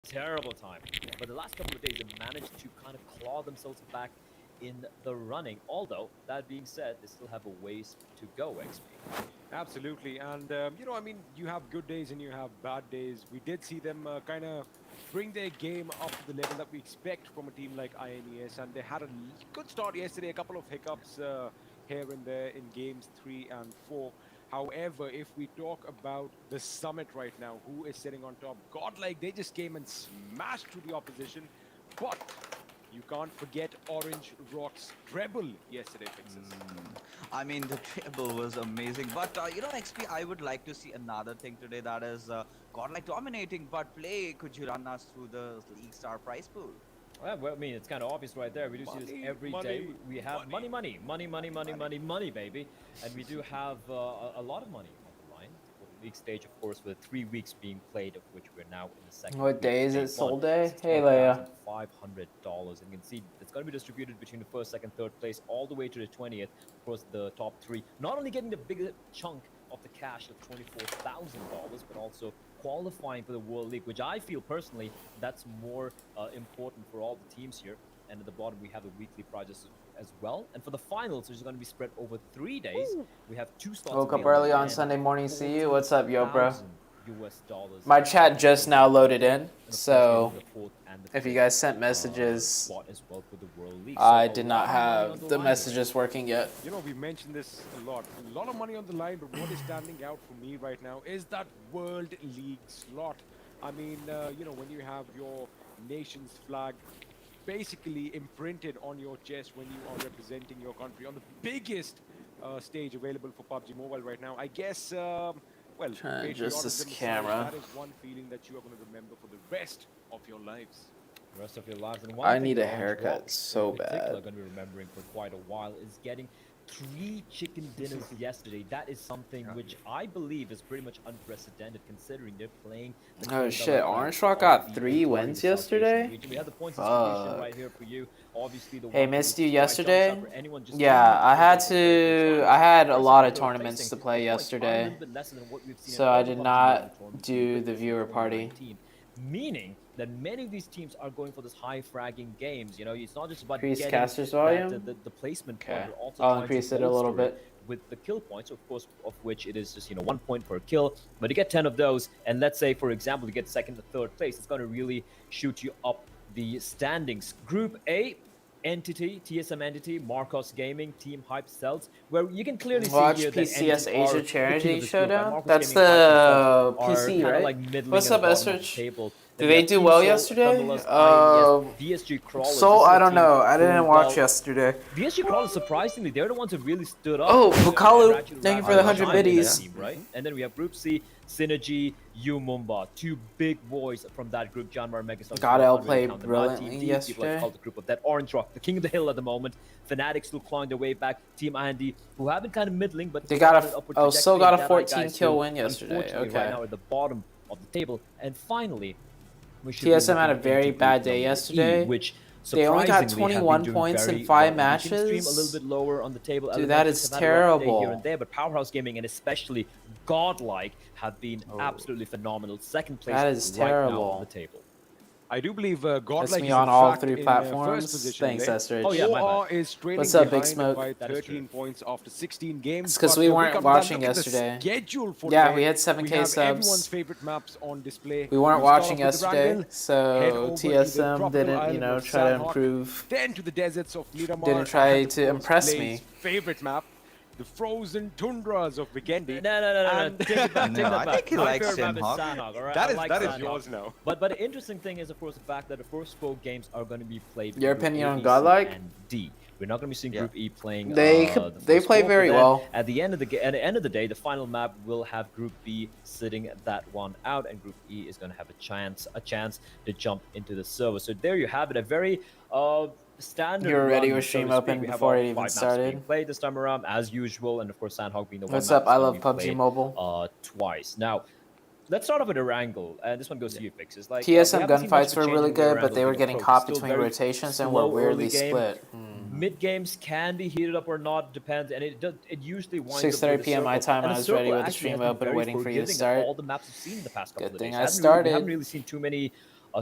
terrible time. But the last couple of days, they managed to kind of claw themselves back in the running. Although, that being said, they still have a ways to go, XP. Absolutely, and I mean, you have good days and you have bad days. We did see them kind of bring their game up to the level that we expect from a team like INES, and they had a good start yesterday. A couple of hiccups here and there in games 3 and 4. However, if we talk about the summit right now, who is sitting on top? Godlike, they just came and smashed through the opposition, but you can't forget Orange Rock's treble yesterday, Fixes. I mean, the treble was amazing. But, XP, I would like to see another thing today that is Godlike dominating, but Play, could you run us through the League Star prize pool? Well, I mean, it's kind of obvious right there. We do see this every day. We have money, baby. And we do have a lot of money on the line for the league stage, of course, with 3 weeks being played, of which we're now in the second. What day is it? Soul day? Hey, Leia. $500. And you can see it's going to be distributed between the first, second, third place, all the way to the 20th. Of course, the top 3 not only getting the bigger chunk of the cash of $24,000, but also qualifying for the World League, which I feel personally that's more important for all the teams here. And at the bottom we have the weekly prizes as well. And for the finals, which is going to be spread over 3 days, we have 2 slots. Woke up early on Sunday morning. See you. What's up, yo, bro? US dollars. My chat just now loaded in, so if you guys sent messages, I did not have the messages working yet. You know, we mentioned this a lot of money on the line, but what is standing out for me right now is that World League slot. I mean, when you have your nation's flag basically imprinted on your chest when you are representing your country on the biggest stage available for PUBG Mobile right now, I guess, well, just this camera. That is one feeling that you are going to remember for the rest of your lives. The rest of your lives. And I need a haircut so bad. I'm going to be remembering for quite a while is getting 3 chicken dinners yesterday. That is something which I believe is pretty much unprecedented considering they're playing. Oh shit! Orange Rock got 3 wins yesterday. We have the points distribution right here for you. Obviously, the hey, missed you yesterday? Yeah, I had a lot of tournaments to play yesterday, so I did not do the viewer party. Meaning that many of these teams are going for this high fragging games. You know, it's not just about increase getting caster's volume. The placement. Okay, also I'll increase it a little bit with the kill points, of course, of which it is just 1 point per kill. But you get 10 of those, and let's say, for example, you get second or third place, it's going to really shoot you up the standings. Group A. Entity, TSM Entity, Marcos Gaming, Team Hype Cells, where you can clearly see here PCS that Asia Charity Showdown. That's the PC, right? Like what's up, Esrich? Did they do well yesterday? VSG Crawlers. So I don't know. I didn't watch yesterday. VSG Crawlers, surprisingly, they're the ones who really stood up. Oh, Bukalu, thank you for the 100 biddies. Right? And then we have Group C, Synergy, Mumba, 2 big boys from that group. Janmar Megastar. GFUEL played brilliantly yesterday. The group of that Orange Rock, the king of the hill at the moment. Fnatic still clawing their way back. Team IND, who have been kind of middling, but they got still got a 14 kill win yesterday. Okay. Right now at the bottom of the table, and finally. TSM had a very bad day yesterday. Which they only got 21 points in 5 matches. A little bit lower on the table. Dude, that is terrible. Here and there, but Powerhouse Gaming and especially Godlike have been absolutely phenomenal. Second place. That is terrible. Now on the table. I do believe Godlike is on all 3 platforms. Thanks, Esrich. Oh yeah, what's up, Big Smoke? By 13 points after 16 games. It's because we weren't watching yesterday. Yeah, we had 7K subs. Everyone's favorite maps on display. We weren't watching yesterday, so TSM didn't, try to improve. Then to the deserts of Miramar. Didn't try to impress me. Favorite map. The frozen tundras of Vikendi. No. Take it back. I think he likes Sandhog. Right? That is yours now. But the interesting thing is, of course, the fact that the first 4 games are going to be played. Your opinion on A, Godlike? And D. We're not going to be seeing Group E playing. They play very well. At the end of the day, the final map will have Group B sitting that one out, and Group E is going to have a chance to jump into the server. So there you have it, a very standard. You're ready with stream open before it even started. Played this time around as usual, and of course Sandhog being the one. What's up? I love PUBG Mobile. Twice now. Let's start off with Erangel, and this one goes to you, Fixes. Like TSM gunfights were really good, but they were getting caught between rotations and were weirdly split. Mid games can be heated up or not, depends, and it usually winds 6:30 p.m. my time. I was ready with the stream open, waiting for you to start. All the maps I've seen in the past couple of days. Good thing I started. We haven't really seen too many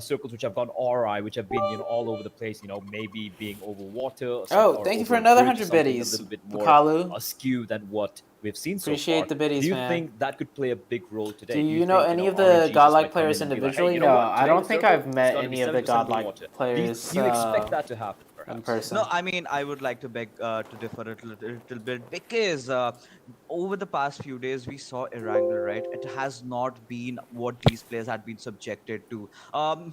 circles which have gone awry, which have been all over the place. Maybe being over water. Oh, thank you for another 100 A biddies, little bit more Bakalu. askew than what we've seen so Appreciate far. the biddies, Do you man. think that could play a big role today? Do you think, know any of the RNG just godlike might come players in and be like, hey, individually? you know No, what? I Today don't the think circle, I've it's met gonna be any of the 70% godlike water. players Do you expect that to happen? in Perhaps? person. No, I mean, I would like to beg to differ a little bit because over the past few days we saw Erangel, right? It has not been what these players had been subjected to.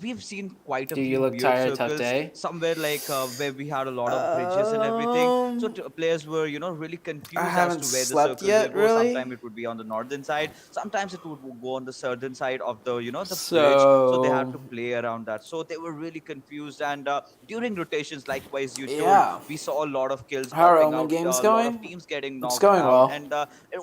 We've seen quite a Do you few look weird tired? Tough circles day? somewhere like where we had a lot of bridges and everything. So players were, really I confused as haven't to where the slept circles yet, will go. really. Sometimes it would be on the northern side. Sometimes it would go on the southern side of the, the bridge. So they had to So play around that. So they were really confused. And during rotations, likewise, you told, yeah, we saw a lot of kills how are popping Omen out, games a lot of going? teams getting It's knocked going out, well. and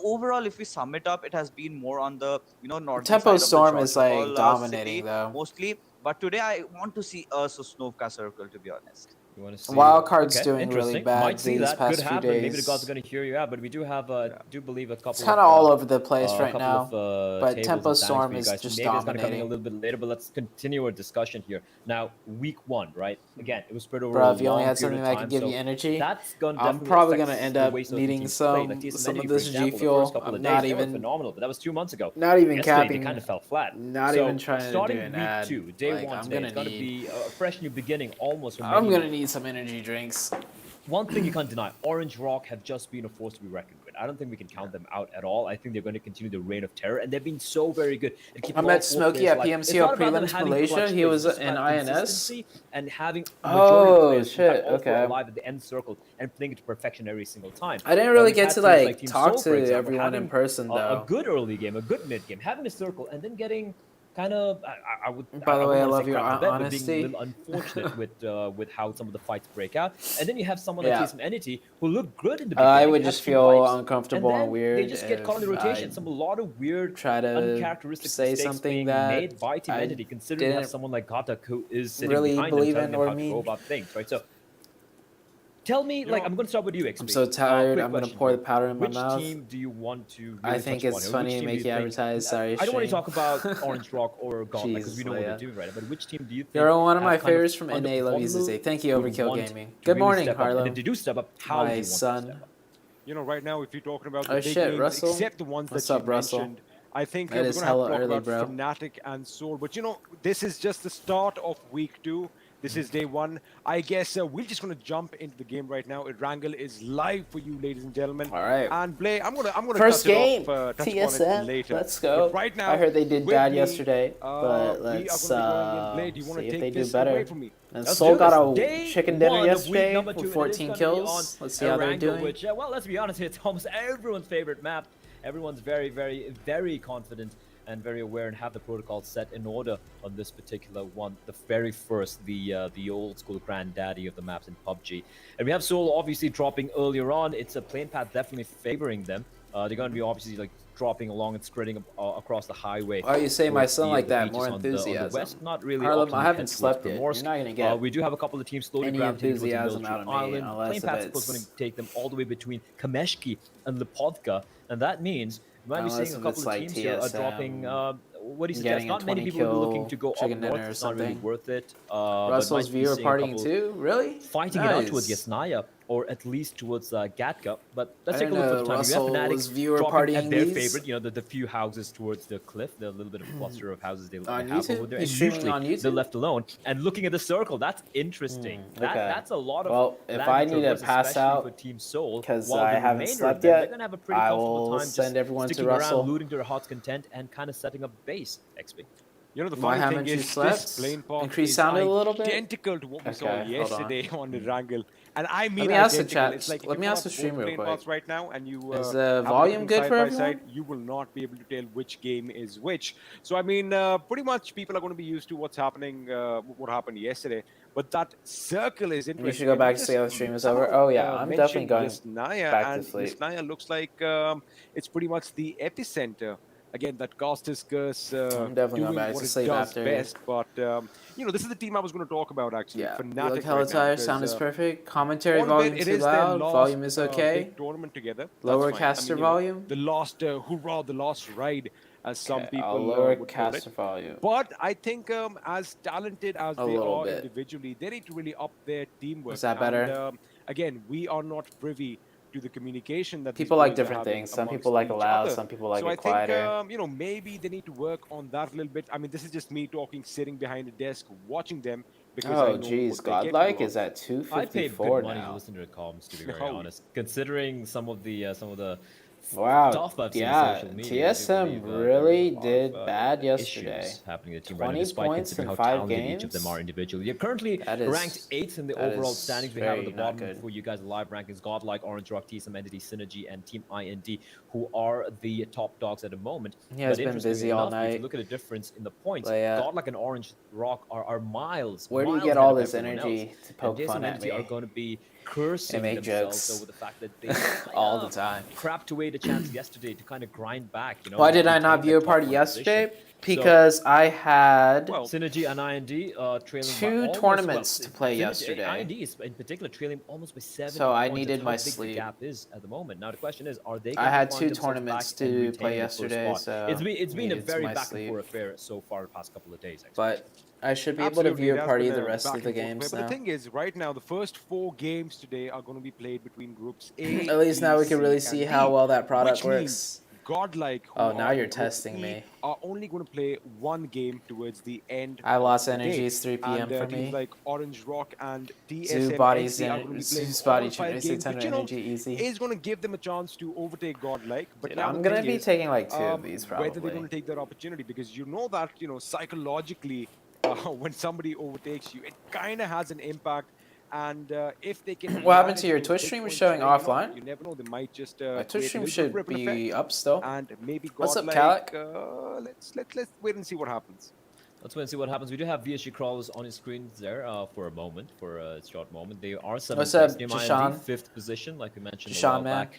overall, if we sum it up, it has been more on the northern Tempo side of the Storm is Joshua like Hall dominating city though. mostly. But today, I want to see a Sosnovka circle, to be honest. You want to see? Wildcard's Okay, doing really interesting. bad Might see these that. past Could few happen. Maybe the gods days. are going to hear you out, but we do have, do believe a It's couple kind of of all over the place right couple now. of But tables Tempo and standings Storm for you is guys. just Maybe it's going to come in a dominating. little bit later, but let's continue our discussion here. Now, week 1, right? Again, it was spread over Bro, a if you only long had period something of that time, could give you so energy, that's going to I'm definitely probably affect gonna end the up way certain needing teams play. Like some TSM, of for this example, the GFUEL. first couple of I'm days, not they were even phenomenal, but that was 2 months ago. capping. They kind of fell flat. Not So even trying to do starting an week ad. 2, day Like, 1 I'm today, gonna it's going to need. be a fresh new beginning almost for I'm many. gonna need some energy drinks. One thing you can't deny, Orange Rock have just been a force to be reckoned with. I don't think we can count them out at all. I think they're going to continue the reign of terror, and they've been so very good at keeping I all met 4 Smokey players at alive. It's PMCO not about them prelims having Malaysia. clutch He plays, was it's just in about INS. consistency and having majority of players, in Shit. fact, all 4 Okay. alive at the end circle and playing it to perfection every single time. I didn't really We've get had to teams like Team talk Soul, for to example, everyone in having person a though. good early game, a good mid game, having a circle, and then getting kind of, I By the way, I wouldn't want love to say your crap to bed, but being a honesty. little unfortunate with how some of the fights break out. And then you have someone Yeah. like TSM Entity who looked good in the beginning. I would had just 2 feel wipes, uncomfortable and and then weird they just get caught on the if rotation. I A lot of weird, try to uncharacteristic say mistakes something being that made by Team I Entity, considering you have didn't someone like Gatak who is sitting really behind them, believe telling in them or how to go mean. about things, right? So tell me, like, I'm going to start with you, XP. I'm so tired. Quick I'm gonna question pour here. the powder in my Which mouth. team do you want to I really think touch upon it's here? funny Which to team do make you you think? advertise. Sorry, I don't want to Shane. talk about Orange Rock or Gauntlet because we know what Jeez, they're Leia. doing right now. But which team do you think? You're one of my have kind favorites from NA. Love underperformed you, a little, ZooTay. Thank you, would Overkill want Gaming. to Good really morning, step up? And Harlem. if they do step up, how do My you want son. to step up? Right now, if you're talking about the Oh big shit, names, Russell. except the ones What's that up, you Russell? mentioned, I think That we're is going to have to hella talk early, about bro. Fnatic and Soul. But this is just the start of week 2. This is day 1. I guess we're just going to jump into the game right now. Erangel is live for you, ladies and gentlemen. All right. And Blay, I'm gonna First touch game, it off, touch upon it TSM. later. Let's go. But right now, I heard they did with bad me, yesterday, but we are let's going to be going in. Blay, do you want see to if they take do this away better. from me? And Let's Soul do got this. a Day chicken dinner 1 of week yesterday number with 2, and it is 14 gonna be kills. on Let's see how they're Erangel, doing. which, well, let's be honest, it's almost everyone's favorite map. Everyone's very, very, very confident and very aware and have the protocol set in order on this particular one. The very first, the old school granddaddy of the maps in PUBG. And we have Soul obviously dropping earlier on. It's a plane path definitely favoring them. They're going to be obviously like dropping along and spreading across the highway. Why you say my towards son like the that? beaches More on the enthusiasm. west, not really Harlem, I optimally haven't head towards slept yet. You're Primorsk. not gonna get We do have a couple of teams slowly any gravitating towards the enthusiasm military out of me island. unless Plane if path's of course going it's to take them all the way between Kameshki and Lipovka, and that means we might be unless seeing a if couple it's of like teams here TSM. dropping. What do you suggest? Getting a Not many 20 people will be looking kill to go up chicken north. dinner or It's not really something. worth it. Russell's but might be viewer seeing a partying couple too? Really? fighting it out towards Yasnaya, or at least towards Gatka. But let's I take a didn't look for know the time. Russell We have was Fanatics viewer dropping at partying their these. favorite, the few houses towards the cliff, the little bit of cluster of houses they On have YouTube? over there. He's And streaming usually on YouTube? they're left alone. And looking at the circle, that's interesting. Okay. That's a lot of Well, if land I to need to traverse, pass especially out for Team Soul, because while I the haven't remainder slept of them, yet, they're going to have a pretty I comfortable will time send just everyone to sticking Russell. around, looting to their heart's content, and kind of setting up base, XP. The Why funny haven't thing you is slept? this plane path Increase is sound a little bit? identical to what we saw Okay, hold on. yesterday on Erangel. And I mean me ask the identical. chat- It's like if let you me put ask up the stream both real plane quick. paths right now and you Is the have volume them good side for by everyone? side, you will not be able to tell which game is which. So I mean, pretty much people are going to be used to what's happening, what happened yesterday. But that circle is interesting. We should go back to see how the stream is over. Oh yeah, I'm definitely going Yasnaya, back to and sleep. Yasnaya looks like it's pretty much the epicenter. Again, that Costas curse I'm definitely doing going back what to it sleep does after. best. But this is the team I was going to talk about actually. Yeah, you Fnatic look hella right now, tired. because, Sound is perfect. Commentary all of volume it too is their loud. last, Volume is okay. big tournament together. Lower That's fine. caster volume. The last hurrah, the last ride. as some Okay, people I'll lower would call it. caster volume. But I think as talented as A they little are bit. individually, they need to really up their teamwork. Is that better? And again, we are not privy to the communication that these People like players are different having things. Some amongst people like it each loud, other. some people like So I it think quieter. you know, maybe they need to work on that a little bit. I mean, this is just me talking, sitting behind a desk, watching them because I Oh, know geez, what they're Godlike capable is at I paid 254 good money to now. listen to the comms, to be of. very honest. Considering some of the Wow, stuff I've seen on yeah, social media, I do TSM believe there is a really lot of did bad yesterday. issues happening in the team right now, 20 despite points considering in how 5 talented each of them games? are individually. You're currently That ranked is 8th in the that overall is standings. We have at the very not bottom good. for you guys live rankings Godlike, Orange Rock, TSM Entity, Synergy, and Team IND, who are the top dogs at the moment. He has But been busy interestingly all enough, if you night. look at the difference in the points, Leia, Godlike and Orange Rock are miles where do you miles get ahead all of this everyone else. energy to And poke TSM fun at Entity are me going to be and cursing make themselves jokes over the fact that they all the time? crapped away the chance yesterday to kind of grind back, you know, Why did I retain not view that a party top 1 position. yesterday? So Because I had Well, Synergy and IND trailing by 2 almost, tournaments to play IND yesterday. is in particular trailing almost by 7 So I points. needed That's my how big the sleep. gap is at the moment. Now the question is, are they I going to had find 2 themselves back tournaments and to retain play the first yesterday, spot? so It's been a needed very my back and sleep. forth affair so far the past couple of days, actually. But I should be able to absolutely, view it a has party been the a rest back of the and forth play. games But the now. thing is, right now, the first 4 games today are going to be played between groups A, At least B, now we can C, really and see D, how well that product which means works. Godlike, who Oh, now are you're in Group testing E, me. are only going to play 1 game towards the end I of lost the energy. day. It's 3 p.m. And for teams me. like Orange Rock and Zoo TSM body's Entity are going to be playing Zoo's all body 5 is games, 600 which, you know, energy easy. is going to give them a chance to overtake Godlike. But Dude, now I'm the gonna thing be is, taking like 2 of these whether they're going probably. to take that opportunity, because you know that, you know, psychologically, when somebody overtakes you, it kind of has an impact. And if they can What happened to manage your those Twitch big stream? Was points showing today, you know, offline? you never know, they might just My Twitch create a stream little bit of should ripple effect. be up still. And maybe What's up, Godlike, Calic? let's wait and see what happens. Let's wait and see what happens. We do have VSG crawlers on his screens there for a moment, for a short moment. They are 7th What's place, up, Team Jashan? IND, 5th position, like we mentioned a Jashan, while man. back.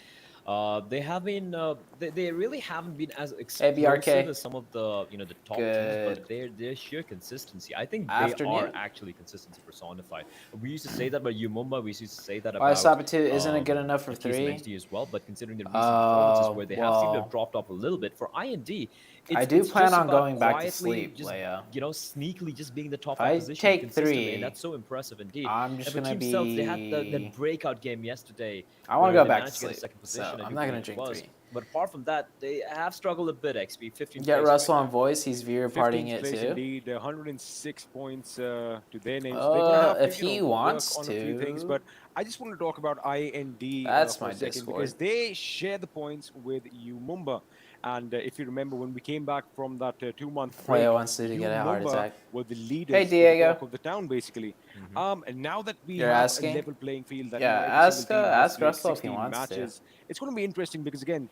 They have been, they really haven't been as ABRK. explosive as some of the, you know, the top teams, Good. but their sheer consistency. I think they Afternoon. are actually consistency personified. We used to say that about Umumba. We used to say that Why about stop it 2? Isn't it good enough for TSM 3? Entity as well. But considering the recent performances where they have seemed to well, have dropped off a little bit for IND, I it's do plan just on about going back to quietly sleep, just, Leia. you know, sneakily just being the top If I position take consistently, 3, and that's so impressive indeed. I'm And just for gonna Team Stealth, they had that be. breakout game yesterday I want to where go they back to managed to get a sleep, 2nd position. so I I'm do not gonna believe it drink was. 3. But apart from that, they have struggled a bit. XP 15th Get place Russell right on now. voice. He's viewer partying 15th it place too. indeed, 106 points to their name. So they're going to have to, If you he know, work wants on a few things. But to, I just want to talk about IND that's for my a second, Discord. because they share the points with Umumba. And if you remember, when we came back from that 2-month break, Leia wants to get a heart Umumba attack. were the leaders, Hey, were the Diego. talk of the town, basically. And now that we You're have asking? a level playing field, that, Yeah, you know, every ask single team has ask played Russell if he 16 wants matches, it's going to be interesting because, again,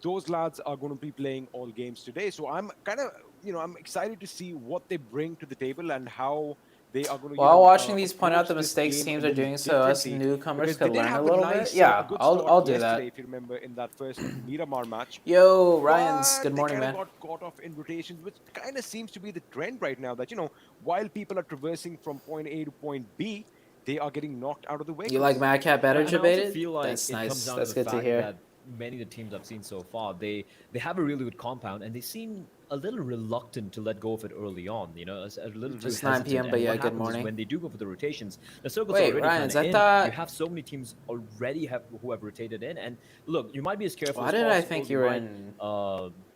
those lads are going to be playing all games today. So I'm kind of, you know, I'm excited to see what they bring to the table and how they are going to, While watching these point out the mistakes game teams a are little doing so us differently, newcomers because they could did learn a have a little nice, bit. Yeah, a good I'll start do yesterday, that. if you remember, in that first Miramar match. Yo, Ryans, But good morning, they man. kind of got caught off in rotations, which kind of seems to be the trend right now, that, you know, while people are traversing from point A to point B, they are getting knocked out of the way. You like Mad Cat better, And I also debated? feel like That's it comes nice. down That's to the good to fact hear. that many of the teams I've seen so far, they have a really good compound, and they seem a little reluctant to let go of it early on. You know, a little too It's 9 hesitant. p.m., but And yeah, what good happens morning. is when they do go for the rotations, the circles Wait, are already Ryans, kind I of in. thought- You have so many teams already who have rotated in, and look, you might be as careful Why as did possible. I think you were might, in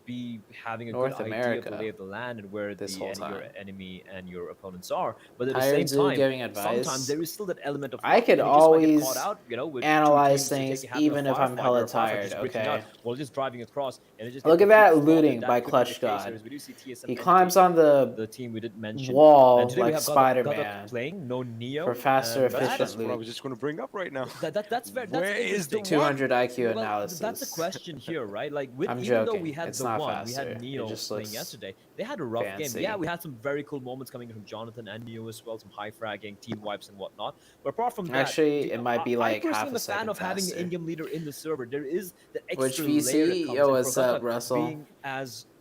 be having a North good idea of the America lay of the land and where this the whole your time? enemy and your opponents are. But at the Tired same Zoo time, giving sometimes advice. there is still that element of I luck, could and you just might get always caught out, you know, with analyze two teams things taking having even a if I'm firefight, hella or a firefighter tired, just breaking out okay? while just driving across, and it just Look get at that completely spotted, looting and that by could be Clutch the case God. here, as we do see TSM He Entity, climbs on the the team we did mention. wall And today we like have Spider-Man playing, no Neo. for faster, and efficient That's what I loot. was just going to bring up right now. That's very Where is the interesting. 200 IQ Well, analysis. that's the question here, right? Like, I'm even though joking. we had It's the not one, we faster. had It Neo just playing looks yesterday. They had a rough game. fancy. Yeah, we had some very cool moments coming from Jonathan and Neo as well, some high fragging, team wipes and whatnot. But apart from that, Actually, it might be I like personally half am a a fan second of having an faster. in-game leader in the server. There is that Which extra layer that VC? comes Yo, in what's for up, Godlike Russell? being as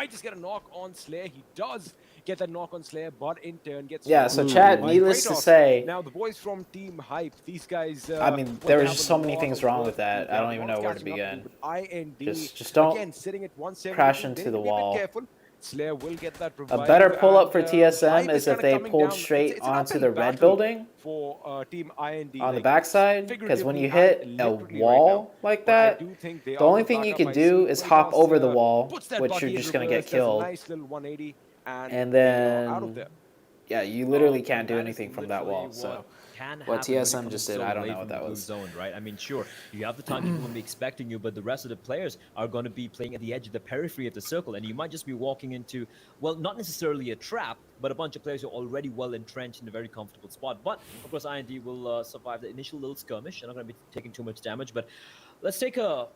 might just get a knock on Slayer. He does get that knock on Slayer, but in turn gets Yeah, so chat, by needless to Kratos. say, Now the boys from Team Hype, these guys. I mean, well, there they was have just a so many lot things of wrong work with to do. that. They I have don't a even lot know of where to catching up to do, begin. but IND Just don't again sitting at 170. crash They into may the be a bit wall. careful. Slayer will get that A revive. better pull-up for and, TSM Hype is if kinda they coming pulled down. straight It's an onto uphill the red battle building for Team IND. on the like, backside, because when you figuratively hit a and literally right now. wall like But I that, do think they the are only gonna thing back you up. can I do see is hop over the Quasar, wall, puts that which body you're in just going to reverse, get does a killed. nice little 180, And they are out of then, there. yeah, you literally And can't do that is anything from that literally wall. So can what happen when TSM you're coming just did, so I don't late know what from the that blue was. zone, right? I mean, sure, you have the time, people will be expecting you, but the rest of the players are going to be playing at the edge of the periphery of the circle, and you might just be walking into, well, not necessarily a trap, but a bunch of players who are already well entrenched in a very comfortable spot. But of course, IND will survive the initial little skirmish. They're not going to be taking too much damage, but let's take a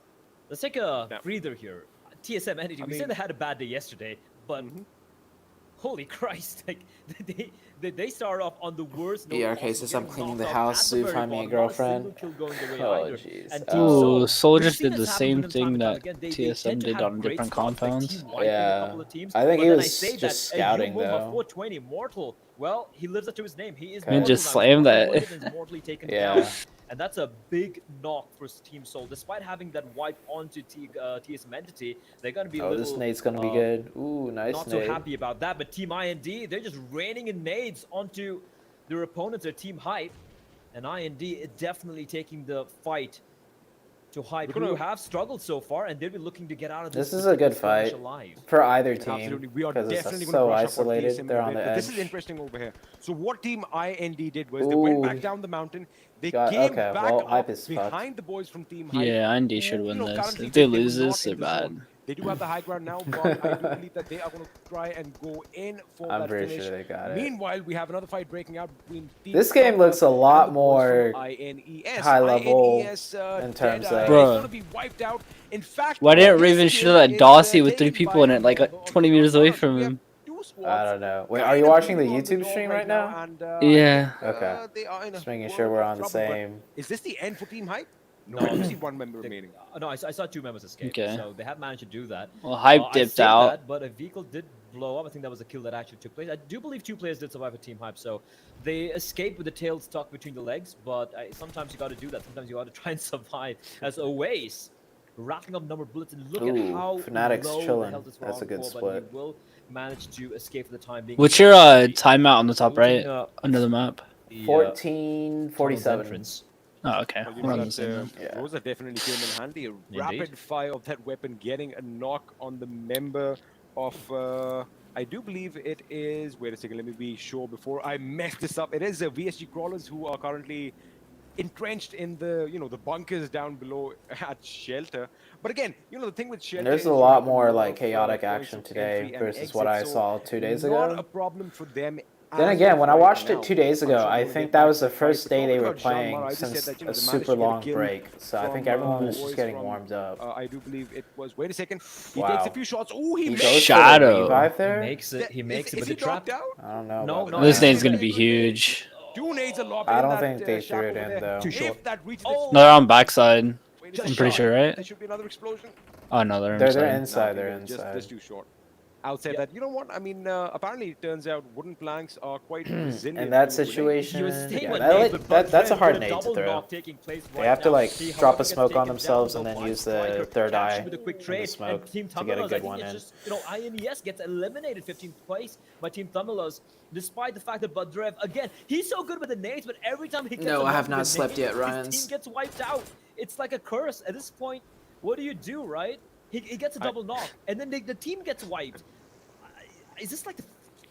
Yeah. breather here. TSM Entity, we said they had a bad day yesterday, but holy Christ! Like they start off on the worst note BRK possible, says I'm getting cleaning knocked the out house, at the so very find me a bottom. Not a single girlfriend. kill going their way Oh either. jeez. And Team Ooh, Soul, Soldiers we've seen did this the happen same from time thing to time that again. They TSM tend to did have on great different spots, like compounds. team wiping a Yeah, couple of teams. I think But he then I was say just that scouting Yuma though. 420 Mortal. Well, he lives up to his name. He is Okay. Mortal Just now. He's slam mortally that. wounded and is mortally taken Yeah. down. And that's a big knock for Team Soul. Despite having that wipe onto TSM Entity, they're going to be a Oh, this little nade's gonna be good. Ooh, nice not so nade. happy about that. But Team IND, they're just raining in nades onto their opponents, their Team Hype. And IND is definitely taking the fight to Hype, who have struggled so far, and they'll be looking to get out of this. This is a good skirmish fight alive. for either team. Absolutely, we are because definitely it's going to so brush up on isolated. TSM They're in a on bit, the but edge. this is interesting over here. So what Team IND did was they went back down the mountain. They came okay, back well, up Hype is behind fucked. the boys from Team Hype. Yeah, IND who, should win this. currently If they were lose not this, in they're the bad. zone. They do have the high ground now, but I do believe that they are going to try and go in for I'm that pretty finish. sure they got it. Meanwhile, we have another fight breaking out between Team This game looks a and lot the boys more from INES. high level INES, in terms Deadeye of- is Bruh. going to be wiped out. In fact, Why didn't this Raven shoot kill that is, Dossie with 3 taken people in by it, like a member of 20 the meters Dark away Squad. So from we have him? two I squads don't know. Wait, are kind you of watching the beating on the YouTube door stream right now? And, Yeah. I think, Okay. they are in a Just making world sure we're of on the trouble, but same. Is this the end for Team Hype? No, No, I do see one member remaining. No, I saw 2 members escape. Okay. So they have managed to do that. Well, Hype I dipped say out. That, but a vehicle did blow up. I think that was a kill that actually took place. I do believe 2 players did survive a Team Hype, so they escaped with the tail stuck between the legs. But sometimes you got to do that. Sometimes you got to try and survive. As Oasis rattling up number of bullets, and look at Ooh, how Fnatic's low the chilling. health is for That's a good Encore, but split. he will manage to escape for the time being. What's your timeout on the top right Looting, under the map? the, 14:47. entrance. Oh, okay. Well, you We're know on the that same then. Yeah. Rosa definitely came in handy. A Indeed. rapid fire of that weapon, getting a knock on the member of. I do believe it is. Wait a second, let me be sure before I mess this up. It is VSG crawlers who are currently entrenched in the the bunkers down below at shelter. But again, the thing with shelter. There's is a you lot have more lot like of, chaotic points action of today entry and versus what exit, I so saw 2 days Not ago. a problem for them. Then as again, of when I right watched now. it 2 days I'm ago, sure I we'll think get that back was to the fight. first day they Talking were about Jean-Mar, playing I just said since that, a they managed super to get a long kill break. So I think from, everyone was boys just getting from, warmed up. I do believe it was. Wait a second. He Wow. takes a few shots. Oh, he He makes goes for the Shadow. revive He there? makes it. He makes it, Is but he the trap. dropped out? I don't know. No, about no, that. This yeah. nade's gonna be huge. Two nades are lobbed I in don't that, think they shack threw it over in, there. though. Too If short. that reaches Oh. No, they're on backside. Wait a I'm second. pretty sure, right? There should be another explosion. Oh no, they're They're inside. inside. No, They're it was inside. Just too short. Outside Yeah. that, you know what? I mean, apparently it turns out wooden planks are quite resilient. In that to grenades. situation, He was staying yeah, with that, nades, like, but that's a Budred hard with nade to double throw. knock taking place They right have to now. like He, drop however, a gets smoke on taken themselves down, and then though, use Striker the third catches eye with a quick in the trade, smoke and Team to get a Thummelers, I good think one it's in. just, INES gets eliminated 15th place by Team Thummelers, despite the fact that Budrev, again, he's so good with the nades, but every time he gets No, a I have knock not with a slept nade, yet, his Ryans. team gets wiped out. It's like a curse. At this point, what do you do, right? He gets a double knock, and then the team gets wiped. Is this like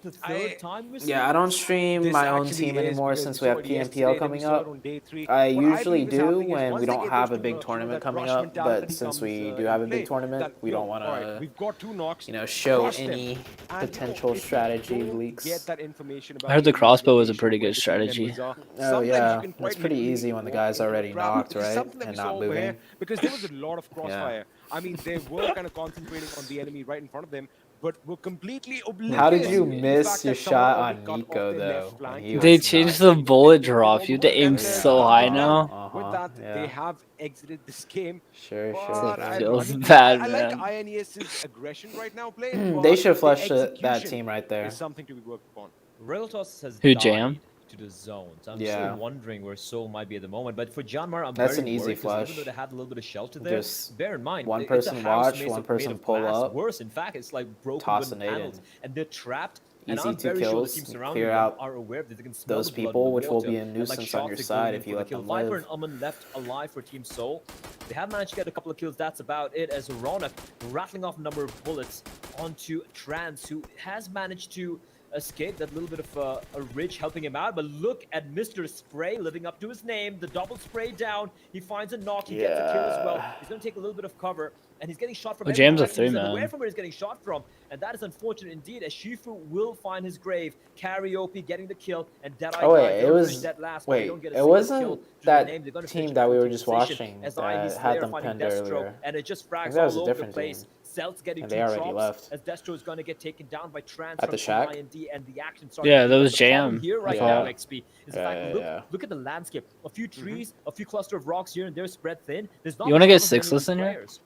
the third time we're seeing Yeah, I don't this? stream This my own actually team is anymore because since we we saw have it yesterday, PMPL then we coming saw it up. on day 3. I What usually believe is do happening is when once we they don't get have those a two big knocks, tournament that coming rush up, mentality but since comes, we do into have a big play. tournament, That, we don't all right, want we've got 2 knocks. to, show crush them. any And, potential if you strategy don't leaks. Get that information about I heard the enemy crossbow was a location, pretty where good the team strategy. members are, Oh sometimes yeah, you can it's quite pretty literally easy when the walk guy's into a already trap. knocked, This is right, something that and we saw not over here, moving. because there was a lot of crossfire. I mean, they were kind of concentrating on the enemy right in front of them, but were completely oblivious. How did you to the miss fact your that someone shot already on cut off Nico their though? left When flank. he They was changed not- the bullet drop. You have to aim And, so high now. With that, yeah. they have exited this game. Sure, But It I feels mean, bad, I like man. INES's aggression right now playing. They but should the flush that execution team right there. is something to be worked upon. Railtoss has Who, died Jam? into the zone. So I'm Yeah. still wondering where Seoul might be at the moment. But for Janmar, I'm That's very an easy worried because even flush. though they had a little bit of shelter there, Just bear in mind, one it's a person house watch, made one of, person made of pull glass. up, Worse, in fact, it's like broken toss wooden a nade panels, in. and they're trapped. And Easy I'm 2 very sure the kills, team and surrounding clear them out are aware that they can smell those the blood people, in the which will water, be a and like nuisance on your shots are going side in if for you the let kill. them Viper live. and Omen left alive for Team Seoul. They have managed to get a couple of kills. That's about it. As Ronak rattling off a number of bullets onto Trans, who has managed to escape. That little bit of a ridge helping him out. But look at Mr. Spray living up to his name. The double spray down. He finds a knock. He gets a kill as well. He's going to take a little bit of cover. And he's getting shot from Oh, every Jam's a direction. He's aware 3-man. from where he's getting shot from. And that is unfortunate indeed, as Shifu will find his grave. Karaoke getting the kill. And Deadeye Oh dies. wait, They it don't finish was dead last, but they wait. don't get a It single wasn't kill to their name. that They're going to finish team in that we were 14th just position watching as that IND had Slayer them finding pinned Destro. earlier. And it just I think frags that was all a over the different place. team. Celt's getting And 2 they already drops left. as Destro is going to get taken down by Trans At the from shack? IND, and the action starting Yeah, to that heat up. was The problem JM. here I right thought. now, XP, is the Yeah, fact, yeah, look, yeah. look at the landscape. A few trees, a few cluster of rocks here and there spread thin. There's not You want to much get cover for any of Sixless these in here? players.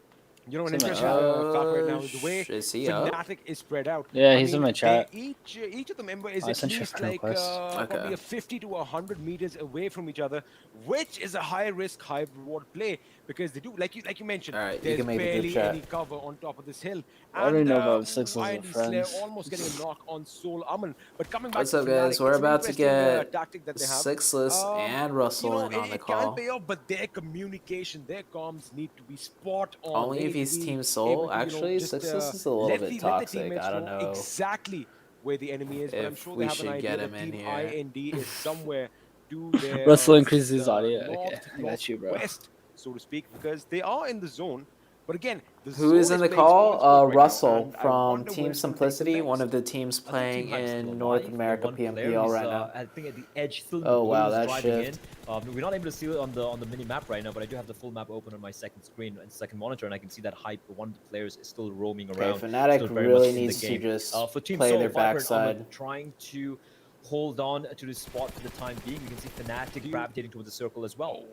You know, an He's in my interesting chat. fact right now is the way Is he up? Fnatic is spread out. Yeah, I he's in mean, my chat. each of the member is I at sent you a least friend like request. probably Okay. a 50 to 100 meters away from each other, which is a high risk, high reward play because they do, like you mentioned, All right, you there's can make the group barely chat. any cover on top of this hill. I already And know about Sixless as IND Slayer friends. almost getting a knock on Soul Amun. But coming back What's to up, guys? Fnatic, We're it's an about to interesting get tactic that they have. Sixless and You Russell know, in on the it can call. pay off, but their communication, their comms need to be spot on. Only They if need he's to be Team able Soul. to, you know, Actually, just Sixless is a little let bit the toxic. teammates I don't know know exactly where the enemy is, but I'm if sure we they have an should idea get that him in Team here. IND is somewhere to their Russell increases his audio. north, Okay, I got you, bro. northwest, so to speak, because they are in the zone. But again, the Who zone is in the playing spoilsport call? right now, Russell and I from wonder Team where it's gonna take them Simplicity, one next. of the teams I think playing Team Hype's still in North alive. America The one player PMPL is, right now. I think at the edge, still in the Oh wow, blues, that driving shift. in. We're not able to see it on the mini map right now, but I do have the full map open on my second screen and second monitor, and I can see that Hype, one of the players, is still roaming Okay, around. Fnatic still very really much in needs the to game. just For Team play Soul, their Viper and Omen backside. trying to hold on to this spot for the time being. You can see Fnatic gravitating towards the circle as well.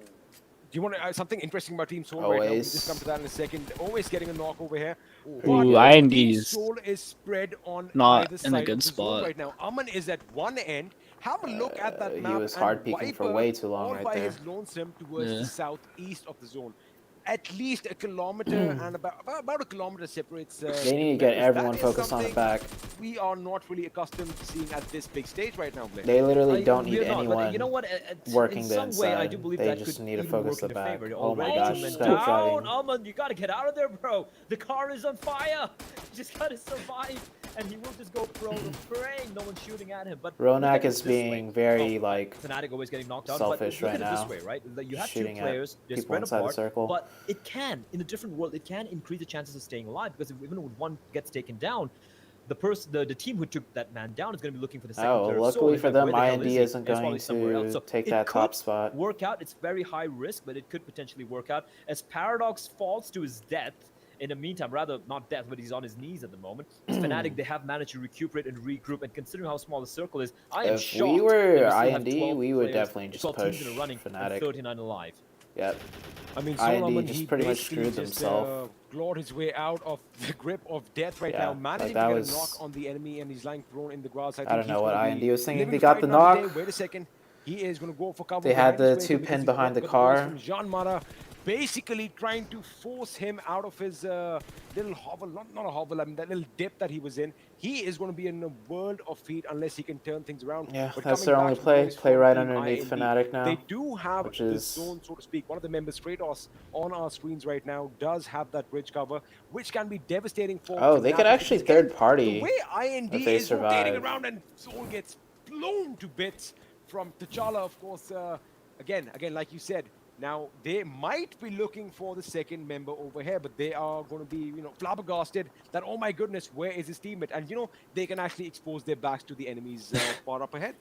Do you want something interesting about Team Soul right now? We'll Always. just come to that in a second. Always getting a knock over here. Ooh, Team IND's Soul is spread on not either in a side good of the zone spot. right now. Aman is at one end. Have a look at that He map. was and hard peeking for Viper way too long all right by there. his lonesome towards Yeah. the southeast of the zone. At least a kilometer and about a kilometer separates. They need to get members. everyone That is focused on the something back. we are not really accustomed to seeing at this big stage right now, Blaine. They literally don't We're need not, anyone but you know what? working in the some way, I inside. do believe They that just could need to even focus work the in their back. favor. Oh my Already gosh, two men stop down. driving. Aman, you gotta get out of there, bro. The car is on fire. You just gotta survive, and he will just go prone and praying no one's shooting at him. But look Ronak at it is this way. being very Oh, like Fnatic always getting knocked out. selfish but look right at it now. this way, right? You have two Shooting at players, they're people spread inside the apart, circle. but it can, in a different world, it can increase the chances of staying alive because if, even when one gets taken down, the team who took that man down is going to be looking for the second Oh, player. luckily So, for like, them, where the hell IND is he? isn't And it's going probably somewhere else. to So take it that top could spot. work out. It's very high risk, but it could potentially work out as Paradox falls to his death. In the meantime, rather not death, but he's on his knees at the moment. As Fnatic, they have managed to recuperate and regroup. And considering how small the circle is, I am If shocked we that were still have IND, 12 we would players, definitely just 12 push teams in a running and Fnatic. 39 alive. Yep. I mean, IND Solomon, just he pretty much basically screwed just himself. clawed his way out of the grip of death right Yeah, now, like managing that to get was- a knock on the enemy, and he's lying prone in the grass. I don't know what IND was thinking. living They the got fight the another knock. day. Wait a second. He is going to go for cover. They had behind the this two vehicle because pinned he's behind the got voice car. From Jean Mara, basically trying to force him out of his little hovel, not a hovel, I mean that little dip that he was in. He is going to be in a world of feet unless he can turn things around. Yeah, But that's coming their back only to the play. boys Play from right Team underneath IND, Fnatic now. They do have which the is- zone, so to speak. One of the members, Kratos, on our screens right now does have that bridge cover, which can be devastating for Oh, they could Fnatic actually because, again, third party the way IND if they is rotating survive. around and Soul gets blown to bits from T'Challa, of course. Again, like you said, now they might be looking for the second member over here, but they are going to be, flabbergasted that, oh my goodness, where is his teammate? And, they can actually expose their backs to the enemies far up ahead.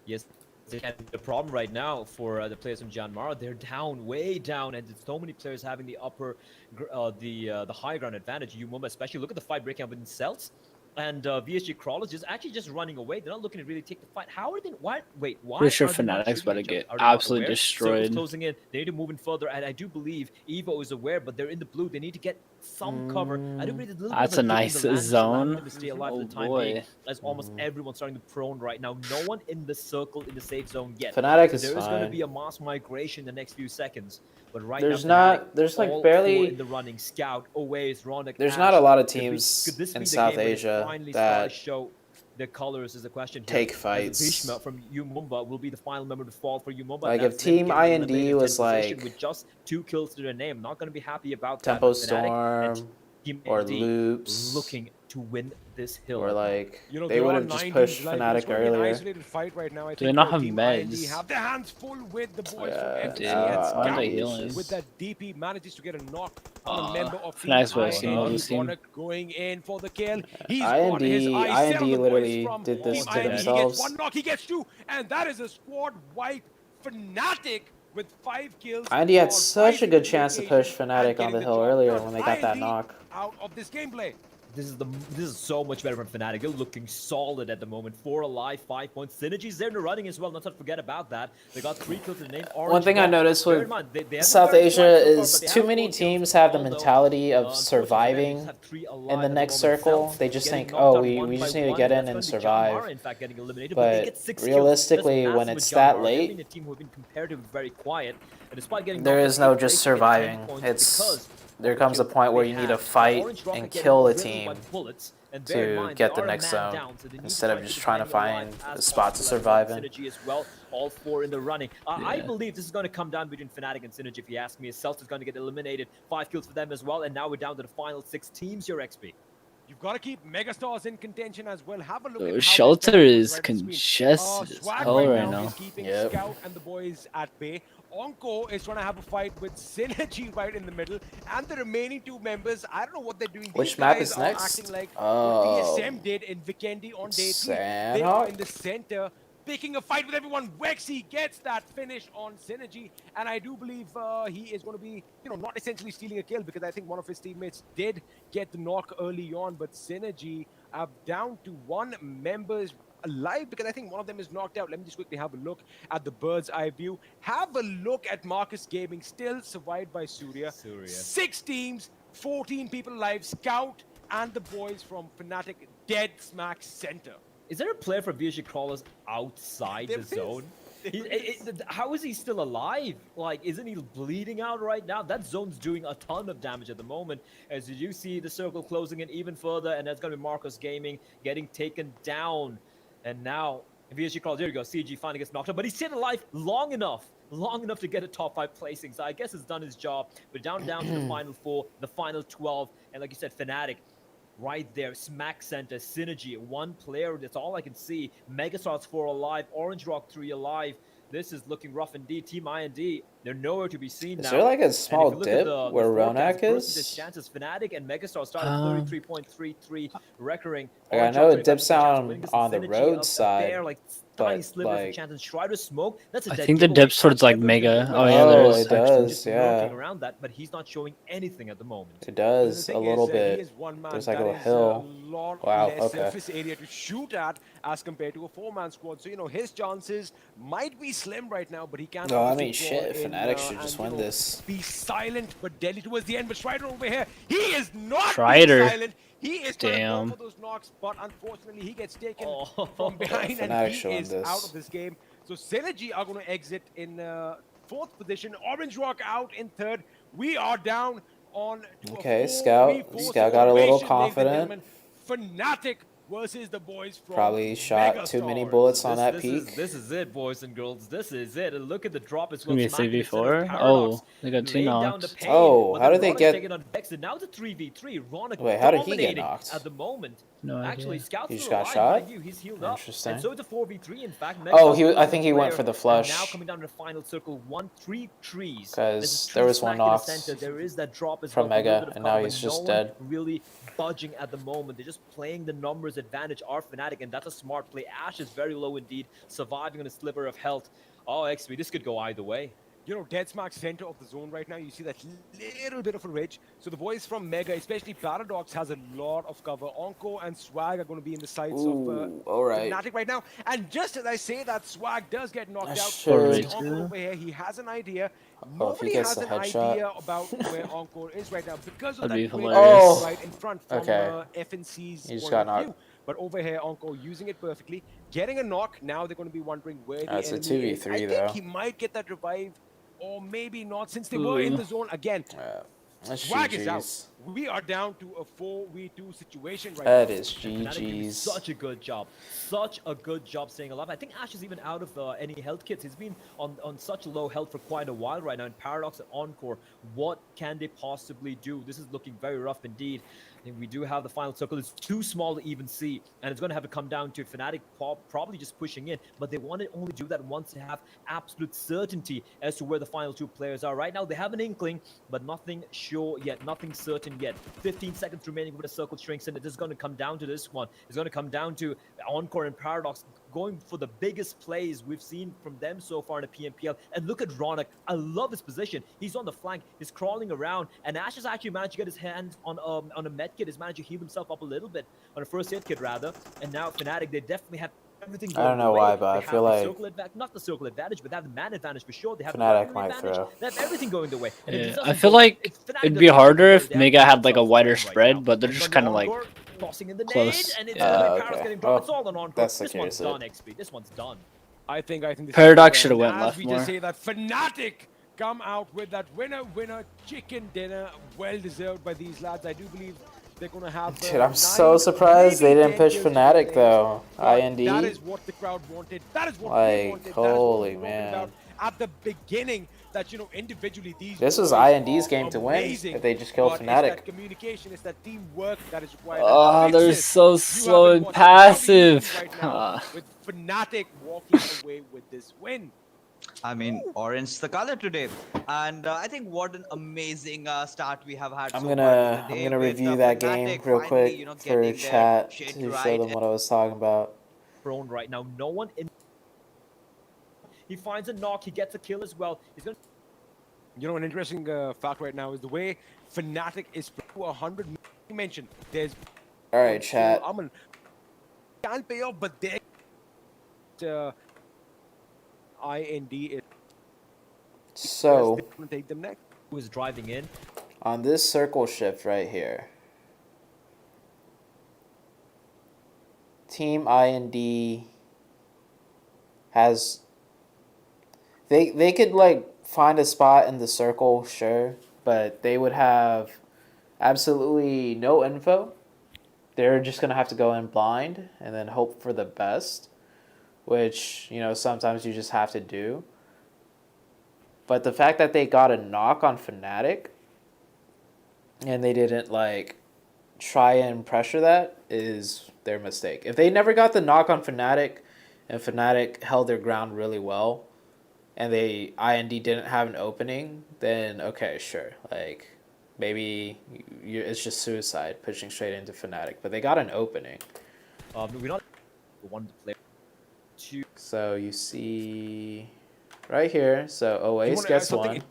Yes, and the problem right now for the players from Janmar, they're down, way down, and there's so many players having the upper, the high ground advantage. Yumuma especially. Look at the fight breaking up in Celts. And VSG Crawlers just actually just running away. They're not looking to really take the fight. How are they? Why? Wait, why? Pretty sure are they not Fnatic's shooting about to each other? get Are they not absolutely aware? Circle's destroyed. closing in. They need to move in further, and I do believe Evo is aware, but they're in the blue. They need to get some cover. I do believe there's a little That's bit a of a dip in nice the land, which is allowing zone. them to stay alive Oh for the time being, boy. as almost everyone's starting to prone right now. No one in the circle in the safe zone yet. Fnatic So is there is going to fine. be a mass migration in the next few seconds. But right There's now, not. Fnatic, There's like all barely. four in the running. Scout, Owaze, Ronick, There's Ash. not a lot of Could teams this in be the South game where they Asia finally start to that show their colors is the question here. take As fights. Bhishma from Umumba will be the final member to fall for Umumba. Like That's if them Team getting eliminated IND in was 10th position like with just 2 kills to their name, not going to be happy about Tempo that. But Fnatic and Storm Team or ND Loops looking to win this hill. or like You know, they they're would on have just 19 pushed life, but it's Fnatic gonna be an earlier. isolated fight right now. I Do they think not have Team IND meds? have their hands full with the boys Yeah, from dude. FC and Why are they Scout. healing? With that DP manages to get a knock on a member of Team Fnatic's better team, IND. this team. Ronick going in for the kill. He's got his IND eyes set on the boys literally from did this Team to IND. He gets themselves. 1 knock, he gets 2, and that is a squad wipe. Fnatic with 5 kills. IND had are such a rising good the chance to occasion push Fnatic and on the getting hill job earlier done. when they got that IND knock. out of this gameplay. This is so much better from Fnatic. They're looking solid at the moment. 4 alive, 5 points. Synergy's there in the running as well. Not to forget about that. They got 3 kills to the name. One thing I noticed Bear with in mind, they haven't South started Asia quite so far, is but they too have many 4 kills. teams have the Although, mentality of unfortunately, they surviving just have 3 alive in the at next moment. circle. Self They just getting think, knocked oh, out we one by just need to one. get in That's and gonna be survive. Jamara, in fact, getting eliminated, but they But get 6 kills. realistically, That's when massive it's with that Jamara. They've late, been a team who have been comparatively very quiet. And despite getting there knocked is out no eighth just place, they get 10 surviving. points It's because there comes a point where you need to fight and kill a team to get the next zone instead of just trying to find a spot to survive in. Synergy as well, all 4 in the running. I Yeah. believe this is going to come down between Fnatic and Synergy, if you ask me. Celtics is going to get eliminated. 5 kills for them as well, and now we're down to the final 6 teams here, XP. You've got to keep Megastars in contention as well. Have a look The at how shelter they're is right on the screen. congested as Swag hell right now now. is keeping Yep. Scout and the boys at bay. Onko is trying to have a fight with Synergy right in the middle. And the remaining 2 members, I don't know what they're doing. Which These map guys is are next? acting like Oh. what TSM did in Vikendi on day 3. They are in the center, picking a fight with everyone. Wexy gets that finish on Synergy, and I do believe he is going to be, not essentially stealing a kill, because I think one of his teammates did get the knock early on, but Synergy are down to 1 member alive, because I think one of them is knocked out. Let me just quickly have a look at the bird's eye view. Have a look at Marcus Gaming, still survived by Surya. 6 teams, 14 people alive. Scout and the boys from Fnatic dead smack center. Is there a player for VSG Crawlers outside There the is. zone? There How is he still alive? Like, isn't he bleeding out right now? That zone's doing a ton of damage at the moment. As you see the circle closing in even further, and that's going to be Marcus Gaming getting taken down. And now, VSG Crawlers, there you go, CG finally gets knocked out, but he's stayed alive long enough to get a top 5 placing. So I guess it's done his job. But down to the final 4, the final 12, and like you said, Fnatic. Right there, smack center, Synergy, 1 player, that's all I can see. Megastar's 4 alive, Orange Rock 3 alive. This is looking rough indeed. Team IND, they're nowhere to be seen now. Is there like a small And if you look dip at the where forecast, Ronak percentage is? chances, Fnatic and Megastar started 33.33 recording. Like, I Orange know Rock it dips 25% chance of down winning this, on the Synergy road a side, bare, like, tiny but, sliver of a like- chance, and Strider Smoke, that's a I dead think the giveaway. dips towards like Mega. Oh yeah, Oh, there it is. does. actually. Just yeah. lurking around that, but he's not showing anything at the moment. It The does thing a little is, he bit. is 1 man. There's like That a is hill. a lot Wow, less okay. surface area to shoot at as compared to a 4-man squad. So, his chances might be slim right now, but he can Oh, I obviously mean, shit, crawl in, Fnatic should just and, win this. be silent but deadly towards the end. But Strider over here, he is not Strider. being silent. He is trying to Damn. go for those knocks, but unfortunately he gets taken Oh. from behind and Fnatic he should win is this. out of this game. So Synergy are going to exit in 4th position. Orange Rock out in 3rd. We are down on to Okay, a Scout. 4v4 Scout got a little situation, ladies and confident. gentlemen. Fnatic versus the boys from Probably shot too many Megastars. bullets on that This peak. is it, boys and girls. This is it. And look at the drop as It's well. gonna be a Smack in the center of 3v4. Paradox, Oh, they got 2 laying down the knocks. pain, Oh, but how then did they Ronick's get- taking on Vex, and now it's a 3v3. Ronick Wait, how did he get dominating knocked? at the moment. No Actually, idea. Scout's He just still got alive, shot? mind you. He's healed up. Interesting. And so it's a 4v3, in fact. Oh, Megastars I think he went player, for the and flush. now coming down to the final circle, 1-3 trees. 'Cause This is there tree was one smack in the knock center. There is that drop as from well, a little Mega, bit of and now cover, he's but just no one dead. really budging at the moment. They're just playing the numbers advantage. Our Fnatic, and that's a smart play. Ash is very low indeed, surviving on a sliver of health. Oh, XP, this could go either way. you know, dead smack center of the zone right now. You see that little bit of a ridge. So the boys from Mega, especially Paradox, has a lot of cover. Onko and Swag are going to be in the sights of Ooh, all right. Fnatic right now. And just as I say that, Swag does get knocked out. should- Onko over here, he has an idea. Oh, if he Nobody gets has a an headshot. idea about where Encore is right now because of That'd be that quick hilarious. right in front from Okay. FNC's He just point got of knocked. view. But over here, Encore using it perfectly, getting a knock. Now they're going to be wondering where the That's a enemy is. 2v3 I think though. he might get that revive, or maybe not, since they were in the zone again. That's Swag is out. GG's. We are down to a 4v2 situation right That now. is Fnatic doing GG's. such a good job. Such a good job staying alive. I think Ash is even out of any health kits. He's been on such low health for quite a while right now. And Paradox and Encore, what can they possibly do? This is looking very rough indeed. I think we do have the final circle. It's too small to even see. And it's going to have to come down to Fnatic probably just pushing in. But they want to only do that once they have absolute certainty as to where the final two players are. Right now, they have an inkling, but nothing sure yet. Nothing certain yet. 15 seconds remaining with the circle shrinks, and it is going to come down to this one. It's going to come down to Encore and Paradox going for the biggest plays we've seen from them so far in the PMPL. And look at Ronak. I love his position. He's on the flank. He's crawling around, and Ash has actually managed to get his hands on a med kit. He's managed to heal himself up a little bit on a first aid kit rather. And now Fnatic, they definitely have everything going I don't know their way. why, but I They feel have the like circle not the circle advantage, but they have the man advantage for sure. They have Fnatic the might advantage. throw. They have everything going their way. And if Yeah, this I doesn't feel go- like if Fnatic it'd be doesn't harder go, if they have Mega to had like a themselves wider right now. spread, but they're And just it's gonna kind be of like Encore tossing in the close. nade, and it's Yeah. gonna be Okay. Paradox getting dropped. It's Well, all on Encore. that's the This one's case, done, XP. This one's done. I think this Paradox is should have over. went And as left we more. just say that Fnatic come out with that winner chicken dinner, well deserved by these lads. I do believe they're gonna have. Dude, I'm so surprised they didn't push Fnatic though. IND. That is what the crowd wanted. That is what we Like, wanted. That is what we holy were talking man. about at the beginning. That, you know, individually these. This was boys IND's are game to win amazing, if they just killed but Fnatic. It's that communication, it's that teamwork that is required. Oh, And they're fixes so you have slow been and watching. How do you passive. feel right now with Fnatic walking away with this win? I mean, orange the color today, and I think what an amazing start we have had. I'm so far to gonna the day with, review that game Fnatic real finally, quick you know, for getting their chat shit to right. show them what I was talking about. Prone right now. No one in. He finds a knock. He gets a kill as well. He's gonna. You know, an interesting fact right now is the way Fnatic is to 100. You mentioned there's. All right, chat. Aman can't pay off, but they. IND is. So Gonna take them next. Who is driving in? on this circle shift right here, Team IND has they could like find a spot in the circle, sure, but they would have absolutely no info. They're just gonna have to go in blind and then hope for the best, which, you know, sometimes you just have to do. But the fact that they got a knock on Fnatic and they didn't like try and pressure that is their mistake. If they never got the knock on Fnatic and Fnatic held their ground really well and IND didn't have an opening, then okay, sure. Like maybe it's just suicide pushing straight into Fnatic, but they got an opening. We're not one player. Two. So you see right here, so You Oasis wanna add gets something one.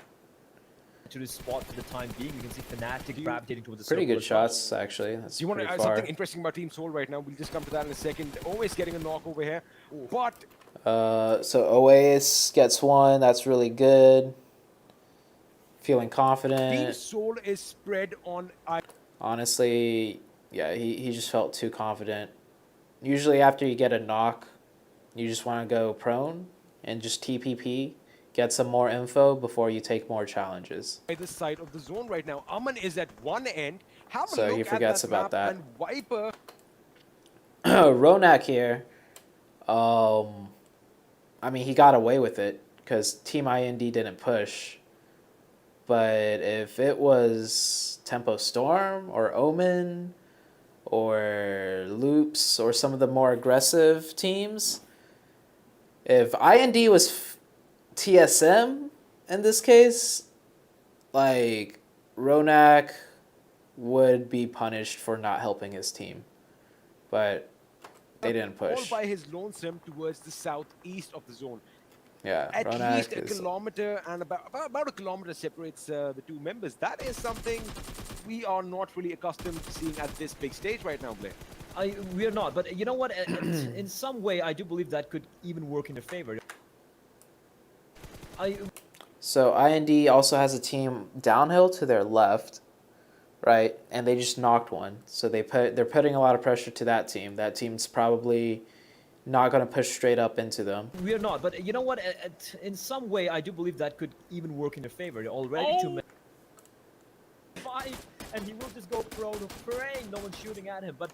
To the spot for the time being. You can see Fnatic you- gravitating towards the Pretty circle good as well. shots, actually. That's Do you want to pretty add far. something interesting about Team Soul right now? We'll just come to that in a second. Always getting a knock over here, but So Oasis gets one. That's really good. Feeling Team confident. Soul is spread on. Honestly, yeah, he just felt too confident. Usually after you get a knock, you just want to go prone and just TPP, get some more info before you take more challenges. Either side of the zone right now. Aman is at one end. Have a So look he at forgets that about map, that. And Viper. Ronak here, I mean, he got away with it because Team IND didn't push. But if it was Tempo Storm or Omen or Loops or some of the more aggressive teams, if IND was TSM in this case, like, Ronak would be punished for not helping his team. But they didn't push. All by his lonesome towards the southeast of the zone. Yeah, At Ronak least a is. kilometer and about a kilometer separates the two members. That is something we are not really accustomed to seeing at this big stage right now, Blair. We are not, but you know what? In some way, I do believe that could even work in their favor. So IND also has a team downhill to their left, right? And they just knocked one. So they're putting a lot of pressure to that team. That team's probably not going to push straight up into them. We are not, but you know what? In some way, I do believe that could even work in their favor. Already too many. 5, and he will just go prone, praying no one's shooting at him. But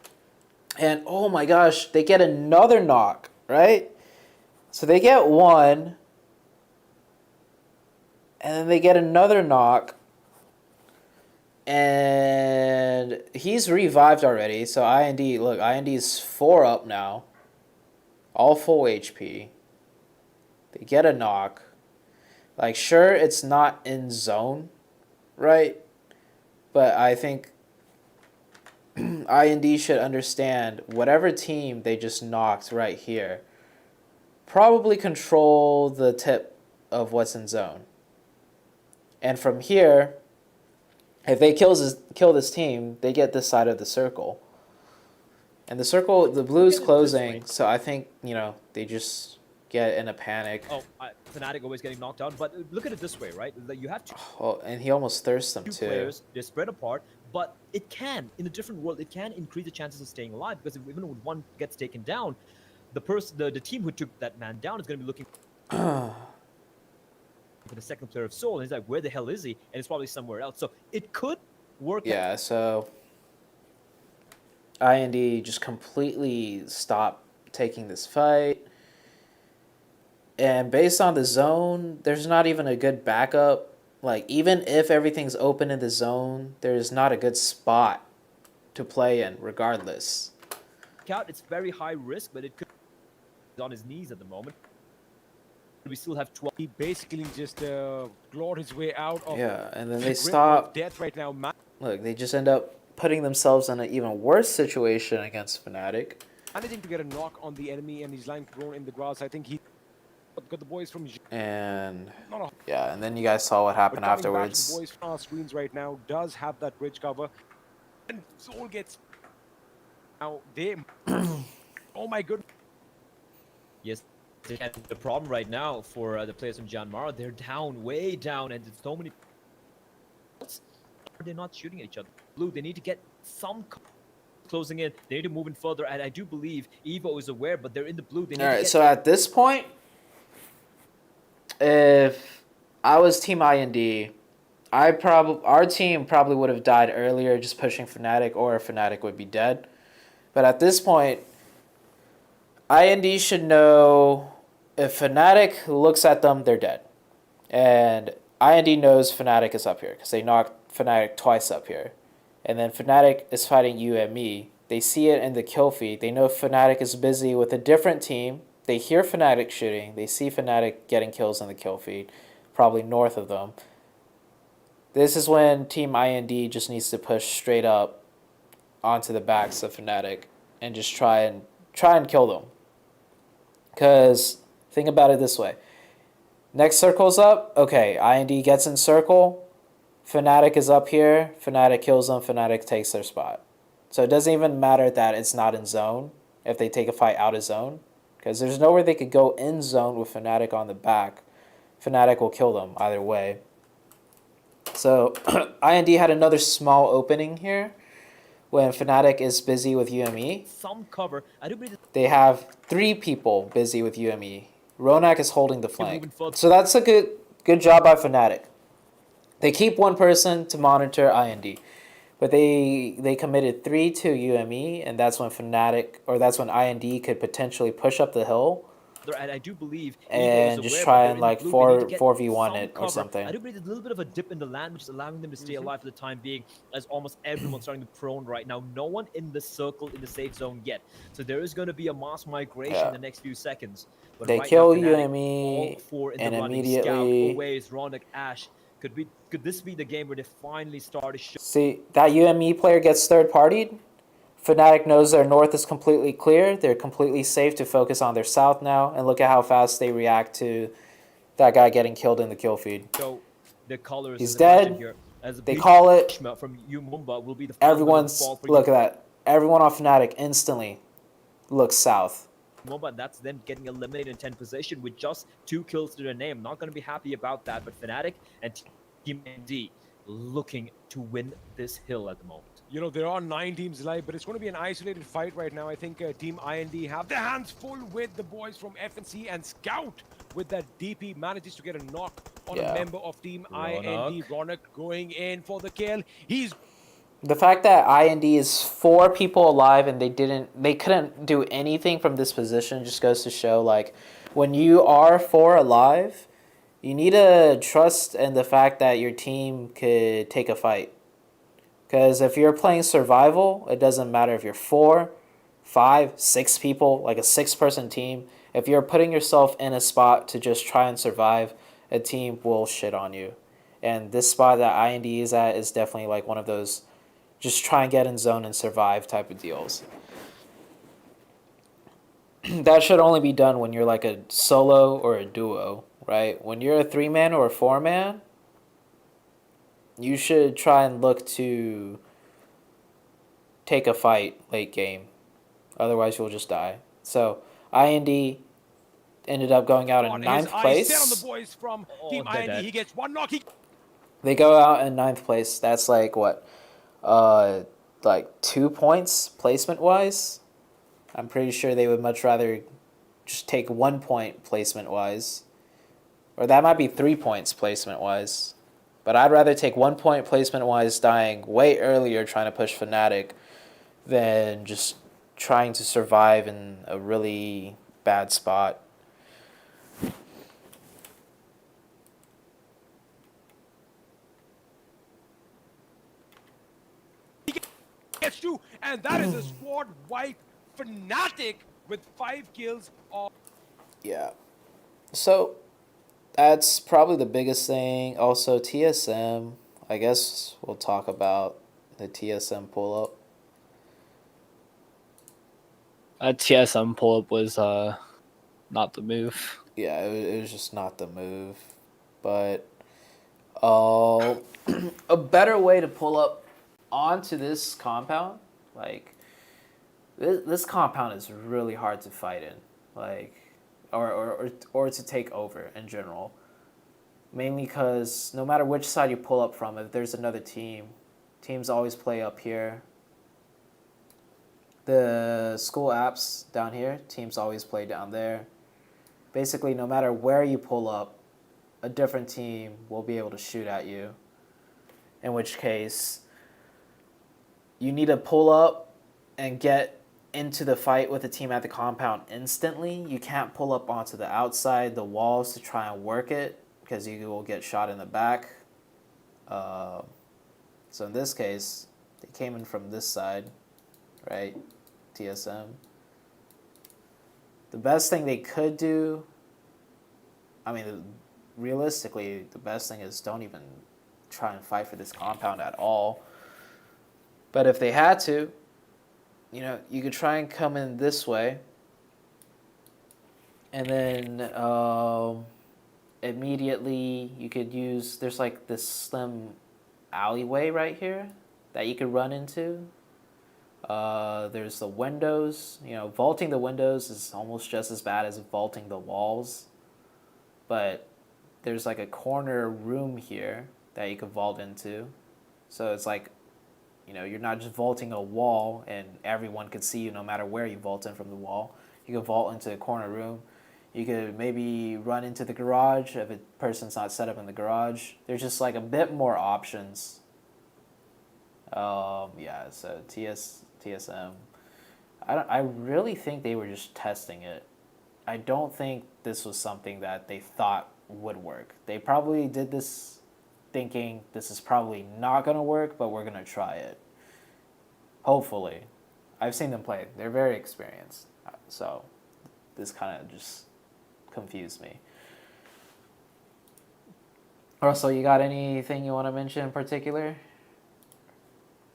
And oh my gosh, they get another knock, right? So they get one, and then they get another knock, and he's revived already. So IND, look, IND's 4 up now, all full HP. They get a knock. Like, sure, it's not in zone, right? But I think IND should understand whatever team they just knocked right here, probably control the tip of what's in zone. And from here, if they kill this team, they get this side of the circle. And the circle, the blue is closing, so I think, you know, they just get in a panic. oh, Fnatic always getting knocked out. But look at it this way, right? That you have Oh, and he almost thirsts them two too. players, they're spread apart, but it can, in a different world, it can increase the chances of staying alive, because if even when one gets taken down, the team who took that man down is going to be looking for the second player of Soul, and he's like, where the hell is he? And it's probably somewhere else. So it could work. Yeah, so IND just completely stopped taking this fight. And based on the zone, there's not even a good backup. Like, even if everything's open in the zone, there's not a good spot to play in, regardless. Out, it's very high risk, but it could be on his knees at the moment. We still have 12. He basically just clawed his way out of Yeah, and then the they grip of stop. death right now. Look, they just end up putting themselves in an even worse situation against Fnatic. Managing to get a knock on the enemy, and he's lying prone in the grass. I think he got the boys from And not a, yeah, and then you guys saw what happened but coming back to afterwards. the boys from our screens right now does have that bridge cover, and Soul gets now they. Oh my goodness. Yes, and the problem right now for the players from Janmar, they're down, way down, and there's so many. They're not shooting at each other. Blue, they need to get some closing in. They need to move in further, and I do believe Evo is aware, but they're in the blue. They need All to right, get so at this point, if I was Team IND, our team probably would have died earlier just pushing Fnatic, or Fnatic would be dead. But at this point, IND should know if Fnatic looks at them, they're dead. And IND knows Fnatic is up here because they knocked Fnatic twice up here. And then Fnatic is fighting UME. They see it in the kill feed. They know Fnatic is busy with a different team. They hear Fnatic shooting. They see Fnatic getting kills in the kill feed, probably north of them. This is when Team IND just needs to push straight up onto the backs of Fnatic and just try and kill them. Because think about it this way. Next circle's up. Okay, IND gets in circle. Fnatic is up here. Fnatic kills them. Fnatic takes their spot. So it doesn't even matter that it's not in zone if they take a fight out of zone. Because there's nowhere they could go in zone with Fnatic on the back. Fnatic will kill them either way. So IND had another small opening here when Fnatic is busy with UME. some cover. I do believe They have 3 people busy with UME. Ronak is holding the flank. moving forward. So that's a good job by Fnatic. They keep one person to monitor IND. But they committed 3 to UME, and that's when IND could potentially push up the hill and I do believe and Evo is just aware, try but and they're in like the blue. They need to get 4v1 some it or cover. something. I do believe there's a little bit of a dip in the land, which is allowing them to stay alive for the time being, as almost everyone's starting to prone right now. No one in the circle in the safe zone yet. So there is going to be a mass migration in the next few seconds. But They right kill now, Fnatic, UME, all 4 in and the running. immediately- Scout, Always, Ronick, Ash. Could this be the game where they finally start to show? See, that UME player gets third-partied. Fnatic knows their north is completely clear. They're completely safe to focus on their south now. And look at how fast they react to that guy getting killed in the kill feed. So the colors He's in the question dead. here. As a They big call it. from Mumba will be the final Everyone's fall for look at that. Everyone on Fnatic instantly looks south. Mumba. That's them getting eliminated in 10 position with just 2 kills to their name. Not going to be happy about that. But Fnatic and Team ND looking to win this hill at the moment. You know, there are 9 teams live, but it's going to be an isolated fight right now. I think Team IND have their hands full with the boys from FNC, and Scout with that DP manages to get a knock on a member of Team IND. Ronak going in for the kill. He's the fact that IND is 4 people alive and they couldn't do anything from this position just goes to show, like, when you are 4 alive, you need to trust in the fact that your team could take a fight. Because if you're playing survival, it doesn't matter if you're 4, 5, 6 people, like a 6-person team. If you're putting yourself in a spot to just try and survive, a team will shit on you. And this spot that IND is at is definitely like one of those just try and get in zone and survive type of deals. That should only be done when you're like a solo or a duo, right? When you're a 3-man or a 4-man, you should try and look to take a fight late game. Otherwise, you'll just die. So, IND ended up going out in 9th place. On the boys from Team IND. He gets 1 knock. They go out in 9th place. That's like what? Like 2 points placement-wise? I'm pretty sure they would much rather just take 1 point placement-wise. Or that might be 3 points placement-wise. But I'd rather take 1 point placement-wise dying way earlier trying to push Fnatic than just trying to survive in a really bad spot. He gets 2, and that is a squad wipe. Fnatic with 5 kills. Yeah. So that's probably the biggest thing. Also, TSM. I guess we'll talk about the TSM pull-up. TSM pull-up was not the move. Yeah, it was just not the move. But a better way to pull up onto this compound, like, this compound is really hard to fight in, like, or to take over in general. Mainly because no matter which side you pull up from, if there's another team, teams always play up here. The school apps down here, teams always play down there. Basically, no matter where you pull up, a different team will be able to shoot at you. In which case, you need to pull up and get into the fight with the team at the compound instantly. You can't pull up onto the outside, the walls to try and work it, because you will get shot in the back. So in this case, they came in from this side, right? TSM. The best thing they could do, I mean, realistically, the best thing is don't even try and fight for this compound at all. But if they had to, you know, you could try and come in this way. And then immediately you could use, there's like this slim alleyway right here that you could run into. There's the windows. You know, vaulting the windows is almost just as bad as vaulting the walls. But there's like a corner room here that you could vault into. So it's like, you know, you're not just vaulting a wall and everyone could see you no matter where you vault in from the wall. You could vault into a corner room. You could maybe run into the garage if a person's not set up in the garage. There's just like a bit more options. Yeah, so TSM. I really think they were just testing it. I don't think this was something that they thought would work. They probably did this thinking this is probably not going to work, but we're going to try it. Hopefully. I've seen them play. They're very experienced. So this kind of just confused me. Russell, you got anything you want to mention in particular?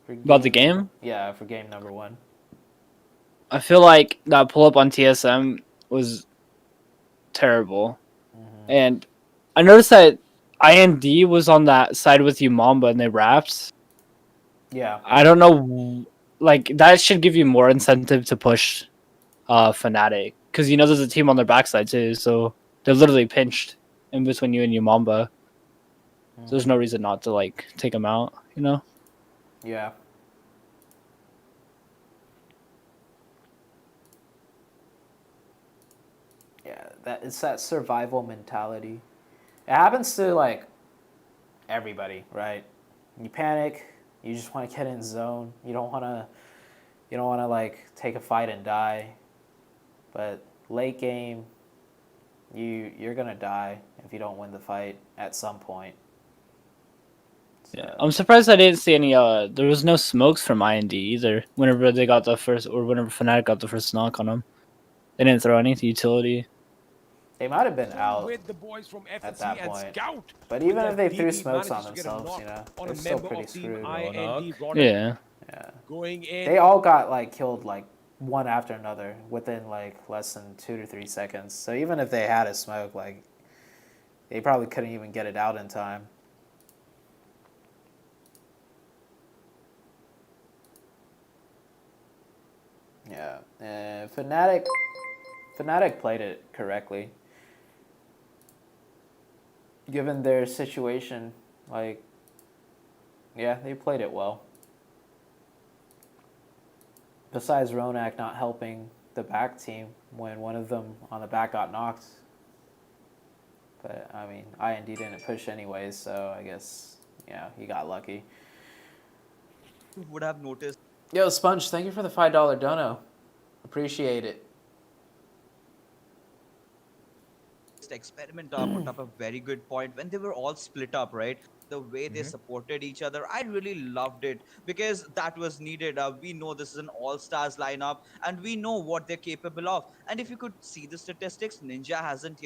About the game? Yeah, for game number 1. I feel like that pull-up on TSM was terrible. And I noticed that IND was on that side with you, Mamba, and they wrapped. Yeah. I don't know, like that should give you more incentive to push Fnatic, because you know there's a team on their backside too, so they're literally pinched in between you and Yumamba. So there's no reason not to like take them out, you know? Yeah. Yeah, it's that survival mentality. It happens to like everybody, right? You panic, you just want to get in zone. You don't want to like take a fight and die. But late game, you're going to die if you don't win the fight at some point. So, Yeah, I'm surprised I didn't see any. There was no smokes from IND either. Whenever they got the first, or whenever Fnatic got the first knock on them, they didn't throw any to utility. they might have been out With the boys from at FNC that and point. Scout. But with even that if they threw DB smokes on manages to get a themselves, knock you know, on they're a still member pretty of Team screwed. IND, Yeah, Yeah. going in. They all got like killed like one after another within like less than 2 to 3 seconds. So even if they had a smoke, like they probably couldn't even get it out in time. Yeah, and Fnatic played it correctly. Given their situation, like, yeah, they played it well. Besides Ronak not helping the back team when one of them on the back got knocked. But, I mean, IND didn't push anyways, so I guess, yeah, he got lucky. Would have noticed Yo, Sponge, thank you for the $5 dono. Appreciate it. Experiment put up a very good point when they were all split up, right? The way they supported each other, I really loved it because that was needed. We know this is an all-stars lineup and we know what they're capable of. And if you could see the statistics, Ninja hasn't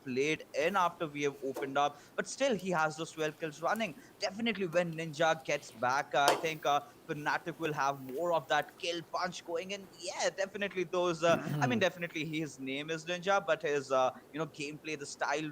played in after we have opened up, but still he has those 12 kills running. Definitely when Ninja gets back, I think Fnatic will have more of that kill punch going in. Yeah, definitely those. I mean, definitely his name is Ninja, but his gameplay, the style,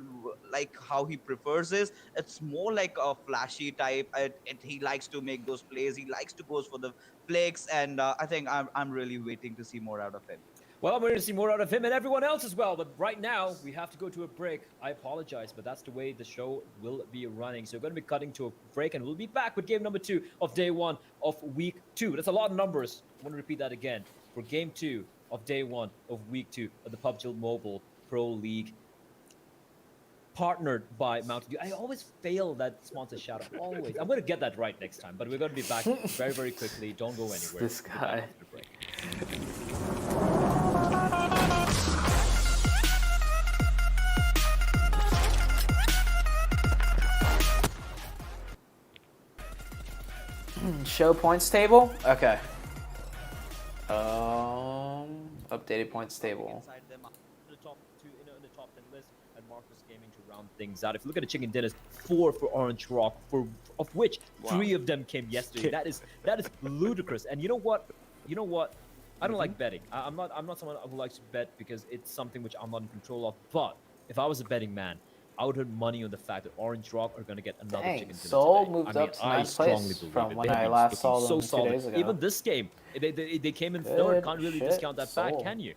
like how he prefers is it's more like a flashy type. He likes to make those plays. He likes to go for the flicks, and I think I'm really waiting to see more out of him. Well, I'm ready to see more out of him and everyone else as well. But right now, we have to go to a break. I apologize, but that's the way the show will be running. So we're going to be cutting to a break, and we'll be back with game number 2 of day 1 of week 2. That's a lot of numbers. I want to repeat that again. For game 2 of day 1 of week 2 of the PUBG Mobile Pro League, partnered by Mountain Dew. I always fail that sponsor shout out. Always. I'm going to get that right next time. But we're going to be back very, very quickly. Don't go anywhere. This We'll be back guy. after the break. Show points table? Okay. Updated points table. Inside them. The top 2 in the top 10 list, and Marcus Gaming to round things out. If you look at the chicken dinners, 4 for Orange Rock, of which 3 of them came yesterday. That is ludicrous. And you know what? I don't like betting. I'm not someone who likes to bet because it's something which I'm not in control of. But if I was a betting man, I would put money on the fact that Orange Rock are going to get another chicken dinner Seoul today. moved up to I ninth strongly place believe from it. when They have I been last looking saw so them 2 solid. days ago. Even this game, they came in Good third. Can't really shit, discount that fact, Seoul. can you?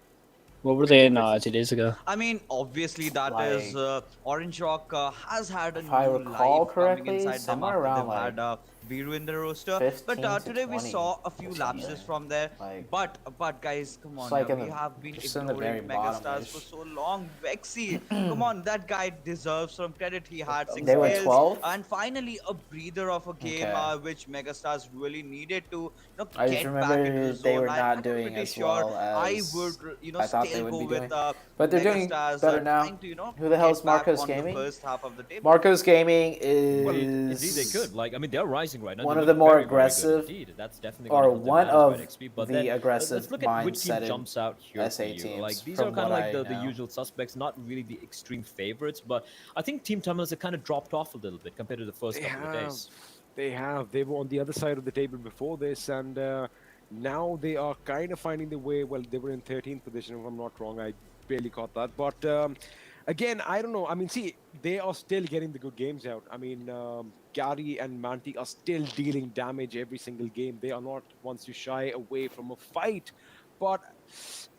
what were they in 2 days ago? I mean, obviously that is Like, Orange Rock has had a if I new recall life coming correctly, inside them somewhere after around, they've had Viru in the roster. 15 But to today we 20 saw a few or lapses something. from there. Like, But guys, come on, like now, in we the- have been just in the very ignoring Megastars bottom-ish. for so long. Vexy, come on, that guy deserves some credit. He had 6 They were kills 12th? and finally a breather of a game Okay. which Megastars really needed to I just get back into remember the they zone. were not I'm doing pretty as sure well I as would I thought they still would go be with doing. But they're doing Megastars better now. trying to Who the hell is get back Marcos on the Gaming? first half of the table. Marcos Gaming Indeed, they is could. Like, I mean, they're rising right now. one They of the look more very, very good aggressive, indeed. That's definitely or going to help them one manage of by XP. But the then aggressive let's look at which team mindseted jumps out here for SA you. teams, Like, these from are kind of what like I the know. usual suspects, not really the extreme favorites. But I think Team Terminals have kind of dropped off a little bit compared to the first couple of days. They have. They were on the other side of the table before this, and now they are kind of finding their way. Well, they were in 13th position, if I'm not wrong. I barely caught that. But again, I don't know. I mean, see, they are still getting the good games out. I mean, Gary and Manti are still dealing damage every single game. They are not ones to shy away from a fight. But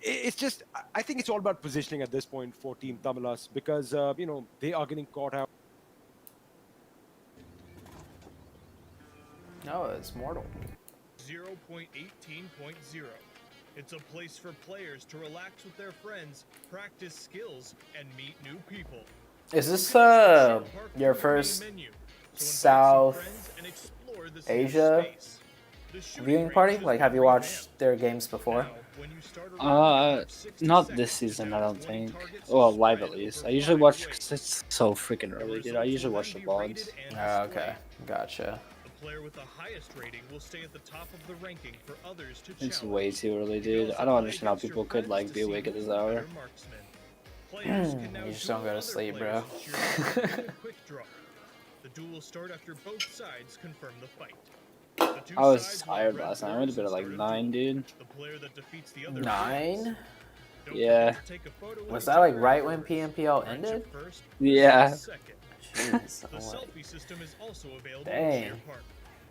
it's just, I think it's all about positioning at this point for Team Tamilas because, they are getting caught out. No, it's mortal. 0.18.0. It's a place for players to relax with their friends, practice skills, and meet new people. Is this Park your with the main first menu, so invite some South friends and explore this new Asia space. The shooting viewing range party? has Like, been have you revamped. watched their games before? Now, when you start a round, you have 60 Not seconds this to season, I down don't 20 think. targets Well, live spread at least. over I usually 5 watch waves. because it's so freaking The early, dude. results I will usually then watch the be VODs. rated and Oh, okay, displayed. gotcha. The player with the highest rating will stay at the top of the ranking for others to It's challenge. way too early, You can dude. also I don't play understand how against your people could friends like to be see awake at who's this the hour. better marksman. Players can now You just don't duel go to other sleep, players bro. and cheer them on in a quick draw. The duel will start after both sides confirm the fight. The two I was sides will tired grab last night. I orbs went to bed and at like start a 9, duel. dude. The player that defeats the other 9? wins. Don't Yeah. forget to take a photo with Was each that like other right when afterwards. PMPL Friendship ended? first, Yeah. respect second. Jeez, The I'm like, selfie system is also available Dang. in Cheer Park.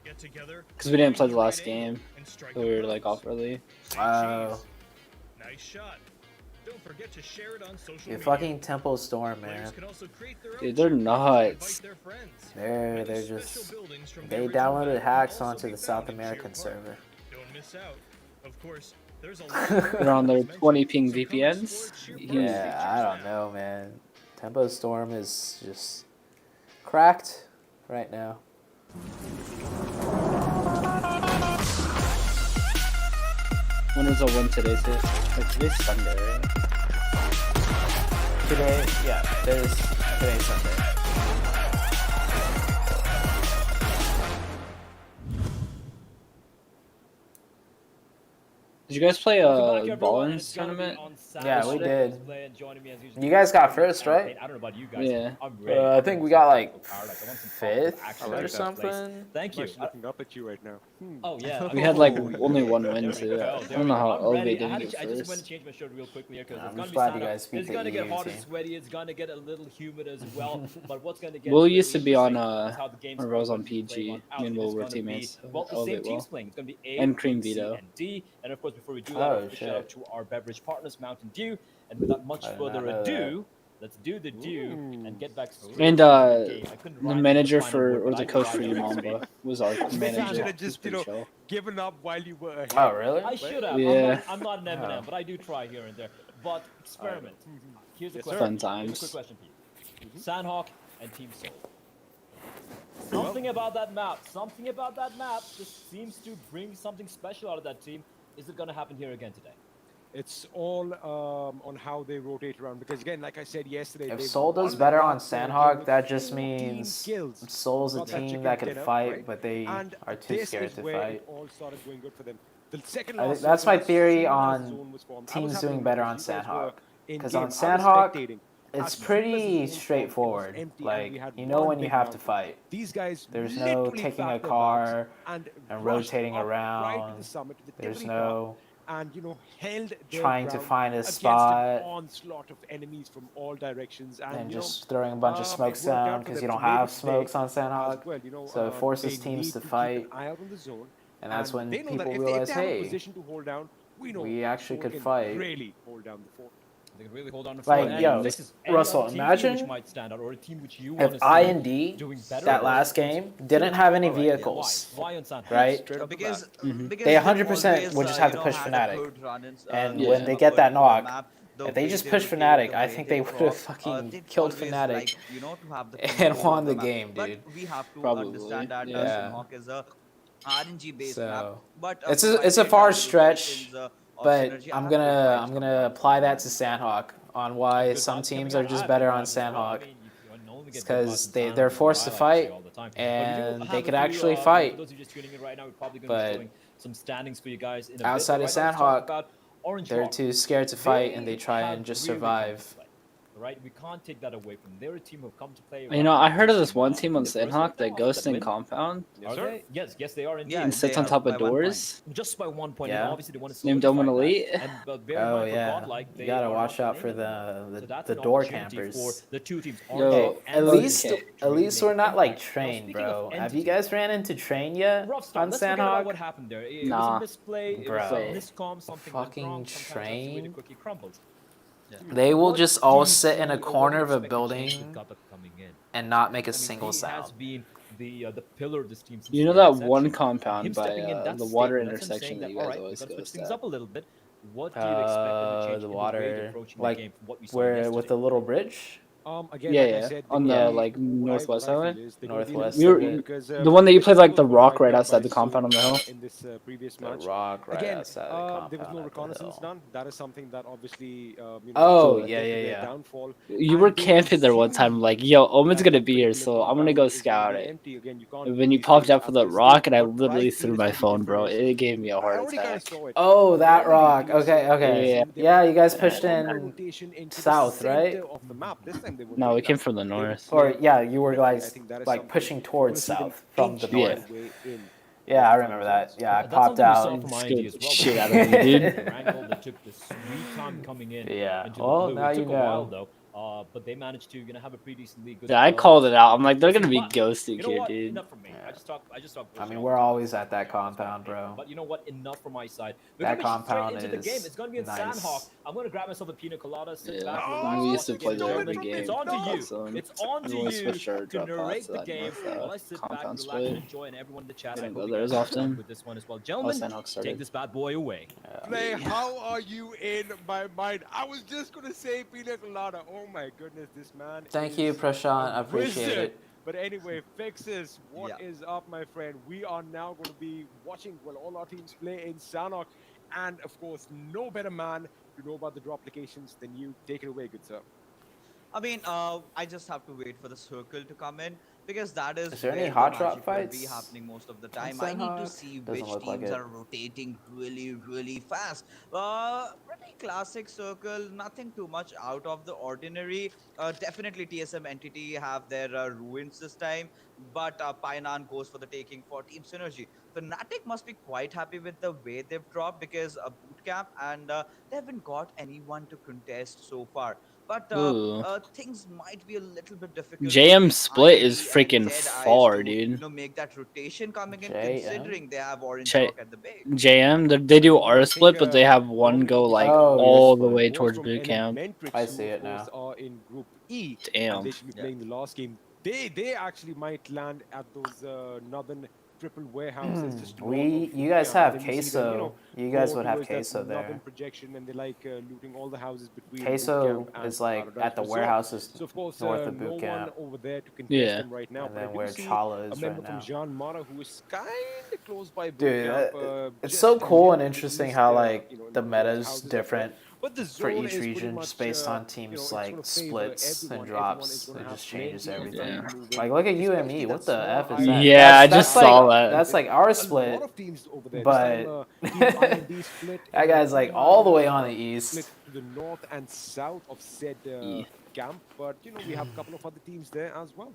Get together, Because we didn't play find the the last right angle, game. and strike So a we were like pose. off early. Say Oh. cheese. Nice shot. Don't forget to share it on social you media. fucking Temple Storm, Players man. can also create their own Dude, they're cheer groups and invite nuts. their friends. They're Many just special buildings from the they original downloaded map can hacks also onto be the found South in Cheer American Park. server. Don't miss out. Of course, there's a lot more They're on their as mentioned, 20 ping so come explore VPNs. Cheer Park's Yeah, I features don't now. know, man. Tempo Storm is just cracked right now. Winners will win today too. Like today's Sunday, right? Today, yeah, today's Sunday. Did you guys play Welcome back, a everyone, and it's Ballins gonna be tournament? on Yeah, Saturday. we did. Play and joining me as usual. You guys got first, right? I don't know about you guys. Yeah. I'm ready. I think we got like Paradise. I want some proper 5th action I or like in that. that place. something. Thank I'm you. actually looking up at you right now. Oh yeah. We had like Oh, only yeah. one There win we too. go, I there don't know we go. how I'm elevated ready. you I just went to first. change my shirt real quickly here because I'm it's gonna just be glad sad you up. guys beat It's the gonna get EU hot and team. sweaty. It's gonna get a little humid as well. But what's gonna get Will really used to be on interesting is how the game's when I was gonna on be playing PG. on Me and Outfit. Will It's were gonna be, teammates. well, the same Elevate teams Will. playing. It's gonna be A, And Cream B, C, Vito. and D. And of course, before we do that, Oh, I'll give a shout out shit. to our beverage partners, Mountain Dew. And without much I did further not know ado, let's do the do and get back straight And into the game. I couldn't the rhyme manager final for word, or but the I coach tried for to you, fix it. Mamba, was our Maybe you should manager. have He's just, pretty chill. given up while you were ahead. Oh, really? I should have. Yeah. I'm not an Eminem, Oh. but I do try here and there. But experiment. Here's a Yes, question. Fun Here's a times. quick question for you. Sandhawk and Team Soul. Something about that map. Something about that map just seems to bring something special out of that team. Is it going to happen here again today? It's all on how they rotate around because again, like I said yesterday, If they Soul does won better that on game Sandhawk, with that just 14 means kills. Soul's a Got that team chicken that could dinner, fight, right? but they And are too this scared is to where fight. it all started going good for them. The second I think last that's zone, my theory as soon as on the zone was formed, I was teams having doing a better look. on You guys were Sandhawk. in Because game. on I was Sandhawk, spectating. it's As soon as the pretty zone formed, it was straightforward. empty and we Like, had you know one when you big have to mountain. fight. These guys There's no literally taking a packed their bags car and and rushed rotating up right to around. the summit, to the There's tippity top, no and held their trying to ground find a against spot an onslaught of enemies from all directions, and you just throwing a bunch of it smokes worked out down for because them. you So don't maybe have today smokes on as Sandhawk. well, So it forces they teams need to keep an fight, eye out on the zone, and that's when they know people that if realize, they have a hey, position to hold down, we know we actually Soul could can fight. really hold down the fort. They can really hold on to Like, front. yo, And this is any Russell, other team for you which imagine might stand out, or a team which you want if to I see and D doing better. that last game didn't have any vehicles, Why on Sandhawk? right? Straight up the Because, bat. because They they've 100% always, would just have to you know, push had a Fnatic. good run-ins, And Yeah. when they on a get that particular knock, map, the if they way just they push rotate, Fnatic, the I way think they they would have drop, fucking they've killed always Fnatic liked, you know, to have the and control won of the map. game, But dude. we have to Probably, understand that yeah. Sandhawk is a RNG-based map. So But it's provided a far the stretch, rotations, of but synergy, I I'm have good gonna vibes I'm coming gonna out apply from that that. to Sandhawk on why Good some vibes teams coming are out. just I have better good on vibes as well. I Sandhawk. mean, you only It's get good vibes because from they're Sandhawk, is forced what to I like fight, say all the time. and But they we could do have actually for fight. those of you just tuning in right now, we're probably going to be But showing some standings for you guys in a bit. outside But of right now, let's talk Sandhawk, about Orange they're Hawk. too scared to fight, and they try have and just really come to survive. play. right? We can't take that away from them. They're a team who've come to play. You know, I heard of this in, one team on the first Sandhawk playoff that goes that in win. compound Yes, Are sir. they? Yes, they are indeed. Yeah, and sits they on are top by of 1 point. doors. Just by 1 point, Yeah. and obviously they want to Named solidify Omen that. Elite. And bear in Oh mind, for yeah, Godlike, you they gotta are watch not out for in it anymore. So the that's the an door opportunity for campers. the two teams, Yo, Archie Hey, and okay. at least we're not like Train, speaking bro. of Have you Entity, guys ran into Train yet rough start. on Let's forget about Sandhawk? what happened there. It was Nah. a misplay. It was Bro. a miscom. Something went Fucking wrong. Sometimes that's the way the Train. cookie crumbles. They will What just do all you sit in see a or what do corner you of a expect to change with building Gata coming in? and not make a I mean, single he has sound. been the pillar of this team since You know the very that one inception. Him compound by stepping in, that's the a water statement. That's him intersection saying that that, you all guys right, we're always going to switch go things at. up a little bit. What do you expect them to change The in the way they're water, approaching like the game from what we saw where yesterday? with the little bridge. Again, Yeah, like I yeah, said, on they're the gonna like be- what I- northwest what I highway. feel is they're gonna be a Northwest little of bit it. because, The one that you they played like the struggled with rock that right by outside the compound on the Soul, hill. in this previous The match. rock right Again, outside the compound. there was no at the reconnaissance hill. done. That is something that obviously, Oh, led yeah, to yeah, their yeah. downfall. You And were they camping there one time, assumed like, yo, Omen's that gonna the be here, critical so I'm gonna compound go is gonna scout be it. empty. Again, you can't And do when you these popped things out for at the this rock, stage. and I But what literally feel threw is my gonna be phone, different bro. is It gave me a I heart already kind of attack. saw it. Oh, that Normally, rock. teams Okay, in okay. Yeah. they Yeah, would you guys have pushed a in rotation into south, the right? center of the map. This time they weren't No, doing we came that. from the They would north. Or play yeah, you were periphery. guys I think that is like something pushing we're gonna towards see them south from the inch Yeah. their north. way in Yeah, I the remember final that. zones. Yeah, I That's popped something we saw out. from Scared IND the as well. shit They out of me, came dude. in the Wrangle, they took the sweet time coming in Yeah. into the Well, blue. now It you took a while know. though, but they managed to have a pretty decently good. Yeah, I called it out. I'm like, they're consistency. gonna be But ghosting you know here, what? dude. Enough from me. Yeah. I just talk I bullshit mean, all we're the time. always That's at that what I am. That's what I compound, hate. bro. But you know what? Enough from my side. We're That gonna be straight compound into the game. is It's gonna be in nice. Sandhawk. I'm gonna grab myself a pina colada, sit Yeah, back, Oh, relax, we watch used to the play game. there stolen every Gentlemen, from me. game. it's on to No. you. Zone. It's on And to when we you switched our to drop pods narrate to the that game north while I sit back, compound relax, and split. enjoy. And everyone in the chat, We I didn't hope go you there guys as have fun often. with this one as well. Oh, Gentlemen, Sandhawk take started. this bad boy away. Play, how are you in my mind? I was just gonna say pina colada. Oh my goodness, this man Thank is you, Prashant. I a appreciate wizard. it. But anyway, Fixes, what Yeah. is up, my friend? We are now going to be watching all our teams play in Sanok. And of course, no better man to know about the drop applications than you. Take it away, good sir. I mean, I just have to wait for the circle to come in because that is Is there any where hot the drop magic will be fights happening most of the on time. I need to Sandhawk? see Doesn't which look like teams it. are rotating really, really fast. Pretty classic circle, nothing too much out of the ordinary. Definitely TSM Entity have their ruins this time, but Painan goes for the taking for Team Synergy. Fnatic must be quite happy with the way they've dropped because a bootcamp and they haven't got anyone to contest so far. But Ooh. things might be a little bit difficult for JM Team split is IND and freaking Dead Eyes far, to dude. make that rotation coming in, JM? considering they have Orange Ch- Rock at the base. JM, they do I R think, split, but they have one normally go this like Oh, circle you're all the split. way was towards from boot camp. Elementrix, I who see it of course now. are in Group E. Damn. And they should be Yeah. playing the last game. They actually might land at those northern triple warehouses just north of You guys boot camp. have And then you see them, queso. You guys go would have towards that queso northern there. projection, and they like looting all the houses between Queso boot camp is and like Paradise at the Resort. warehouses So of course, north of no boot one camp, over there to contest Yeah. them right now. and But I then do where see Chala a is member right from now. Jean Mara who is kind of close by boot Dude, camp. it's just so a cool and little interesting east, how like in the those meta's houses up there. different But the for zone each is pretty region, much, just based on it's teams gonna like favor splits everyone. and Everyone drops. is gonna It have just changes plenty of everything. time Yeah. to move in, Like look at especially UME. that What the small f is that? island. Yeah, I That's just like saw that. that's like our A split, lot of teams over there. but This time, Team IND split. that guy's like all the way on the Split east. to the north and south of said camp. But we have a couple of other teams there as well.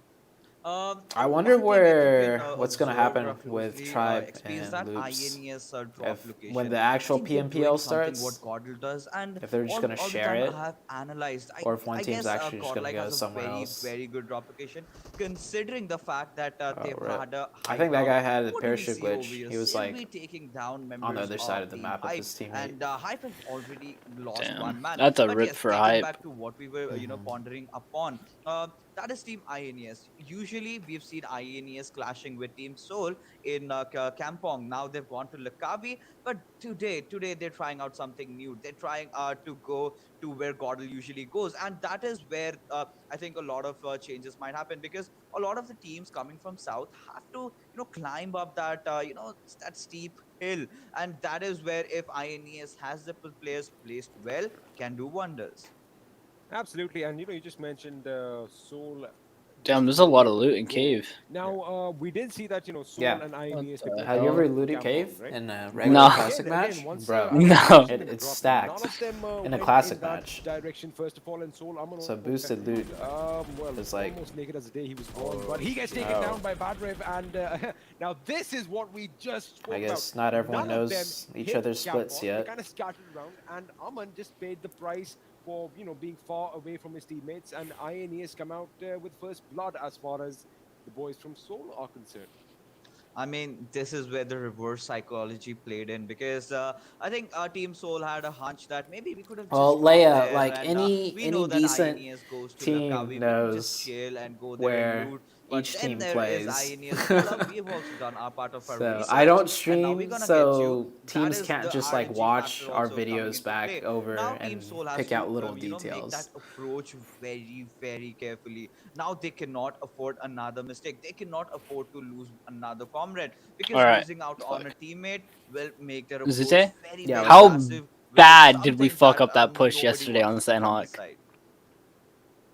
I wonder One thing if you can what's gonna observe happen with closely, Tribe experience and that Loops INES drop location. when the I actual think they're PMPL doing something starts. what Godel does, and If they're just gonna all the share time it, I have analyzed. or if one I team's guess actually just gonna Godlike go has a somewhere very else. very good drop location, considering the fact that they've rip. had a I high think that ground. guy had a What do we parachute see over glitch. here? He was Sylvie like taking down members on the other side of the Team map with Hype, his teammate. and Hype has already lost Damn. one man. That's a But rip yes, for getting Hype. back to what we were pondering upon. That is Team INES. Usually, we've seen INES clashing with Team Soul in Kampong. Now they've gone to Lakabi, but today they're trying out something new. They're trying to go to where Godel usually goes, and that is where I think a lot of changes might happen because a lot of the teams coming from South have to climb up that that steep hill, and that is where if INES has the players placed well, can do wonders. Absolutely, and you just mentioned Soul. Damn, there's a lot of loot in cave. Now, we did see that, Soul Yeah. and INES, they the both Have you hell? ever looted camped on, cave right? in a But regular No. classic match? once Bro, No. it's none stacked of them in a went classic that match. direction. First of all, and Soul, So boosted loot well, is like, almost naked as the day he was born, but he gets taken down by Badrev, and now this is what we just spoke I about. guess not everyone None of them knows each hit other's camp splits on. They yet. kind of scattered around, and Aman just paid the price for being far away from his teammates, and INES come out with first blood as far as the boys from Seoul are concerned. I mean, this is where the reverse psychology played in because I think our Team Soul had a hunch that maybe we could have Well, just dropped Leia, there, like and we any know that decent INES goes to team Lakawi. We can just knows chill and go there and where loot. But each then team there is plays. INES Gala. We have also done our part of our So I research, don't and now we're stream, gonna get you. so That teams is can't the just like RNG watch factor our also coming videos into back play. over Now and Team Soul has pick to, out little make that details. approach very, very carefully. Now they cannot afford another mistake. They cannot afford to lose another comrade All because right. losing out on a teammate will make their approach ZooTay, very, Yeah, very what's how up? passive, which is bad did we something fuck that up that push nobody yesterday wants on to see from Sandhawk? this side.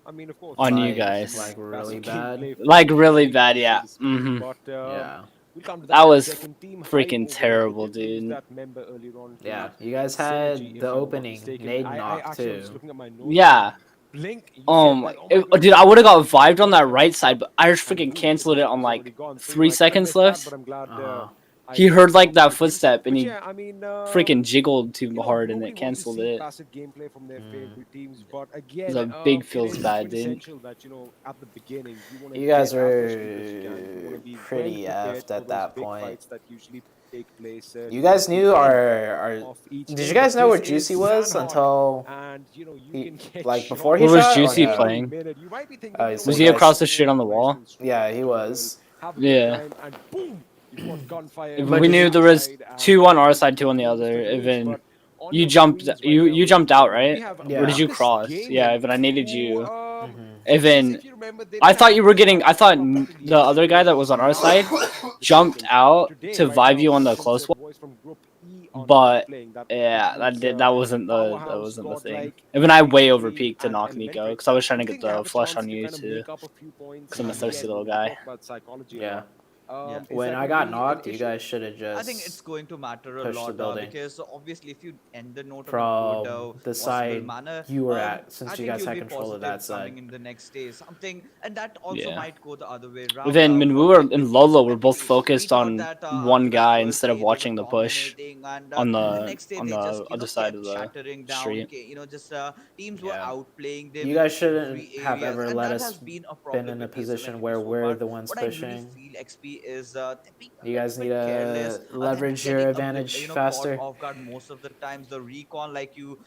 I mean, of course, On you Like, guys. really passive bad. gameplay Like from really everybody, bad, so yeah. to speak. Mm-hmm. But Yeah. we'll come to That that in a was second. Team Hive freaking over here, they terrible, did lose dude. that member earlier on to Yeah, you guys Synergy, had if the I'm not opening, mistaken. nade I knock actually was too. looking at my notes. Yeah. Blink, you Oh said my, that, oh my god, dude, I would have got vibed on that right side, but I just and freaking boom, the canceled it smoke on was already like gone. So, 3 I kind of seconds missed that, but left. I'm glad Uh-huh. I He got heard like caught that with him. footstep and But he yeah, I mean, freaking jiggled too hard and nobody it wants to canceled see it. passive gameplay from their Mm. favorite teams. But It again, was a big it feels is bad, dude. quintessential that at the beginning you want to You get guys as much loot as you can. You want were to be well pretty prepared effed for at those that big point. fights that usually take place You towards guys the knew end our of each did game. you guys But know where this is Juicy was Sandhawk, until and you he can get like shot before he Where was shot or Juicy no? playing? minute. You might be thinking, Oh, so Was you he what, across guys the street on the nice wall? little stream yeah, match, he was. have a good Yeah. time, and boom, you've got gunfire If But we everywhere did knew you on there our was side, and 2 on our we side, 2 on the lose other. the race. Even But on you your jumped, screens right you now, you ladies and jumped out, gentlemen, we right? have Or did Yeah. you Marcus cross? Yeah, Gaming, Evan, I needed who, you. Mhm. Evan, if you remember, they I did have thought a you were great getting. run I at the thought top of the the league other guy that series, was on and our now side the jumped second. out Today, to right vibe now, you on the since close the one. boys from Group E are not But playing, that yeah, includes that wasn't the Powerhouse, thing. Godlike, Even I way over Victory, peaked to and knock Nico Elementary. because I was trying Do to you get think they have the a flush chance on to you kind of too make up a few points? because I'm a And thirsty again, little we guy. talk about psychology a Yeah. lot. Yeah. Is When that I going to got be an knocked, you issue? guys should have I think it's just going to matter a pushed the lot building because obviously, if you end the note on a good, from the possible side manner, you were at, I since you think guys you'll had be control of that positive side. coming in the next day. Something, and that also Yeah. might go the other way around. Then when we What were did we in see in Lolo, we're both Elementary? We focused thought on that one after that guy first instead of day they were watching the push dominating, and on the the next day they just other side of kept the shattering down. street. Just teams were Yeah. outplaying them You in guys shouldn't every have areas, ever and let that us has been a been problem in a with TSM position entity where so we're far. the ones What I really pushing. feel XP is they're being a You little guys need bit careless. to They're leverage your getting advantage caught faster. off guard most of the times. The recon, like you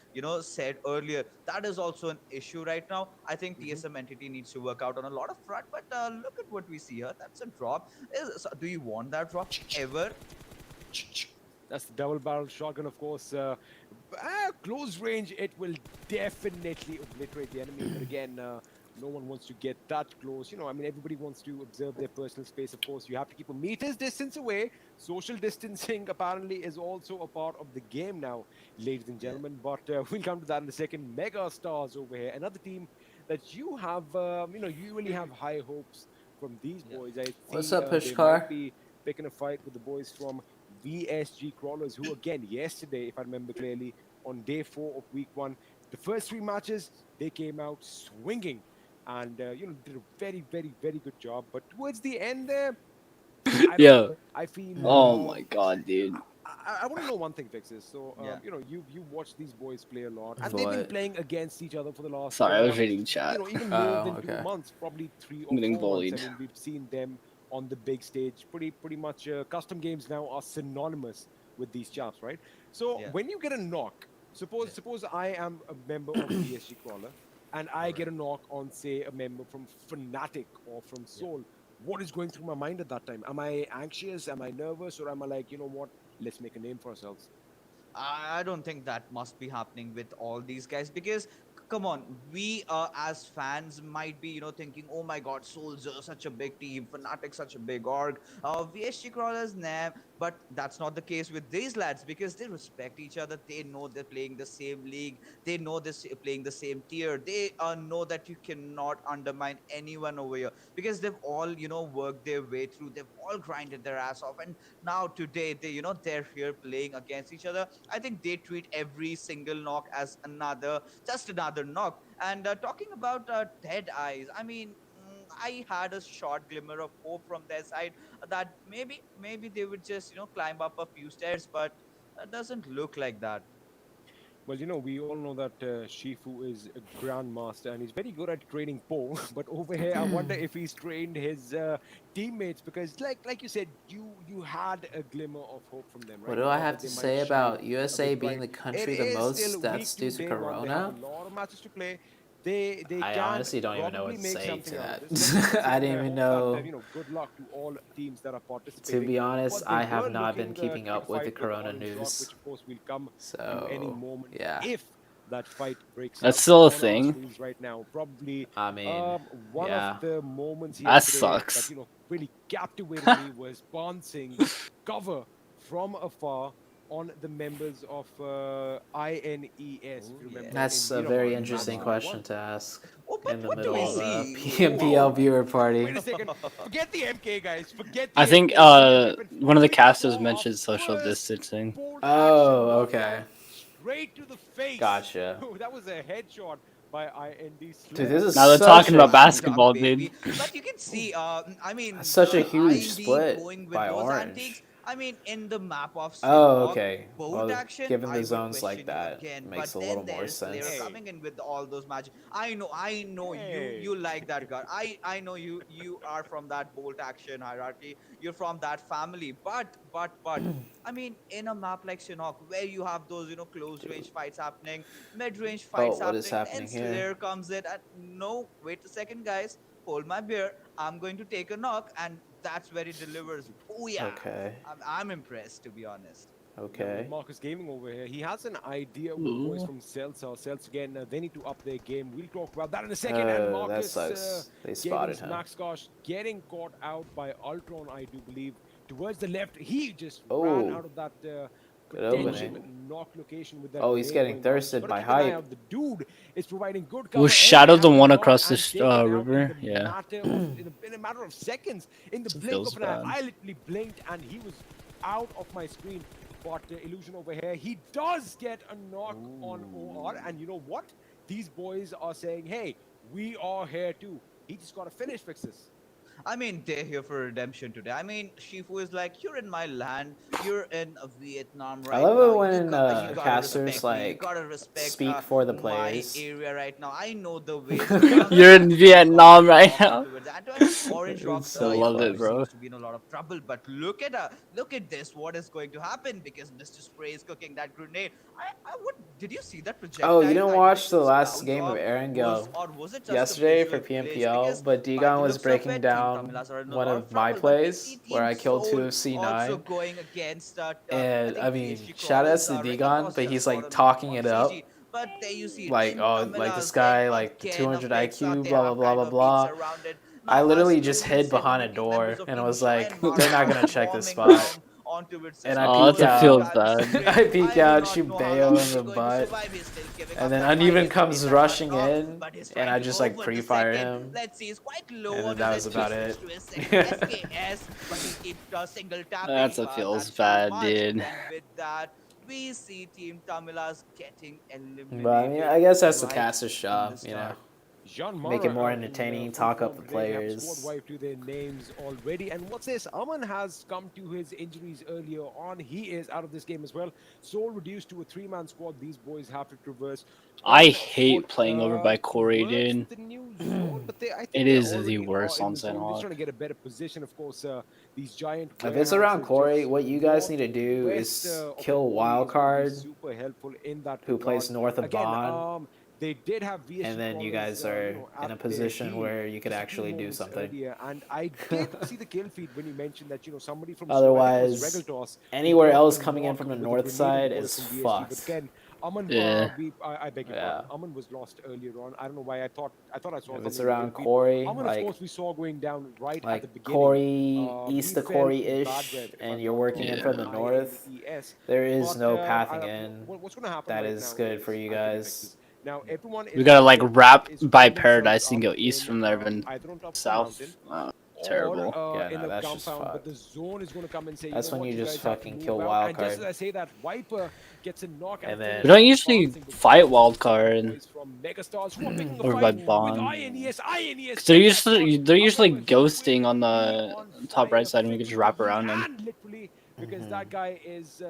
said earlier, that is also an issue right now. I think TSM entity needs to work out on a lot of front. But look at what we see here. That's a drop. Do you want that drop ever? That's the double barrel shotgun, of course. Close range, it will definitely obliterate the enemy. But again, no one wants to get that close. I mean, everybody wants to observe their personal space. Of course, you have to keep a meter's distance away. Social distancing apparently is also a part of the game now, ladies and gentlemen. But we'll come to that in a second. Mega Stars over here, another team that you have, you really have high hopes from these boys. I What's see up, they Pushkar? might be picking a fight with the boys from VSG Crawlers, who again yesterday, if I remember clearly, on day 4 of week 1, the first 3 matches they came out swinging, and did a very, very, very good job. But towards the end there, I don't Yeah. know. I feel. Oh my god, dude. I want to know one thing, Fixes. So, Yeah. you watch these boys play a lot, and they've been What? playing against each other for the last. Sorry, I was reading chat. Even more Oh, than okay. 2 months, probably 3 or I'm getting 4 months. bullied. I mean, we've seen them on the big stage. Pretty much, custom games now are synonymous with these chaps, right? So Yeah. when you get a knock, suppose I am a member of VSG Crawler, and I get a knock on, say, a member from Fnatic or from Soul. What is going through my mind at that time? Am I anxious? Am I nervous? Or am I like, you know what? Let's make a name for ourselves. I don't think that must be happening with all these guys because come on, we as fans might be thinking, oh my god, Souls are such a big team, Fnatic such a big org, VSG Crawlers, nah. But that's not the case with these lads because they respect each other. They know they're playing the same league. They know they're playing the same tier. They know that you cannot undermine anyone over here because they've all, worked their way through. They've all grinded their ass off. And now today, they're here playing against each other. I think they treat every single knock as just another knock. And talking about dead eyes, I mean, I had a short glimmer of hope from their side that maybe they would just climb up a few stairs, but it doesn't look like that. Well, we all know that Shifu is a grandmaster and he's very good at training Po. But over here, I wonder if he's trained his teammates because, like you said, you had a glimmer of hope from them, right? What do You I thought have that to they might say shine about a USA bit being bright. the country It the is most still week that's due two, to day one. They have Corona? a lot of matches to play. They I can honestly don't even know probably what to make say something to out of that. this. Let's just I sit didn't and even hope that, know. good luck to all teams that are To participating. be honest, But they I have were not been looking keeping to take up a with the fight with Corona Orange Rock, news. which of course will come to any So, moment yeah. if that fight breaks That's out. still a On our thing. screens right now, probably I mean, one of yeah. the moments That yesterday that sucks. really captivated me was bouncing cover from afar on the members of INES. If Oh you remember, yeah. That's in a very Miramar in interesting match number question 1. to ask Oh, in but the what do middle we of a see? PMPL viewer Wait party. a second. Forget the MK, guys. Forget the I think MK. Keep your weapon. one of the We casters saw our mentioned social first distancing. bolt action Oh, okay. knockdown straight to the face. Gotcha. That was a headshot by IND Dude, Slip. this is Now they're such talking a about Slam dunk, basketball, baby. dude. But you can see, I mean, such a the huge IND split going with by those Orange. antiques. I mean, in the map of Oh, Sinnoh, okay. boat Well, action, given the I would zones like question you that, again. makes But a little then more there's Slayer sense. Hey, coming in with all those magic. I know you hey. you like that guy. I know you are from that bolt action hierarchy. You're from that family. But I mean, in a map like Shinnok, where you have those close range fights happening, mid range Oh, fights what is happening, then happening here? Slayer comes in and no, wait a second, guys, hold my beer. I'm going to take a knock, and that's where he delivers. Oh yeah, Okay. I'm impressed to be honest. Now with Okay. Marcus Gaming over here, he has an idea with the boys Ooh. from Celsa. Celsa again, they need to up their game. We'll talk about that in a second. And Oh, that Marcus sucks. They spotted Gaming's him. Max Gosh getting caught out by Ultron, I do believe, towards the left. He just ran Oh, out of that good potential opening. knock location with that. Oh, he's grenade getting going off. thirsted Gotta by keep an eye hype. out. The dude is providing good cover. Was and they Shadow the have one knocked across and this taken out river? in the Yeah. matter of in a matter of seconds. In the It blink feels of an eye, bad. I literally blinked and he was out of my screen. But Illusion over here, he does get a knock on OR. And you know what? These boys are saying, hey, we are here too. He just got to finish fixes. I mean, they're here for redemption today. I mean, Shifu is like, you're in my land. You're in Vietnam I right love now. it when You gotta casters respect me. You like gotta respect speak for the my players. area right now. I know the ways around. You're in And you Vietnam gotta right walk now. into it. And I mean, Orange Rock, It's I so love it, also funny. bro. seems to be in a lot of trouble. But look at this. What is going to happen? Because Mr. Spray is cooking that grenade. I would. Did you see that projectile? Oh, you didn't I don't know watch if it the was last bounce game of off Erangel or was it just a yesterday for visual glitch? PMPL, Because but by Digon the was looks of breaking it, Team down Tamilas are in a one lot of of my trouble. But we see plays where Team I killed two Soul of also C9. going against, I And I think, mean, PSG shout outs Crawlers. to Ricky Digon, Boss but just he's got like a knock talking on it CG. up. But there you see Like, Team oh, like this Tamilas then guy, like the again a 200 fix. IQ, They blah, blah, have blah, kind blah, of been blah. surrounded. I Now, literally just slowly and hid behind a steadily, members door of and Team was Shy and like, they're not Marvel gonna are check this swarming spot. down onto its And I Oh, peeked towards that out. feels Mr. bad. Spray. I peek I do out, not shoot know how Bayo long in he's the going to butt. survive. He's still giving And up then that fight Uneven yesterday in comes that one rushing knock, in, but he's and trying I to just go like for the pre-fire second. him. Let's see, he's quite low And then on that his was about HP. it. Switch to his second SKS, but he keeps single tapping, That's what but feels that's too bad, much. dude. Then with that, we see Team Tamilas getting But I mean, eliminated I guess that's the right caster's in the job, you know. start. Jean Make it Mara more out entertaining, in full talk up form the today. They have squad players. wipe to their names already. And what's this? Aman has come to his injuries earlier on. He is out of this game as well. Soul reduced to a 3-man squad. These boys have to traverse I on hate foot playing over by Corey, towards dude. the new zone. But I It think they is the already worst are in on the zone. Just Senhawk. trying to get a better position. Of course, these giant If it's around warehouses Corey, just what you guys need to do northwest is of the kill Corey is going to be Wildcard, super helpful in that who regard. plays north of Again, Bond, they did have VSG and then you crawlers, guys are at in a their position heel where you could just a few actually do moments something. earlier, and I did see the kill feed when you mentioned that somebody from I think it was Otherwise, Regaltos, who anywhere got else the coming in knock from the with a north grenade on side the boys is from VSG. But fucked. again, Aman, Yeah. I beg your Yeah. pardon. Aman was lost earlier on. I don't know why. I thought I saw If something. it's around We- Corey, Aman, of like course, we saw going down right at like the beginning. Corey, He east of fell bad Corey-ish, rev, if and I'm you're not working wrong, in Yeah. from the on north, INES. there is But no pathing in what's going to happen that right is now good for is you I'll give guys. Nexus. Now everyone We in gotta our like group wrap is by putting themselves Paradise and up go east in, from there, then either on top of the south. mountain Terrible. or Yeah, in no, a that's just compound, but the fucked. zone is going to come and say, That's you know when what, you you just guys have to fucking move kill out. And just wildcard. as I say that, Viper gets a knock and, And a then- finish. We don't off usually advancing, but fight we also see wildcard the boys from Megastars who are picking a over fight by with Bond. INES. 'Cause they're get that knock. usually However, he ghosting will on be the on top right fire side, and we can just wrap around him. and literally, because that guy is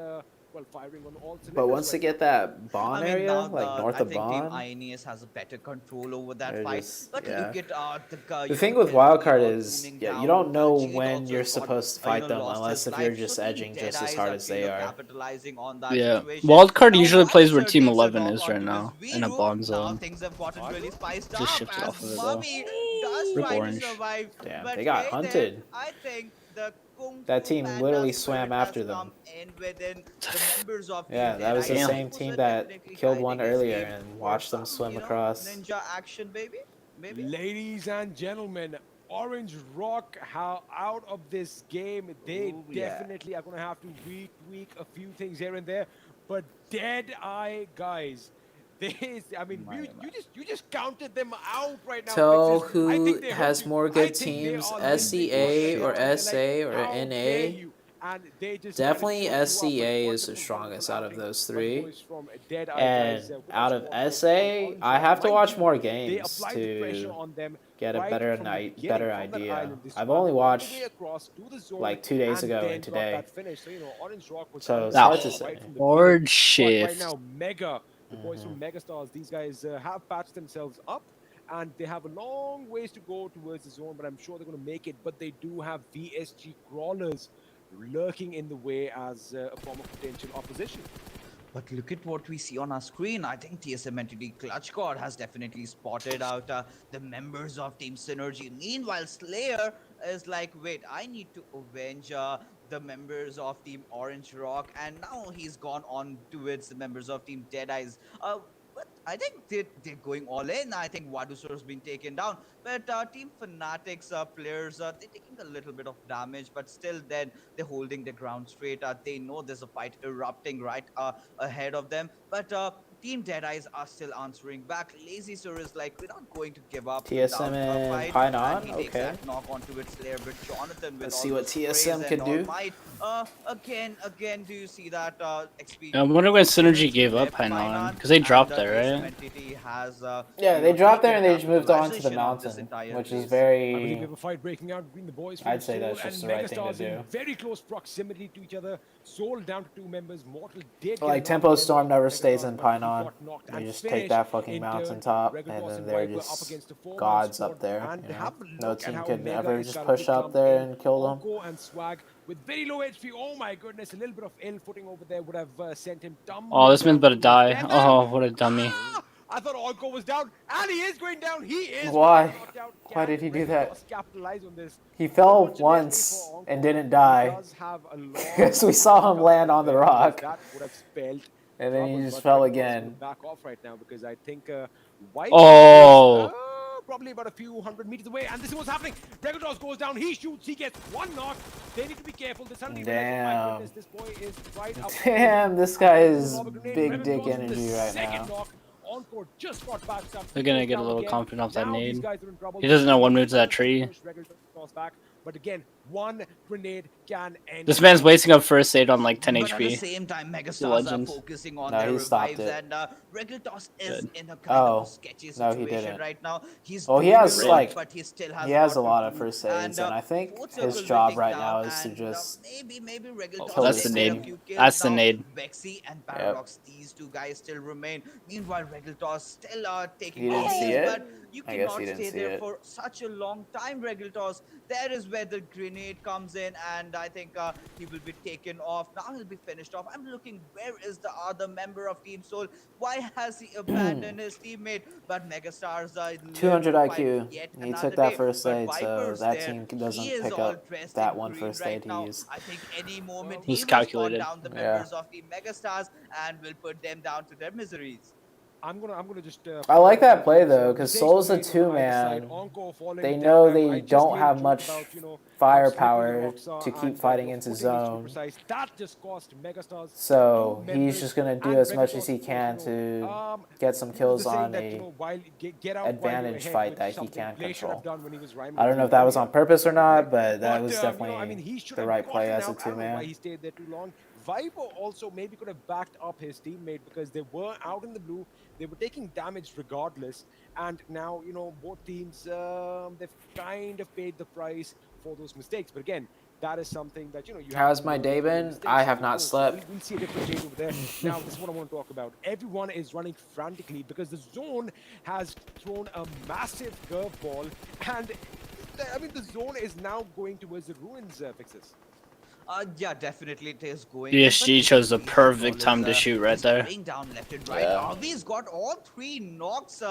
well firing on all cylinders. But once they right get now. that Bond I mean, area, now like north I of think Team Bond, INES has a better control over that they're fight. just But yeah. look at The thing with wildcard is, yeah, you don't know when you're supposed to fight them unless if you're just edging just as hard as they are. capitalizing on that Yeah, situation. wildcard Now, usually plays where Wildstar Team takes a 11 knock is right onto his now in a Viru. Bond Now zone. things have gotten really spiced Just up shifted as off of it, though. Mummy does Rip try to orange. survive. Damn, But they got hey there, hunted. I think the Kung That Fu team Panda literally spirit swam has after them. come in within the members of Yeah, Team that was the Deadeye. Damn. same Those team were that definitely killed one hiding earlier escape and for watched them some, swim you know, across. ninja action, baby. Maybe. Ladies and gentlemen, Orange Rock how out of this game. They Ooh, yeah. definitely are going to have to retweak a few things here and there. But Deadeye, guys, I mean, you just counted them out right now. Tell Texas. I who think they heard has you. more I good think they teams, are listening to us SEA right or now, and they're like, SA or "How dare NA. you?" And they just Definitely tried to trip you up, but SCA what is the was strongest out of happening those by the three. boys from Deadeye, And guys, with that out of squad focus on SA, Orange I Rock. have to Mind watch you, more they games applied the pressure to on them get a right better from the beginning, better from that idea. island. They I've swam only all the watched way across to the zone like 2 days and ago then and got today. that finish. So, you know, Orange Rock was So under it's That hard to pressure say. right from the hard beginning. But right shift. now, Mega, the boys from Megastars, these guys have patched themselves up. And they have a long ways to go towards the zone, but I'm sure they're going to make it. But they do have VSG crawlers lurking in the way as a form of potential opposition. But look at what we see on our screen. I think TSM entity Clutch God has definitely spotted out the members of Team Synergy. Meanwhile, Slayer is like, wait, I need to avenge the members of Team Orange Rock. And now he's gone on towards the members of Team Deadeyes. But I think they're going all in. I think Wadusur has been taken down. But Team Fanatics players, they're taking a little bit of damage. But still then, they're holding the ground straight. They know there's a fight erupting right ahead of them. But Team Deadeyes are still answering back. Lazy Sir is like, we're not going to give up TSM without a and fight. Painan? And he takes Okay. that knock onto its layer. But Jonathan with Let's all see what those sprays TSM and can all do. might. Again, do you see that experience? I wonder when Synergy gave up Hainan, because they dropped there, right? Yeah, they dropped there and they just moved on to the mountain, which is I believe we very. have a fight breaking out between the boys from I'd say Soul that's and just the right thing to Megastars in do. very close proximity to each other. Soul down to 2 members. Mortal did Like get Tempo knocked in. Storm never Megastars, stays in but he Painan. got knocked They and just take finished. that fucking In turn, mountaintop, and Regaltoss then they're Viper up just against the 4-man gods squad, up there. and You have know, a no look at team how could Mega ever is just starting to push up come there in. and kill them. Onko and Swag with very low HP. Oh my goodness, a little bit of ill footing over there would have sent him tumbling Oh, this man's down about to to his die. death. Oh, what a dummy. I thought Onko was down, and he is going down. He is Why? going knocked out. Why Can did he do that? Regaltoss capitalize on this? He fell Unfortunately once for Onko, and didn't he die. does have a long Because we saw him land on the because rock. that would have spelled And then trouble, he just but fell Regaltoss will again. back off right now because I think Viper Oh. is probably about a few hundred meters away, and this is what's happening. Regaltoss goes down, he shoots, he gets 1 knock. They need to be careful. They suddenly realize, oh my Damn. goodness, this boy is right up. Damn, this guy is Lob a grenade. big dick Regaltoss with the energy right second now. knock. Encore just got back up. They're gonna Goes get a down little again. confident off that Now these nade. guys are in trouble. He doesn't know one They move to that push tree. Regaltoss back. But again, 1 grenade can end. This man's wasting up first aid on like 10 But at the HP. same time, The Megastars are legend. focusing on No, their he stopped revives, it. and Regaltoss is Good. in a kind Oh, of a sketchy no, he situation didn't. right now. He's Well, he doing has well, like but he still has he has a lot lot to of do. first aids, and I think Fourth his circle will job take right down, now is to and, just maybe Regaltoss Oh, that's takes the a nade. few kills. That's the Now, nade. Vexy and Paradox, these 2 guys still remain. Meanwhile, Regaltoss still taking You didn't the see lead, it? but you I guess cannot you didn't stay see there it. for such a long time, Regaltoss. There is where the grenade comes in, and I think he will be taken off. Now he'll be finished off. I'm looking, where is the other member of Team Soul? Why has he abandoned his teammate? But Megastars 200 live to fight IQ. yet He took another that day. first But aid, so Viper's that there. team He doesn't is pick all up dressed that in one green first right aid he now. used. I think any moment Well, he was will spawn calculated. down the Yeah. members of Team Megastars and will put them down to their miseries. I'm gonna just. I like point out that play these, though, because mistakes Soul's were a made on either side. two-man. Encore falling They down. know I they just don't made a have joke much about, how slippery the firepower rocks are to keep and fighting your into footing needs to be zone. precise. That just cost Megastars So two he's members just gonna do and as Red much Sauce, as he of course, can to get some the kills saying on that, a while get out while you're advantage ahead, fight which that he something can Play should have control. done when he was rhyming I the don't know if tune that was earlier. on purpose or not, Correct. but that was You know, I mean, definitely he should the have right play gotten as a out. I don't know why two-man. he stayed there too long. Viper also maybe could have backed up his teammate because they were out in the blue. They were taking damage regardless. And now, both teams, they've kind of paid the price for those mistakes. But again, that is something that, you have How's to my learn day from your been? mistakes. I And have of not course, slept. we'll see a different change over there. Now, this is what I want to talk about. Everyone is running frantically because the zone has thrown a massive curveball. And, I mean, the zone is now going towards the ruins, Fixes. Yeah, definitely it is going in, but PSG chose the TSM perfect brawlers, time to shoot right just there. spraying down left and right. Yeah. Arvi's got all 3 knocks,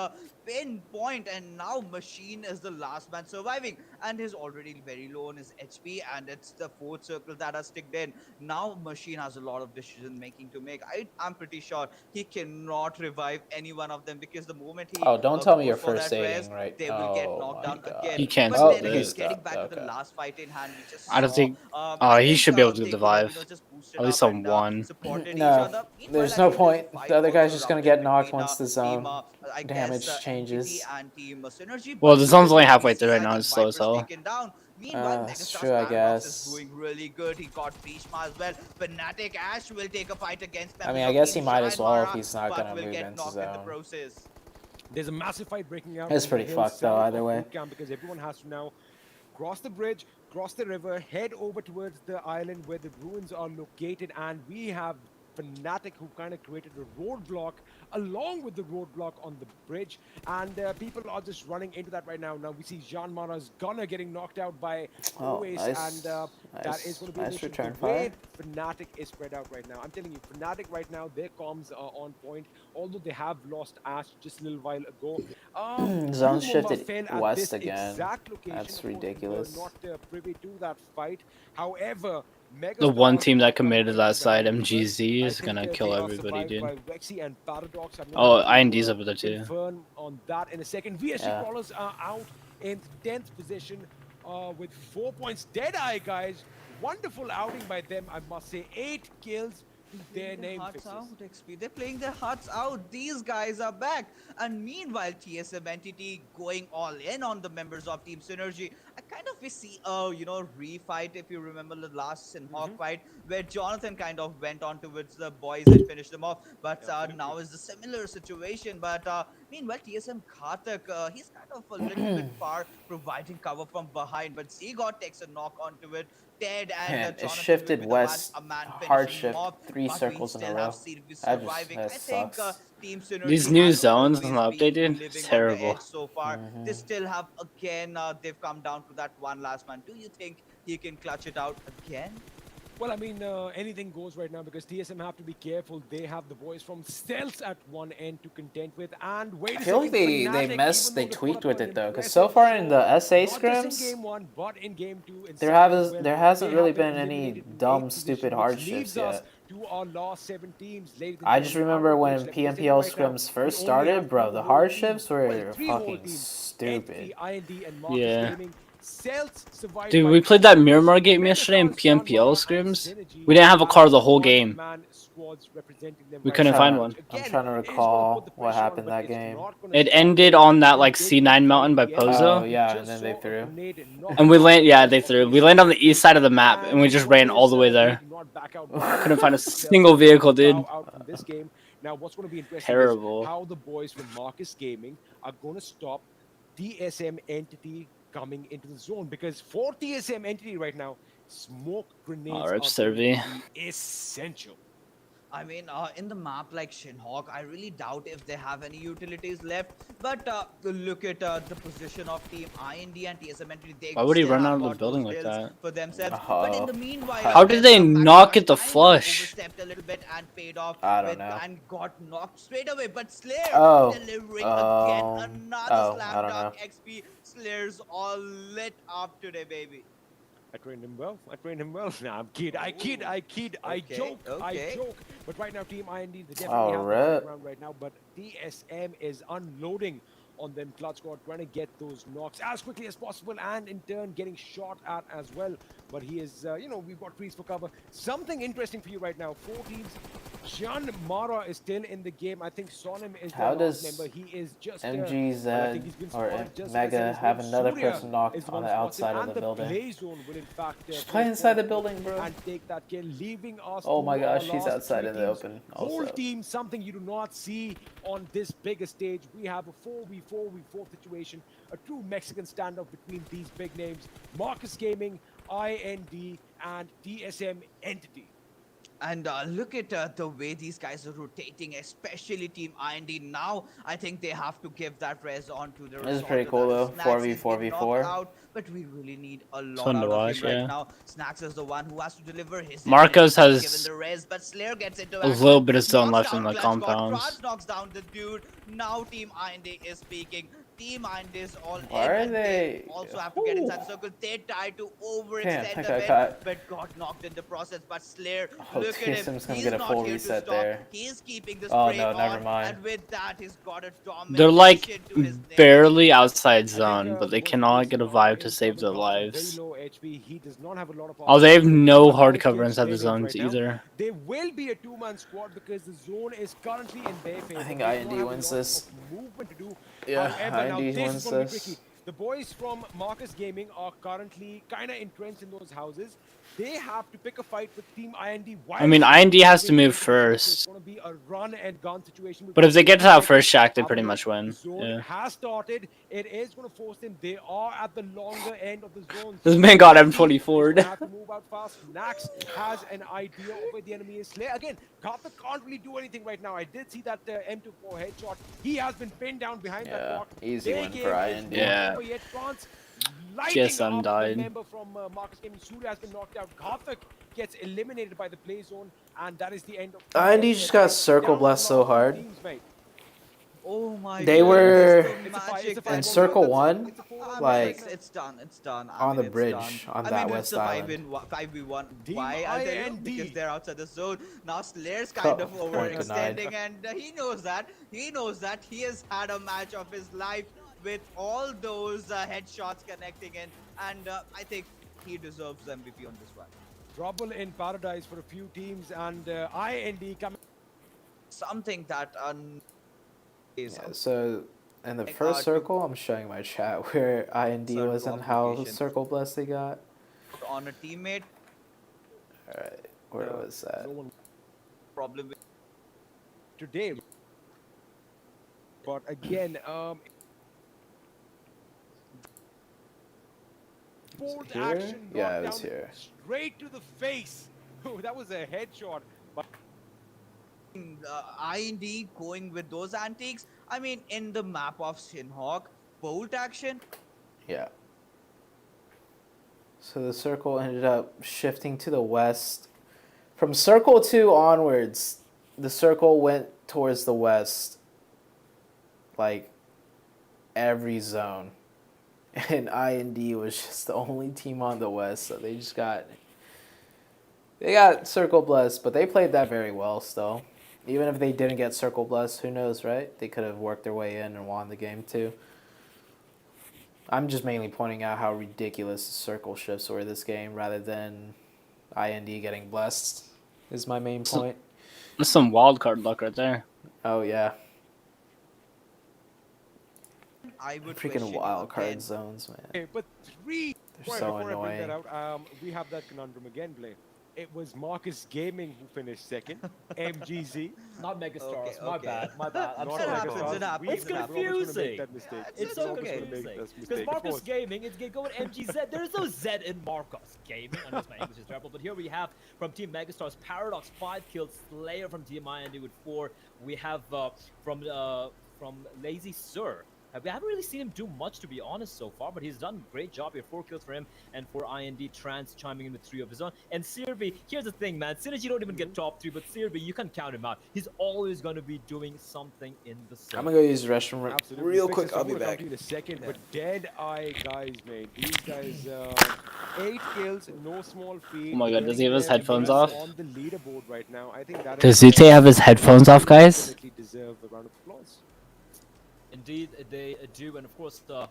pinpoint, and now Machine is the last man surviving, and he's already very low on his HP, and it's the 4th circle that has sticked in. Now Machine has a lot of decision making to make. I'm pretty sure he cannot revive any one of them, because the moment he Oh, don't tell me goes you're for first that res, aiding, right? they will get Oh knocked my down god. again. He But Oh, canceled then he again, it. getting stopped. back to the Okay. last fight in hand, we just I don't saw. think. I He think should be able to they could have, survive. just boosted At least up on and one. supported each No, other. Meanwhile, there's I no think there's a point. fight The other guy's also just gonna erupted get knocked between once the team, zone I guess, damage Entity changes. and team Synergy. Well, But the look zone's at only what we halfway through see. right I now. think It's slow as Viper's hell. taken down. Meanwhile, That's Megastar's true, I Paradox is guess. doing really good. He got Bhishma as well. Fnatic Ash will take a fight against I members mean, I of guess he Team might as Shine well if Mara, he's not but gonna will move get into knocked in the zone. process. There's a massive fight breaking out It's on the pretty hill fucked though, south either of way. boot camp because everyone has to now cross the bridge, cross the river, head over towards the island where the ruins are located, and we have Fnatic who kind of created a roadblock along with the roadblock on the bridge, and people are just running into that right now. Now we see Jean Mara's Gunner getting knocked out by Oh, Oace, nice. and that is going to be an Nice issue. return The way fire. Fnatic is spread out right now, I'm telling you, Fnatic right now, their comms are on point, although they have lost Ash just a little while ago. Zone Blue Mamba shifted fell at west this again. exact location. That's Of course, ridiculous. we were not privy to that fight. However, The one Megastars team are that kind of committed breaking that side, down the river. MGZ, I is think gonna they kill are everybody, survived by dude. Rexy and Paradox. I'm Oh, going IND's to up there too. confirm on that in a second. VSG Yeah. Crawlers are out in 10th position with 4 points. Deadeye, guys. Wonderful outing by them, I must say. 8 kills to their name Hearts fixes. out, XP. They're playing their hearts out. These guys are back. And meanwhile, TSM Entity going all in on the members of Team Synergy. I kind of see a, refight, if you remember the last Sinhawk fight, where Jonathan kind of went on towards the boys and finished them off. But now is the similar situation. But meanwhile, TSM Ghatak, he's kind of a little bit far, providing cover from behind. But Seagot takes a knock onto it. Ted and Man, it Jonathan will shifted be west. a man Hard finishing shift off. 3 But we circles in a still row. have Sirius That surviving. I sucks. think Team Synergy These new has zones always not been updated, living on the terrible. edge so far. They still have, again, they've come down to that one last man. Do you think he can clutch it out again? Well, I mean, anything goes right now because TSM have to be careful. They have the boys from Stealth at one end to contend with. And wait I a feel like second, they Fnatic, messed, even they though they tweaked put up with an it though, because so impressive far in the show, SA not just in scrims, game 1, but in game 2, in there second as well, there hasn't they really have been been any eliminated to dumb, 8th stupid position, which hardships leaves us yet. to our last 7 teams. Ladies and I just gentlemen, remember out of when which, let me just say PMPL right now, scrims we first only started, have bro, 2 the whole hardships teams. Well, were 3 whole fucking teams. stupid. Entity, IND, and Marcus Yeah. Gaming. Cells survived Dude, by we played that 4 kills. Miramar game yesterday in Megastars, John PMPL Mara, and scrims. Synergy We didn't have a car have the whole game. one-man squads representing them We right couldn't now, find which one. I'm again trying to is gonna put recall the what pressure on, happened but that it's game. not gonna It stop ended them. on that They like did C9 fight mountain by to the end. Pozo. Oh, yeah, We and just then they saw a threw. grenade knock And we down land, the yeah, members they of threw. TSM We landed on the Entity. east side of the map, and we And just what ran all is the way they there. do not back out, but Couldn't find a Cells single vehicle, bow dude. out from this game. Now, what's going to be interesting Terrible. is how the boys from Marcus Gaming are going to stop TSM Entity coming into the zone, because for TSM Entity right now, smoke grenades are Rip going to Servi. be essential. I mean, in the map like Shinhawk, I really doubt if they have any utilities left. But look at the position of Team IND and TSM entry. They Why would he still run out have of the got building those like hills that? for themselves. But in Oh, the meanwhile, How did there's they Maximus not get the kind of flush? overstepped a little bit and paid off I don't with know. and got knocked straight away. But Slayer Oh, delivering again another I slam don't dunk know. XP. Slayer's all lit up today, baby. I trained him well. I trained him well. Nah, I'm kid. I kid. Oh, I kid. I okay, joke. I okay. joke. But right now, Team IND, they definitely Oh, have the high rip. ground right now. But DSM is unloading on them Clutch Squad, trying to get those knocks as quickly as possible, and in turn getting shot at as well. But he is, you know, we've got trees for cover. Something interesting for you right now. 4 teams. Jan Mara is still in the game. I think Sonim is How their last does member. He is just MGZ well, I think he's been or spotted just Mega as I said, have his name. another Surya person knocked is the on one the who spots him, outside of and the the building? play zone will in fact Just play inside the building, bro. and take that kill, leaving us Oh to my our gosh, he's last outside 3 in the teams. open Whole also. team, something you do not see on this bigger stage. We have a 4v4 situation, a true Mexican standoff between these big names: Marcus Gaming, IND, and DSM Entity. And look at the way these guys are rotating, especially Team IND. Now, I think they have to give that res on to the This is pretty Resorter. cool That is though. Snacks. He's been knocked 4v4v4. out, but we really need a lot fun to out of him watch, right yeah. now. Snacks is the one who has to deliver his Marcos ability, given has the res, but Slayer gets into a action, little bit of zone knocks left in down the Clutch God, compounds. knocks down the dude. Now Team IND is speaking. Team IND is all Why in, are and they? also have to get inside the circle. They tried to Damn, overextend that a got bit, caught. but got knocked in the process. But Slayer, Oh, look at him. TSM's gonna He's get a not full here to reset stop. there. He is keeping the Oh spray no, never on, mind. and with that, he's got a They're like domination to his name. barely outside I think zone, but they boys cannot get a TSM are vibe to in save trouble. their Coffee very lives. low HP. He does not have a lot of Oh, they have options. They no have hard 5 cover kills inside the their names zones right now. either. They will be a 2-man squad because the zone is currently in their favor. I think They do not IND have a wins lot this. of movement to do. Yeah, However, now IND this is wins going to be this. tricky. The boys from Marcus Gaming are currently kind of entrenched in those houses. They have to pick a fight with Team IND. I mean, IND has to move first. It's going to be a run and gun situation. But if they get to that first shack, they Have a pretty look. much win. The zone Yeah. has started. It is going to force them. They are at the longer end of the zone. This man got IND is gonna M24'd. have to move out fast. Nax has an idea of where the enemy is. Slayer again. Karthik can't really do anything right now. I did see that M24 headshot. He has been pinned down behind that Yeah, rock. easy Their win game for is IND. not Yeah. over yet. France lighting GSM up died. the member from Marcus Gaming. Surya has been knocked out. Karthik gets eliminated by the play zone, and that is the end of IND just got circle down to the blessed so last two hard. teams, mate. Oh my They goodness, were the It's a fight, magic it's a that fight. in Well, circle that's- one, it's a 4-1 I mean, like it's done. It's done. I on mean, the it's bridge done. on I that mean, west it's a island. 5v1. Team Why? I'll tell you, IND. because they're outside the zone. Now Slayer's kind of Point denied. overextending, and he knows that. He knows that. He has had a match of his life with all those headshots connecting in, and I think he deserves MVP on this one. Trouble in paradise for a few teams, and IND coming. Something that is Yeah, so in the Like, first to- circle, I'm showing my chat where IND Circle was and how application. circle blessed they got. on a teammate. Alright, where was that? No one Problem with today. But again, bold here? action. Yeah, it knockdown was here. Straight to the face. Oh, that was a headshot. But IND going with those antiques. I mean, in the map of Shinhawk, bolt action. Yeah. So the circle ended up shifting to the west. From circle 2 onwards, the circle went towards the west. Like every zone. And IND was just the only team on the west, so they got circle blessed, but they played that very well still. Even if they didn't get circle blessed, who knows, right? They could have worked their way in and won the game too. I'm just mainly pointing out how ridiculous the circle shifts were this game rather than IND getting blessed is my main point. That's some wild card luck right there. Oh yeah. I would Freaking question wild card again. zones, man. okay, but 3. They're so Before I bring that annoying. out, we have that conundrum again, Blay. it was Marcus Gaming who finished second. MGZ, Not Megastars. Okay, My okay. bad. My bad. I'm not so happens, wrong. it happens, It's it happens. We're always going to make confusing. that mistake. It's It's so okay. confusing. This Because mistake, of Marcus course. Gaming, it's going MGZ. There is no Z in Marcus Gaming. I know my English is terrible, but here we have from Team Megastars Paradox 5 kills, Slayer from Team IND with 4. We have from Lazy Sir. We haven't really seen him do much, to be honest, so far, but he's done a great job here. 4 kills for him, and for IND, Trans chiming in with 3 of his own. And Sirvi, here's the thing, man. Synergy don't even get top 3, but Sirvi, you can count him out. He's always going to be doing something in the circle. I'm gonna go use the restroom Absolutely. real Fixes, quick. I'll I'm be gonna come back. to you in a second, but Dead Eye guys, mate. These guys, 8 kills, no small feat. Oh my God, does he getting have his them headphones impressive off? on the leaderboard right now. I think that Does is, ZooTay have his headphones off, guys? definitely deserve a round of applause. Indeed, they do, and of course, now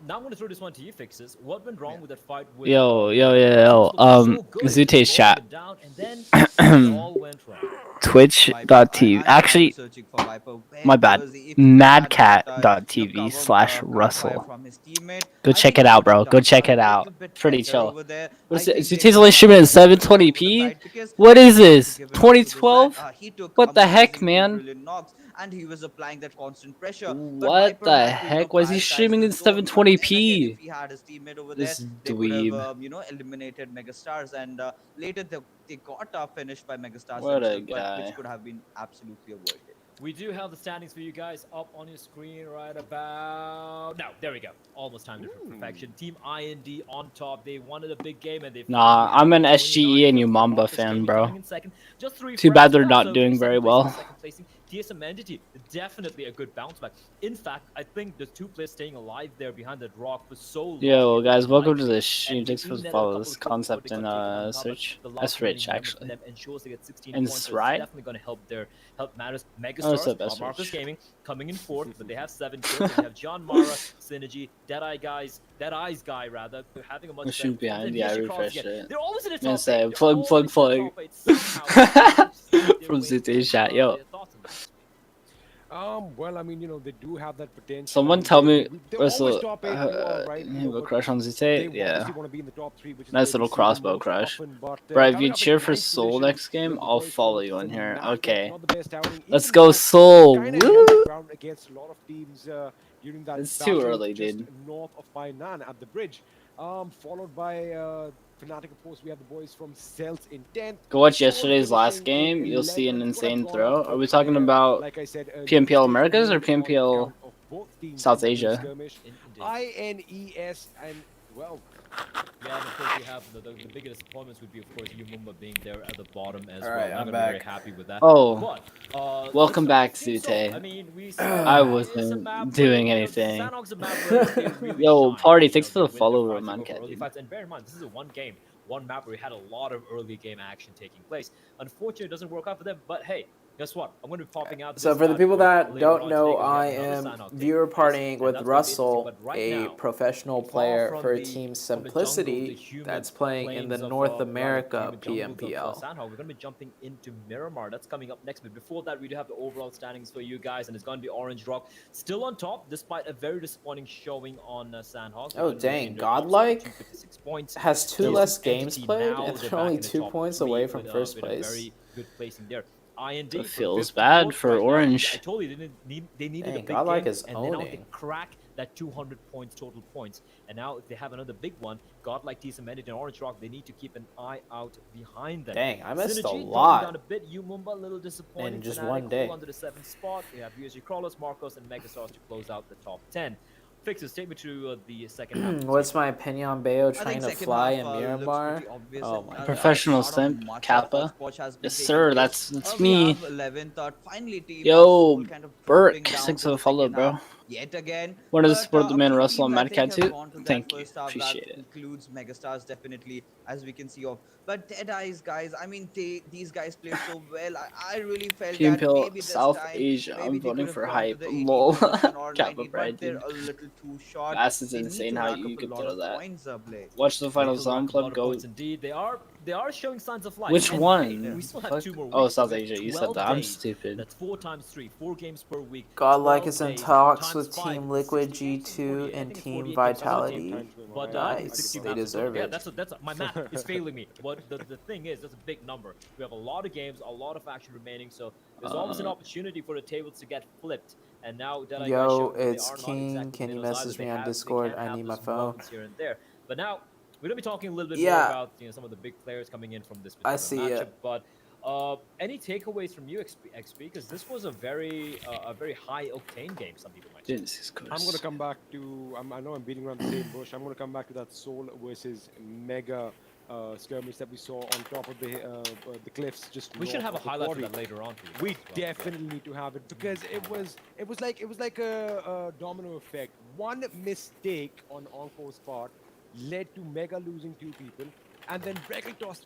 I'm going to throw this one to you, Fixes. What went wrong with that fight with... Yo, ZooTay's chat. Down, and then it all went wrong. Twitch.tv. I'm Actually, searching for Viper my bad. because if he had that, Madcat.tv/Russell. from his teammate, Go I check think it he out, would bro. have Go done check a it out. little bit Pretty better chill. over there. What is I it? think they ZooTay's could only have streaming at done a little bit over the 720p? side because What I is have to this? give it up to this 2012? lad. He took What the heck, amazing, man? brilliant knocks, and he was applying that constant pressure. But What Viper the had to, heck? Why is he prioritize streaming the in zone. But then again, 720p? if he had his teammate over there, This they could have, dweeb. eliminated Megastars, and later they got finished by Megastars What a themselves, but which guy. could have been absolutely avoided. We do have the standings for you guys up on your screen right about now. There we go. Almost timed it for perfection. Team IND on top. They wanted a big game and they. Nah, finally I'm an got 29 SGE and kills. Umamba Marcus fan, Gaming bro. coming in second. Just 3 Too frags bad for they're that, not so doing good very second placing, well. second placing. TSM Entity, definitely a good bounce back. In fact, I think the 2 players staying alive there behind that rock for so long. Yo, guys, welcome to likely. the stream. And Thanks we for even had a follow couple this of kills before concept they in got taken on cover. search. The That's last rich, remaining member from actually. them ensures they get 16 And points. it's So right? it's definitely going to help matters. Oh, what's Megastars, up, that's Marcus rich. Gaming coming in 4th, but they have 7 kills. They have John Mara, Synergy, Deadeye's guy rather, having a much The shoot better performance. behind, yeah, I Here she crawls refreshed again. it. They're always in the Man top say, 8. They're plug. always in the top 8 somehow. Their From way ZooTay's to, chat, yo. their thoughts on this. Well, I mean, they do have that potential. Someone and tell me, they're always Russell, top 8, you are right. you have a but crush on they ZooTay? Yeah. obviously want to be in the top 3, which is Nice where we little see them crossbow most crush. often, but, Bro, if coming you up in cheer for ninth Soul position, next game, the I'll boys follow from you in here. Fnatic. Okay. Not the best outing, Let's even go, though Soul. they kinda held Woo! the ground against a lot of teams during that It's too battle early, just dude. north of Bainan at the bridge. Followed by Fnatic, of course. We have the boys from Cells in 10th. Go watch Soul yesterday's last finishing in game. You'll see an 11th. Got a insane draw throw. up, Are we but talking about like I said earlier, PMPL mistakes Americas or made on PMPL account of both teams South in the Asia? skirmish. Indeed. INES and, well, Yeah, and of course we have the bigger disappointments would be, of course, Yumumba being there at the bottom as Alright, well. I'm Not gonna be very back. happy with that. Oh, But, welcome back, Team Soul, ZooTay. I mean, we I saw wasn't map doing where, anything. Sanhok's a map where they really Yo, shine, Party, you know, thanks for they the win their follow, fights, they man, go for cat, early dude. fights. And bear in mind, this is a one game, one map where we had a lot of early game action taking place. Unfortunately, it doesn't work out for them, but hey, guess what? I'm going to be popping out. So this for the bad people boy that later don't on know, today, 'cause we I have another am Sanhok taking viewer place, partying and with that's gonna be interesting. Russell, But right a now, professional far player from for the- Team from the jungle, the Simplicity humid that's playing in the plains of, North rather, America humid jungles of, PMPL. Sandhog. We're going to be jumping into Miramar. That's coming up next. But before that, we do have the overall standings for you guys, and it's going to be Orange Rock still on top, despite a very disappointing showing on Sandhog. Oh, dang, Godlike 256 points. has 2 Still less Entity games played, now, and they're they're only back in the 2 top points 3 away from with, first with a place. very good placing there. IND It from feels 5th to bad 4th for right now. Orange. I told you they needed a Dang, big Godlike game, is and then now they owning. crack that 200 points total points. And now if they have another big one, Godlike, TSM Bandit, and Orange Rock, they need to keep an eye out behind them. Dang, I missed a Synergy lot dropping down a bit. Yumumba a little disappointing. in just Fnatic one day. hold under the 7th spot. We have USG Crawlers, Marcos, and Megastars to close out the top 10. Fixes, take me to the second half. What's my opinion on Bayo I trying think to second fly half, in looks Miramar? pretty obvious, Oh and, my Professional not simp, much Kappa. of Poch has been Yes, taking sir, place. that's We me. have 11th, finally team Yo, Soul kind of Burke, dropping down thanks to for the the follow, second bro. half yet again. Want to But, support the a man few Russell and teams, I think, Madcat have too? gone to that Thank you, first half. appreciate That it. includes Megastars definitely, as we can see of. But Deadeye's guys, I mean, these guys played so well. I really felt that PMPL maybe this South time, Asia. maybe I'm they voting could have for gone to hype. the 18 Lol. position or Kappa 19, Bride, but they're dude. a little too short. That's They need insane to how rack you up could a lot throw of that. points, Blake. Watch the final They will rack zone up a lot club of go. points indeed. They are they are showing signs of life. Which And, one? hey, we still have Fuck. 2 more weeks. Oh, South We have Asia. You said 12 that. I'm days. stupid. That's 4 times 3, 4 games per week. Godlike 12 is in days talks times with 5, Team Liquid 60 games, G2 48, I and think it's Team 48 games. Vitality. But Nice, 60 they maps is deserve good. Yeah, it. that's my math is failing me. But the thing is, that's a big number. We have a lot of games, a lot of action remaining, so there's always an opportunity for the tables to get flipped. And now that I guys Yo, showing that they it's are not King. exactly Can you winners either. message They me on have, they Discord? can I have need my those phone. moments here and there. But now we're gonna be talking a little bit more Yeah. about some of the big players coming in from this I particular see matchup. it. But any takeaways from you, XP? Because this was a very high octane game. Some people might say. Jesus I'm going to Christ. come back to, I know I'm beating around the same bush. I'm going to come back to that Soul versus Mega skirmish that we saw on top of the cliffs. Just We should north have a of the highlight for quarry. that later on. For you We guys as well. definitely need to have it because it was like a domino effect. One mistake on Encore's part led to Mega losing 2 people, and then Regaltos,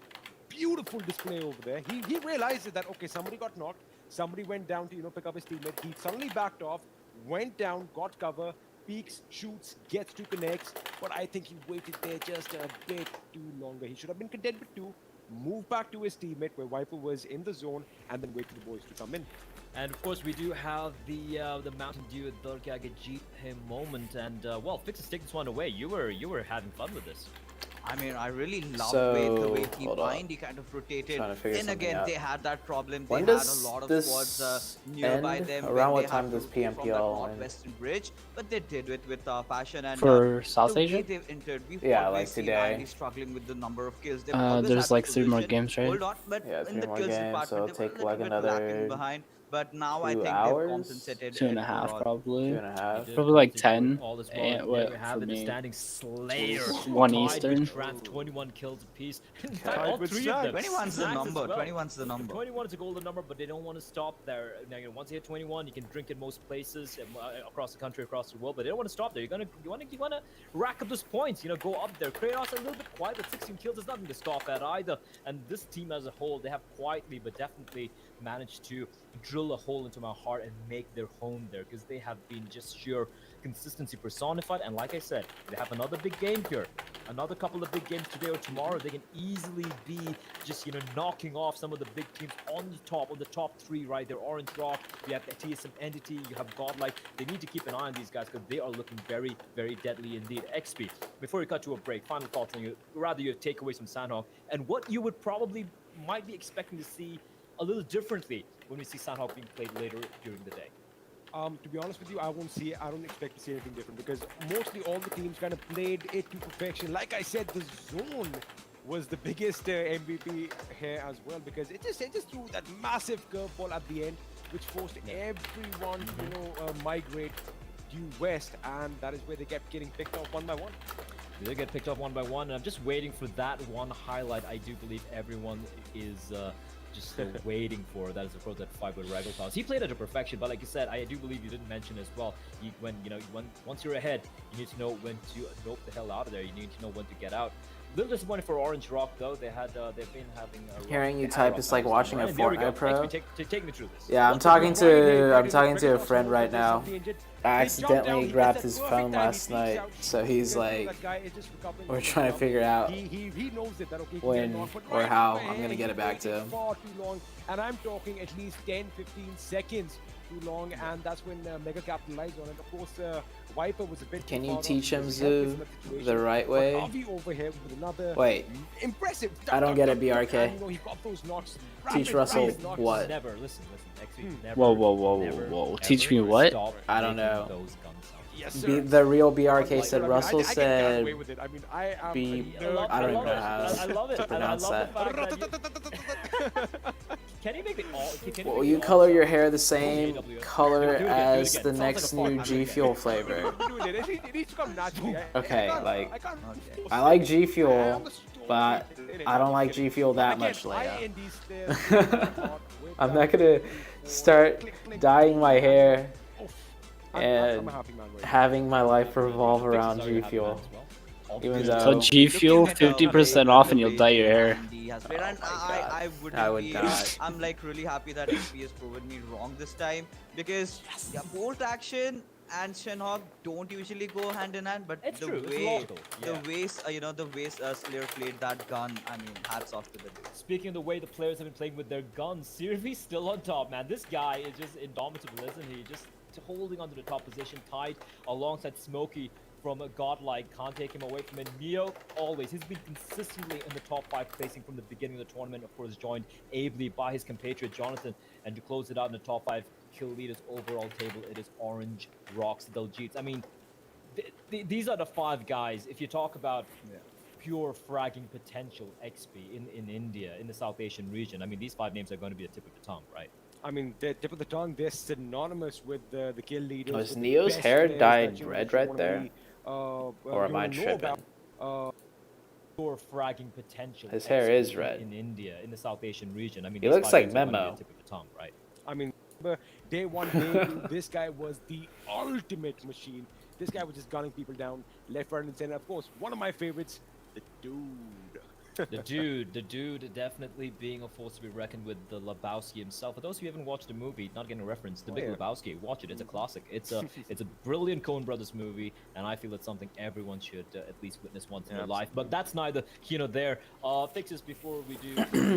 beautiful display over there. He realizes that okay, somebody got knocked, somebody went down to pick up his teammate. He suddenly backed off, went down, got cover, peeks, shoots, gets 2 connects, but I think he waited there just a bit too longer. He should have been content with 2. Move back to his teammate where Viper was in the zone, and then wait for the boys to come in. And of course, we do have the Mountain Dew Durgage GFUEL moment. And well, Fixes, take this one away. You were having fun with this. I mean, I really love So, the way he hold up. he kind of rotated. Trying to figure Then something again, out. they had that problem. When they had does a lot of this squads nearby end? them. Around when what they time had does to go from that PMPL end? northwestern bridge, but they did it with passion and For South the way Asia? they've entered. We've Yeah, always like seen today. Irony struggling with the number of kills. They've always There's had like the 3 more position. games, right? Hold on, but Yeah, in 3 the more kills games, department, so it'll they were take a like little bit lacking another behind. But now I 2 think hours? they've compensated. 2.5 overall. probably. 2.5. Probably like 10. All as well. And There what we have for it, the me? standing Slayer. 1 tied Eastern. with Trans, 21 kills apiece. In fact, Tied all with 3 of them. 21's the Snacks as number. well. 21's the number. 21 is a golden number, but they don't want to stop there. Now, once you hit 21, you can drink in most places across the country, across the world. But they don't want to stop there. You want to rack up those points. Go up there. Kratos a little bit quiet, but 16 kills is nothing to stop at either. And this team as a whole, they have quietly but definitely managed to drill a hole into my heart and make their home there, because they have been just sheer consistency personified. And like I said, they have another big game here, another couple of big games today or tomorrow. They can easily be just knocking off some of the big teams on the top 3, right there. Orange Rock, you have TSM Entity, you have Godlike. They need to keep an eye on these guys because they are looking very, very deadly indeed. XP, before we cut to a break, final thoughts on your takeaways from Sandhawk and what you would probably might be expecting to see a little differently when we see Sandhawk being played later during the day. To be honest with you, I don't expect to see anything different because mostly all the teams kind of played it to perfection. Like I said, the zone was the biggest MVP here as well because it just threw that massive curveball at the end, which forced everyone to migrate due west, and that is where they kept getting picked off one by one. They get picked off one by one, and I'm just waiting for that one highlight. I do believe everyone is just still waiting for. That is, of course, that fight with Regaltos. He played it to perfection, but like you said, I do believe you didn't mention as well. Once you're ahead, you need to know when to nope the hell out of there. You need to know when to get out. A little disappointed for Orange Rock though. They've been having a Hearing you they had type rough is like times. watching a And there we go. Fortnite pro. XP, take me through this. Yeah, I'm talking to a friend right now. I He jumped down, accidentally he grabbed gets his that phone perfect time, he last peeks night, out, so he's because like, that guy is just recovering we're from trying to himself. figure out He knows it that okay, he can when get knocked, but or right how away, I'm gonna get he it back to waited him. far too long, and I'm talking at least 10-15 seconds too long, and that's when Mega capitalized on it. Of course, Viper was a bit. Can too you far teach off, him he was helpless in Zoo that situation. the right But way? Avi over here with another Wait, impressive. I don't get it, BRK. And, he got those knocks. Teach rapid Russell knocks. what? Never listen. XP, never. Whoa. never, Teach ever me what? stop I don't making know. Those guns sound. Yes, B sir. the real BRK But, said I mean, Russell I can get said away with it. I mean, I am B. I love I don't it. even know how I love it. to pronounce I love that. the fact that can you make it all? Well, you color your hair the same color as the next new G Fuel flavor. It needs to come naturally. Okay, I like, can't force I like it. G I Fuel, understood but it. I don't like G Fuel that Again, much, Leia. IND stairs, I'm not gonna start dyeing my hair I'm and a happy man right now. having my life revolve around G Fuel. Even So though G Fuel, 50% off and you'll dye your hair. I wouldn't I would be, die. I'm like really happy that XP has proven me wrong this time because yeah, bolt action and Shenhog don't usually go hand in hand, but It's the true. It's way, logical. the Yeah. way, the way Slayer played that gun, I mean, hats off to the dude. Speaking of the way the players have been playing with their guns, Sirvi's still on top, man. This guy is just indomitable, isn't he? Just holding onto the top position, tied alongside Smokey from a Godlike. Can't take him away from it. Neo, always. He's been consistently in the top 5 placing from the beginning of the tournament. Of course, joined ably by his compatriot Jonathan. And to close it out in the top 5 kill leaders overall table, it is Orange, Rocks, Daljeets. I mean, these are the 5 guys. If you talk about pure fragging potential XP in India, in the South Asian region, I mean, these 5 names are going to be the tip of the tongue, right? I mean, the tip of the tongue, they're synonymous with the kill leaders. Was with the Neo's best hair players dyed that you red wanna right there? be, Or am you I wanna know tripping? about. Pure fragging potential. His hair XP is red. in India, in the South Asian region. I mean, He these looks 5 like names are gonna be Memo. the tip of the tongue, right? I mean, remember day 1, day 2, this guy was the ultimate machine. This guy was just gunning people down left, right, and center. Of course, one of my favorites, the dude. The dude definitely being a force to be reckoned with, the Lebowski himself. For those of you who haven't watched the movie, not getting a reference, The Big yeah. Lebowski, watch it. It's a classic. It's a brilliant Coen Brothers movie, and I feel it's something everyone should at least witness once in their life. But that's neither here nor there. Fixes before we do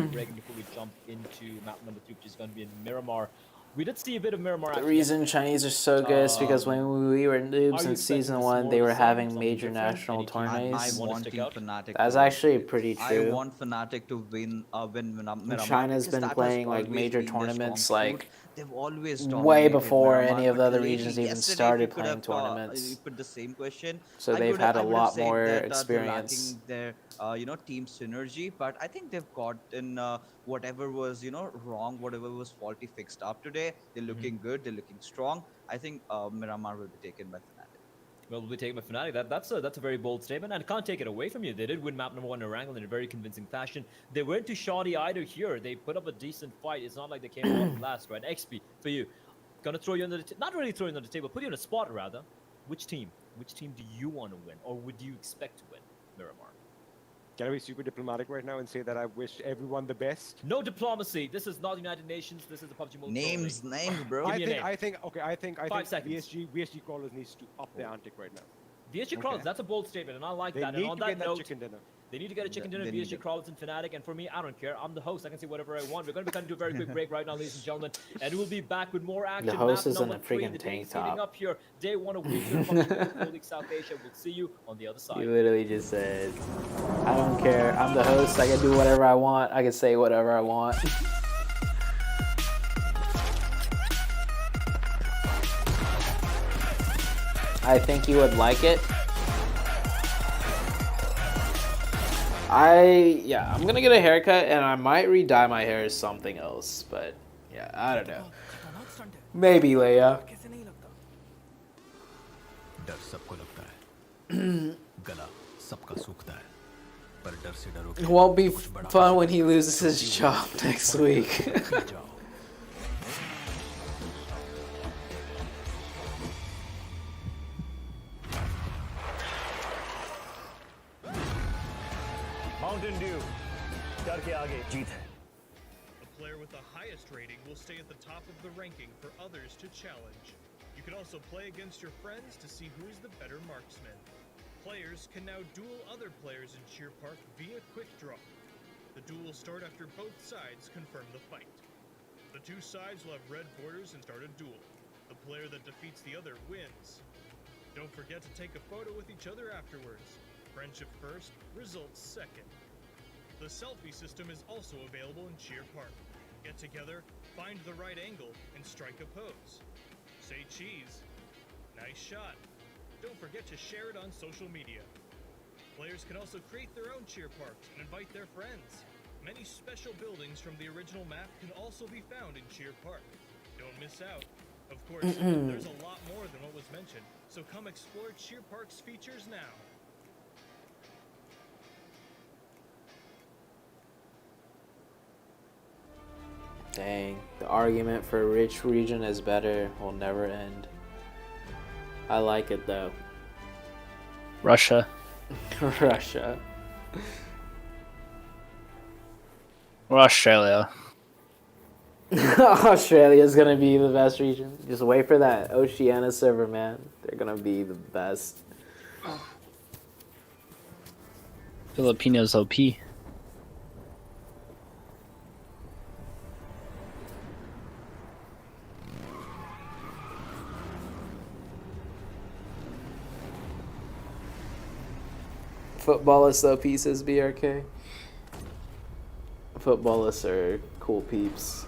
break and before we jump into map number 3, which is going to be in Miramar. We did see a bit of Miramar. The reason Chinese are so good is because when we were noobs in season 1, they were having major national I tourneys. want Team Fnatic. That's to actually win. pretty I true. want Fnatic to win. Miramar. China's because been that playing has like always major been their strong tournaments suit. like They've always way dominated before Miramar, any of the but other lately, regions even yesterday, if started you could playing have, tournaments. you put the same question. So they've had a lot more experience. They're lacking their team synergy, but I think they've gotten whatever was wrong, whatever was faulty fixed up today. They're looking good. They're looking strong. I think Miramar will be taken by Fnatic. Well, we'll be taken by Fnatic. That's a very bold statement, and I can't take it away from you. They did win map number 1 in Erangel in a very convincing fashion. They weren't too shoddy either here. They put up a decent fight. It's not like they came out last, right? XP, for you. Gonna throw you under the not really throw you under the table, put you on a spot rather. Which team? Which team do you want to win, or would you expect to win, Miramar? Can I be super diplomatic right now and say that I wish everyone the best? No diplomacy. This is not the United Nations. This is the PUBG Mobile. Names, bro. Give me a name. I think 5 seconds. VSG crawlers needs to up their antic right now. VSG Crawlers, that's a bold statement, and I like They that. need And on to that get that note, chicken dinner. they need to get a chicken dinner, They need VSG it. Crawlers and Fnatic, and for me, I don't care. I'm the host. I can say whatever I want. We're going to be coming to a very quick break right now, ladies and gentlemen, and we'll be back with more action. The host Map is in number a 3, freaking the day's tank heating top. up here. Day 1 of week 2 of PUBG Mobile League South Asia. We'll see you on the other He side. literally just said, I don't care. I'm the host. I can do whatever I want. I can say whatever I want. I think you would like it. I'm gonna get a haircut and I might re-dye my hair as something else, but yeah, I don't know. Maybe, Leia. डर सबको लगता है गला सबका सूखता है पर डर से डरो It won't be fun when he loses his job next week. जाओ Mountain Dew डर के आगे जीत है The player with the highest rating will stay at the top of the ranking for others to challenge. You can also play against your friends to see who is the better marksman. Players can now duel other players in Cheer Park via quick draw. The duel will start after both sides confirm the fight. The two sides will have red borders and start a duel. The player that defeats the other wins. Don't forget to take a photo with each other afterwards. Friendship first, results second. The selfie system is also available in Cheer Park. Get together, find the right angle, and strike a pose. Say cheese. Nice shot. Don't forget to share it on social media. Players can also create their own cheer parks and invite their friends. Many special buildings from the original map can also be found in Cheer Park. Don't miss out. Of course, there's a lot more than what was mentioned, so come explore Cheer Park's features now. Dang, the argument for which region is better will never end. I like it though. Russia. Russia. Or Australia. Australia's gonna be the best region. Just wait for that Oceania server, man. They're gonna be the best. Filipinos OP. Footballists OP says BRK. Footballists are cool peeps.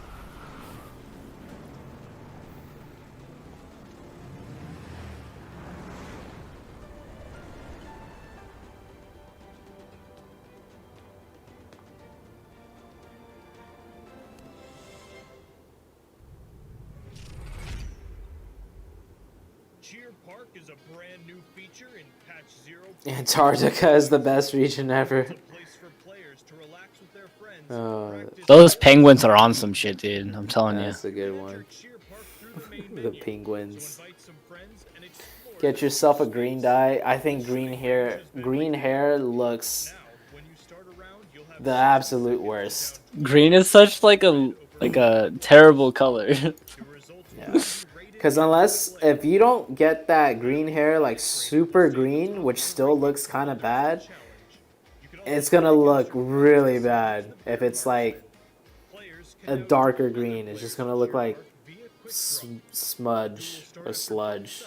Cheer Park is a brand new feature in patch 0. Antarctica is the best region ever. It's a place for players to relax with their friends, practice Those penguins are on some shit, dude. I'm telling you. That's a good one. enter Cheer Park through the main The menu. penguins. So invite some friends and explore Get the yourself a space. green dye. I think green hair looks Now, when you start a round, you'll have the absolute worst. Green is such like a terrible color. the results Yeah. Because unless, if you don't get that green hair like super green, which still looks kind of bad, it's gonna look really bad. If it's like a darker green, it's just gonna look like smudge or sludge.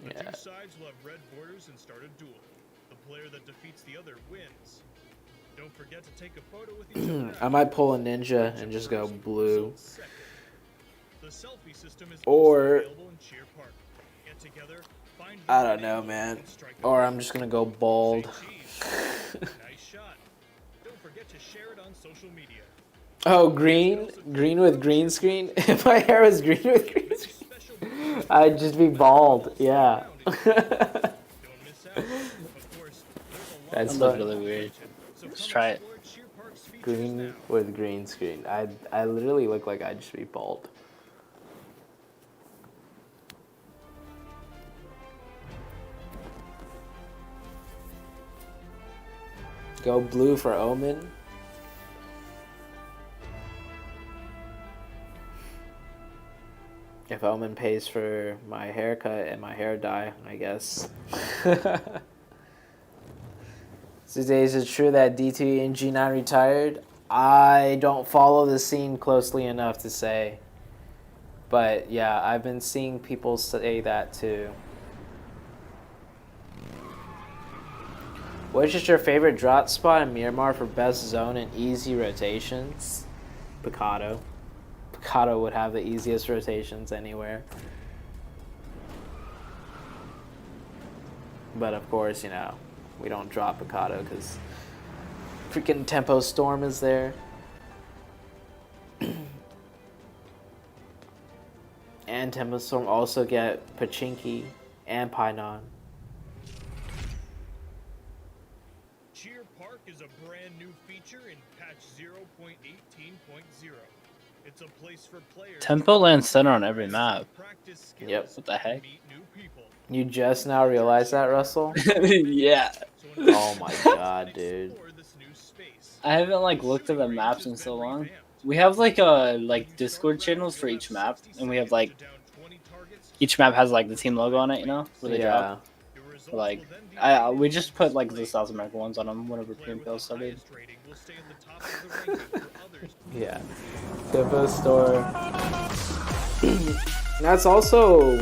The Yeah. two sides will have red borders and start a duel. The player that defeats the other wins. Don't forget to take a photo with each other. I might pull a ninja and just go blue. The selfie system is Or- also available in Cheer Park. Get together, find I your don't know, angle, man. and strike a Or pose. I'm just gonna go bald. Say cheese. Nice shot. Don't forget to share it on social media. Oh, green with green screen. If my hair was green with green screen, I'd just be bald. Yeah. Don't miss out. Of course, there's a lot That's That fun. looks really weird. so Let's come try it. explore Cheer Park's features Green now. with green screen. I literally look like I'd just be bald. Go blue for Omen. If Omen pays for my haircut and my hair dye, I guess. ZooTay, is it true that D2 and G9 retired? I don't follow the scene closely enough to say. But yeah, I've been seeing people say that too. What's just your favorite drop spot in Miramar for best zone and easy rotations? Picado. Picado would have the easiest rotations anywhere. But of course, you know, we don't drop Picado because freaking Tempo Storm is there. And Tempo Storm also get Pachinki and Painon. Cheer Park is a brand new feature in patch 0.18.0. It's a place for players Tempo to lands center on every map. practice skills Yep. What the heck? and meet new people. You just now realize that, Russell? Yeah. So Oh my god, dude. explore this new space. I haven't like looked at the maps in so long. We have like Discord channels for each map, and we have like each map has like the team logo on it, you know, where they drop. Like we just put like the South American ones on them whenever PMPL started. Yeah. Tempo Storm. That's also,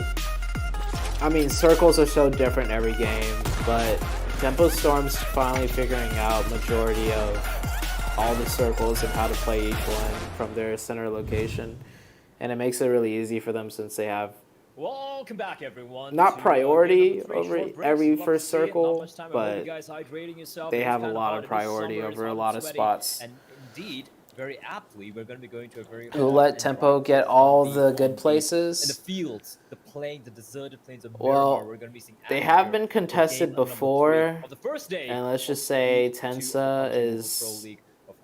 I mean, circles are so different every game, but Tempo Storm's finally figuring out majority of all the circles and how to play each one from their center location. And it makes it really easy for them since they have Welcome back, everyone. not to, priority again, the three over short breaks. every Love to first see it. Not circle, much time. I hope but you guys hydrating yourself. they It's have a kind lot hot. of It is priority summer, it's over a hot lot and of sweaty, spots. And indeed, very aptly, we're going to be going to a very Who hot let and Tempo dry get place all on the on good in the places? fields, the plains, the deserted plains of Well, Miramar. We're going to be seeing they Amateur have been for contested game number 3 before, of the first day and let's of just say League 2 of the Tensa PUBG Mobile Pro is League. Of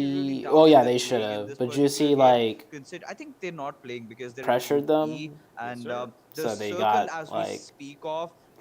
really Oh doubt yeah, that they they're should playing in have. this But particular Juicy game. like Consider, I think they're not playing because they're in pressured Group E, them, and sir. the so they circle got as we like speak of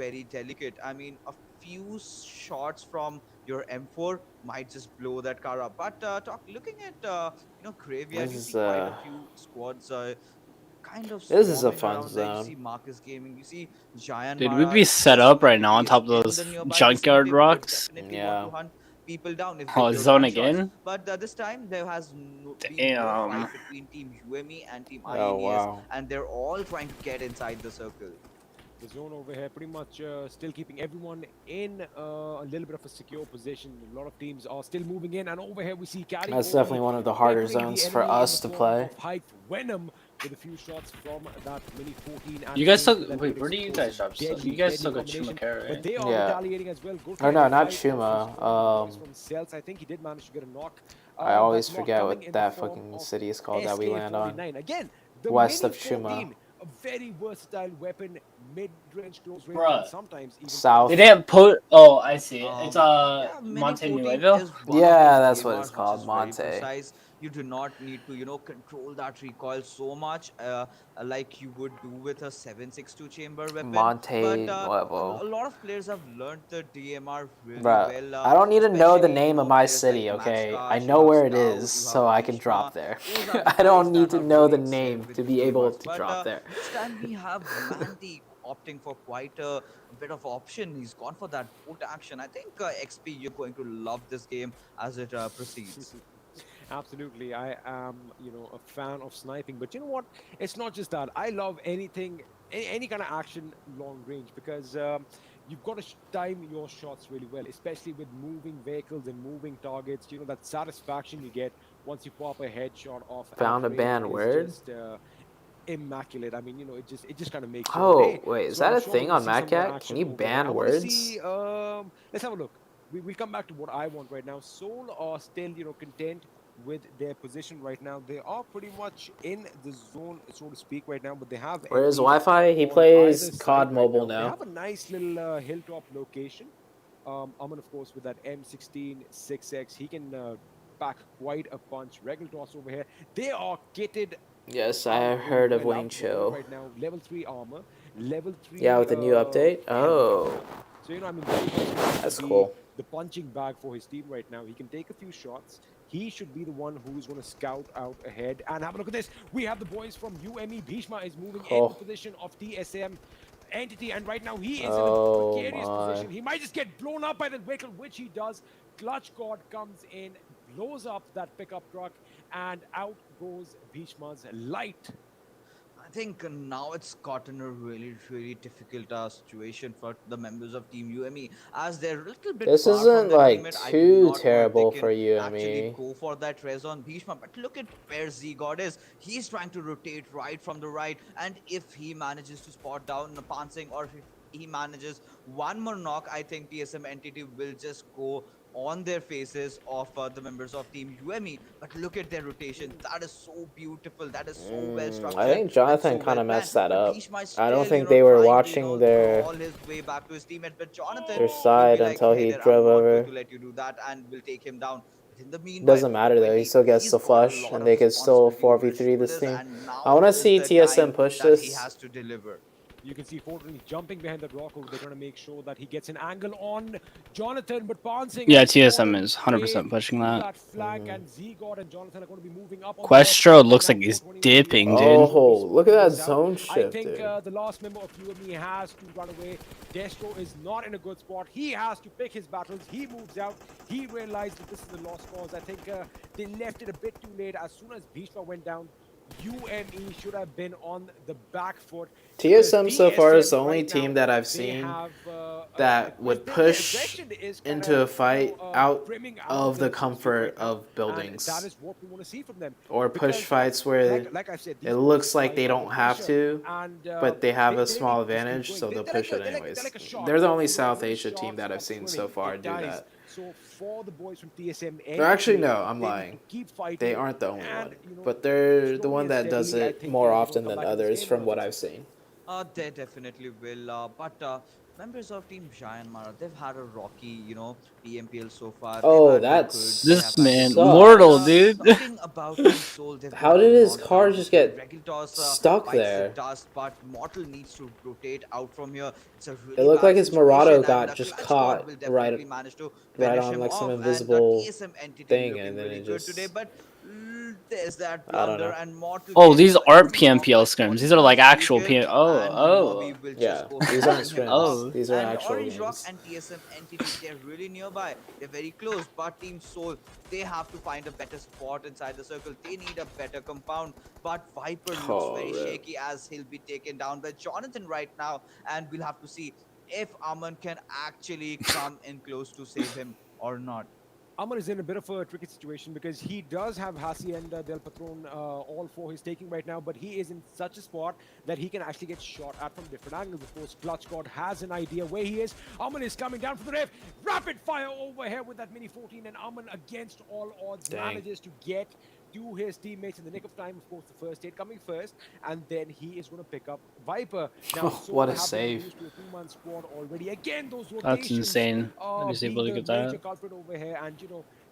very delicate. I mean, a few shots from your M4 might just blow that car up. But looking at Graveyard, This you is see quite a few squads kind of this is a swarming fun around there. You zone. see Marcus Gaming, you see Jayan Dude, we'd Mara, be you set see up right SMT now on top of in the those nearby junkyard vicinity would rocks. definitely want Yeah. to hunt people down if they Oh, hear zone gunshots. again? But this time there has been no Damn. fight between Team UME and Team Oh INES, wow. and they're all trying to get inside the circle. The zone over here pretty much still keeping everyone in a little bit of a secure position. A lot of teams are still moving in, and over here we see Carry That's OE definitely one of the harder decorating the zones for enemy in us the to form play. of Hype Venom with a few shots from that Mini 14. And You guys into still that wait. good Where do you explosive, guys drop? deadly, You guys deadly still got combination. Chumacare, But right? they are Yeah. retaliating as well. Go Or try no, to not fight off Shuma, these boys from Cells. I think he did manage to get a knock. I always that knock forget coming what in the that form fucking of city is called that we land on. SK-49. Again, the West Mini of Shuma. 14, a very versatile weapon, mid-range, close range, Bruh. and sometimes even South. Did they have put? Oh, I see it. It's Yeah, Mini Monte 14 Nuevo. is one of Yeah, those that's what it's DMRs which called, is very Monte. precise. You do not need to, control that recoil so much like you would do with a 7.62 chamber weapon. Monte But Nuevo. a lot of players have learned the DMR really Bruh, well. I don't need to know the Especially, name of my players like city, Max okay? I Kash, you know have where it Scout, is, you have so I can Bhishma. drop there. Those are the I don't guys need that to have know the really excelled name with to be able DMRs. to But drop there. this time we have Mandy opting for quite a bit of option. He's gone for that bolt action. I think XP, you're going to love this game as it proceeds. Absolutely, I am, a fan of sniping. But you know what? It's not just that. I love anything, any kind of action long range, because you've got to time your shots really well, especially with moving vehicles and moving targets. You know, that satisfaction you get once you pop a headshot off. Found a at range banned is word? just immaculate. I mean, it just kind of makes your Oh, day. wait, is So that I'm a sure we're thing gonna on see some more MadCat? Can action you over here. ban I want to words? see. Let's have a look. We'll come back to what I want right now. Seoul are still, content with their position right now. They are pretty much in the zone, so to speak, right now. But they have Where is enemies Wi-Fi? He on plays either COD side right Mobile now. They now. have a nice little hilltop location. Aman, of course, with that M16 6X, he can pack quite a punch. Regular toss over here. They are kitted Yes, out I really heard of well, Wayne out to the moon Chill. right now. Level 3 armor, level 3 Yeah, with the new update? heavy Oh. armor. So, I mean, very much going That's to be cool. the punching bag for his team right now. He can take a few shots. He should be the one who's going to scout out ahead. And have a look at this. We have the boys from UME. Bhishma is moving in the position of TSM entity, and right now he is in a precarious position. He might just get blown up by the vehicle, which he does. Clutch God comes in, blows up that pickup truck, and out goes Bhishma's light. I think now it's gotten a really, really difficult situation for the members of Team UME, as they're a little bit This far isn't from their like teammate. I do too not know if terrible they for can actually UME. go for that res on Bhishma. But look at where Z-God is. He's trying to rotate right from the right, and if he manages to spot down the Pansing, or if he manages one more knock, I think TSM entity will just go on their faces of the members of Team UME. But look at their rotation. That is so beautiful. That is so well structured. I think and Jonathan so kind well of messed planned. that But up. Bhishma is I don't still, think they were trying to, watching their crawl his way back to his teammate. But Jonathan their will side be like, until hey he there, drove I'm not over. going to let you do that, and will take him down. But in the meanwhile, Doesn't matter though. He 20, still gets he's the got a flush, lot and of they could still responsibility over his 4v3 this shoulders, team. and now I want to is see the TSM time push that he this. has to deliver. You can see Fortin jumping behind that rock. They're going to make sure that he gets an angle on Jonathan, but Pansing Yeah, has TSM fallen is 100% prey pushing to that. flank, and Z-God and Jonathan are going to be moving up on Questro the looks left. like he's 420 will be dipping, up. dude. Oh, Should be look at that this out. zone I shift, think dude. the last member of UME has to run away. Destro is not in a good spot. He has to pick his battles. He moves out. He realized that this is a lost cause. I think they left it a bit too late. As soon as Bhishma went down, UME should have been on the back foot. TSM so far is the only right team now, that I've they seen have, that would their push aggression is into kinda, a fight out brimming of the their chest comfort right now, of and buildings. that is what we want to see from them. Or push Because, fights where like I said, it these looks boys like fight they under don't have pressure, to, and but they have a they small need to just keep advantage, going. so they'll They're push like it they're anyways. like a shark. They're the only You know, South when the Asia team shark that I've stops seen so swimming, far it do dies. that. So for the boys from TSM, Or actually, no, entity, I'm they need lying. to keep fighting, They aren't the only and, one, but they're the slowly one and that does steadily, I it think more they're gonna often come than back in this others game. from What what do you I've seen. They definitely will. But members of Team Giant Mara, they've had a rocky, PMPL so far. They've Oh, had no that good. They have This had no man, good. But mortal, sucks. dude. talking about Team Soul, they've How did gotten his knocked car down just here. get Regultos stuck bites the there? dust, but Mortal needs to rotate out from here. It's a It really looked bad like his Murado situation, and got just Clutch God caught will right definitely manage to right finish on him like some off. And invisible TSM entity thing, looking and then really it good today, just but there's that I don't blunder, know. and Mortal Oh, gets these a aren't easy knock PMPL by scrims. These are like 43 actual kill, PM. Oh, and oh, Nobby will just Yeah, go these aren't finishing him off. scrims. oh. These are And actual Orange Rock games. and TSM Entity, they're really nearby. They're very close, but Team Soul, they have to find a better spot inside the circle. They need a better compound, but Viper looks Oh, very rip. shaky as he'll be taken down by Jonathan right now, and we'll have to see if Aman can actually come in close to save him or not. Amar is in a bit of a tricky situation because he does have Hasi and Del Patron all for his taking right now, but he is in such a spot that he can actually get shot at from different angles. Of course, Clutch God has an idea where he is. Aman is coming down for the rev. Rapid fire over here with that Mini 14, and Aman, against all odds, Dang. manages to get to his teammates in the nick of time. Of course, the first aid coming first, and then he is going to pick up Viper. Now, Soul What a have been save. reduced to a two-man squad already. Again, those That's rotations insane. I was being able to the get major that. culprit over here, and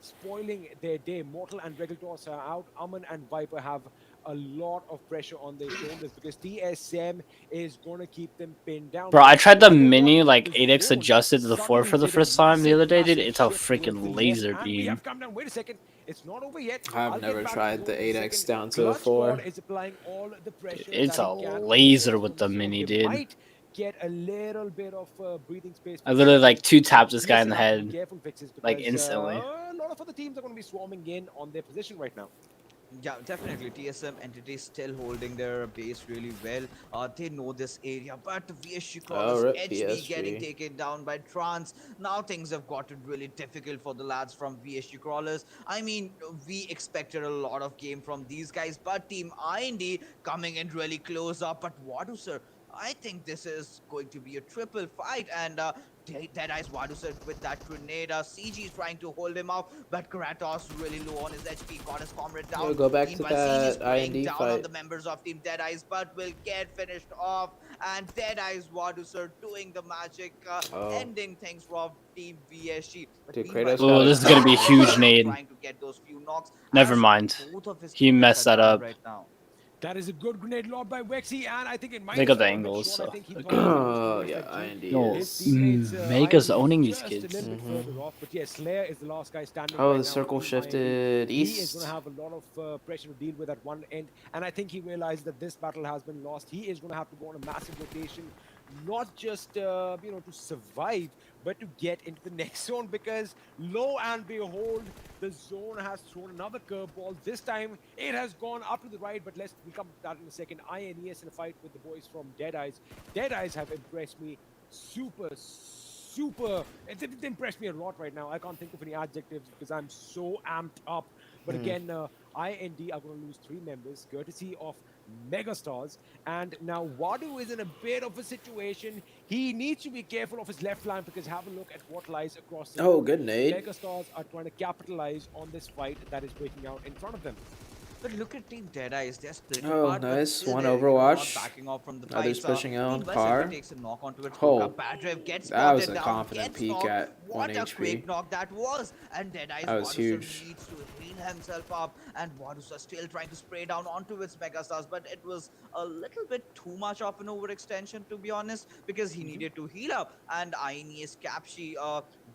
spoiling their day. Mortal and Regultos are out. Aman and Viper have a lot of pressure on their shoulders because TSM is going to keep them pinned down. Bro, I But tried the you know what? mini like The 8x zone adjusted to the 4 suddenly for the did a first time the other day, dude. massive It's a shift towards freaking the left, laser and we beam. have come down. Wait a second, it's not over yet. I've I'll never get back tried to the zone in a 8x second. down to a Clutch Squad 4. is applying all the pressure It's that a he can on the laser boys with from the zone. mini, They dude. might get a little bit of breathing space I for literally like themselves, 2 tapped this guy in TSM the have to be head, careful, fixes, like because instantly. a lot of other teams are going to be swarming in on their position right now. Yeah, definitely. TSM entity still holding their base really well. They know this area, but VSG Oh, crawlers rip HB getting PSG. taken down by Trance. Now things have gotten really difficult for the lads from VSG crawlers. I mean, we expected a lot of game from these guys, but Team IND coming in really close up. But Wadu sir, I think this is going to be a triple fight, and Deadeyes Waduser with that grenade. CG is trying to hold him off, but Kratos really low on his HP, got his comrade Yo, down. go back to Meanwhile, CG is that playing IND down on fight. the members of Team Deadeyes, but will get finished off. And Deadeyes Waduser doing the magic, Oh, ending things for Team VSG. But dude, meanwhile, Kratos got Oh, a this is gonna be a huge Kratos nade. trying to get those few knocks Never as mind. both of his He teammates messed are that down up. right now. That is a good grenade lob by Wexy, and I think it might They have got the fallen a bit angles, short. I so. think he thought he was able to Oh, finish yeah, that G. IND No, His is. teammates, Mega's IND, owning these just a kids. little bit further off. But yeah, Slayer is the last guy standing Oh, right the now. circle for Team IND. shifted He is going east. to have a lot of pressure to deal with at one end, and I think he realized that this battle has been lost. He is going to have to go on a massive rotation, not just to survive, but to get into the next zone, because lo and behold, the zone has thrown another curveball. This time it has gone up to the right, but we'll come to that in a second. INES in a fight with the boys from Deadeyes. Deadeyes have impressed me super. It impressed me a lot right now. I can't think of any adjectives because I'm so amped up. But again, IND are going to lose 3 members, courtesy of Megastars. And now Wadu is in a bit of a situation. He needs to be careful of his left line, because have a look at what lies across the Oh, road. good nade. Megastars are trying to capitalize on this fight that is breaking out in front of them. But look at Team Deadeyes, they're split Oh, apart, but nice. still One they're, Overwatch. not backing off from the Others fights. pushing out. Meanwhile, Car. Silver takes a knock onto it. Oh, Bad Rev gets that was spotted a down, confident gets peek knocked. at 1 What a HP. quick knock that was! And Deadeyes That was Waduser huge. needs to heal himself up, and Waduser still trying to spray down onto its Megastars, but it was a little bit too much of an overextension, to be honest, because he needed to heal up. And Aeneas Capshi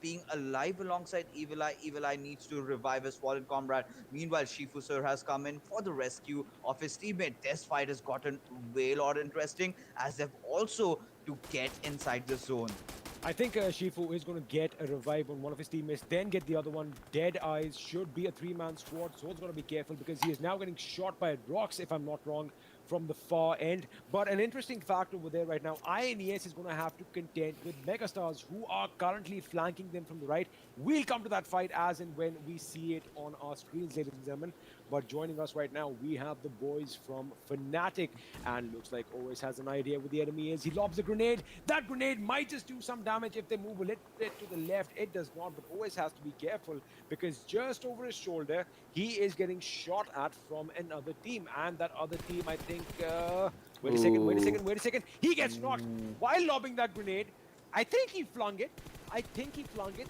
being alive alongside Evil Eye. Evil Eye needs to revive his fallen comrade. Meanwhile, Shifu Sir has come in for the rescue of his teammate. This fight has gotten way more interesting, as they've also to get inside the zone. I think Shifu is going to get a revive on one of his teammates, then get the other one. Dead Eyes should be a 3-man squad. Soul's going to be careful, because he is now getting shot by rocks, if I'm not wrong, from the far end. But an interesting fact over there right now, INES is going to have to contend with Megastars, who are currently flanking them from the right. We'll come to that fight as and when we see it on our screens, ladies and gentlemen. But joining us right now, we have the boys from Fnatic, and looks like OS has an idea where the enemy is. He lobs a grenade. That grenade might just do some damage if they move a little bit to the left. It does not, but OS has to be careful, because just over his shoulder, he is getting shot at from another team. And that other team, I think, wait a second. He gets knocked while lobbing that grenade. I think he flung it.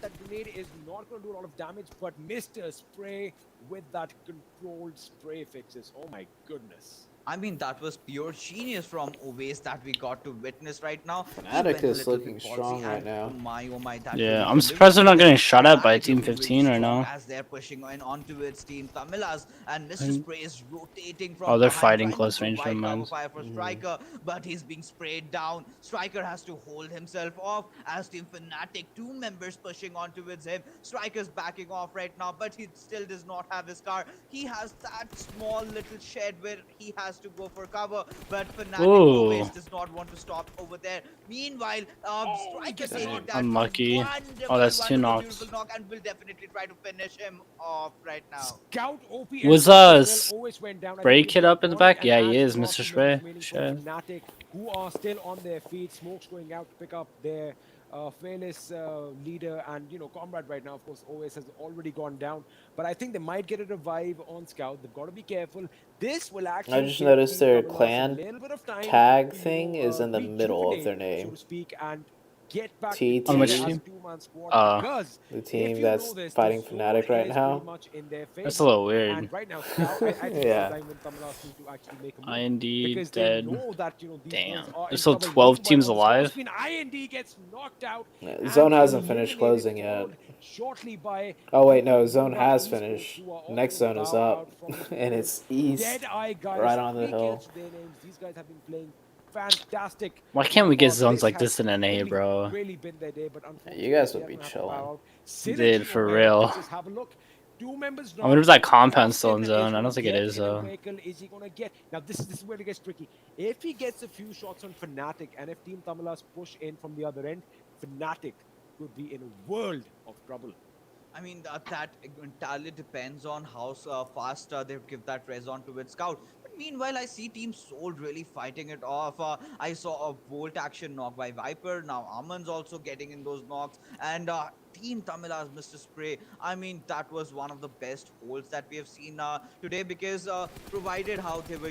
That grenade is not going to do a lot of damage, but Mr. Spray with that controlled spray fixes. Oh my goodness. I mean, that was pure genius from Oves that we got to witness right now. He Fnatic went a is little looking bit strong ballsy right and now. oh my, that Yeah, really I'm delivered surprised they're not today. getting shot at by Fnatic Team looking 15 right strong now. as they're pushing in onto its team Tamilas, and Mr. And- Spray is rotating Oh, from they're behind, fighting trying to close range, provide never cover mind. fire for Striker, but he's being sprayed down. Striker has to hold himself off as Team Fnatic, 2 members pushing on towards him. Striker's backing off right now, but he still does not have his car. He has that small little shed where he has to go for cover, but Fnatic always does not want to stop over there. Meanwhile, Striker taking that Unlucky. wonderful, Oh, that's 2 knocks. beautiful knock, and will definitely try to finish him off right now. Scout OP Was, always went down. I Spray think Kid it was up in the Warwick back? and Yeah, he Ash is, across Mr. the Spray. remaining for Shit. Fnatic, who are still on their feet. Smoke's going out to pick up their fearless leader and comrade right now. Of course, OS has already gone down, but I think they might get a revive on Scout. They've got to be careful. This will actually I just give noticed Team their Tamilas a clan little bit of time tag to, thing is in the middle of their rejuvenate, so name. to speak, and get back TT. together which as a team? two-man squad. Because The if team you that's know this, fighting the zone Fnatic right is now. pretty much in their favor. That's a little weird. And right now, Scout, I think Yeah. it's time when Tamilas need to actually make a move. IND Because dead. they know that these Damn. players are in There's still trouble. 12 Meanwhile, teams on the alive. screen, IND gets knocked out. and Zone hasn't finished eliminated, closing yet. followed shortly by Oh wait, no, Mobile Zone has Esports, finished. who are Next also zone is bow up, out from this and pool. it's east, Dead Eye guys, right on the 3 hill. kills to their names. These guys have been playing fantastic. Why can't we get This zones like has this in NA, really, bro? really been their day, but unfortunately, You guys they would be haven't had to bow chilling. out. Did, Synergy for away. real. Let's just have a look. 2 members I wonder if knocked. that compound's still in Austin zone. is I don't gonna think it get is, in a though. vehicle. Is he gonna get? Now this is where it gets tricky. If he gets a few shots on Fnatic, and if Team Tamilas push in from the other end, Fnatic could be in a world of trouble. I mean, that entirely depends on how fast they give that res on to its Scout. But meanwhile, I see Team Soul really fighting it off. I saw a Volt action knock by Viper. Now Amon's also getting in those knocks. And Team Tamila's Mr. Spray, I mean, that was one of the best holds that we have seen today, because provided how they were,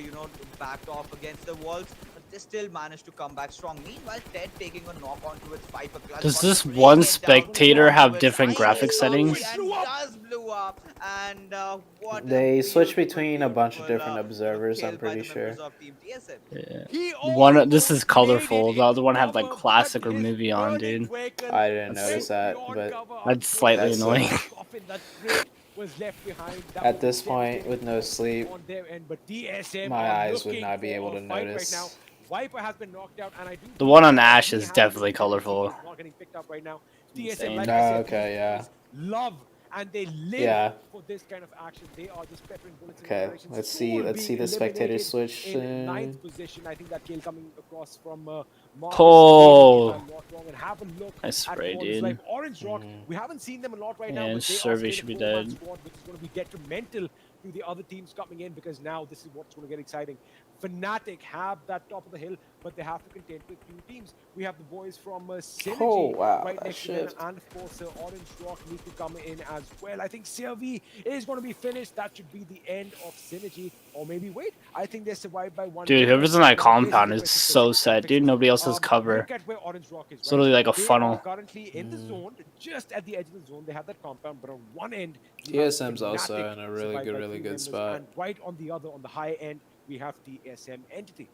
backed off against the walls, they still managed to come back strong. Meanwhile, Ted taking a knock onto its Viper clutch. Does got this sprayed one it down spectator onto have its different IND graphic settings? And does blew up. And what They a switch beautiful, between a bunch of beautiful, different observers, kill I'm by pretty the members sure. of Team TSM. Yeah. He One, this is almost colorful. made it The other into one had like cover, classic but or his movie on, burning dude. vehicle I didn't went notice that, beyond but cover. That's slightly That's annoying. Coffin, that crate was left behind. That At was this point, devastating with no sleep, on their end, but DSM my are eyes would looking not be for able a to fight notice. right now. Viper has been knocked out, and I do. The one on believe Ash he is has definitely been killed. colorful. He's not getting picked up right now. DSM, Insane. like Oh, I said, okay, these yeah. players love and they live Yeah. for this kind of action. They are just peppering bullets in Okay, directions. let's see Soul the being spectator eliminated switch in soon. 9th position. I think that kill coming across from Marcus. Oh. If I'm not wrong, and have a look Nice at spray, squads dude. like Orange Rock. We haven't seen them a lot right now, And but they Survey are should be still a 4-man dead. squad, which is going to be detrimental to the other teams coming in, because now this is what's going to get exciting. Fnatic have that top of the hill, but they have to contend with 2 teams. We have the boys from Synergy Oh, wow, right that next to them, shift. and of course Orange Rock need to come in as well. I think Sylvie is going to be finished. That should be the end of Synergy, or maybe wait. I think they survived by 1. Dude, whoever's in that compound is so set, dude. Nobody else has cover. Look at where Orange Rock is. It's literally like a They funnel. are currently in the zone, just at the edge of the zone. They have that compound, but on one end, TSM's also in a really survived by good 3 members, spot. and right on the other, on the high end, we have TSM Entity.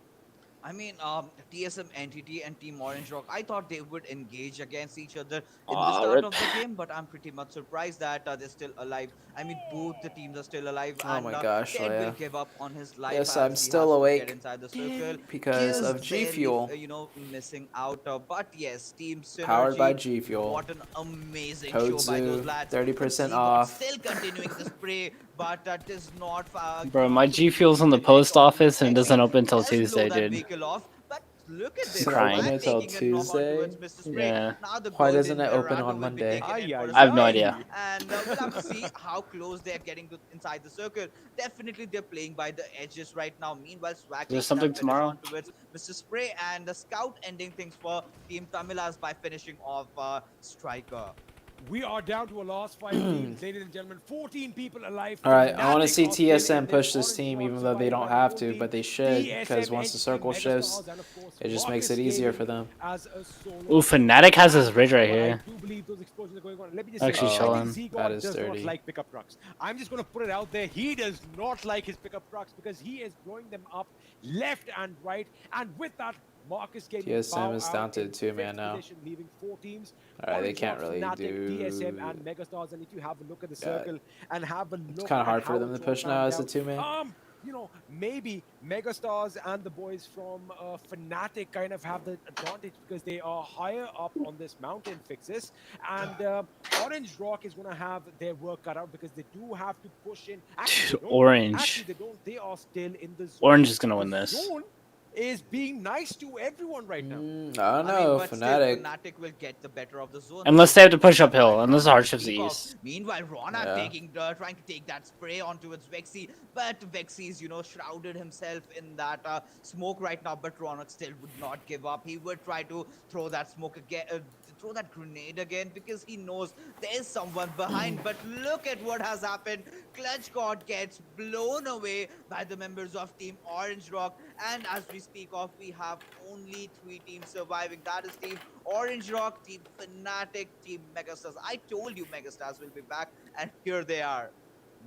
I mean, TSM Entity and Team Orange Rock, I thought they would engage against each other in the Aw, start rip. of the game, but I'm pretty much surprised that they're still alive. I mean, both the teams are still alive, Oh and my gosh, Ted will Leia. give up on his life. Yes, as I'm he still has to awake get inside the circle. because Kills of barely, GFUEL. Missing out. But yes, Team Synergy, Powered by GFUEL. what an amazing Code show by those Zoo, lads. 30% But off. Still continuing the spray, but that is not. Bro, my G Fuel's on the post office and it doesn't open until Does blow Tuesday, that dude. vehicle off, but look at this. Doesn't Crying. open until Taking a knock onto Tuesday? its Mr. Spray. Yeah. Now the Why golden doesn't it open Verado on will be Monday? taken in for a I have no spin, idea. And we'll have to see how close they're getting to inside the circle. Definitely they're playing by the edges right now. Meanwhile, Swag There's taking something that finish tomorrow? onto its Mr. Spray, and the Scout ending things for Team Tamilas by finishing off Striker. We are down to a last 5 teams, ladies and gentlemen. 14 people alive. All right, I want to Fnatic see are still in TSM there. push this Orange team, Rock even though they survived don't by have the to, full but they team. should, because TSM, once the NTT, circle shifts, Megastars, and of course, it just Marcus makes it easier for Gaming them. as a solo Ooh, Fnatic has his ridge right but I here. do believe those explosions are going on. Let me just Actually say, I chilling. think That Zegod is does not dirty. like pickup trucks. I'm just going to put it out there. He does not like his pickup trucks because he is blowing them up left and right. And with that, Marcus Gaming TSM bow is out down to in 2-man fifth now. position, leaving 4 teams. All right, they Orange can't Rock, really Fnatic, TSM, do. and Megastars. And if you have a look at the God. circle and have a It's look kind of at hard for how them to it's all push now panned as a out, 2-man. you know, maybe Megastars and the boys from Fnatic kind of have the advantage because they are higher up on this mountain, Fixes. And Orange Rock is going to have their work cut out because they do have to push in. Actually, they don't. Orange. Actually, they don't. They are still in the zone. Orange is gonna The win this. zone is being nice to everyone right now. I don't know, I mean, but still, Fnatic. Fnatic will get the better of the zone. Unless they have to push uphill, Right unless now, the as we hardships speak of. east. Meanwhile, Ronak Yeah. trying to take that spray onto its Vexy, but Vexy's, shrouded himself in that smoke right now. But Ronak still would not give up. He would try to throw that smoke again, throw that grenade again, because he knows there is someone behind. But look at what has happened. Clutch God gets blown away by the members of Team Orange Rock, and as we speak of, we have only 3 teams surviving. That is Team Orange Rock, Team Fnatic, Team Megastars. I told you Megastars will be back, and here they are.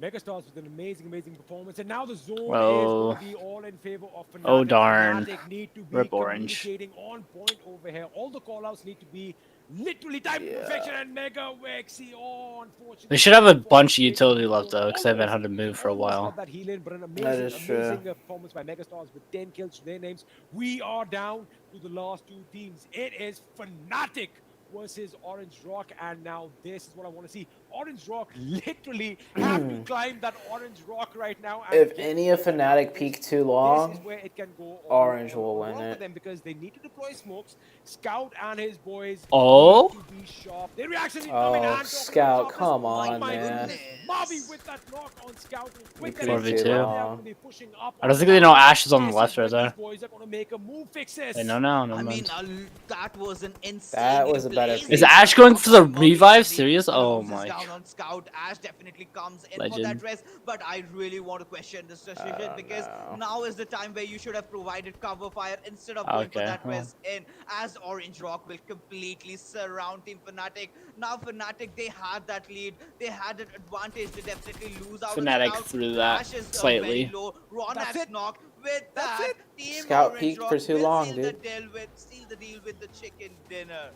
Megastars with an amazing performance, and now the zone is Well, going to be all in favor of Fnatic. oh darn. Fnatic need to be Rip Orange. communicating on point over here. All the callouts need to be literally timed to perfection, and Mega Vexy. Oh, unfortunately, They should have a bunch of utility left though, because they haven't had to move for a almost while. got that heal in, but an That amazing, is true. amazing performance by Megastars with 10 kills to their names. We are down to the last 2 teams. It is Fnatic versus Orange Rock, and now this is what I want to see. Orange Rock literally have to climb that Orange Rock right now. And If get any of over Fnatic this. peak too This is long, where it can go Orange will win wrong it. for them, because they need to deploy smokes. Scout and his boys Oh? need to be sharp. Their reaction is Oh, coming, and Scout, Sharpness. come Oh on, my man. goodness. Marvy with that knock on Scout. With peaked the too they are long. going to be pushing up. I don't think they know Ash is on the left right These there. boys are going to make a move. Fixes. They know now, no I mean, mind. that was an insane. That was a better blazing pick. Is Ash going for the knock on revive? Marvy. Serious? Oh Closes my. down on Scout. Ash definitely comes in for Legend. that rest, but I really want to question this decision, because know. now is the time where you should have provided cover fire instead of going for Okay, that well. rest in, as Orange Rock will completely surround Team Fnatic. Now Fnatic, they had that lead, they had an advantage to definitely lose out on Fnatic Scout. threw that Ash is slightly. very low. That's Ronak's it. knock with That's that. it. Team Scout Orange peaked Rock for too will long, seal dude. the deal with the chicken dinner.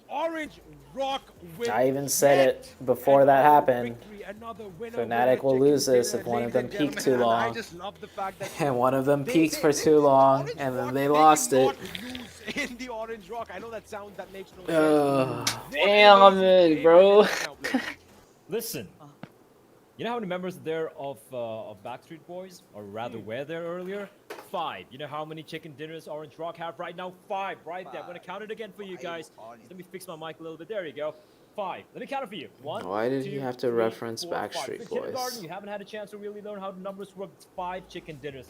Orange Rock with I even said yet it before that another happened. victory, another winner Fnatic with a will chicken lose this dinner, if one of ladies them and peaked gentlemen, too and I long. just love the fact that And one of them peaked for they- too long, Orange and then Rock, they lost cannot it. lose in the Orange Rock. I know that makes no sense. Ugh. What an Damn amazing it, game bro. by them right now, Blake. Listen, you know how many members there of Backstreet Boys, or rather were there earlier? 5. You know how many chicken dinners Orange Rock have right now? 5, right there. I'm gonna count it again for you guys. Let me fix my mic a little bit. There you go. 5. Let me count it for you. 1. Why did he 2, have to 3, reference 4, 5. Backstreet In kindergarten, Boys? you haven't had a chance to really learn how the numbers work. It's 5 chicken dinners.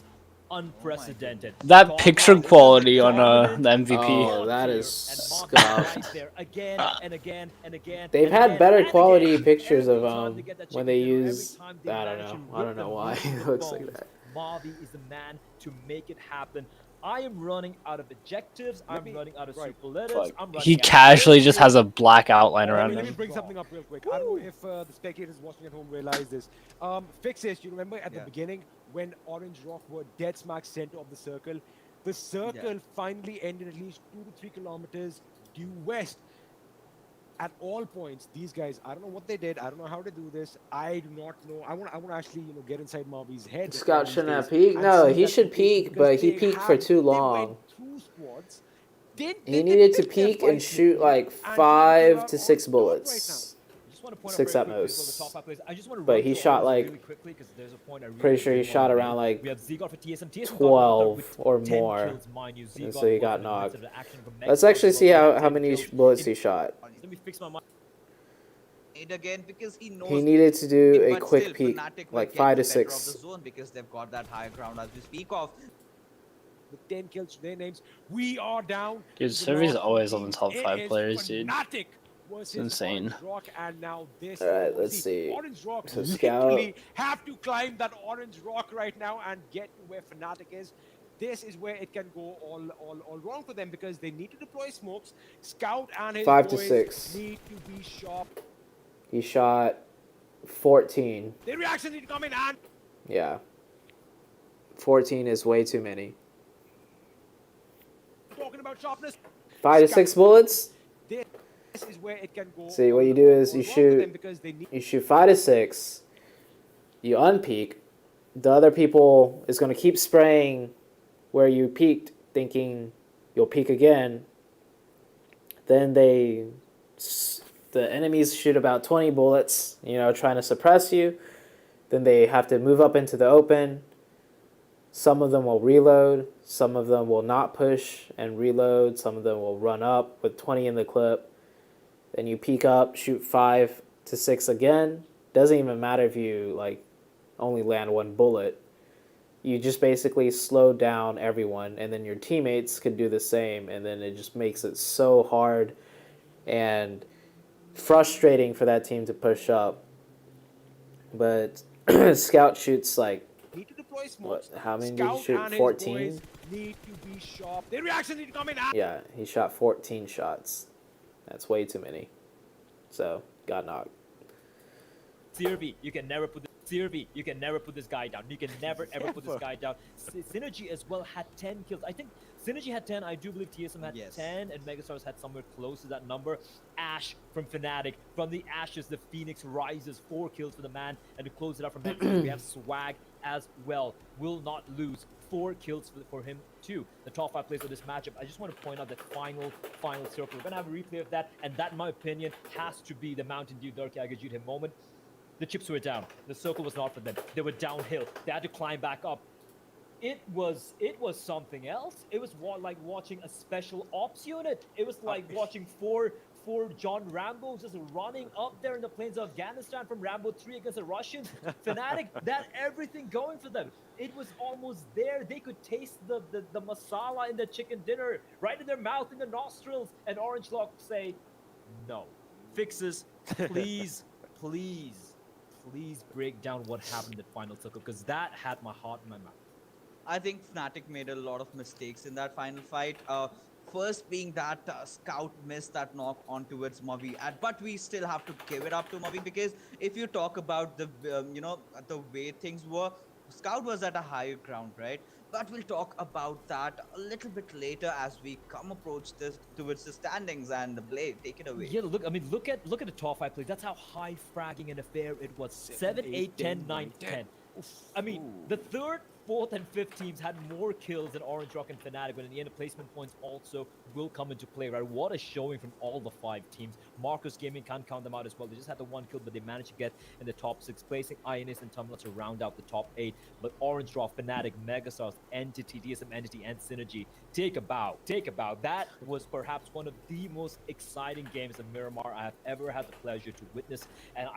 Unprecedented. That Talk picture about quality on dominant the MVP. Oh, that here, is and Mark scuffed. right there again and again and again. They've and had again better and quality again. pictures of Every time they get that when chicken they dinner, every use. time they I don't manage to know. I rip don't know them why loose it from the looks like bones, that. Marvy is the man to make it happen. I am running out of adjectives. I'm running out of superlatives. I'm running He out of casually just bullshit. has a black outline around Let me him. bring something up real quick. I don't know if the spectators watching at home realize this. Fixes, you remember at the beginning when Orange Rock were dead smack center of the circle? The circle finally ended at least 2 to 3 kilometers due west. At all points, these guys, I don't know what they did. I don't know how to do this. I do not know. I want to actually, get inside Marvy's head. Scott these shouldn't days have peaked. and No, see he that should location, peak, because but he they peaked for too they long. went through squads. He needed to picked their peek and fights shoot literally, like and he came 5 out to on 6 top bullets. I just want to point 6 out at very quickly before the most. top five players. I just want to But run he through shot, all this like- really quickly because there's a point I really Pretty sure he wanna shot make. around like we have Zegod for TSM. TSM 12 with or 10 more. kills, mind you. And Zegod so he was got in the midst knocked. of the action from Let's Mexico, actually so see about how 10 many kills. bullets he shot. Let me fix my mic. Again, because he knows He needed to do a but quick still, peek, Fnatic will like get 5 to the better of 6. the zone, because they've got that higher ground as we speak of. with 10 kills to their names. We are down. Dude, to the Survey's last always two on the teams. top It 5 is players, dude. Fnatic versus insane. Orange Rock, and now this. All right, let's obviously, see. Orange Rock So Scout- literally have to climb that Orange Rock right now and get to where Fnatic is. This is where it can go all wrong for them because they need to deploy smokes. Scout and his 5 to boys 6. need to be sharp. He shot 14. Their reactions need to come in and Yeah. 14 is way too many. talking about sharpness. 5 to 6 bullets. This is where it can go. See, what you do is you all wrong for them shoot. because they need You shoot 5 to 6. You unpeak. The other people is going to keep spraying where you peaked, thinking you'll peak again. Then the enemies shoot about 20 bullets, trying to suppress you. Then they have to move up into the open. Some of them will reload. Some of them will not push and reload. Some of them will run up with 20 in the clip. Then you peek up, shoot 5 to 6 again. Doesn't even matter if you only land 1 bullet. You just basically slow down everyone, and then your teammates could do the same, and then it just makes it so hard and frustrating for that team to push up. But Scout shoots to deploy smokes. how many did he Scout shoot? and his 14? boys need to be sharp. Their reactions need to come in. Yeah, he shot 14 shots. That's way too many. So, got knocked. CRV, you can never put this guy down. You can never ever put this guy down. Synergy as well had 10 kills. I think Synergy had 10. I do believe TSM had 10, and Megastars had somewhere close to that number. Ash from Fnatic. From the ashes, the Phoenix rises. 4 kills for the man. And to close it up from that, we have Swag as well. Will not lose. 4 kills for him too. The top 5 players of this matchup. I just want to point out that final circle. We're gonna have a replay of that, and that, in my opinion, has to be the Mountain Dew Dark Agajut him moment. The chips were down. The circle was not for them. They were downhill. They had to climb back up. It was something else. It was like watching a special ops unit. It was like watching four John Rambos just running up there in the plains of Afghanistan from Rambo 3 against the Russians. Fnatic, that everything going for them. It was almost there. They could taste the masala in the chicken dinner right in their mouth, in their nostrils. And Orange Lock say, no. Fixes, please, please break down what happened in the final circle, because that had my heart in my mouth. I think Fnatic made a lot of mistakes in that final fight. First being that Scout missed that knock on towards Mavi, but we still have to give it up to Mavi, because if you talk about the the way things were, Scout was at a higher ground, right? But we'll talk about that a little bit later as we approach this towards the standings. And Blade, take it away. Yeah, look at the top 5 plays. That's how high fragging an affair it was. 7, 8, 10, 9, 10. I mean, the 3rd, 4th, and 5th teams had more kills than Orange Rock and Fnatic, but in the end, the placement points also will come into play, right? What a showing from all the 5 teams. Marcus Gaming can't count them out as well. They just had the 1 kill, but they managed to get in the top 6, placing INS and Tumblr to round out the top 8. But Orange Rock, Fnatic, Megastars, Entity, DSM Entity, and Synergy, take a bow. That was perhaps one of the most exciting games of Miramar I have ever had the pleasure to witness. And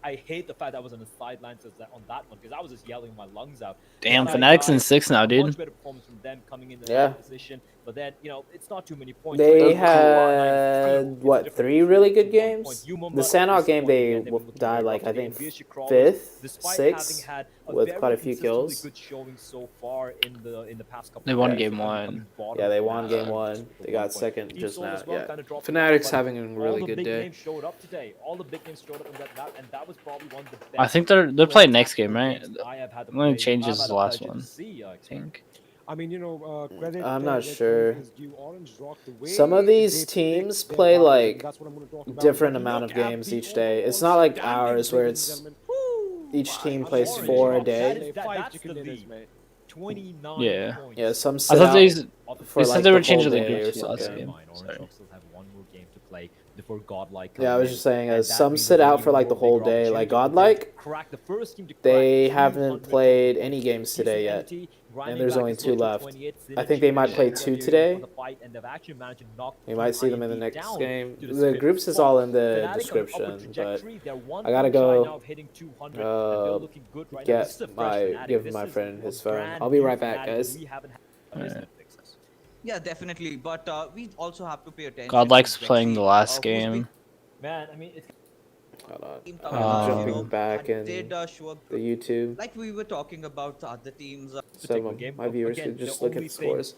I hate the fact that I was on the sidelines on that one, because I was just yelling my lungs out. Damn, Fnatic's in 6 now, dude. Much better performance from them coming in the Yeah. position, but then it's not too many points. They Right? had, what, 3 really good games? The Sanhok game, they died, I think, 5th, 6th, with quite a few kills. Good showing so far in the past couple. They won of game years. 1. Yeah, they won game 1. They got 2nd Team just Soul now. as well Yeah. kinda dropped Fnatic's but having a all really the good big day. names showed up today. All the big names showed up, and that was probably one of the best. I think they're playing next game, right? games I have had the Only pleasure- changes I've had the the last pleasure to one. see, I think. I mean, credit. I'm not where sure. credit is due. Orange Rock, the way Some of these they teams predict play their battle, like that's what I'm gonna talk about. different Look amount of at games the each day. It's overall not like standings, ours where ladies it's and gentlemen. each team I'm plays Orange 4 a Rock, day. they That- five that's chicken the dinners, lead. mate. 29 Yeah. points. Yeah, some I sit thought out they for said like they were the whole changing the day or groups last something. game. Orange Sorry. Rock still have one more game to play before Godlike. Yeah, I come was in, just saying, and that some means sit there's out an for like even the whole bigger day. Like opportunity for them to Godlike, crack the first team to crack they haven't 200 played points. any games today yet. Entity And grinding there's back only as 2 well to left. 28. I think they Synergy might play is 2 for today. the fight, and they've actually managed to knock We might see them in the IMP next down game. to The fifth groups is spot. all in the Fnatic on an upward description, but trajectory. They're one I gotta point shy go, now of hitting 200, and they're looking good right now. This is a give fresh Fnatic. This my is friend a his phone. brand I'll be new right back, Fnatic guys. we haven't had. Alright. Yeah, definitely. But we also have to pay attention. Godlike's to playing Vexy, the last who's game. Man, I mean, it's Hold on. Team I'm Tamilas, you jumping know, back in did show a the good, YouTube like we were talking about the other teams. take so one game. my viewers Again, could the just look at only the thing scores.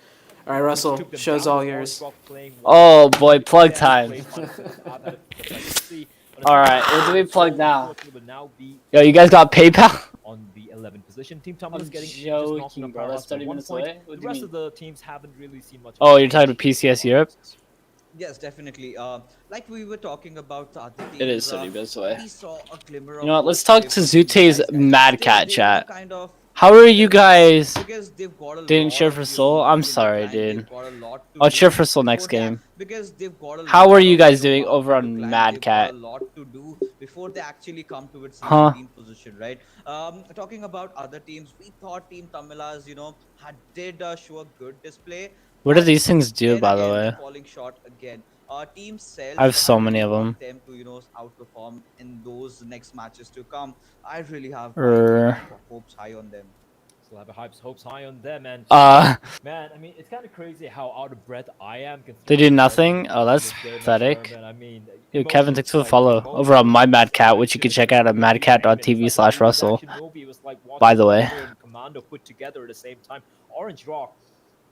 All right, which Russell, took them show's down all was yours. Orange Rock playing Oh well. boy, plug They time. played much better than I've had the pleasure to see. But All right, what do we unfortunately, plug Seoul, now? unfortunately, will now be Yo, you guys got PayPal? on the 11th position. Team Tumblr I'm is getting just knocking joking, on bro. That's powerhouse by 30 1 minutes point. away. What The do you rest mean? of the teams haven't really seen much. Oh, you're talking about PCS Europe? Yes, definitely. Like we were talking about the other teams. It is 30 minutes away. We saw a glimmer You know what? of Let's hope talk today to from these ZooTay's guys. Mad They Cat wanna chat. kind of How are you guys? because they've got a Didn't lot cheer of, for you Soul? know, I'm in the sorry, tank. dude. They've got a lot to I'll do cheer for Soul next before game. because they've got a How lot are you of, guys you know, doing over mountain to on climb. Mad They've Cat? got a lot to do before they actually come to its Huh? 17th position, right? Talking about other teams, we thought Team Tamilas, you know, did show a good display. What do But these things do, then by the again, they're way? falling short again. Team I Cells, have so I many really of want them. them to, you know, outperform in those next matches to come. I really have my, you know, hopes high on them. Still have hopes high on them, and man, I mean, it's kind of crazy how out of breath I am. They considering do how long nothing? we've Oh, been in that's this game and pathetic. tournament. I mean, Yo, Kevin, thanks for the like follow over on my Mad Cat, which you can check out at madcat.tv/Russell. By the way. And Commando put together at the same time. Orange Rock,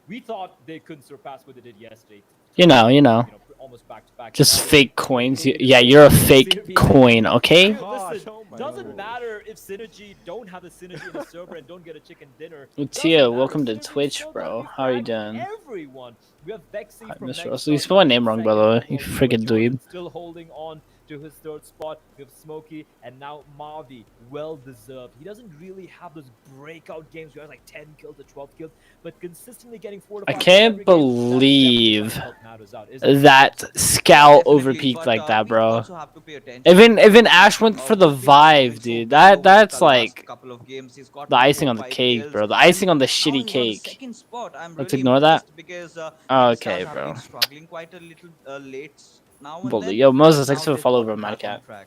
we thought they couldn't surpass what they did yesterday. You know. Almost back to back. Just fake coins. Yeah, you're a fake coin, okay? Dude, Gosh, listen, oh my doesn't lord. matter if Synergy don't have a Synergy in the server and don't get a chicken dinner. Tia, Doesn't welcome to matter. Synergy Twitch, still bro. gonna be How are you fragging doing? everyone. We have Vexy Hi, from Mr. Next Russell. You spelled my name wrong, by the way. You freaking dweeb. Still holding on to his third spot. We have Smokey and now Mavi. Well deserved. He doesn't really have those breakout games where he has like 10 kills or 12 kills, but consistently getting 4 to 5 I kills can't every game, that's believe definitely gonna help Matters out, isn't it? that Scout Definitely, overpeaked but like that, we bro. also have to pay attention. Even Ash went for the What's been happening Vive, with dude. Soul over That's the last like couple of games. He's got the now icing 4, on the 5 cake, kills, bro. The and icing on the now shitty he's on the cake. second spot. I'm Let's really ignore that. impressed because Okay, Stars have bro. been struggling quite a little late now and Bully. then. Yo, Moses, But thanks now for the they've follow got over Mad back on Cat. track.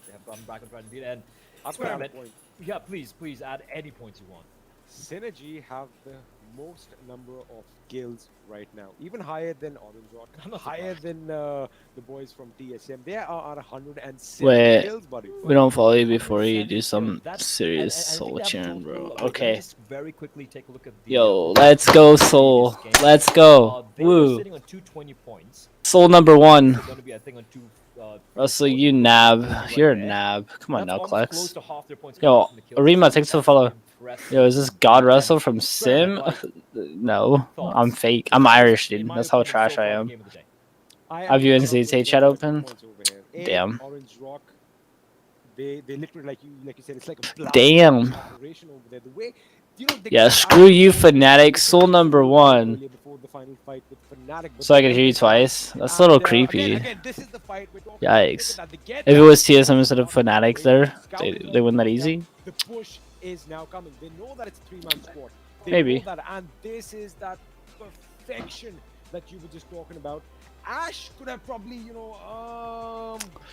Yeah, I'm back on track indeed. And I've got a Experiment. point. Yeah, please add any points you want. Synergy have the most number of kills right now, even higher than Orange Rock, I'm not higher surprised. than the boys from TSM. They are at 107 Wait, kills, buddy. we don't follow you before you 107 do some kills. That's- serious and I soul think they have a cheering, total bro. of, let me Okay. just very quickly take a look at the Yo, overall let's stats go, of the Soul. previous game. Let's go. They were Woo. sitting on 220 points. Soul number one. They're going to be, I think, on Russell, close you to nab. 230 You're a right there. nab. Come on That's now, almost close Klex. to half their points Yo, coming from the kills. Arima, thanks for the That's follow. impressive Yo, is this indeed. God And Russell from Sim? Experiment, like, No, I'm thoughts? fake. This I'm is, Irish, in dude. my That's how opinion, so trash far I the am. game of the day. Have you gonna and come with ZooTay chat two open? points over here. A, Damn. Orange Rock, they literally like you said, it's like a blast Damn. operation over there. The way they Yeah, got screw you, out of the Fnatic. Soul number one. earlier before the final fight with Fnatic, but So I then could hear you they got- twice. That's a little and, creepy. Again, this is the fight we're talking about. Look Yikes. at that. They get If it that was push TSM instead of from Fnatic Scout there, is they win that already easy. down. The push is now coming. They know that it's a 3-man squad. They Maybe. know that, and this is that perfection that you were just talking about. Ash could have probably,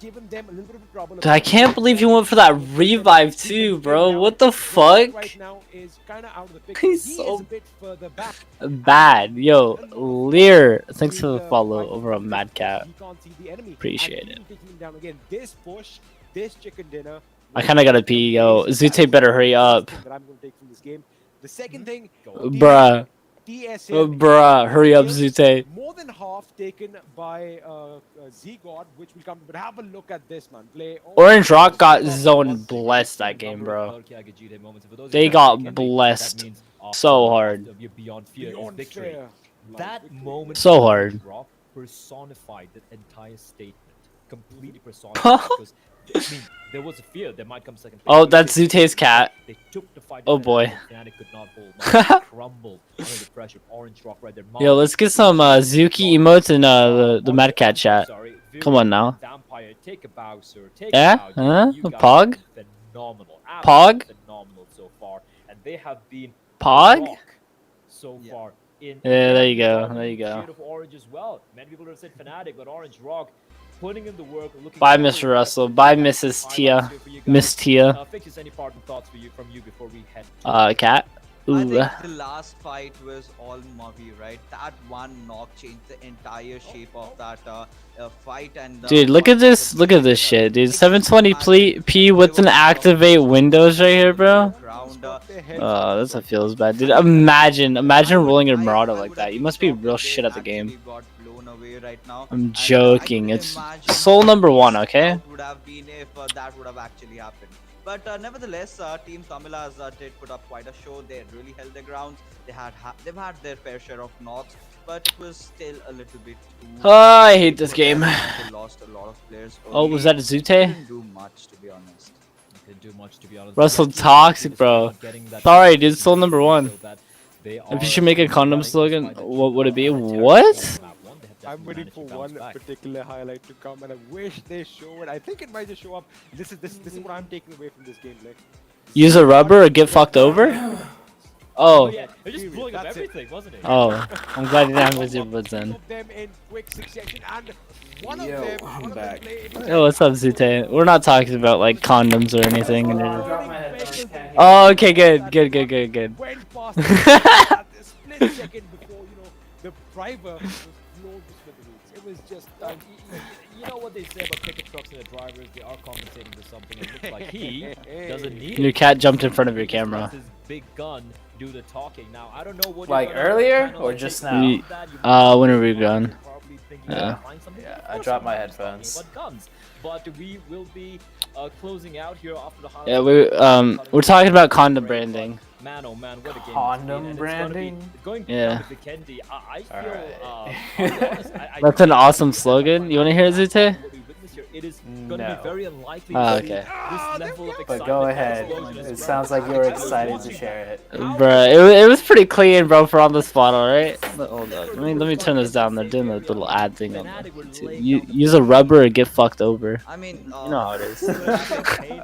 given them a little bit of trouble. Dude, I can't believe he went for that revive too, bro. What the fuck? Right now is kind of out of the picture. He's He so is a bit further back. bad. Yo, Lear, thanks for the follow over on Mad Cat. He can't see the enemy. Appreciate And it. even taking him down again. This push, this chicken dinner. I kind of gotta pee, yo. ZooTay better hurry up. That I'm going to take from this game. The second thing, Bruh. TSM Bruh, hurry up, kills, ZooTay. more than half taken by Z-God, which will come. But have a look at this, man. Play Orange Rock got zone blessed that game, bro. They got blessed so hard. Beyond fear is beyond victory. fair. That moment So for hard. Orange Rock personified the entire statement. Completely personified. Because, I mean, there was a fear there might come second. Oh, that's ZooTay's cat. They took the fight. Oh, boy. Fnatic could not hold. Fnatic crumbled under the pressure. Orange Rock right there. Yo, let's get some Zuki emotes in the Mad Cat chat. Sorry, Come on now. Vampire, take a Bowser, take Yeah? a Bowser. Huh? You A guys Pog? are phenomenal. Pog? Absolutely phenomenal so far. And they have been Pog? rock so far. Yeah, there you go. There you go. Shade of Orange as well. Many people have said Fnatic, but Orange Rock putting in the work. Looking Bye, very Mr. Russell. impressive. Bye, Mrs. Highlights Tia. here for you guys. Miss Tia. Fix any parting thoughts from you before we head. Cat. I Ooh. think the last fight was all Mavi, right? That one knock changed the entire shape of that fight. And Dude, look at what this. the Look at players, this shit, dude. like, just 720 imagine P there with was an a lot of activate players windows right here, bro. ground. Oh, that's a feels bad, dude. Imagine rolling a Marauder like that. You must be real shit at the game. Got blown away right now. I'm And joking. I couldn't It's imagine soul how number one, pissed okay? crowd would have been if that would have actually happened. But nevertheless, Team Kamilas did put up quite a show. They really held their grounds. They've had their fair share of knocks, but it was still a little bit too. Oh, I hate this for game. them. They lost a lot of players. Oh, was early. that a ZooTay? Didn't do much, to be honest. Didn't do much, to be honest. Russell But toxic, just bro. not getting that Sorry, dude. consistency Soul number so one. that they If you are should make a condom running slogan, despite the what would it be? team on What? map one, they have I'm definitely waiting managed for to bounce one back. particular highlight to come, and I wish they show it. I think it might just show up. This is what I'm taking away from this game, Nick. Use a rubber or get fucked over? Oh Oh. yeah, they're just blowing up That's it. everything, wasn't it? Oh. I'm glad you didn't have his earbuds Two in. of them in quick succession, and one of Yo, them, I'm one of them back. played. Yo, what's up, ZooTay? We're not talking about like condoms or anything. Drop my headphones, can't hear Oh, okay, good. Went past at the split second before, the driver was blown to smithereens. It was just You know what they say about pickup trucks and the drivers? They are compensating for something. It looks like he doesn't need Your it. cat jumped in front of your He just camera. lets his big gun do the talking. Now I don't know what Like you're gonna earlier kinda, or like, just take now? away from that. You When are we might gone? probably think Yeah. you can find something. Yeah, Of I course dropped we're my not just talking headphones. about guns, but we will be closing out here after the highlights. Yeah, we're talking about condom branding. Man, oh man, what a game! Condom it's branding? Going Yeah. down to the Kendi. I feel. Alright. I'll be honest, I That's do an think awesome that slogan. You wanna hear it, ZooTay? what we witnessed here, it is going to No. be very unlikely Ah, to see okay. this level of But excitement go and ahead. explosion as It well. sounds like I you were was excited to watching share it. Bruh, it was pretty clean, bro, for on the spot, alright? Hold up. Let me turn this down. They're doing the little ad thing on there. Use a rubber or get fucked over. I mean, You know how it is. Okay.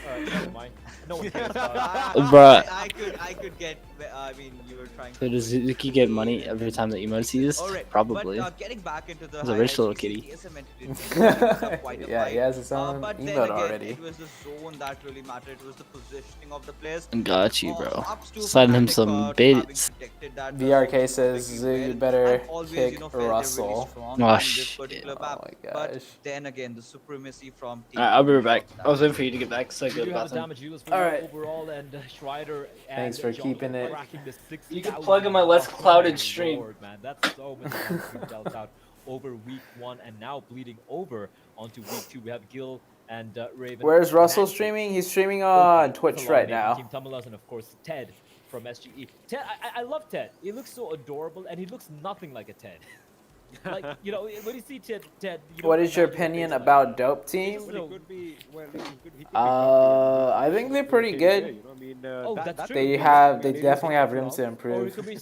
Alright, never mind. No one cares about Bruh. I could get. I mean, you were trying. So does Zuki get money every time the emotes he used? Alright, Probably. But getting back into the He's a rich highlights, little we see kitty. TSM Entertainment quite a Yeah, fight. he has his own But then emote again, already. it was the zone that really mattered. It was the positioning of the players. Got you, bro. Ups to Send him Fnatic, some having bits. protected that, VRK zone says, pretty Zoo, you well, better and always, kick felt they're really Russell. strong Oh, in this shit. particular Oh map. my But gosh. then again, the supremacy from team. Alright, I'll be right back. That I was waiting for you to get back so I We could do go to have the a bathroom. damage dealers for Alright. overall, and Schreider and Thanks for John keeping it. cracking the 60,000 You can plug in my less mark. clouded Oh, stream. Lord, man, that's so many points being dealt out over week 1 and now bleeding over onto week 2. We have Gil and Raven. Where's Russell Nancy, streaming? He's streaming Opie, on Twitch Kalani, right from now. Team Tamalas, and of course Ted from SGE. Ted, I love Ted. He looks so adorable, and he looks nothing like a Ted. Like, you know, when you see Ted, you What don't is your imagine a face opinion like about that. Dope Team? But it could be, well, he could be I think they're pretty good. You know, I mean, Oh, that's true. They Yeah, definitely have room to Or improve. you could be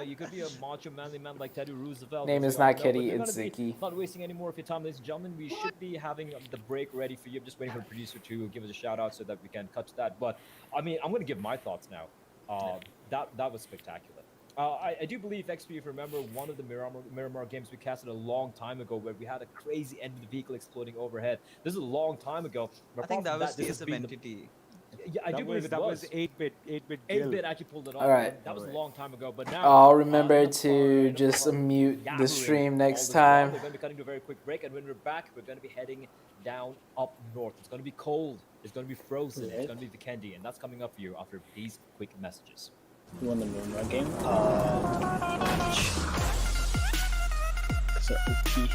you could be a macho manly man like Teddy Roosevelt. Name as is well. not No, but Kitty, we're it's gonna be Ziki. Not wasting any more of your time, ladies and gentlemen. We should be having the break ready for you. I'm just waiting for the producer to give us a shout out so that we can cut to that. But I mean, I'm gonna give my thoughts now. That was spectacular. I do believe XP, if you remember, one of the Miramar games we casted a long time ago where we had a crazy end of the vehicle exploding overhead. This is a long time ago. But I think apart that from was this has TSM been the- entity. Yeah, I do believe that was. was 8-bit 8-bit actually pulled it off. Alright. That was a long time ago, but now I'll remember enough to fun, just enough fun mute the yabbering stream all next this while. time. We're going to be cutting to a very quick break, and when we're back, we're going to be heading down up north. It's going to be cold. It's going to be frozen. It's going to be the candy, and that's coming up for you after these quick messages. You won the Miramar game? So OP.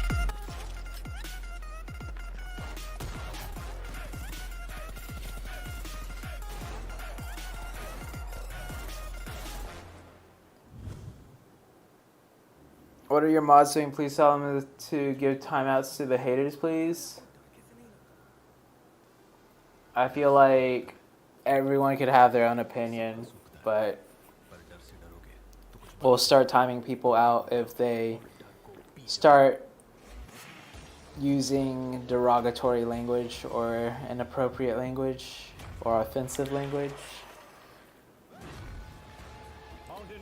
What are your mods doing? Please tell them to give timeouts to the haters, please. I feel like everyone could have their own opinion, but we'll start timing people out if they start using derogatory language or inappropriate language or offensive language.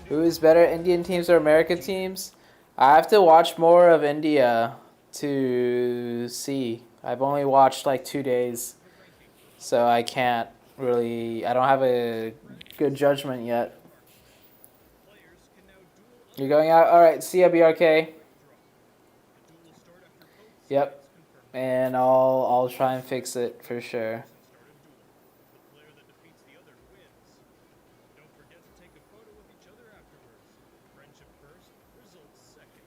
Who is better, Indian teams or American teams? I have to watch more of India to see. I've only watched like 2 days, so I can't really. I don't have a good judgment yet. Players can now duel You're going out. All right. See ya, BRK. draw. The duel will start after both Yep. sides confirm And I'll try and fix it for sure. start a duel. The player that defeats the other wins. Don't forget to take a photo with each other afterwards. Friendship first, results second.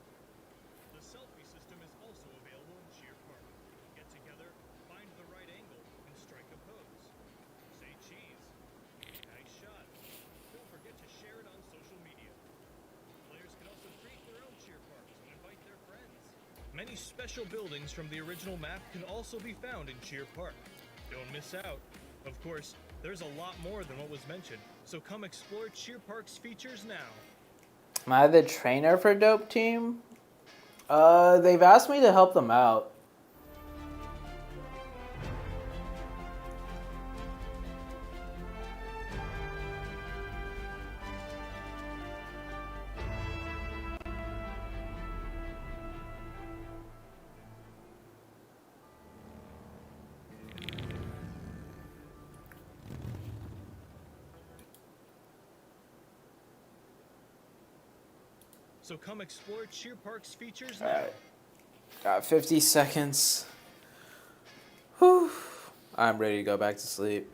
The selfie system is also available in Cheer Park. Get together, find the right angle, and strike a pose. Say cheese. Nice shot. Don't forget to share it on social media. Players can also create their own cheer parks and invite their friends. Many special buildings from the original map can also be found in Cheer Park. Don't miss out. Of course, there's a lot more than what was mentioned, so come explore Cheer Park's features now. Am I the trainer for Dope Team? They've asked me to help them out. So come explore Cheer Park's features now. Alright. Got 50 seconds. Whew. I'm ready to go back to sleep.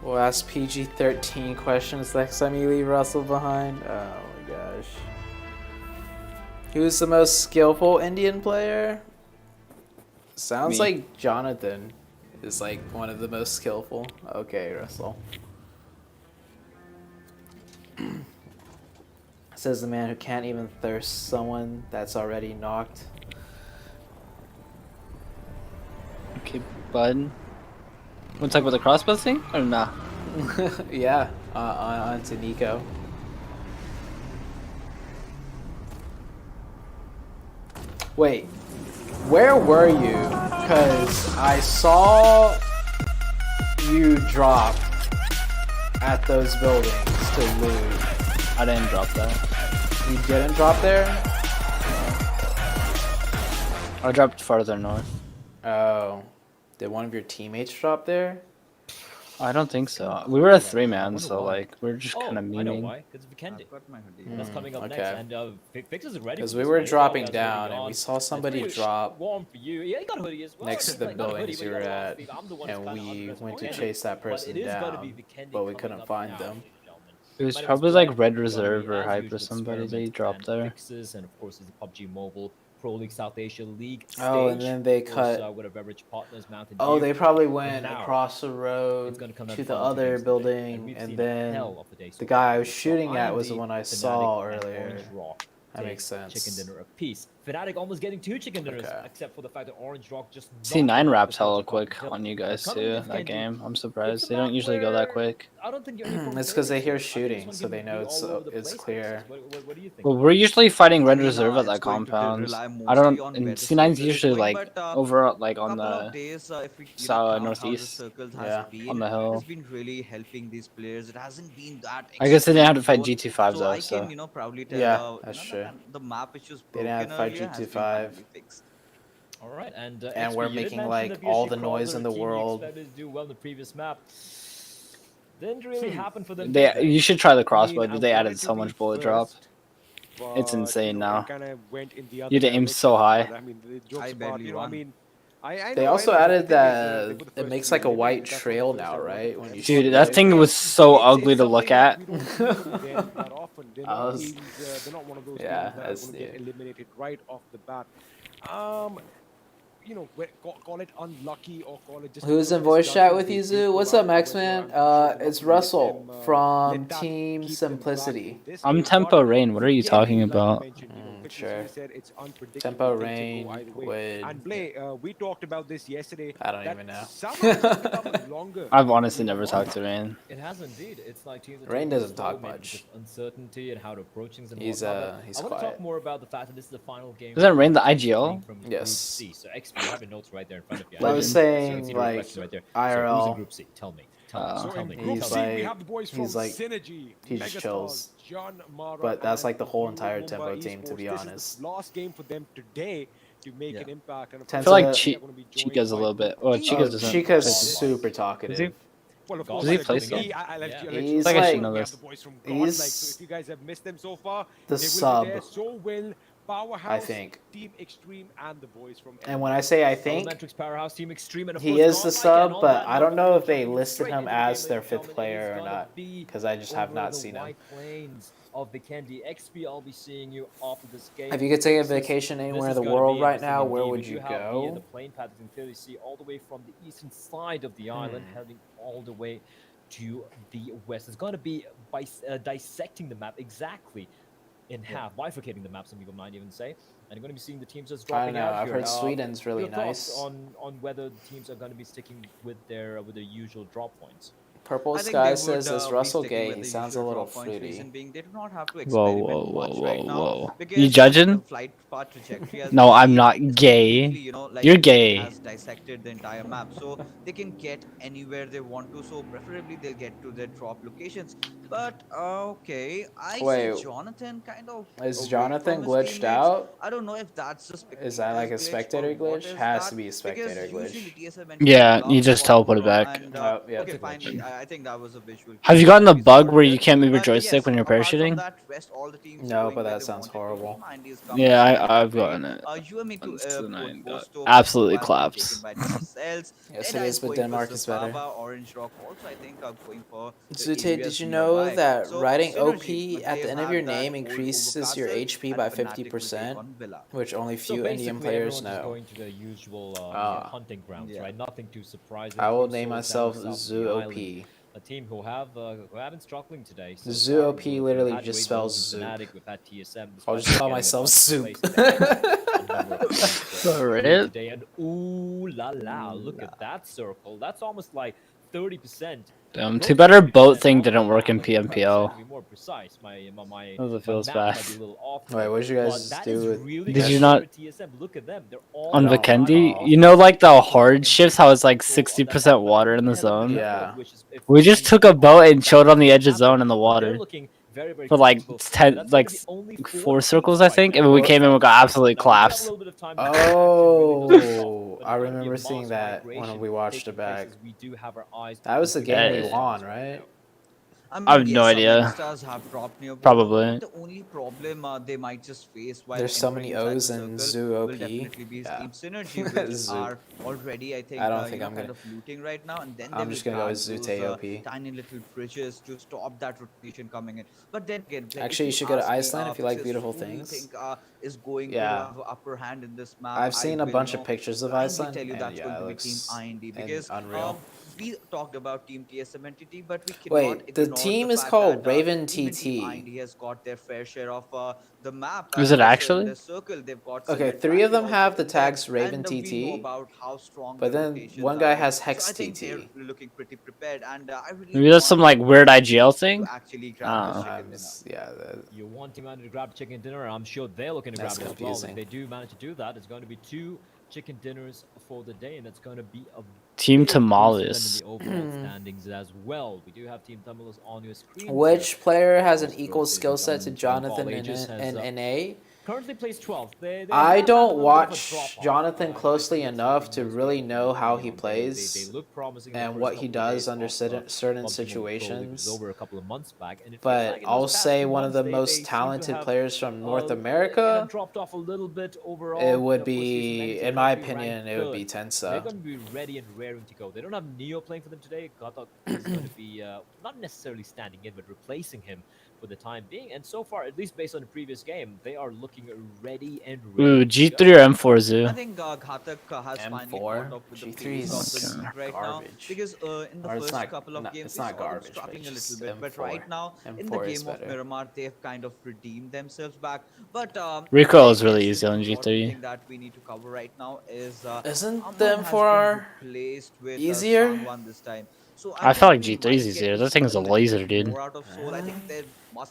We'll ask PG-13 questions next time you leave Russell behind. Oh my gosh. Who's the most skillful Indian player? Sounds Me. like Jonathan is like one of the most skillful. Okay, Russell. Says the man who can't even thirst someone that's already knocked. Okay, bud. Want to talk about the crossbow thing or nah? Yeah, on to Nico. Wait, where were you? Because I saw you drop at those buildings to loot. I didn't drop that. You didn't drop there? I dropped farther north. Oh. Did one of your teammates drop there? I don't think so. We were a 3-man, so like we're just Oh, kind of I know meaning. why. Because Vikendi. I've got my hoodie. That's coming up okay. next. And Fix is ready. Because for we this were one. He dropping already has a hoodie down and on. we saw It's somebody pretty drop warm for you. Yeah, you got a hoodie as well. next to It's the like, not a hoodie, buildings but you got were a long at, sleeve. I'm the one and who's kinda we undressed went to already. chase that But person it is gonna be down, Vikendi but we coming couldn't up find now, them. ladies and gentlemen. It was My name is probably Blair. like Red Joining Reserve me, or as Hype usual, or somebody Experiment they dropped and there. Fixes, and of course, is the PUBG Mobile Pro League South Asia League stage. Oh, and then they Of course, cut. with our beverage partners, Mountain Oh, Dew. they probably But went now, across the road it's going to come down to the final two other games today, and building, we've and seen then hell of the day so the far. guy I was So shooting I at am was the one I Fnatic saw and earlier. Orange Rock That take makes sense. chicken dinner apiece. Fnatic almost getting 2 chicken dinners, Okay. except for the fact that Orange Rock just See, knocked 9 them off wraps the hella Cobra quick Hill. on you guys Coming too. against That Kenji, game, I'm it's surprised. a They don't map usually go that where quick. I don't think you're any form of It's because they favoritism. hear I think this shooting, one so can they be know all over the it's place, clear. Fixes. What do you think? Well, we're usually fighting Red I mean, Reserve at it's that going to compound. rely I mostly don't. on And where the C9's circle is usually going, like but over like on couple of the days, if we south count how the northeast circles Yeah. has on been, the it hill. has been really helping these players. It hasn't been that I guess they didn't have to extreme fight zone. GT5 So though, I can, so proudly tell, Yeah, that's true. the map which was They didn't have broken to fight earlier has been GT5. finally fixed. All right, and And XP, we're you did making, mention like, that all PSG the noise crawled in their the team you world. expected to do well in the previous map. Didn't really happen for them. they did you should try the crossbow, I but they added wanted to so be much bullet drop. first, It's but, insane it now. kind of went in the other You had to aim so direction. high. But, I mean, the jokes I apart, barely won. I They know, also but the added thing is, that they were the it first makes to be like a white eliminated. That's trail what the now, first I right? wanted, When you Dude, shoot that it. thing was so It's ugly to something look that at. we don't see with them that often. They're I not was- teams, they're not one of those Yeah, teams that are that's going to get new. eliminated right off the bat. Call it unlucky or call it just. Who's in voice chat with you, Zoo? What's up, Max Man? It's Russell from Team Simplicity. I'm Tempo Rain. What are you talking about? Sure. Tempo Tempo Rain would. And Blay, we talked about this yesterday. I don't that even know. summer has become longer. I've honestly never talked to Rain. It has indeed. It's like teams are Rain taking it doesn't slow, talk maybe much. with uncertainty and how to approach things and He's, whatnot, but he's I want to quiet. talk more about the fact that this is the final game. Isn't Rain the of IGL? Group Yes. C. So XP, you have your notes right there in front of you. I was can saying, see the like, reflection right there. So IRL. who's in Group C? Tell me. So Tell in me. Group He's C, like- we have the boys from he's like- Synergy, he just Megastars, chills. John Mara, But that's and like the whole Blue entire Mumba Tempo team, to Esports. be This is honest. the last game for them today. to make Yeah. an impact. And of I I course, feel like they are gonna be joined Chica's a by little two bit. Well, teams. Chica's doesn't. Chica's play this. super Does talkative. he? Well, of Does course, he like, play me, still? I'll let Yeah. you He's know. I guess you like- know We have this. the boys from God. Like, so He's if you guys have missed them so far, the they will sub, be there. So will Powerhouse, I think. Team Extreme, and the boys from. And when I say I think, Elementrix Powerhouse Team Extreme, and of he course, is the Godlike, and sub, on but that I note, don't know if they jumping listed straight him into the as game, their ladies and fifth gentlemen, it player is or gonna not, be because I just have over not the seen him. White Plains of Vikendi. XP, I'll be seeing you after this game. If you could take a This is- vacation this anywhere in is the gonna world be right interesting now, where indeed. would We do you have go? the plane path, you can clearly see all the way from the eastern side of the island, heading all the way to the west. It's going to be by dissecting the map exactly in half, bifurcating the map, some people might even say. And you're going to be seeing the teams just I dropping don't know. out I've here. heard Sweden's really Your thoughts nice. on whether the teams are going to be sticking with their usual drop points. Purple I think Sky they would, says, "Is be Russell sticking gay? with He the sounds a usual little drop points, fruity." reason being they do not have to Whoa, experiment whoa, much whoa, right whoa, now whoa. because You judging? the flight path trajectory as No, we I'm see not is gay. completely, you know, like You're it gay. has dissected the entire map, so they can get anywhere they want to. So preferably they'll get to their drop locations. But okay, I Wait, see Jonathan kind of Is away Jonathan from his glitched teammates. out? I don't know if that's a Is that like a spectator's glitch or spectator what glitch? is Has that, to be a because spectator usually glitch. TSM Yeah, love you just spotting teleported from, back. and Yeah, okay, it's a fine. glitch. I think that was a visual. Have you cue gotten that the we bug sorted where it. you can't move your But joystick yes, when you're apart from parachuting? that, rest all the teams are No, going but where that they sounds wanted to be. horrible. Mindy is coming Yeah, in I've ready. gotten it. UME to Once the nine put got Bosto absolutely has been taken collapsed. by DSLs. Yes, Eda it is is, but going for Denmark is better. Zapava. Orange Rock also, I think, are going for the ZooTay, did areas you know nearby. that So writing synergy, OP but at they the end of have your that name hold over increases your Castle, HP and by Fnatic will take 50%, on Villa. which only So few Indian basically, players everyone's just know. going to the usual Ah. hunting grounds, Yeah. right? Nothing too surprising. I will Team name Soul myself down south of the Zoo island, OP. a team who have been struggling today. So Zoo far. OP We've literally had just Great Wolves spells and soup. Fnatic, we've had TSM. I'll despite just call getting a myself first Soup. place a number of times, For earlier real? today. And ooh la la, look at that circle. That's almost like 30%. Too bad our boat thing didn't work in Like 25% PMPL. to be more precise. My That was- feels math bad. might be a little off. Wait, there, what did you but guys that do is with- really Did good you for not- TSM. Look at them. They're all On No. Vikendi? You know, like the hard shifts, how it's like 60% water in the zone? Yeah. We just took a boat and chilled on the edge of zone in the water for like 10, like 4 circles, I think. And when we came in, we got absolutely collapsed. Oh, I remember seeing that when we watched it back. That was the game we Yeah. won, right? I have no idea. Stars have dropped near Probably. But the only problem they might just face while There's so entering many inside O's the in circle Zoo will OP. definitely be Yeah. Team Synergy, which Zoo. are already, I think, I don't think I'm kind gonna- of looting right now. And then I'm they just will gonna go grab with ZooTay those, OP. tiny little bridges to stop that rotation coming in. But then again, like, Actually, you if should go to ask me, Iceland if you like Pixis, beautiful who do you things. think is going Yeah. to have upper hand in this map? I've seen a will, bunch you of know, pictures of blindly Iceland, tell you and that's yeah, going it to be Team looks IND because unreal. we talked about Team TSM entity, but we cannot Wait, the ignore team is fact called that, Raven even Team TT. IND has got their fair share of the map. Is it and also in actually? the circle, they've got Okay, Select 3 of Factory them have also the in there, tags Raven and we know TT, about how strong but their then rotations one guy are. has So Hex I think they're TT. looking pretty prepared, and I really Maybe that's some want like weird IGL to thing? actually grab this Ah. chicken dinner. Yeah, You want Team Manager to grab chicken dinner, and I'm sure they're looking to That's grab it as well. If confusing. they do manage to do that, it's going to be 2 chicken dinners for the day, and it's going to be a Team big boost for them Tamales. in the overall standings as well. We do have Team Tamales on your screen. Which player has an Course, equal Rose skill is set to on Jonathan All Ages, and has, NA? currently placed 12th. They I have had a don't little bit of a watch drop-off. Jonathan I closely think it's enough something to most really people know how agree he on. plays They look promising in the and first what he couple of does days under of, certain PUBG Mobile Pro League, which situations. was over a couple of months back, and it feels But like in I'll those past say few one of months, the they most seem to talented have, players from North kind of America. dropped off a little bit overall. It And would of course, TSM be, is in my currently ranked opinion, it would be third. They're Tensa. going to be ready and raring to go. They don't have Neo playing for them today. Katak is going to be not necessarily standing in, but replacing him for the time being. And so far, at least based on the previous game, they are looking ready and ready. Ooh, to G3 go. or M4 Zoo? I think Ghatak has finally M4? caught up with the G3 pace of is the league right now garbage. because in the Or it's first not- couple of not- games it's we not saw them garbage, but struggling a just little bit. But M4. right now in the M4 is game of better. Miramar, they've kind of redeemed themselves back. But Recoil I is really guess easy on the important G3. thing that we need to cover right now is Isn't Amman the has been M4 replaced with easier? Sang1 this time. So I think feel like we G3 is might get easier. to That thing is see a little laser, bit dude. more out of Soul. I think they're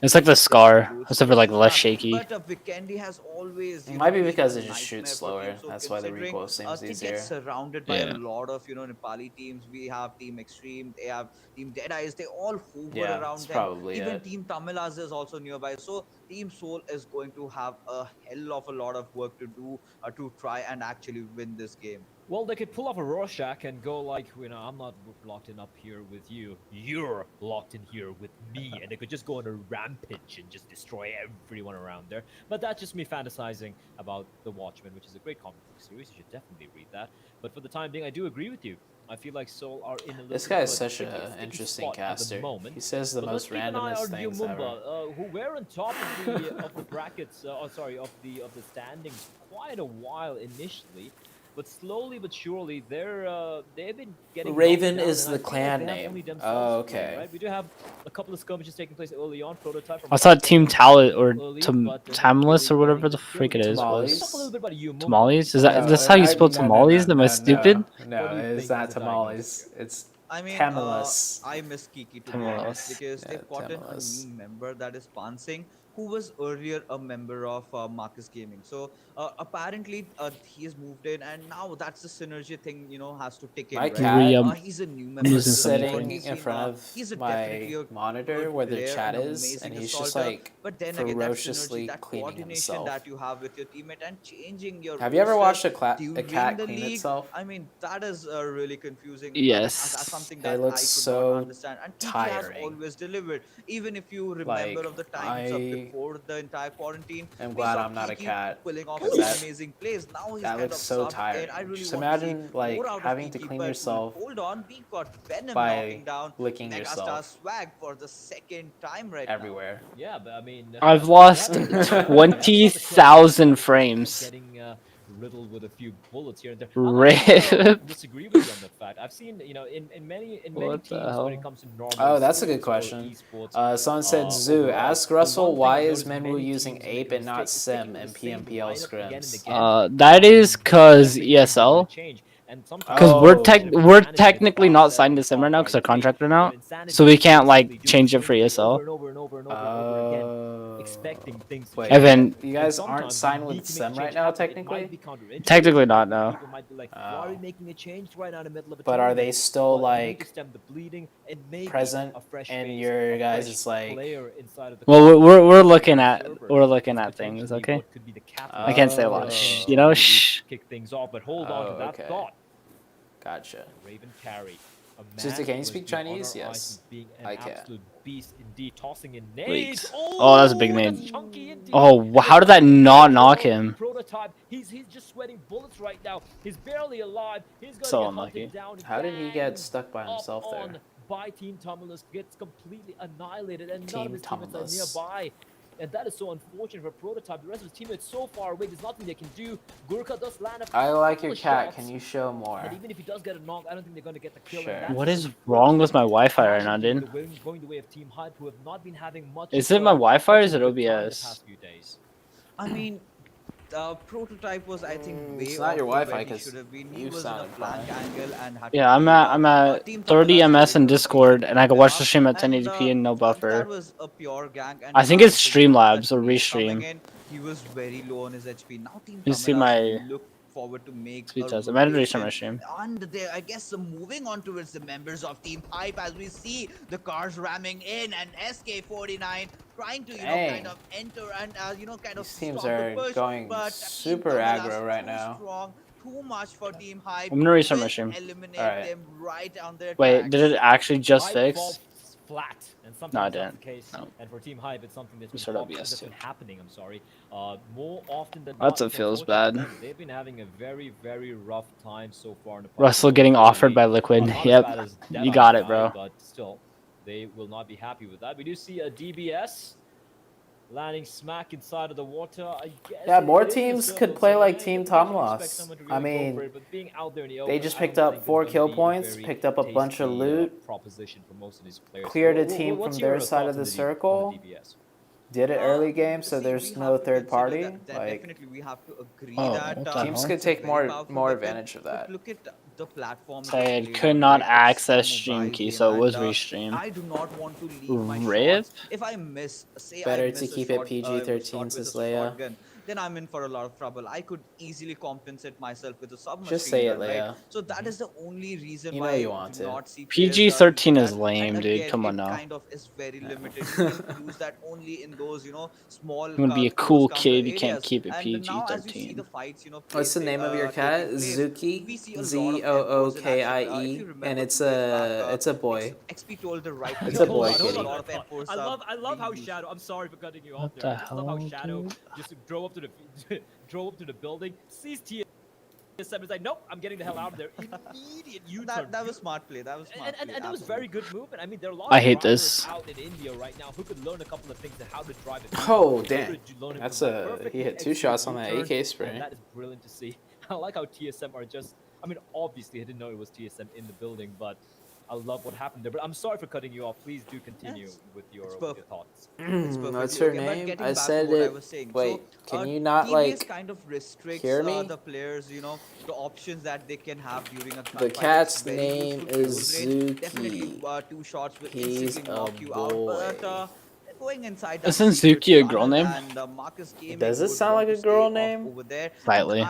It's like the Scar, except for like less shaky. But Vikendi has always, It might be been because a it just shoots nightmare for slower. teams. So That's why the considering recoil seems they easier. get surrounded by a Yeah. lot of Nepali teams. We have Team Extreme, they have Team Dead Eyes. They all hover Yeah, around that's them. probably Even it. Team Tamilas is also nearby. So Team Soul is going to have a hell of a lot of work to do to try and actually win this game. Well, they could pull off a Rorschach and go like, I'm not locked in up here with you. You're locked in here with me. And they could just go on a rampage and just destroy everyone around there. But that's just me fantasizing about The Watchmen, which is a great comic book series. You should definitely read that. But for the time being, I do agree with you. I feel like Seoul are in a little This bit guy of is a such tricky, an sticky interesting spot at the caster. moment. He says the But let's most keep an eye randomest on things ever. Yumumba, who were on top of the brackets, of the standings for quite a while initially. But slowly but surely, they've been getting Raven knocked down, is and the I feel like clan they have name. only Oh, themselves to blame, okay. right? We do have a couple of skirmishes taking place early on. Prototype. I thought Team Talent or early, but not Tamless really or whatever getting the the freak it killing. is Tamales. Let's talk a little bit about Yumumba. Tamales. Is No, that's how you spell no, tamales? Am I stupid? No, What do you it's think not is the diagnosis tamales. here? It's I mean, Tamales. I miss Kiki to be honest Tamales. because Yeah, they've gotten a new Tamales. member that is Pansing, who was earlier a member of Marcus Gaming. So apparently he has moved in, and now that's the synergy thing. Has to tick in, My right? cat He's a new I'm member to losing the so many squad. sitting He's in been, front of he's definitely my a monitor good where the player, chat an is, and amazing he's just assaulter. like But then again, that synergy, ferociously that cleaning coordination himself. that you have with your teammate, and changing your Have you ever roster watched a during cat the clean league. itself? I mean, that is really confusing. That's Yes. something It that looks I could not so understand. And Kiki has tiring. always delivered. Even if you remember Like, of the times of I before the entire quarantine, am we glad saw I'm not a Kiki cat. pulling off 'Cause some that amazing plays. Now he's that kind looks of so subbed in. tiring. I really Just want to see imagine more like out of having to Kiki. clean But yourself hold on, we got Venom knocking by down licking Megastar yourself Swag for the second time right now. everywhere. Yeah, but I mean, I've they lost have the chance, 20,000 frames. getting riddled with a few bullets here and there. I'm Rip. actually gonna disagree with you on that fact. I've seen, in many What the teams when it hell? comes to normal Oh, that's a good sports or question. esports. Someone said, Zoo, Overall, ask the Russell one thing why I've is noticed Menwu many using teams make Ape a and not mistake is sticking Sim with in the same PMPL lineup again and scrims. again. That is cause Definitely things are gonna ESL. change, and Because sometimes we're Oh. we're technically not signed to Sim right now because our contract ran out, so we can't like change it for ESL. over and over and over and over and over again, Oh. expecting things to Wait, change. Evan, you And guys aren't sometimes signed you with need to make a Sim right change now, happen. It technically? might be counterintuitive. Technically not, no. People might be like, why are we Oh. making a change right now in the middle of a But are tournament? they still Well, you need to like stem the bleeding and maybe present a fresh in face, your a guys' fresh like? player inside of the Well, company, we're inside looking the at server is things. potentially Okay. what could be the catalyst I can't say a for lot. a Shh. change You to know, really shh. kick things off. But hold on to that Okay. thought. Gotcha. Raven Carry. A Sister, man can you who has speak been on Chinese? our eyes Yes, as being an I can. absolute beast indeed, tossing in Wait. nades. Oh, that's a big That's nade. chunky indeed. Oh, And how did that it's not knock well, him? Prototype. He's just sweating bullets right now. He's barely alive. He's gonna So get unlucky. hunted down. How did he get Ganged stuck by up himself on there? by Team Tumulus, gets completely annihilated, and none Team of his teammates are Tumulus. nearby. And that is so unfortunate for Prototype. The rest of his teammates so far away. There's nothing they can do. Gurkha does land a I like couple your of cat. shots, Can you show more? but even if he does get a knock, I don't think they're going to get the kill. Sure. And that's What just is wrong with my Wi-Fi right now, probably dude? going the way of Team Hype, who have not been having much. Is it my Wi-Fi or much is of it a good time the OBS? past few days. I mean, Prototype was, I think, way It's not off your from where Wi-Fi, he 'cause should have been. He you was in a sounded flank fine. angle and had Yeah, to I'm pull at off. I'm at Team 30 Tamilas ms in delivered a Discord, decent and I can watch the enough, stream at and 1080p and no that buffer. was a pure gank. And I think now it's with the gank Streamlabs that or Raze coming Restream. in, he was very low on his HP. Now Team You see Tamilas my look forward to make speed a test. I might restart my rotation. stream. And they, I guess, moving on towards the members of Team Hype as we see the cars ramming in, and SK49 trying to, kind Dang. of enter and, kind of These teams stop the are push. going But Team super Tamilas aggro right too now. strong, too much for Team Hype. I'm gonna restart my Will stream. eliminate Alright. them right on their Wait, tracks. did it actually just Hype fix? falls flat, and No, sometimes I that's the didn't. case. No. And for Team Hype, it's something that's been, Restart OBS that's been too. happening. I'm sorry, more often than That's not. what feels unfortunately bad. for them, they've been having a very, very rough time so far in the Russell PUBG getting Mobile offered by League. Liquid. Not as Yep, bad as you Dead got Eyes it, bro. but still, they will not be happy with that. We do see a DBS landing smack inside of the water. I guess Yeah, more it is the teams could circle, play so like yeah, Team you potentially Tomlos. expect someone to I really go mean, for it, but being out there in the they open, just I picked don't up think 4 is kill gonna be a points, very picked up a bunch of tasty, loot, proposition for most of these players. cleared a So, team what's from your their side thoughts of the on circle, on the DBS? did it early game, so See, we there's have no to third consider party. that Like, definitely we have to agree Oh, that what the teams hell? could it's a take very more powerful more weapon, advantage of but that. look at the platform is Said laid could out, not right? It's access a stream mobile key, game, so it was and restream. I do not want to leave my Rip. shots. If I miss, say I Better to miss a keep it shot, PG-13, shot with says a Leia. shotgun, then I'm in for a lot of trouble. I could easily compensate myself with a Just submachine say it, gun, right? Leia. So that is the only reason You know why you I want do to. not see players PG-13 use is that. lame, And dude. again, Come on it now. kind of is very limited. You can use that only in those, small You want to be a close cool counter kid, you can't areas. keep it And now, as you see the PG-13. fights, What's the name of your cat? taking place, Zuki? we see a lot of efforts in action. If you Zookie, and remember 2 days back, it's a boy. XP told the right It's player a to Hold boy on, use hold a kitty. on. lot of efforts. I love being how used. Shadow. I'm sorry for cutting you off What there. I the just love how hell, Shadow dude? just drove up to the drove up to the building, sees TSM, is like, nope, I'm getting the hell out of there. Immediate U-turn. That was smart play. That was smart play. And that was very good movement. I mean, there are a lot I of hate drivers this. out in India right now who could learn a couple of things on how to drive it. Oh, damn. That's he hit 2 shots on that AK And spray. that is brilliant to see. I like how TSM are just. I mean, obviously, I didn't know it was TSM in the building, but I love what happened there. But I'm sorry for cutting you off. Please do continue Yes, with your perfect. thoughts. It's What's perfectly her okay. But name? getting I back to said what I it. was saying, Wait, so can you not TBS like kind of restricts hear me? the players, the options that they can have during a gunfight. The It's cat's very name useful is close range. Definitely, Zuki. 2 shots will He's instantly a knock you out. But boy. going inside that Isn't secret Zuki a girl tunnel, name? and Marcus Gaming Does it would sound want like to a girl stay off name? over there. And Slightly.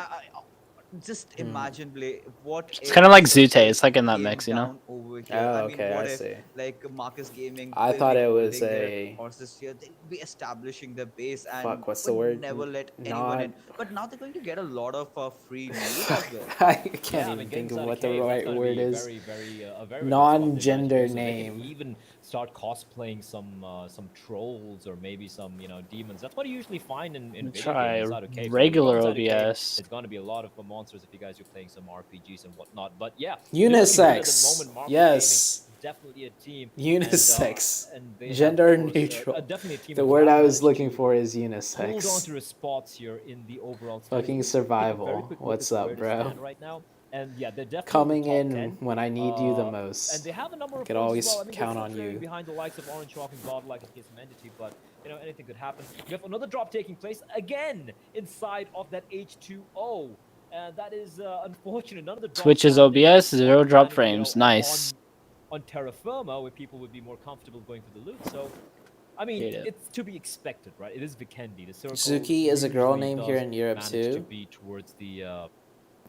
just imagine, Blay, what It's if kind of like Circle ZooTay. It's like in that came mix, you know? down over here? Oh, I mean, okay, what I if see. like Marcus Gaming I will thought be it was holding their a horses here? They'll be establishing their base and fuck. What's the would word? never let anyone Not. in. But now they're going to get a lot of free loot as well. I can't Yeah, I even mean, think getting of inside what a the cave, that's right gonna word be is. very, very, a very Non-gender nice match. They name. can even start cosplaying some trolls or maybe some demons. That's what you usually find in video Try games inside of caves. regular Inside a cave, OBS. it's gonna be a lot of monsters if you guys are playing some RPGs and whatnot. But yeah, Unisex. Marcus Yes. Gaming, definitely a team. Unisex. And they Gender have, of course, neutral. definitely a team The who word have I was managed looking to for is hold on unisex. to the spots here in the overall Fucking standings. Take a very survival. quick look What's as to up, where they bro? stand right now. And yeah, they're definitely Coming the top in 10. when I need you the And most. they have a number of Could pros as always well. I mean, count they're on still trailing you. behind the likes of Orange Chalk and Godlike and KSM Entity, but anything could happen. You have another drop taking place again inside of that H2O. And that is unfortunate. None of the drops Twitch's landing OBS, on 0 drop landing, frames. Nice. on terra firma, where people would be more comfortable going for the loot. So, I mean, Hate it. it's to be expected, right? It is Vikendi. The circle Zuki is a girl usually name here does in Europe manage too. to be towards the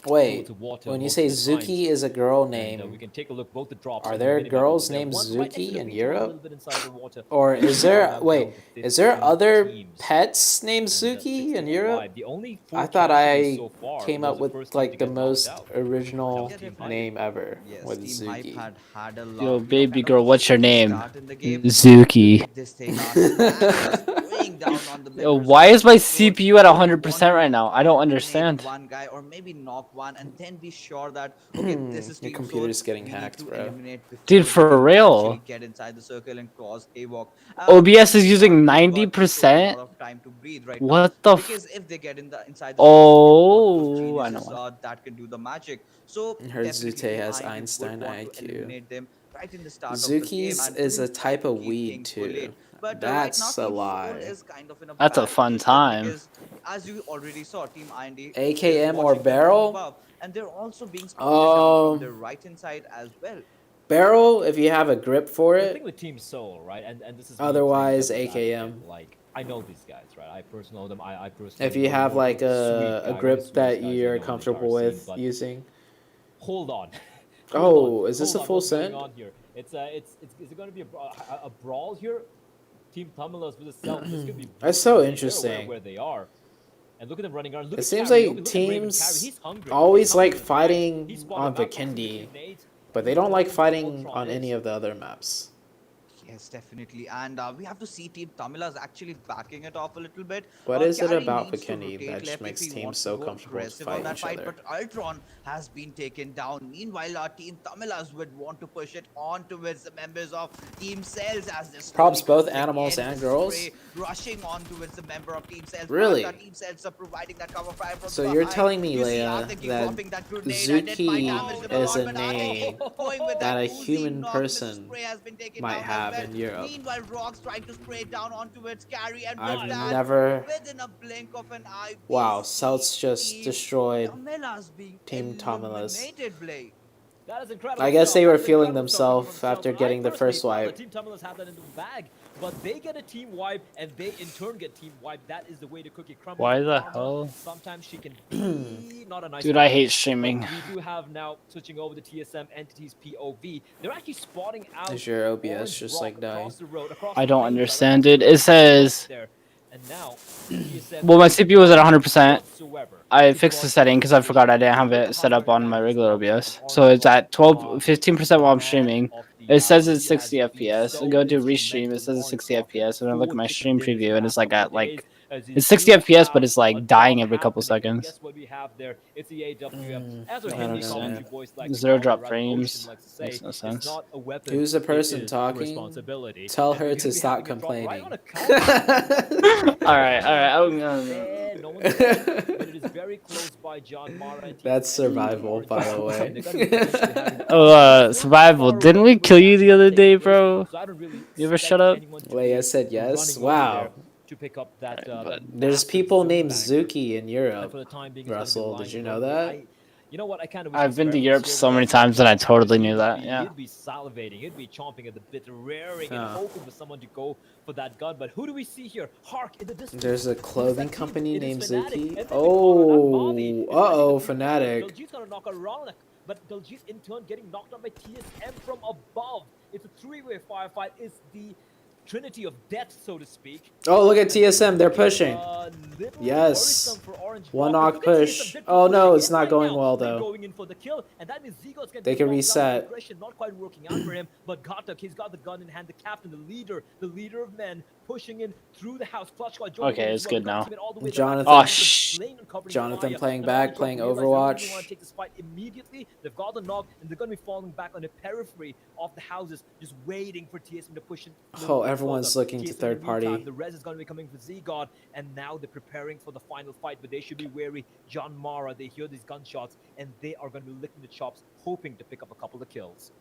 Wait, the water when you most say of the times. Zuki is a girl And name, we can take a look both the drops. are and the there minimap girls over there. named One right next to Zuki the in beach, one a Europe? little bit inside the water. Or And is we are there now wait? down to Is there 15 other teams. pets named And, Zuki 60 in Europe? alive. The only I 4 thought casualties I so far came was up the with first team like to the get knocked most out. original Yeah, Team name ever Yes, with Team Hype Zuki. had a Yo, lot, baby kind of girl, what's your shaky name? start in the game. Zuki. Look at this thing, Smash just going down on the Yo, members why of is my Team Sword. CPU at They would 100% want to right now? I don't eliminate understand. one guy or maybe knock one and then be sure that okay, this is Your Team Sword. computer's getting We need hacked, to bro. eliminate before Dude, the for team real. actually get inside the circle and cause havoc. OBS is Team using Sword give Team Sword a 90%? lot of time to breathe right now. What the Because if they get inside the circle, they've got those Oh, I know geniuses what. that can do the magic. So I heard definitely ZooTay Team has IND would Einstein want to IQ. eliminate them right in the start of the game Zuki's and is a wouldn't try type to of keep weed things for late. too. But right now, That's a Team Soul lie. is kind of in a That's a bad fun position time. because, as you already saw, Team IND is AKM or watching them from barrel? above, and they're also being spotted down from their right hand side as well. Barrel if you have a grip for The thing it. with Team Soul, right, and this is me Otherwise, playing devil's advocate, AKM. like I know these guys, right? I personally know them. I personally If you know have more like sweet a guy, one of the grip sweetest that guys I you're know in the comfortable entire scene, with but using. hold on. Oh, is this Hold a on, full what's going send? on here? It's is it going to be a brawl here? Team Tamilas versus Self. This could be. That's so They're aware interesting. where they are, and look at them running around. Look It at seems Carry, like look at Raven Carry. teams He's hungry. always He's hungry like for the tags. fighting He spotted on about 2 or 3 Vikendi, nades. but they He don't like knows where fighting Ultron on any is. of the other maps. Yes, definitely. And we have to see Team Tamila's actually backing it off a little bit. What is it Carry about needs to Vikendi rotate that just left if makes he teams wants so to go comfortable to aggressive on fight that each fight. other? But Ultron has been taken down. Meanwhile, our Team Tamilas would want to push it on towards the members of Team Cells as this Props both comes animals again, and the girls? spray rushing on towards the member of Team Cells. Really? But Team Cells are providing that cover fire from So behind. you're telling me, You see Leia, Arthur that dropping that grenade and it might damage them a is lot, a but Arthur name going with that that a Uzi human knock. Mr. person Spray has been taken might down have as well. in Europe. Meanwhile, Rock's trying to spray down onto its carry, and with I've that, never. within a blink of an eye, we Wow, see Celts just Team destroyed Tamilas being Team Tamilas. eliminated, Blade. That is incredible. I guess stuff. they were That is feeling incredible stuff coming from themselves after Stealth, but I getting the personally first thought that wipe. Team Tumblers had that into the bag, but they get a team wipe, and they in turn get team wipe. That is the way to cookie crumble. Why the Karma, hell? sometimes she can be not a nice Dude, I person, hate but streaming. we do have now switching over to TSM entities POV. They're actually spotting out Is your OBS Orange just Rock like dying? across the road, across I the don't lane side, understand, across dude. the It road, says, there. And now TSM well, my CPU was at 100%. whatsoever. I fixed the setting because I forgot I didn't have it set up on my regular OBS. So it's at 15% while I'm streaming. It says it's 60 FPS. I go to restream, it says it's 60 FPS. And I look at my stream preview and it's like at like, it's 60 FPS, but it's like dying every couple seconds. Guess what we have there? It's the AWM. As I our don't Hindi know, commentary man. boys like to Zero call it, drop right? frames. Ocean likes to say, Makes no it's sense. not a weapon. Who's the it person is a talking? responsibility. Tell And her you're to gonna be stop having it dropped right complaining. on a countdown. Alright, alright. No one's there, but it is very close by John Mara and That's TSM. survival, by the way. And they're gonna be potentially having Oh, survival. Didn't we kill you the other day, bro? So I don't really You ever expect shut up? anyone to Leia be said yes. running over Wow. there to pick up that. but There's massive people zone named bank. Zuki in And Europe. for the time being, it's gonna be Russell, lying did you in know front of me. that? You know what? I kind of. I've been to Europe so many times and I totally knew that. Yeah. He'd be salivating. He'd be chomping at the bit, raring and Huh. hoping for someone to go for that gun. But who do we see here? Hark in the distance. There's a Who is clothing that team? company It is named Fnatic, Zuki. and then the corner, not Bobby. Oh, It's actually uh-oh, the Fnatic. Daljeet's gonna knock around, but Daljeet in turn getting knocked out by TSM from above. It's a three-way firefight. It's the trinity of death, so to speak. Oh, look at TSM. They're pushing. Yes. One knock push. Oh, no, it's not going well, though. Going in for the kill, and that means Zigo's gonna They be can knocked down. reset. Aggression not quite working out for him, but Gatak, he's got the gun in hand, the captain, the leader of men, pushing in through the house. Clutch squad joining Okay, in it's as well. good now. Gunsmith all the way to the Jonathan- back. Oh, shh. Lane and covering Jonathan fire. playing And back, Orange playing Rock realize they don't really Overwatch. want to take this fight immediately. They've got the knock, and they're going to be falling back on the periphery of the houses, just waiting for TSM to push in. Oh, everyone's looking to TSM in third the party. meantime, the res is going to be coming for Z-God, and now they're preparing for the final fight, but they should be wary. John Mara, they hear these gunshots, and they are going to be licking the chops, hoping to pick up a couple of kills.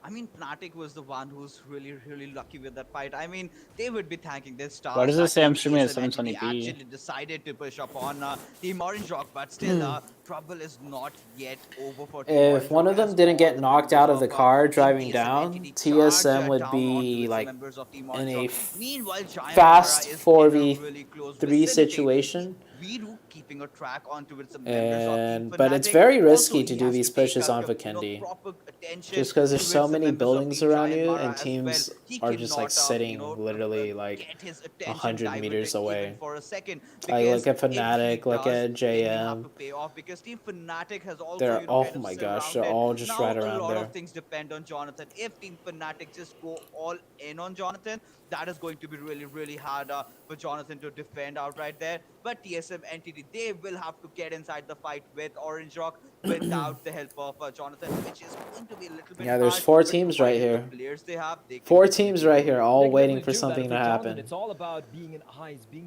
I mean, Fnatic was the one who's really lucky with that fight. I mean, they would be thanking their stars. Why does it that say I'm Team streaming at TSM entity 720p? actually decided to push up on Team Orange Rock, but still, trouble is not yet over for Team Orange If one Rock of them as didn't all get the knocked members out of the of, car Team driving TSM down, entity TSM charge would down be onto its like members of Team in Orange a Rock. Meanwhile, Giant fast Mara is in a 4v3 really close vicinity. situation. Viru keeping a track onto its members of Team But it's Fnatic. very Also, risky he to do has these to take pushes on a, Vikendi. proper attention Just because there's so towards the many members of buildings Team around Giant you Mara and as teams well. He are just like cannot, sitting literally like get his attention 100 diverted meters even away. for a second, I look because at if he Fnatic, look does, at then he'll have JM. to pay off, because Team Fnatic has also They're, oh kind of my gosh, they're surrounded. all just Now right a around lot there. of things depend on Jonathan. If Team Fnatic just go all in on Jonathan, that is going to be really hard for Jonathan to defend outright there. But TSM entity, they will have to get inside the fight with Orange Rock without the help of Jonathan, which is going to be a little bit Yeah, there's hard, 4 but teams right provided the here. players they have, they can 4 definitely teams do right it. here, They all can waiting definitely for do that. something For to Jonathan, happen. it's all about being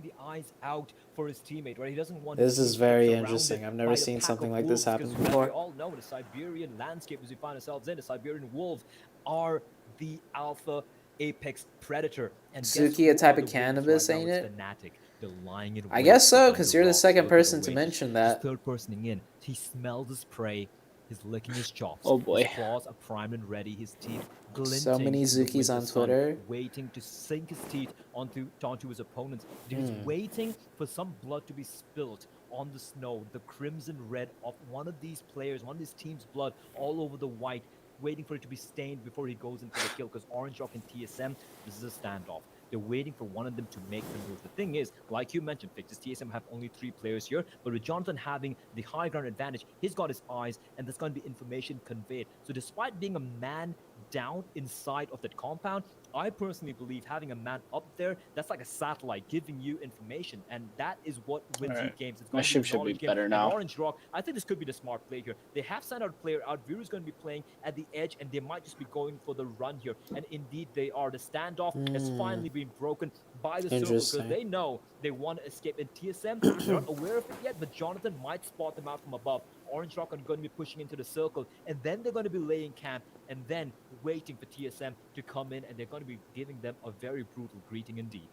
the eyes out for his teammate, right? He doesn't want. This his is team very surrounded interesting. I've by never a seen pack something of like this wolves, happen because as we before. all know, the Siberian landscape as we find ourselves in, the Siberian wolves are the alpha apex predator. And guess Zuki who a type are of the wolves cannabis, right now? ain't It's it? Fnatic. They're lying in I wait guess so, behind because the you're the rocks, second looking person to wait. mention He's that. third personing in. He smells his prey. He's licking his chops. Oh boy. His claws are primed and ready. His teeth glinting. So many in the Zukis winter on sun, Twitter. waiting to sink his teeth onto his opponents. He's waiting for some blood to be spilled on the snow. The crimson red of one of these players, one of these team's blood, all over the white, waiting for it to be stained before he goes in for the kill. Because Orange Rock and TSM, this is a standoff. They're waiting for one of them to make the move. The thing is, like you mentioned, Fixes, TSM have only 3 players here, but with Jonathan having the high ground advantage, he's got his eyes, and there's going to be information conveyed. So despite being a man down inside of that compound, I personally believe having a man up there, that's like a satellite giving you information, and that is what wins you Alright. games. It's My going to ship be a should be knowledge game. better And now. Orange Rock, I think this could be the smart play here. They have sent out a player out. Viru's going to be playing at the edge, and they might just be going for the run here. And indeed, they are. The standoff has finally been broken by the circle, because Interesting. they know they want to escape. And TSM, they're not aware of it yet, but Jonathan might spot them out from above. Orange Rock are going to be pushing into the circle, and then they're going to be laying camp, and then waiting for TSM to come in, and they're going to be giving them a very brutal greeting indeed.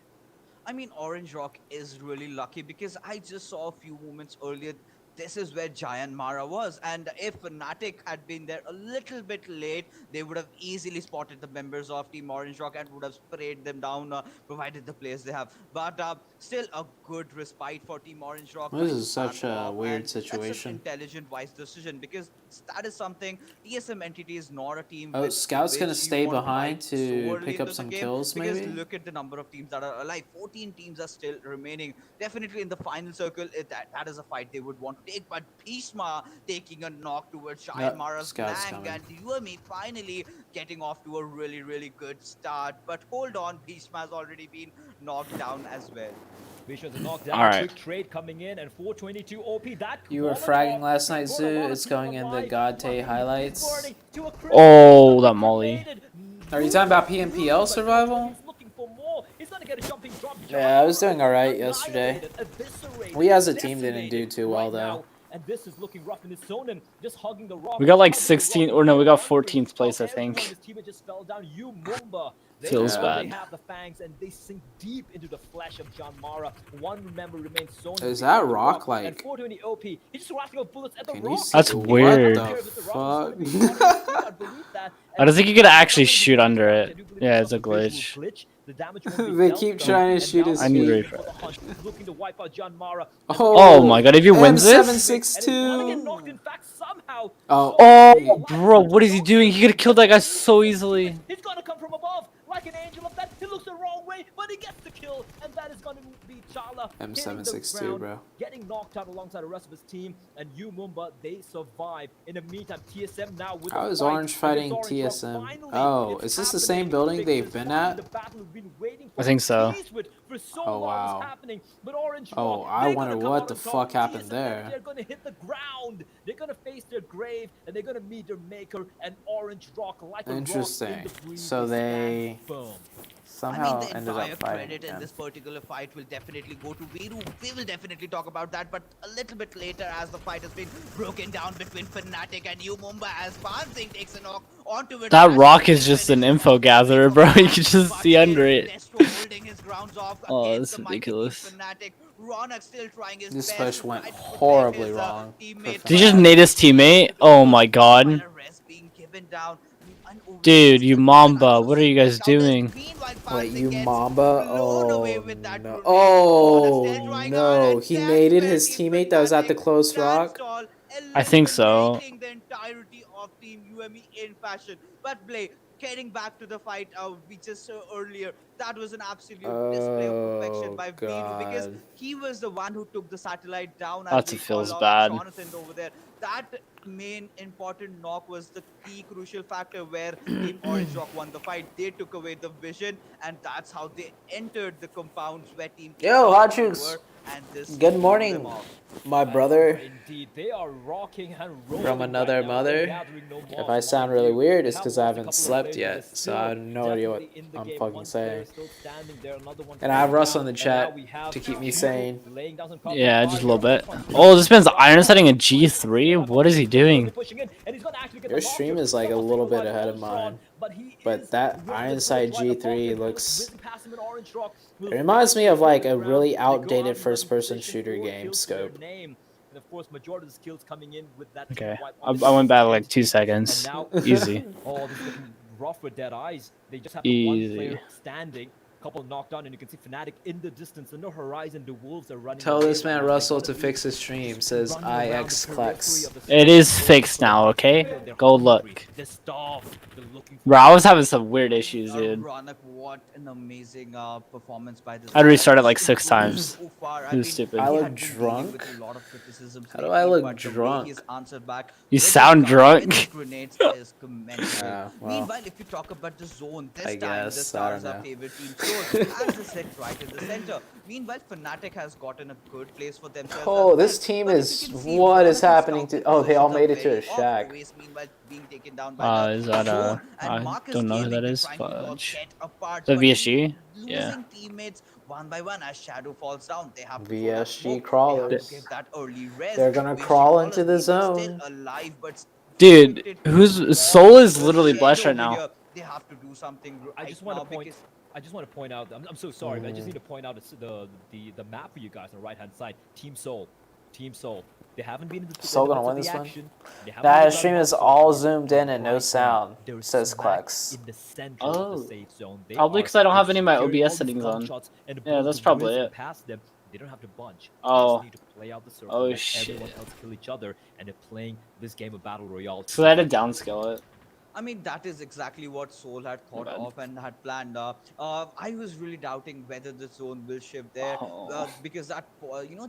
I mean, Orange Rock is really lucky, because I just saw a few moments earlier this is where Giant Mara was. And if Fnatic had been there a little bit late, they would have easily spotted the members of Team Orange Rock and would have sprayed them down, provided the players they have. But still a good respite for Team Orange Rock. This trying to is such battle a off, weird and that's an situation. intelligent, wise decision, because that is something TSM entity is not a team. Oh, with Scout's gonna which you stay want to behind fight so to early pick up into the some game, kills, because maybe? look at the number of teams that are alive. 14 teams are still remaining. Definitely in the final circle, that is a fight they would want to take. But Bhishma taking a knock towards Giant Yep, Mara's Scout's flank, coming. and UME finally getting off to a really, really good start. But hold on, Bhishma has already been knocked down as well. Vicious knockdown, All right. quick trade coming in, and 422 OP. That You were Molotov fragging last night, brought a lot Zoo. of It's people going in the alive. GodTay Fucking highlights. burning to a crisp. Oh, He's that got molly. grenaded. Are you talking about Brutal, PMPL but survival? He's looking for more. He's gonna get a jumping drop. Yeah, I was doing alright yesterday. Annihilated, eviscerated, We as a team didn't do decimated too well, right though. now. And this is looking rough in his zone and just hugging the rock. We got like hugging the 16 rock, or no, we got wondering 14th place, how I think. everyone in his team just fell down. You Mumba. They Feels know bad. They have the fangs and they sink deep into the flesh of John Mara. One member remains sewn. Is beneath that the rock, And like- 420 OP. He's just racking up bullets at the Can you rock. see- That's what weird. the I don't care if it's the rock, it's gonna be fuck? part of his team, I believe that. I don't think you could actually Someone shoot will under be it. I do believe Yeah, it's it's a visual glitch. glitch. The damage won't be They dealt, keep though. trying to And shoot now his I need he's to feet. for the hunt. He's looking to wipe out John Mara. Oh my god, if he wins this? And he's gonna get knocked, in fact, somehow. Oh. Oh, bro, what is he doing? He could have killed that guy so easily. He's gonna come from above like an angel of that. He looks the wrong way, but he gets the kill, and that is gonna be Chala hitting the M762, ground, bro. getting knocked out alongside the rest of his team, and you Mumba, they survive. In the meantime, TSM now with How the is fight Orange fighting against Orange Rock. TSM? Finally, Oh, it's is this the happening. same building Victor they've is been finally at? the battle we've been waiting for. I think so. Teased with for so Oh, long wow. is happening, but Orange Oh, Rock, I they're wonder gonna come what out the on top. fuck happened TSM, there. They're gonna hit the ground. They're gonna face their grave, and they're gonna meet their maker. And Orange Rock, like a rock in Interesting. the breeze, So they stand firm. somehow the ended entire up fighting credit in again. this particular fight will definitely go to Viru. We will definitely talk about that, but a little bit later as the fight has been broken down between Fnatic and Umumba as Bansing takes a knock onto it. That rock is just an info gatherer, bro. You can just see under it. Destro holding his grounds off Oh, against that's the mighty ridiculous. Fnatic. Ronak still trying his This best push to went try to protect horribly his, wrong for teammate. Did he just nade his teammate? Oh my god. While arrest being given down. Dude, you Mamba, what are you guys doing? Wait, you Mamba? Oh, no. Oh Oh, no. He naded his teammate that was at the close rock? I think so. The entirety of Team UME in fashion. But Blay, getting back to the fight we just saw earlier, that was an absolute display of perfection by Viru, because God. he was the one who took the satellite down. That's as we feels call out bad. Jonathan over there. That main important knock was the key crucial factor where Team Orange Rock won the fight. They took away the vision, and that's how they entered the compounds where Team Yo, KC Hotchooks. were, and this Good threw morning, them off. my brother. Indeed, they are rocking and rolling From another right now. mother. They're gathering no If more. I sound Mind really you, weird, they it's have because I lost a haven't couple of slept players, yet, but so they're I have no idea what definitely in the I'm game. fucking One player saying. still standing there, another one And I have falling Russ down, on the and chat now we have to keep me Viru sane. laying down some cover. Yeah, just a little bit. Fire Oh, this man's iron setting a G3? What is he doing? pushing in, and he's gonna actually get Your the knock stream here. is like a Someone little single bit line ahead of Orange Rock, mine. but he But is that winning the Ironside duel right above G3 him. looks... Whizzing past him in Orange Rock. It reminds me of like a really They go out outdated in first-person position, shooter 4 game kills to their scope. name. And of course, majority of the skills coming in with that Okay, wipe I on the went back end. like 2 And seconds. now, Easy. oh, this is looking rough with dead eyes. They just have the one Easy. player standing. Couple knocked down, and you can see Fnatic in the distance. In the horizon, the Wolves are running. Tell away this from man them. Russell They're to gonna be fix his stream, says running around the IX Klex. periphery of the It is stage. fixed now, okay? They're Go hungry. look. They're starved. They're looking for Bro, I was having some weird issues, dude. Ronak, what an amazing performance by this I'd guy. rest like He's 6 improved times. so far. It was stupid. I he look had been dealing drunk? with a lot of criticisms How do lately, I look but the way drunk? he's answered back You with his sound gun, with drunk. his grenades is commendable. Yeah, well, Meanwhile, if you talk about the zone, this I time the guess, I don't stars are know. favored team source as is set right in the center. Meanwhile, Fnatic has gotten a good place for themselves. Oh, as this well. team But if is... you can see, What Ronak is and happening Scout to... Oh, they all positions are made it to a very off. shack. Always, meanwhile, being taken down by the Is that zone, and I Marcus don't know who Gaming that is is. trying to Fudge. get apart, The but VSG? losing Yeah. teammates one by one as Shadow falls down. They have to VSG throw that smoke, they have crawlers. to give that early rest. They're gonna VSG crawl crawlers, into the these are zone. Still alive, but Dude, restricted to whose one soul is literally shade blessed right over now. here. They have to do something I right just want now to point. because I just want to point out. I'm so sorry, but I just need to point out the map for you guys on the right hand side. Team Soul, Team Soul. They haven't been in the, Soul in the gonna midst of win the this one? action. They haven't That really stream done is much so all far, zoomed in but and no right now, sound, they're says smack Klex. in the center of the Oh. safe zone. They Probably are 'cause I don't have any of my hearing all OBS these settings on. gunshots and the Yeah, bullets that's probably whizzing it. past them. They don't have to bunch. They Oh. just need to play out the circle, Oh, let shit. everyone else kill each other, and they're playing this game of Battle Royale. So I had to downscale it. I mean, that is exactly what Soul had thought bad. of and had planned. I was really doubting whether the zone will shift there Oh. because that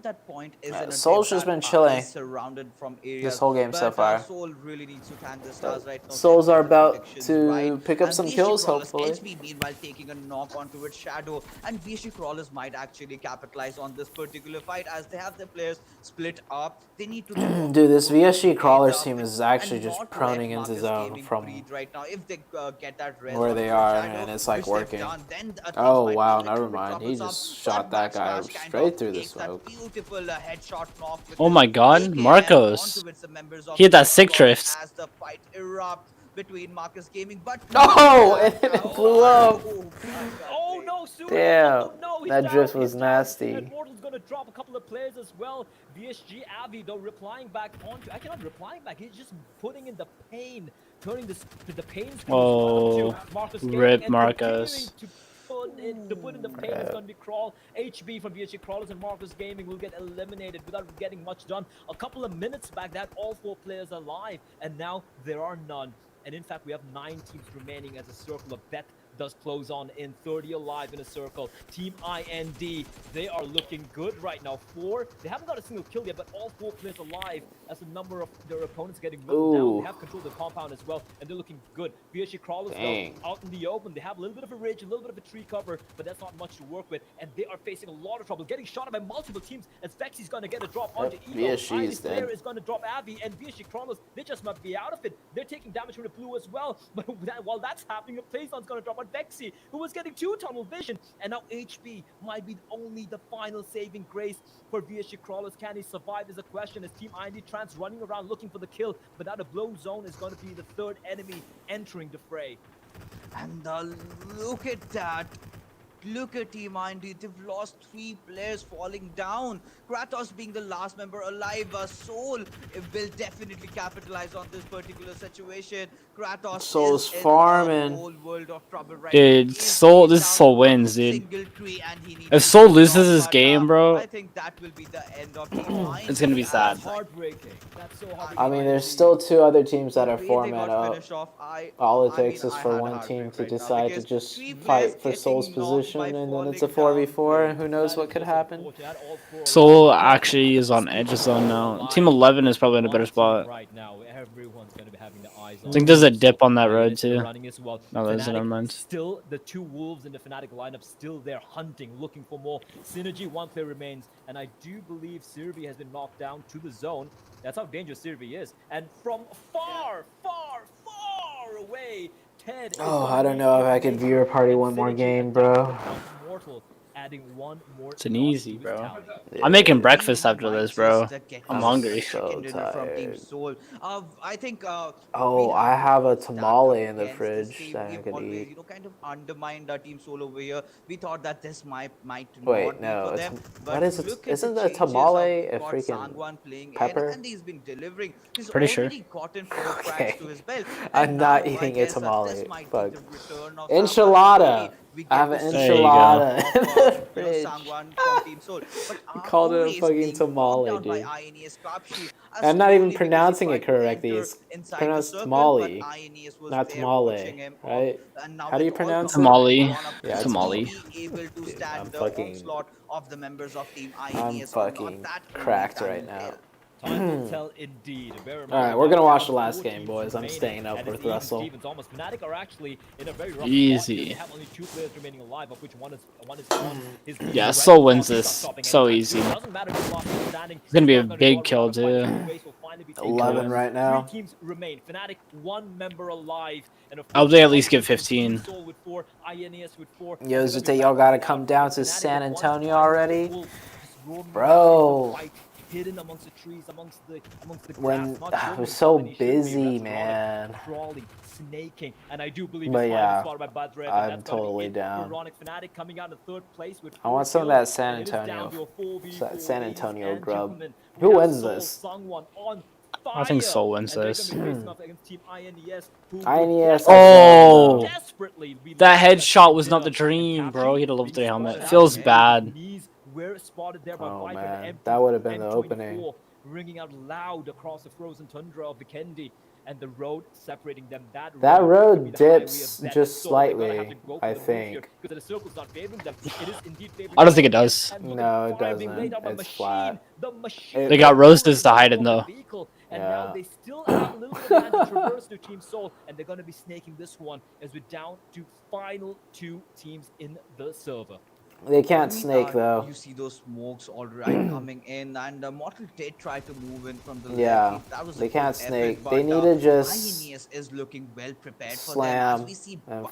that point is in a Soul's dip just that, been chilling is surrounded from areas. this whole game but, so far. Soul really needs to thank the stars right now. Souls get are the about predictions to right. pick up And some VSG kills, Crawlers, hopefully. HB meanwhile taking a knock onto its shadow, and VSG Crawlers might actually capitalize on this particular fight as they have their players split up. They need to be Dude, this VSG together Crawlers team and is actually not just let proning into Marcus zone Gaming from breathe right now. If they get that res where onto they its are, shadow, and it's like which they've working. done, then things Oh might wow, be never literally mind. He troublesome. just shot that guy Backslash kind straight of through the takes that smoke. beautiful headshot knock with Oh his my god, AKM Marcos. onto the members of He had that VSG sick Crawlers drift. as the fight erupts between Marcus Gaming, but Oh, and then it blew up. Oh no, Suri! Damn, Oh no, he's that down, drift he's was down. nasty. And Mortal's gonna drop a couple of players as well. VSG Avi though replying back onto. I cannot replying back. He's just putting in the pain, turning this the pain screws Oh, onto Marcus Gaming rip and Marcos. continuing to put in the pain is going to be Crawl. HB from VSG Crawlers and Marcus Gaming will get eliminated without getting much done. A couple of minutes back, that all 4 players alive, and now there are none. And in fact, we have 9 teams remaining as a circle of death does close on in. 30 alive in a circle. Team IND, they are looking good right now. 4, they haven't got a single kill yet, but all 4 players alive as the number of their opponents getting whittled down. They have control of the compound as well, and they're looking good. VSG Crawlers, though, out in the open, they have a little bit of a ridge, a little bit of a tree cover, but that's not much to work with, and they are facing a lot of trouble, getting shot at by multiple teams, as Vexy's going to get a drop onto Evo. VSG is dead. is going to drop Avi, and VSG Crawlers, they just might be out of it. They're taking damage from the blue as well, but while that's happening, a Playzon's going to drop on Vexy, who was getting 2 tunnel vision, and now HB might be only the final saving grace for VSG Crawlers. Can he survive is a question, as Team IND Trans running around looking for the kill, but now the blown zone is going to be the 3rd enemy entering the fray. And look at that. Look at Team IND. They've lost 3 players falling down. Kratos being the last member alive. Soul will definitely capitalize on this particular situation. Kratos Soul's is in farming. a whole world of trouble right Dude, now. He is Soul, this down Soul to wins, a dude. single tree and he needs If to Soul be loses dropped, this but, game, bro, I think that will be the end of Team IND. it's gonna be sad. That's heartbreaking. That's so heartbreaking. I mean, there's still 2 other teams that are The way 4 they men got up. finished off, All it I takes mean, is I for had one heartbreak team to right now decide to because just 3 players fight for getting Soul's knocked by position, and then it's a falling 4v4, down. and who knows what could happen. Soul actually is on edge zone now. Team 11 is probably in a better spot. Right now, everyone's going to be having the eyes on. I think there's a dip on that INS road too. running as well. No, there's Fnatic never mind. Still, the 2 wolves in the Fnatic lineup still there hunting, looking for more synergy. 1 player remains, and I do believe Sirvi has been knocked down to the zone. That's how dangerous Sirvi is. And from far, far, far away, Ted. Oh, I don't know if I could viewer party one more game, bro. Mortal, adding 1 more. It's an notch easy, to his bro. tally. I'm making breakfast after this, bro. I'm I'm hungry. so tired. I think. Oh, we I to have a stack tamale up in the against this fridge team. that I We've could always, eat. kind of undermined our Team Soul over here. We thought that this might Wait, not no, be for a them. what But is it? look at Isn't the a changes tamale of a got freaking Sangwan playing pepper? in, and he's been delivering. He's Pretty sure. already gotten 4 cracks Okay. to his belt. I'm And not now I eating a guess that tamale. this might be Fuck. the return of Enchilada. Sangwan. We I have get an to There see you go. enchilada in of, the fridge. Sangwan from Team Soul. But You called it a always fucking being tamale, knocked down dude. by INES Crabtree, I'm not even slowly because he pronouncing it tried to correctly. enter It's inside the pronounced circle, tamale, but INES was not there watching tamale, him off. right? And now How do you with all pronounce it? comers Tamale. one up, Yeah, he tamale. will be able to Dude, stand I'm the fucking- onslaught of the members of Team INES. I'm or not. fucking That only cracked time right will now. tell. Time will tell indeed. Alright, we're gonna watch the last game, boys. I'm staying up with Russell. Almost Fnatic are actually in a very rough Easy. spot. They have only 2 players remaining alive, of which one is on his Yeah, red Soul spot. wins He's not this. stopping So anytime easy. soon. Doesn't matter who's lost or standing. It's gonna be He's a not gonna big go around kill, the fight. too. His race will finally be taken 11 care of. right now. 3 teams remain. Fnatic, 1 member alive. And of I'll course, they at least Team get 15. Soul with 4, INES with 4. Yo, They're gonna be ZooTay, y'all gotta battling come out. down to Fnatic San with one Antonio final already? wolf just roaming Bro. around the fight. hidden amongst the trees, amongst the grass. When not I showing was himself, so and he shouldn't be. busy, That's Rollick man. crawling, snaking, and I do believe But he's finally yeah, spotted by Badrev, and I'm that's gonna totally be it down. for Ronic Fnatic coming out in third place with I 4 want some of kills, that San and it is down Antonio, to a 4v4, San ladies Antonio and grub. gentlemen. Who We have wins Soul this? Sungwon on fire, I think Soul wins and they're this. gonna be facing off against Team INES, who would INES, Oh. desperately be That looking for headshot was dinner not the and dream, bro. capturing. He had a level When 3 you helmet. spotted It out feels there, bad. his knees were spotted there by Oh Viper, man, the that would have been the M24, opening. ringing out loud across the frozen tundra of Vikendi, and the road separating them. That That road could be road the highway dips of death, just and so they're gonna have slightly, to go for I the move here think. because the circle's not favoring them. It is indeed favoring I don't think it INES, does. and look No, at it fire being laid doesn't. out by It's Machine. flat. The Machine. They got Roses to hide in, though. Vehicle, and Yeah. now they still have a little bit of land to traverse to Team Soul, and they're gonna be snaking this one as we're down to final 2 teams in the server. They can't I mean, snake though. You see those smokes already coming in, and Mortal did try to move in from the Yeah, left. That was a they good can't effort, snake. but, They need to just INES is looking well prepared for them. slam As we see and Badrev,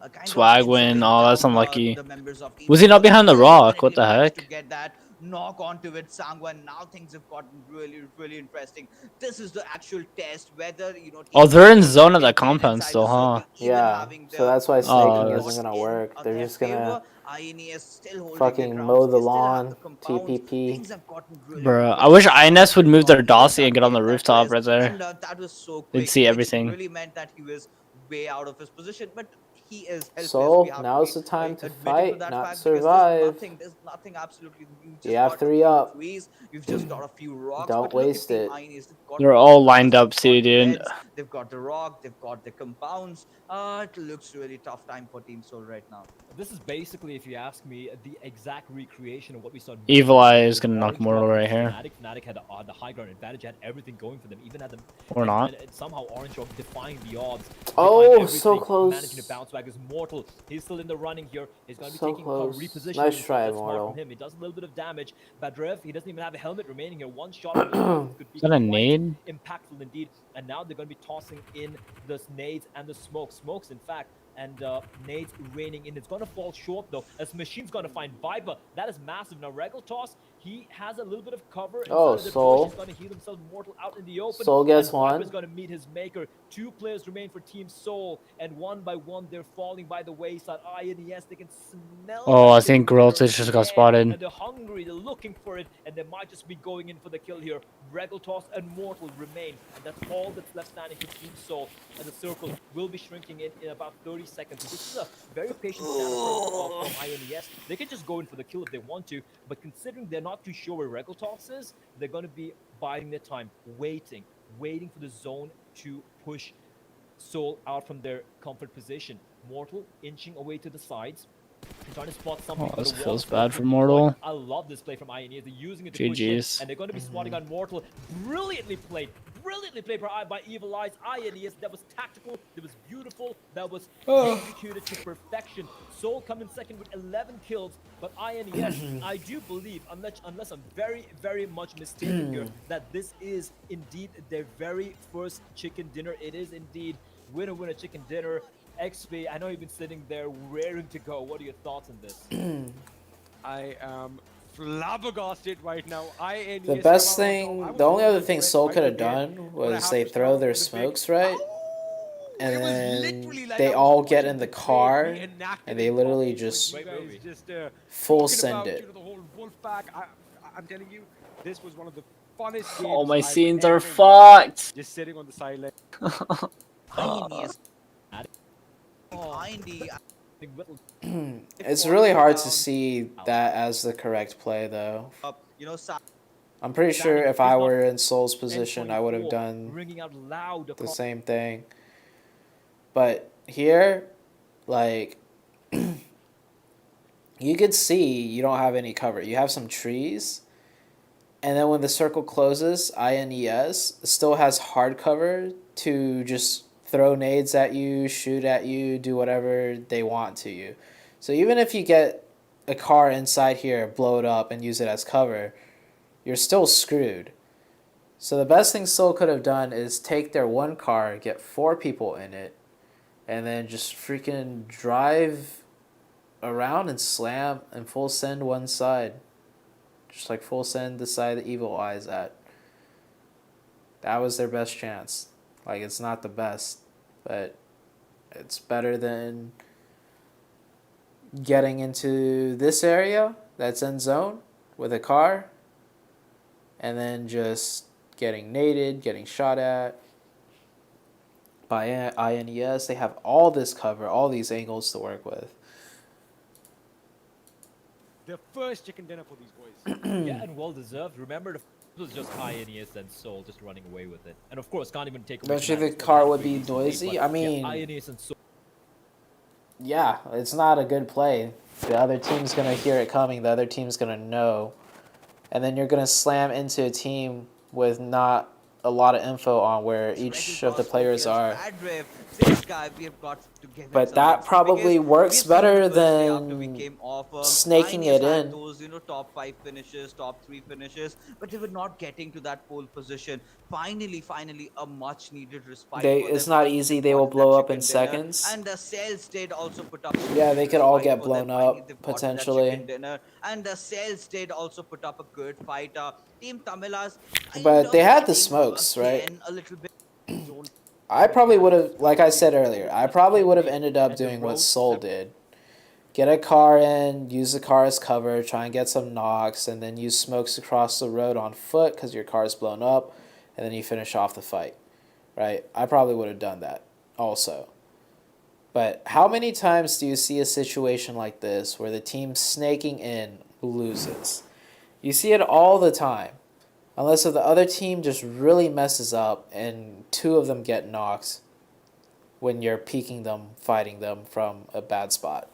fight. kind Swag of win. insulting Oh, that's down, unlucky. the members of Team Was he not Soul. behind the Still rock? What definitely the managed heck? to get that knock onto it, Sangwan. Now things have gotten really interesting. This is the actual test whether Team Oh, they're in Soul zone at can that get compound inside still, the huh? circle, even Yeah, having so the that's why Oh, snaking that's- isn't gonna work. They're their just gonna favor. INES still holding the fucking ground. mow the They still have lawn, the compounds. TPP. Things have gotten Bruh, I really wish tough INS would move their from dossier and that get on the game, that rooftop test. right there. And that was so They'd quick, see which everything. really meant that he was way out of his position. But he is helpless. So We have now's to the be time to admitting to fight, that not fact, because survive. there's nothing absolutely. You just You have got 3 a few up. trees. You've just got a few rocks. Don't But look at waste Team it. INES. They've got They're the all guns, lined up they've too, got the dude. heads, they've got the rock, they've got the compounds. It looks really tough time for Team Soul right now. This is basically, if you ask me, the exact recreation of what we saw. Evil Eye is with gonna knock Orange Mortal Rock right versus here. Fnatic had the high ground advantage, had everything going for them, even had them. Or not. And somehow Orange Rock defying the odds. Oh, defying so everything, close. Managing to bounce back. Is Mortal. He's still in the running here. He's going to be So taking cover, close. repositioning Nice himself. try, That's smart Mortal. from him. He does a little bit of damage. Badrev, he doesn't even have a helmet remaining here. One shot from him could be Is that a quite nade? impactful indeed. And now they're going to be tossing in the nades and the smokes, in fact. And nades raining in. It's going to fall short, though, as Machine's going to find Viper. That is massive. Now, Regal Toss, he has a little bit of cover inside Oh, of the Soul. bush. He's going to heal himself Mortal out in the open. Soul gets and one. Viper's going to meet his maker. 2 players remain for Team Soul, and one by one, they're falling by the wayside. INES, they can smell Oh, that I think danger Groltich in just the got air, spotted. and they're hungry, they're looking for it, and they might just be going in for the kill here. Regal Toss and Mortal remain, and that's all that's left standing for Team Soul, and the circle will be shrinking in about 30 seconds. So this is a very patient stand from INES. They can just go in for the kill if they want to, but considering they're not too sure where Regal Toss is, they're going to be biding their time, waiting for the zone to push Soul out from their comfort position. Mortal inching away to the sides. He's trying to spot something. Oh, but this the feels wall's bad for deployed. Mortal. I love this play from INES. They're using it to push in, GG's. and they're going to be spotting on Mortal. Brilliantly played by Evil Eyes. INES, that was tactical, that was beautiful, that was executed to perfection. Soul come in second with 11 kills, but INES, I do believe, unless I'm very much mistaken here, that this is indeed their very first chicken dinner. It is indeed winner chicken dinner. XP, I know you've been sitting there raring to go. What are your thoughts on this? I am flabbergasted right now. The best thing, the only other thing Soul could have done was they throw their smokes right, and then they all get in the car, and they literally just full send it. I'm telling you, this was one of the funnest games. All my I've scenes are ever fucked. Just sitting on the sideline. INES behind the It's really hard to see that as the correct play, though. I'm pretty sure if I were in Soul's position, I would have done ringing out loud the same thing. But here, like, you could see you don't have any cover. You have some trees, and then when the circle closes, INES still has hard cover to just throw nades at you, shoot at you, do whatever they want to you. So even if you get a car inside here, blow it up, and use it as cover, you're still screwed. So the best thing Soul could have done is take their one car, get 4 people in it, and then just freaking drive around and slam and full send one side. just like full send the side the evil eye's at. That was their best chance. Like, it's not the best, but it's better than getting into this area that's in zone with a car and then just getting naded, getting shot at by INES. They have all this cover, all these angles to work with. The first chicken dinner for these boys. Yeah, and well deserved. Remember, it was just INES and Soul just running away with it. And of course, can't even take away. Don't you Fnatic's think score car that would be recently, noisy? but I mean, yeah, INES and Soul. yeah, it's not a good play. The other team's going to hear it coming. The other team's going to know. And then you're going to slam into a team with not a lot of info on where each of the players are. This guy, we have got to give him But some that respect probably because works we've seen better the first day after we than came off, snaking INES it had in. those, top 5 finishes, top 3 finishes, but they were not getting to that pole position. Finally, a much needed respite. It's not easy. They will blow up in seconds. And the Cells did also put up. Yeah, they could all get for them. blown Finally, up, they've got to that potentially. chicken dinner. And the Cells did also put up a good fight. Team Tamilas, But they had the smokes, right? A little bit. I probably would have, like I said earlier, I probably would have ended up doing what Soul did. Get a car in, use the car as cover, try and get some knocks, and then use smokes across the road on foot because your car's blown up, and then you finish off the fight, right? I probably would have done that also. But how many times do you see a situation like this where the team snaking in loses? You see it all the time. Unless if the other team just really messes up and 2 of them get knocked when you're peeking them, fighting them from a bad spot.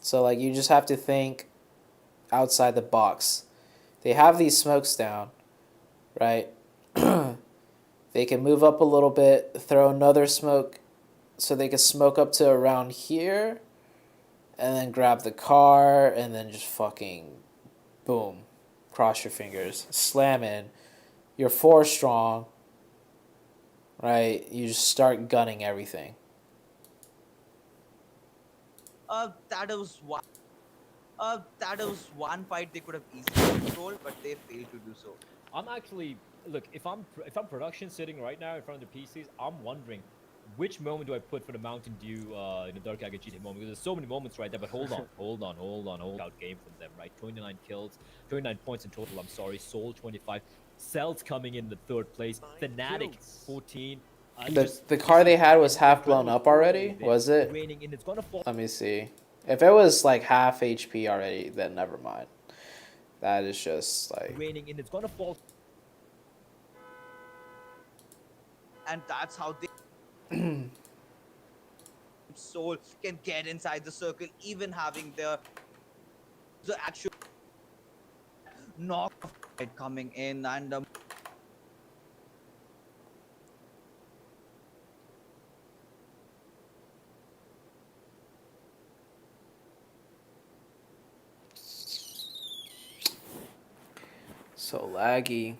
So, like, you just have to think outside the box. They have these smokes down, right? They can move up a little bit, throw another smoke so they can smoke up to around here, and then grab the car, and then just fucking boom. Cross your fingers. Slam in. You're 4 strong, right? You just start gunning everything. That was one fight they could have easily controlled, but they failed to do so. I'm actually look if I'm production sitting right now in front of the PCs, I'm wondering which moment do I put for the Mountain Dew in the Dark Age GT moment, because there's so many moments right there. But hold on, out game from them, right? 29 kills, 29 points in total. I'm sorry, Soul 25, Cells coming in the 3rd place, Fnatic 14. The car they had was half blown up already, was it? Raining in, it's gonna fall. Let me see. If it was like half HP already, then never mind. That is just like Raining in, it's gonna fall. And that's how they Soul can get inside the circle, even having the actual knock coming in. And so laggy.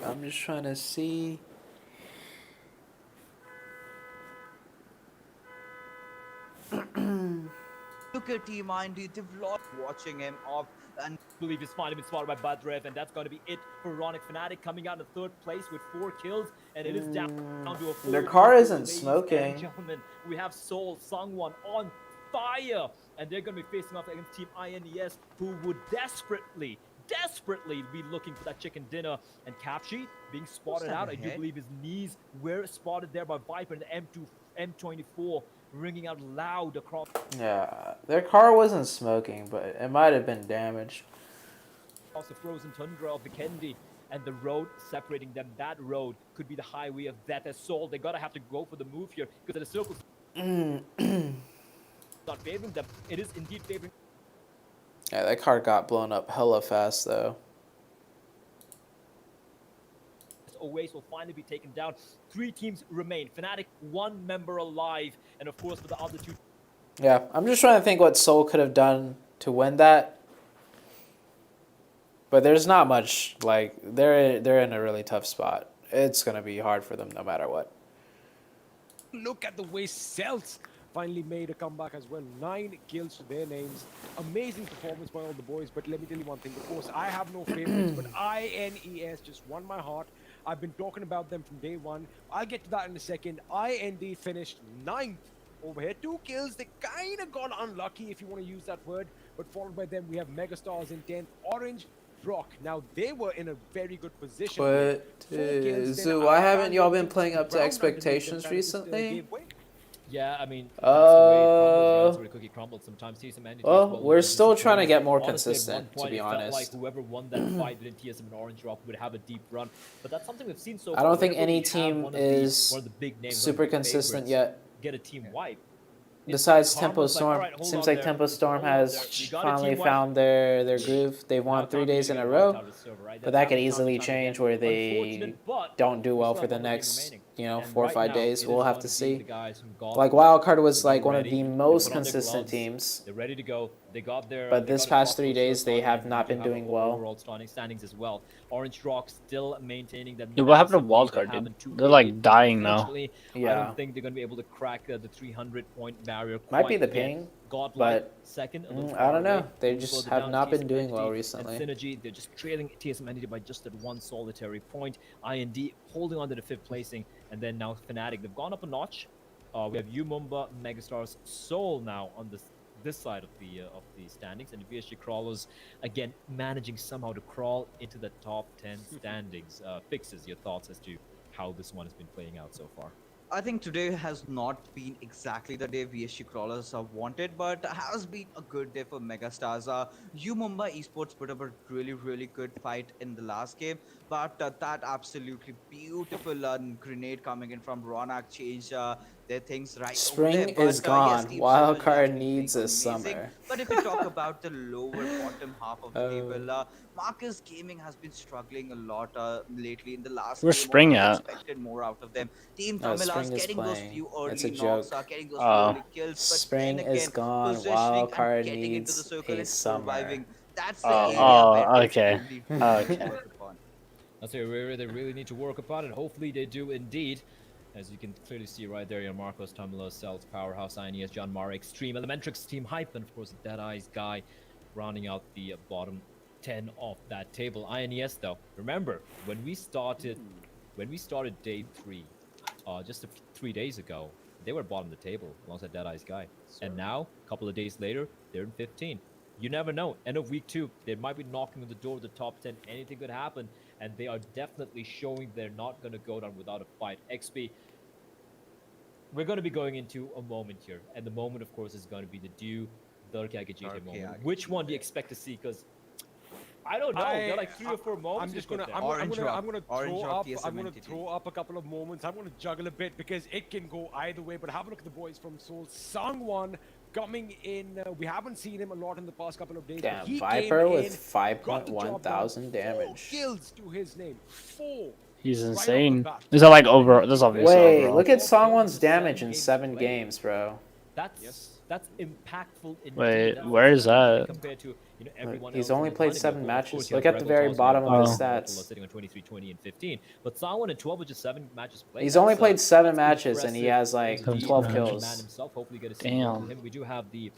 I'm just trying to see. look at Team Indy, they've lost watching him off. And Believe he's finally been spotted by Badrev, and that's going to be it for Ronic. Fnatic coming out in 3rd place with 4 kills, and it is down to a 4. Their car isn't Ladies smoking. and gentlemen, we have Soul Sungwon on fire, and they're going to be facing off against Team INES, who would desperately be looking for that chicken dinner. And Capshi being spotted out. I do believe his knees were spotted there by Viper, and the M24 ringing out loud across. Yeah, their car wasn't smoking, but it might have been damaged. Across the frozen tundra of Vikendi, and the road separating them, that road could be the highway of death. As Soul, they gotta have to go for the move here, because the circle's not favoring them. It is indeed favoring. Yeah, that car got blown up hella fast though. Oasis will finally be taken down. 3 teams remain. Fnatic, 1 member alive. And of course, for the other 2... Yeah, I'm just trying to think what Seoul could have done to win that. But there's not much. Like, they're in a really tough spot. It's going to be hard for them no matter what. Look at the way Celts finally made a comeback as well. 9 kills to their names. Amazing performance by all the boys. But let me tell you one thing. Of course, I have no favorites, but INES just won my heart. I've been talking about them from day one. I'll get to that in a second. IND finished 9th over here. 2 kills. They kind of got unlucky, if you want to use that word. But followed by them, we have Megastars in 10th. Orange, Brock. Now, they were in a very good position. But, Zoo, why haven't y'all been playing up to expectations recently? Yeah, I mean, that's the way it crumbles, the cookie crumbles sometimes. TSM and Well, we're still trying to get more Honestly, at consistent, one point, to be it felt honest. like whoever won that fight within TSM and Orange Rock would have a deep run. But that's something we've seen so far. I don't think Whenever any we have team one of is one of the big names, one of super the consistent favorites yet. Get a team wipe. Besides Tempo Karma's like, Storm, "Alright, hold seems on like there. Tempo Storm Hold on has there. You got a finally team wipe." found their groove. They've Now won 3 time days to in a get row, wiped out of the server, right? but That's that could happened easily time and time change again. where they Unfortunate, but don't do we well still for have the one more game next, remaining. you know, And 4 or right 5 now, days. it We'll is have going to be see. the guys from God Like Wildcard was They're like one of ready. the They most put on their consistent gloves. teams. They're ready to go. They got their. But they this got a past top 3 first days, they spot, have and not we do been have doing our well. overall standings as well. Orange Rock still maintaining that. Dude, what happened to massive lead they Wildcard, have dude? in 2K. They're like dying now. Unfortunately, I Yeah. don't think they're going to be able to crack the 300-point barrier. Might be quite the yet. ping, Godlike but second. A little I far don't know. away. They A little just further have down, not been TSM doing well Entity recently. And Synergy, they're just trailing TSM Entity by just that 1 solitary point. IND holding on to the 5th placing, and then now Fnatic. They've gone up a notch. We have Mumba, Megastars, Seoul now on this side of the standings, and VSG Crawlers again managing somehow to crawl into the top 10 standings. Fixes, your thoughts as to how this one has been playing out so far? I think today has not been exactly the day VSG Crawlers have wanted, but has been a good day for Megastars. Mumbai Esports put up a really good fight in the last game, but that absolutely beautiful grenade coming in from Ronak changed their things right over there. Spring But, is gone. Team Synergy has Wildcard been needs playing a amazing. summer. But if we talk about the lower bottom half of the table, Marcus Gaming has been struggling a lot lately in the last Where's game. Spring I at? expected more out of them. Team No, Tamilas Spring is getting those playing. few It's early a knocks, joke. getting those few early kills, but Spring then is again, gone. positioning and Wildcard getting into the needs circle a and summer. surviving. That's the Oh, area where they okay. really need to Okay. work upon. That's the area they really need to work upon, and hopefully they do indeed. As you can clearly see right there, Marcos, Tumula, Celts, Powerhouse, INES, John Mara, Extreme, Elementrix, Team Hype, and of course Dead Eyes Guy rounding out the bottom 10 of that table. INES though, remember when we started day 3, just 3 days ago, they were bottom of the table alongside Dead Eyes Guy, and now a couple of days later they're in 15. You never know. End of week 2, they might be knocking on the door of the top 10. Anything could happen, and they are definitely showing they're not going to go down without a fight. XP, we're going to be going into a moment here, and the moment, of course, is going to be the due Darkage GT moment. Which one do you expect to see? Because I don't know. There are like 3 or 4 moments. I'm just we gonna, put I'm there. gonna, I'm Orange gonna, Rock. I'm gonna Orange throw Rock up. TSM I'm gonna entity. throw up a couple of moments. I'm gonna juggle a bit because it can go either way. But have a look at the boys from Seoul. Sangwon coming in. We haven't seen him a lot in the past couple of days. Damn, but he Viper came with in, 5.1 thousand got the job done. 4 damage. kills to his name. 4. He's Right off the insane. bat. Is that like over? That's obviously Wait, overall. look at 4 kills Songwon's in damage 7 in games 7 played. games, bro. That's impactful indeed. Wait, That's where is that? compared to everyone He's else only in the played lineup. 7 Of matches. course, you Look have at the Rebel very Toss, bottom you have of his Mortal stats. sitting on 23, 20, and 15. But Sangwon in 12 with just 7 matches played. He's only that's, played 7 that's matches and he has like impressive. 12 Indeed, kills. Man himself, hopefully get to see Damn. more of him. We do have the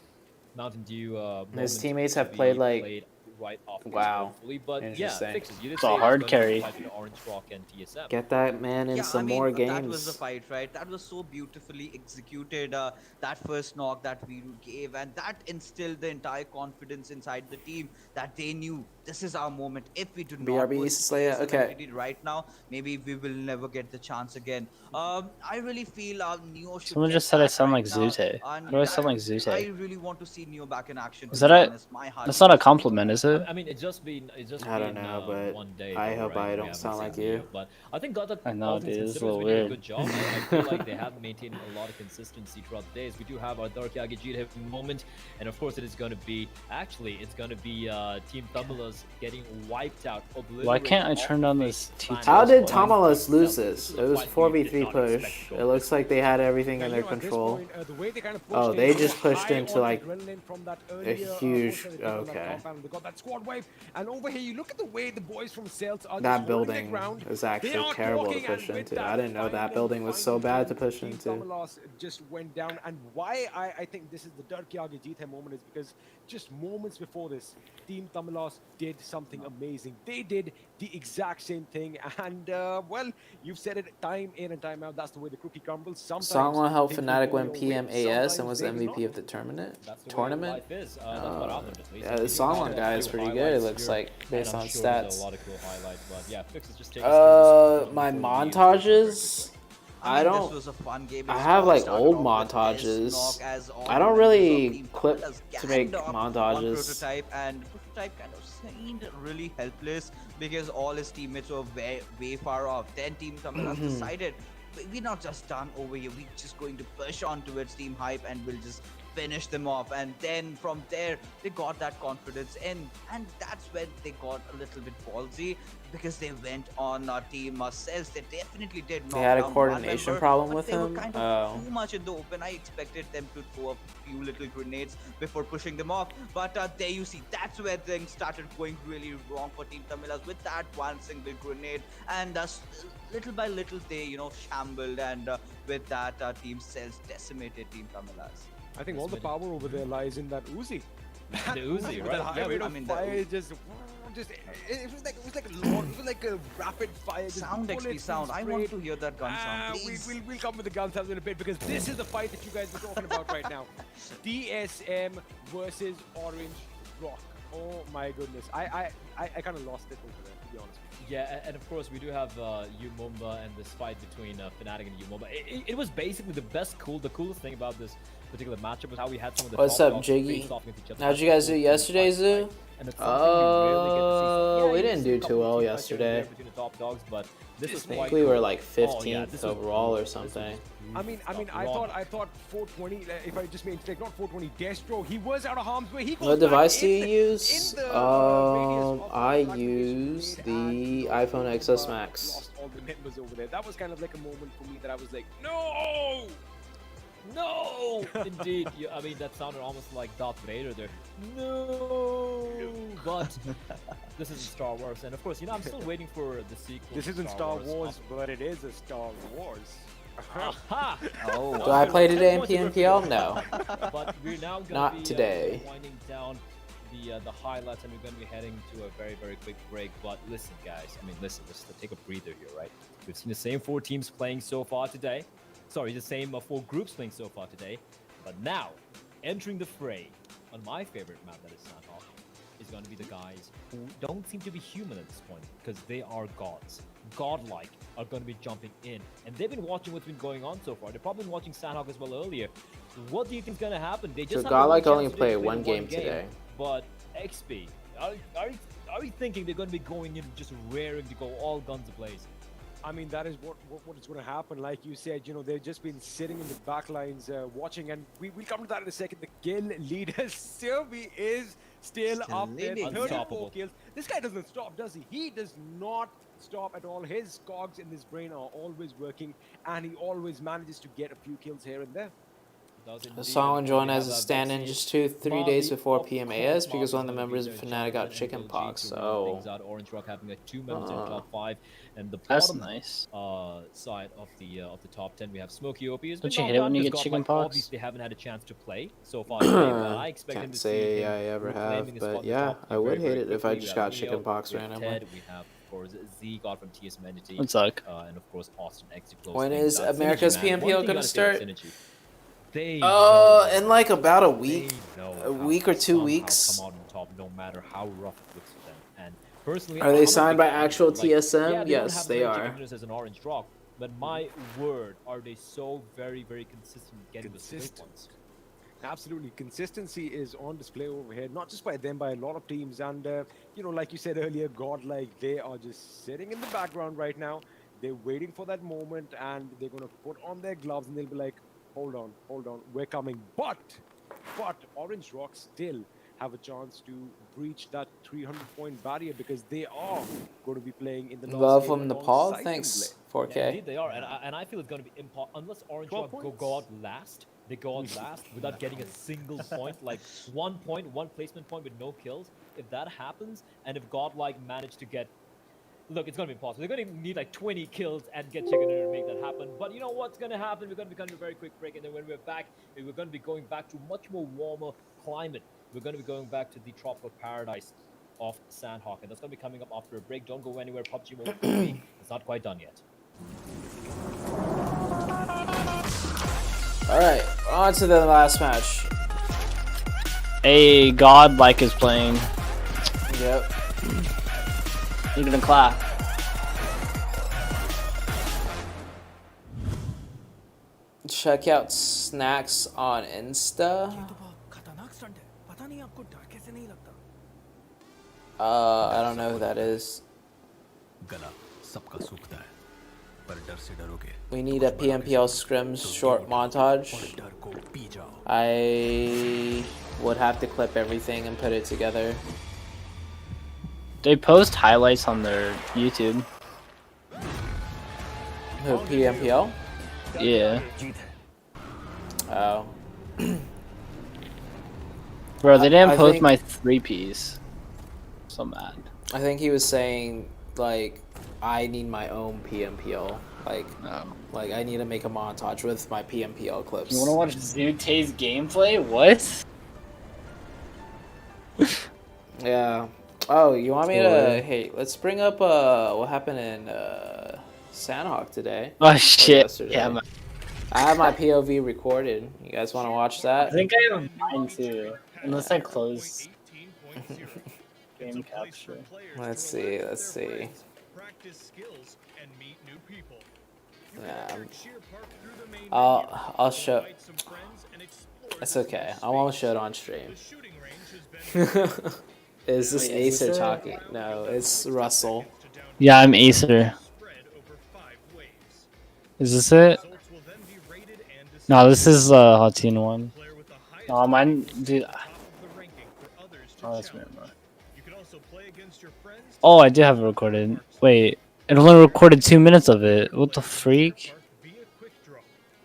Mountain Dew. His moment teammates to have be played, like- played right off his, Wow. hopefully. But yeah, Interesting. fixes. You did It's say a it's hard going to be carry. a fight with Orange Rock and TSM. Get that man in Yeah, some I mean, more that was the games. fight, right? That was so beautifully executed. That first knock that Viru gave, and that instilled the entire confidence inside the team that they knew this is our moment. If we do not BRB push East Slayer, TSM okay. entity right now, maybe we will never get the chance again. I really feel Neo should Someone get just said I back sound right like now, ZooTay. and How do I sound like I ZooTay? really want to see Neo back in action. Is to that be a- honest. My heart That's not a is- compliment, is it? I mean, it's just been I don't know, but 1 day. I though, hope right? I We don't haven't sound seen like Neo, you. But I think God, I know, all things dude, it's a considered, little we did a weird. good job. I feel like they have maintained a lot of consistency throughout the days. We do have our Dark Yagi moment, and of course, it is going to be Team Thumula's Tamalas getting wiped out. Why can't I obliterated turn off on the this face T2? planet. How did Fine. Tamalas lose Now, this? is It a was fight we did 4v3 not expect push. to go It looks like they had everything Now, in you their know, at this control. point, the way they kind of pushed Oh, in, they were just pushed high into on like adrenaline from that a earlier huge. push that they did on that Okay, top panel. They got that squad wipe, and over here you look at the way the boys from Celts are just that holding their building ground. is They actually are terrible to talking, push and with into. I that didn't know that final building was so bad to push Team into. Tamalas just went down, and why I think this is the Darkyage GFUEL moment is because just moments before this, Team Tamalas did something amazing. They did the exact same thing, and well, you've said it time in and time out. That's the way the cookie crumbles. Sometimes Songwon helped things will Fnatic go win your way, PMAS and sometimes was they will MVP not. of the tournament. That's the way Tournament. life is. That's what I've learned at least. Yeah, the We do have Songwon a guy is few pretty good. It highlights looks here, like and based I'm on sure there's stats. a lot of cool highlights, but yeah, Fix is just taking turns My controlling the montages. I mean, don't. This was a fun game. I It have like started old off with montages. Knock as all I don't the members of really Team clip Tamalas to make ganged up on montages. Prototype, and Prototype kind of seemed really helpless because all his teammates were way far off. Then Team Tamalas decided we're not just done over here. We're just going to push on towards Team Hype and we'll just finish them off. And then from there they got that confidence in, and that's when they got a little bit ballsy because they went on Team Cells. They definitely did knock They had a down one coordination member, problem but with they were him. kind of too much in the open. I expected them to throw a few little grenades before pushing them off, but there you see, that's where things started going really wrong for Team Tamilas with that one single grenade, and little by little they shambled, and with that Team Cells decimated Team Tamilas. I think all the power over there lies in that Uzi. That The Uzi, with right? that high Yeah, rate I of mean, fire, just it was like a rapid fire. just Sound bullets XP being sound. I want sprayed. to hear that gun sound, please. We'll come with the gun sounds in a bit because this is the fight that you guys were talking about right now. DSM versus Orange Rock. Oh my goodness. I kind of lost it over there, to be honest. Yeah, and of course we do have Umumba and this fight between Fnatic and Umumba. It was basically the coolest thing about this particular matchup was how we had some of the What's top up, dogs Jiggy? face off against each other. How'd you guys do Cool yesterday, fight, Zoo? right? And it's something you rarely get to see. Yeah, We you didn't see a do couple too of well team fights here and there yesterday. between the top dogs, but this was I think quite we were cool. like Oh, yeah, 15th this was overall or brutal. This was something. I mean, stuff. I Raw. thought 420. If I just made a mistake, not 420. Destro, he was out of harm's way. He goes What back device do in you the- use? in the, radius of I that use grenade, the and iPhone XS Max. Lost all the members over there. That was kind of like a moment for me that I was like, no. No! Indeed. I mean, that sounded almost like Darth Vader there. No! But this isn't Star Wars. And of course, I'm still waiting for the sequel. This to isn't Star Wars, but it is a Star Wars. Aha! Oh, Do I play today in 10 points of PMPL? No. But we're now going to Not be today. winding down the highlights, and we're going to be heading to a very, very quick break. But listen, guys. I mean, listen. Let's take a breather here, right? We've seen the same 4 teams playing so far today. Sorry, the same 4 groups playing so far today. But now, entering the fray on my favorite map, that is Sandhawk, is going to be the guys who don't seem to be human at this point because they are gods. Godlike are going to be jumping in. And they've been watching what's been going on so far. They've probably been watching Sandhawk as well earlier. What do you think is going to happen? They just So have Godlike one only chance today played to play one the game today. But XP, are you thinking they're going to be going in just raring to go all guns ablaze? I mean, that is what is going to happen. Like you said, they've just been sitting in the back lines watching, and we'll come to that in a second. The kill leader, Sylvie, is still up there. leading. 34 Unstoppable. kills. This guy doesn't stop, does he? He does not stop at all. His cogs in his brain are always working, and he always manages to get a few kills here and there. The song joined as a stand-in just 2-3 days before PMAS because one of the members of Fnatic got chickenpox. Oh. Orange Rock having 2 members in the top 5, and the That's bottom nice. side of the top 10 we have Smokey OP. Don't you hate it when you get chickenpox? Obviously, haven't had a chance to play so far. Today, but I expect him Can't to say see him I ever reclaiming have, his spot but in the yeah, top I three would very, hate very it if I quickly. just We have got Leo, chickenpox we have randomly. Ted, we have, of course, Z God from TS Amenity, Would suck. and of course Austin X to close When things is out. America's Synergy, man. PMPL One thing gonna you gotta say start? about Synergy, they know In like about a week. they know A how week or to 2 somehow weeks. come out on top, no matter how rough it looks for them. And personally, Are they I'm a signed big by fan. actual Like, TSM? yeah, they Yes, don't have they many are. chicken dinners as an Orange Rock, but my word, are they so very, very consistent getting the split Consistent. ones. Absolutely. Consistency is on display over here, not just by them, by a lot of teams. And, like you said earlier, Godlike, they are just sitting in the background right now. They're waiting for that moment, and they're going to put on their gloves, and they'll be like, hold on, we're coming. But Orange Rock still have a chance to breach that 300-point barrier because they are going to be playing in the last Love game from Nepal. alongside Thanks. Timberlake. 4K. Yeah, indeed they are, and I feel it's going to be unless Orange 12 Rock points. go out last. They go out last without getting a single point, like 1 point, 1 placement point with no kills. If that happens, and if Godlike managed to get, look, it's going to be impossible. They're going to need like 20 kills and get Chicken Dinner to make that happen. But you know what's going to happen? We're going to be coming to a very quick break, and then when we're back, we're going to be going back to much more warmer climate. We're going to be going back to the tropical paradise of Sandhawk, and that's going to be coming up after a break. Don't go anywhere. PUBG Mobile TV is not quite done yet. All right, on to the last match. A godlike is playing. Yep. You're gonna clap. Check out Snacks on Insta. I don't know who that is. गला सबका सूखता है पर डर से डरोगे We need a PMPL scrims short montage. और डर को पी जाओ I would have to clip everything and put it together. They post highlights on their YouTube. Who, PMPL? Yeah. जीत है Oh. Bro, they didn't I post think- my 3Ps. So mad. I think he was saying, like, I need my own PMPL. Like I need to make a montage with my PMPL clips. You wanna watch ZooTay's gameplay? What? Yeah. Oh, you want me to? Boy. Hey, let's bring up what happened in Sandhawk today. Oh shit. yesterday. Yeah, man. I have my POV recorded. You guys want to watch I that? think I have mine too. Unless I close game capture. Let's see. Let's see. Practice skills and meet new people. You can Yeah. enter Cheer Park through the main I'll show. invite some friends and explore It's this okay. new I won't space. show it on stream. The shooting range has been Is this Wait, is Acer this a- talking? No, it's Russell. Yeah, I'm Acer. spread over 5 waves. Is this it? Results will then be rated and No, this is Hatin one. player with the highest Oh, mine, dude. top of the ranking for others to Oh, that's challenge. Miramar. You can also play against your friends to Oh, I did have it recorded. Wait, it only recorded 2 minutes of it. What the freak? via quick draw.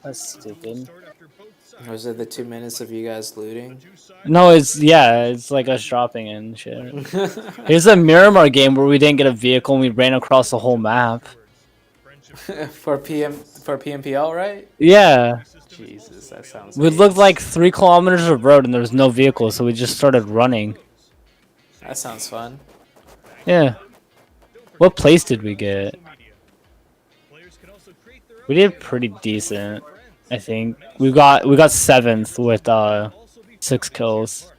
That's stupid. Start after both sides. Was it the 2 minutes of you guys looting? Two sides No, it's like us dropping and shit. Here's a Miramar game where we didn't get a vehicle and we ran across the whole map. for PMPL, right? Yeah. Jesus, that sounds. We looked like 3 kilometers of road and there was no vehicle, so we just started running. That sounds fun. Yeah. What place did we get? Players can also create their own We did pretty decent, I think. We got 7th with 6 kills.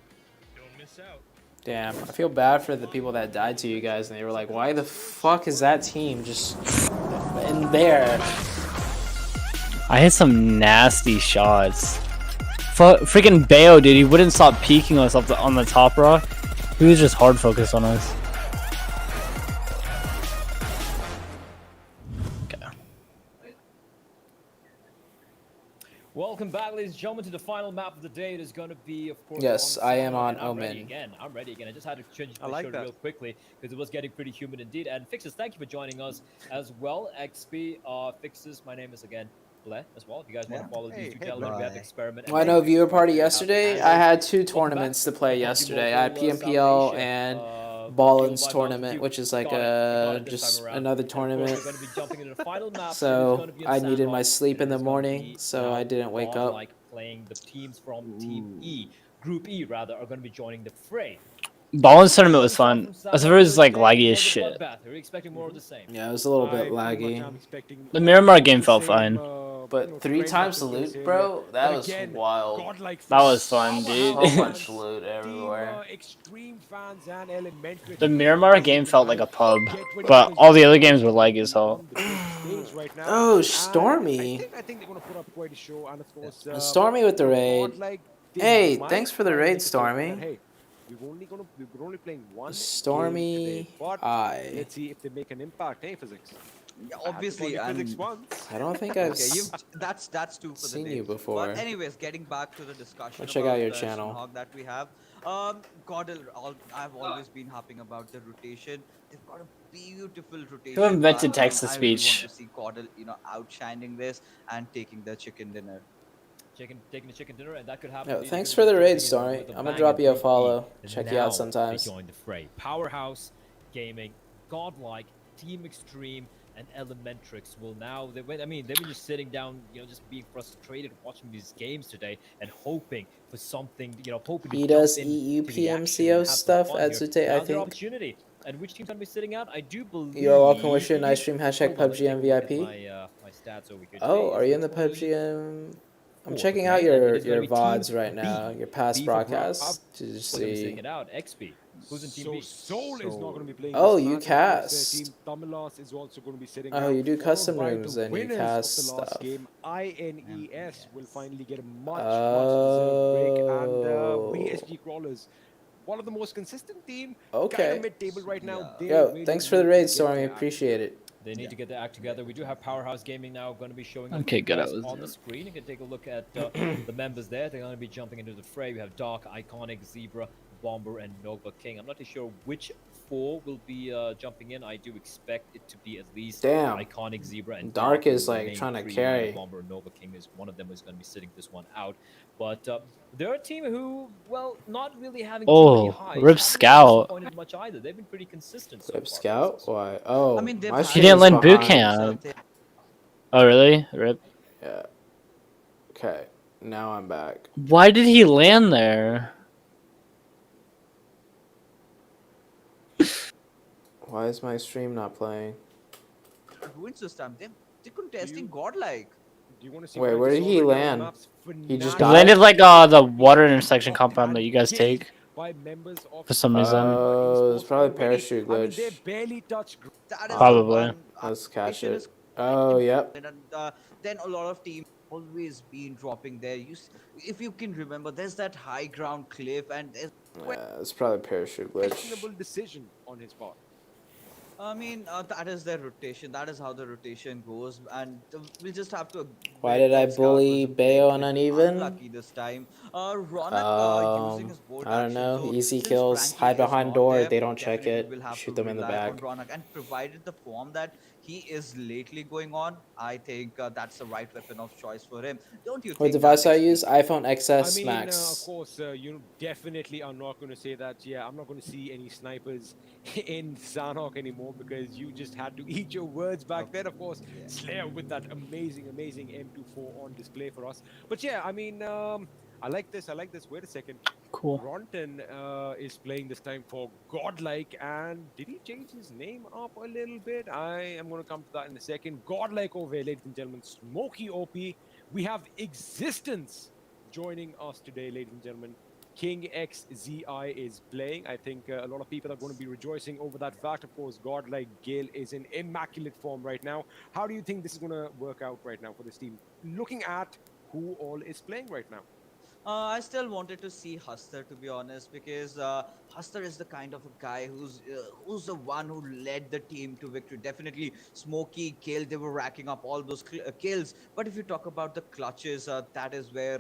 Don't miss out. Damn, I feel bad for the people that died to you guys, and they were like, "Why the fuck is that team just in there?" I hit some nasty shots. Freaking Bayo, dude, he wouldn't stop peeking us up on the top rock. He was just hard focused on us. Okay. Welcome back, ladies and gentlemen, to the final map of the day. It is going to be, of course, Yes, I am Sandhawk, on and I'm ready Omen. again. I'm ready again. I just had to change I the like shirt that. real quickly because it was getting pretty humid indeed. And Fixes, thank you for joining us as well. XP, Fixes, my name is again Ble as well. If you guys want to follow these two gentlemen, we have Experiment. Well, I know viewer party yesterday. I had 2 tournaments to play yesterday. I had PMPL and Ballin's tournament, which is like just another tournament. So I needed my sleep in the morning, so I didn't wake up. Like playing the teams from Team E, Group E rather, are going to be joining the fray. Ballin's tournament was fun. As if it was like laggy as shit. We're expecting more of the same. Yeah, it was a little bit laggy. The Miramar game felt fine. But 3 times the loot, bro, that was wild. That was fun, dude. So much loot everywhere. The Miramar game felt like a pub, but all the other games were laggy as hell. Oh, Stormy. I think they're gonna put up quite a show, and of course, Stormy with the raid. Godlike, they Hey, might thanks for the find raid, it Stormy. that, hey, we're only playing one game Stormy, today, but I. let's see if they make an impact. Hey, physics. Yeah, I had to obviously, call you physics and once. I don't think I've okay, that's two for seen the you names. before. But anyways, getting back to the discussion. I'll check about out your the channel. Shinhawk that we have. Caudle, I've always been harping about the rotation. They've got a beautiful rotation. Who invented but, text to I really want speech? to see Caudle, outshining this and taking the chicken dinner. Taking a chicken dinner, and that could happen. Yo, indeed. thanks Could for the be raid, jumping in Stormy. with a I'm gonna bang drop and you a bring follow. E Check you out now sometimes. to join the fray. Powerhouse Gaming, Godlike, Team Extreme, and Elementrix will now. They've been just sitting down, just being frustrated watching these games today and hoping for something, hoping to He jump does in EU to the action and PMCO have some stuff fun at here. ZooTay, I Now's their think. opportunity. And which team's gonna be sitting out? I do believe. You're welcome. Wish you a nice stream. Hashtag Hold on, let me take PUBGM a look at VIP. my stats over here. Oh, Today are is you in the the PUBGM? I'm 24th, checking okay, out and it your is gonna be Team VODs right B. now, your past B for broadcasts, to Who's just gonna be sitting see. it out? XP. Who's in Team So B? Soul is not going to be playing. Oh, this you match, and of course, cast. Team Tamilas is also going to be sitting Oh, out. you do followed custom by rooms the and you winners cast of the last stuff. game, INES, will finally get a much deserved break, and VSG Crawlers, one of the most consistent team, kind Okay. of mid-table right now. Yeah. They Yo, really thanks for the need to raid, get Stormy. their act Appreciate it. They need to get their act together. We do have Powerhouse Gaming now going to be showing up Okay, for you good, I guys was on the there. screen. You can take a look at the members there. They're going to be jumping into the fray. We have Dark, Iconic, Zebra, Bomber, and Nova King. I'm not too sure which 4 will be jumping in. I do expect it to be at least Damn. Iconic, Zebra, and Dark will is, be the like, main trying to 3. carry. Bomber and Nova King is one of them is going to be sitting this one out. But they're a team who, well, not really having too many Oh, highs. Rip Haven't really Scout. disappointed much either. They've been pretty consistent so Rip far. Scout? This season. Why? Oh, I mean, they've my had He stream didn't is land boot behind. camp. Oh, really? Rip. Yeah. Okay. Now I'm back. Why did he land there? Why is my stream not playing? Ruins this time. They're contesting Godlike. Do you want to see Wait, what I where just did saw he right now on the land? maps? He just He died? landed like the water intersection compound that you guys take by members of for some reason. Oh, it's probably already. parachute I mean, they glitch. barely touch. That is Probably. the one. Let's catch Application it. is Oh, yep. and then a lot of teams always been dropping there. If you can remember, there's that high ground cliff, and there's Yeah, it's probably parachute glitch. Questionable decision on his part. I mean, that is their rotation. That is how the rotation goes, and we'll just have to. Why admit did I that Scout was bully a bit Bayo on uneven? Unlucky this time. Ronak using his board I don't action, know. so Easy since kills. Frankie Hide is behind not door. there, They don't check definitely it. we'll have Shoot to them in the rely back. on Ronak, and provided the form that he is lately going on, I think that's the right weapon of choice for him. Don't you What think? device that I use? iPhone XS I mean, Max. of course, you definitely are not going to say that. Yeah, I'm not going to see any snipers in Sanhok anymore because you just had to eat your words back then. Of course, Slayer with that amazing M24 on display for us. But yeah, I mean, I like this. Wait a second. Cool. Ronton is playing this time for Godlike, and did he change his name up a little bit? I am going to come to that in a second. Godlike over here, ladies and gentlemen. Smoky OP. We have Existence joining us today, ladies and gentlemen. King XZI is playing. I think a lot of people are going to be rejoicing over that fact. Of course, Godlike Gale is in immaculate form right now. How do you think this is going to work out right now for this team? Looking at who all is playing right now. I still wanted to see Huster, to be honest, because Huster is the kind of a guy who's the one who led the team to victory. Definitely, Smokey, Kale, they were racking up all those kills. But if you talk about the clutches, that is where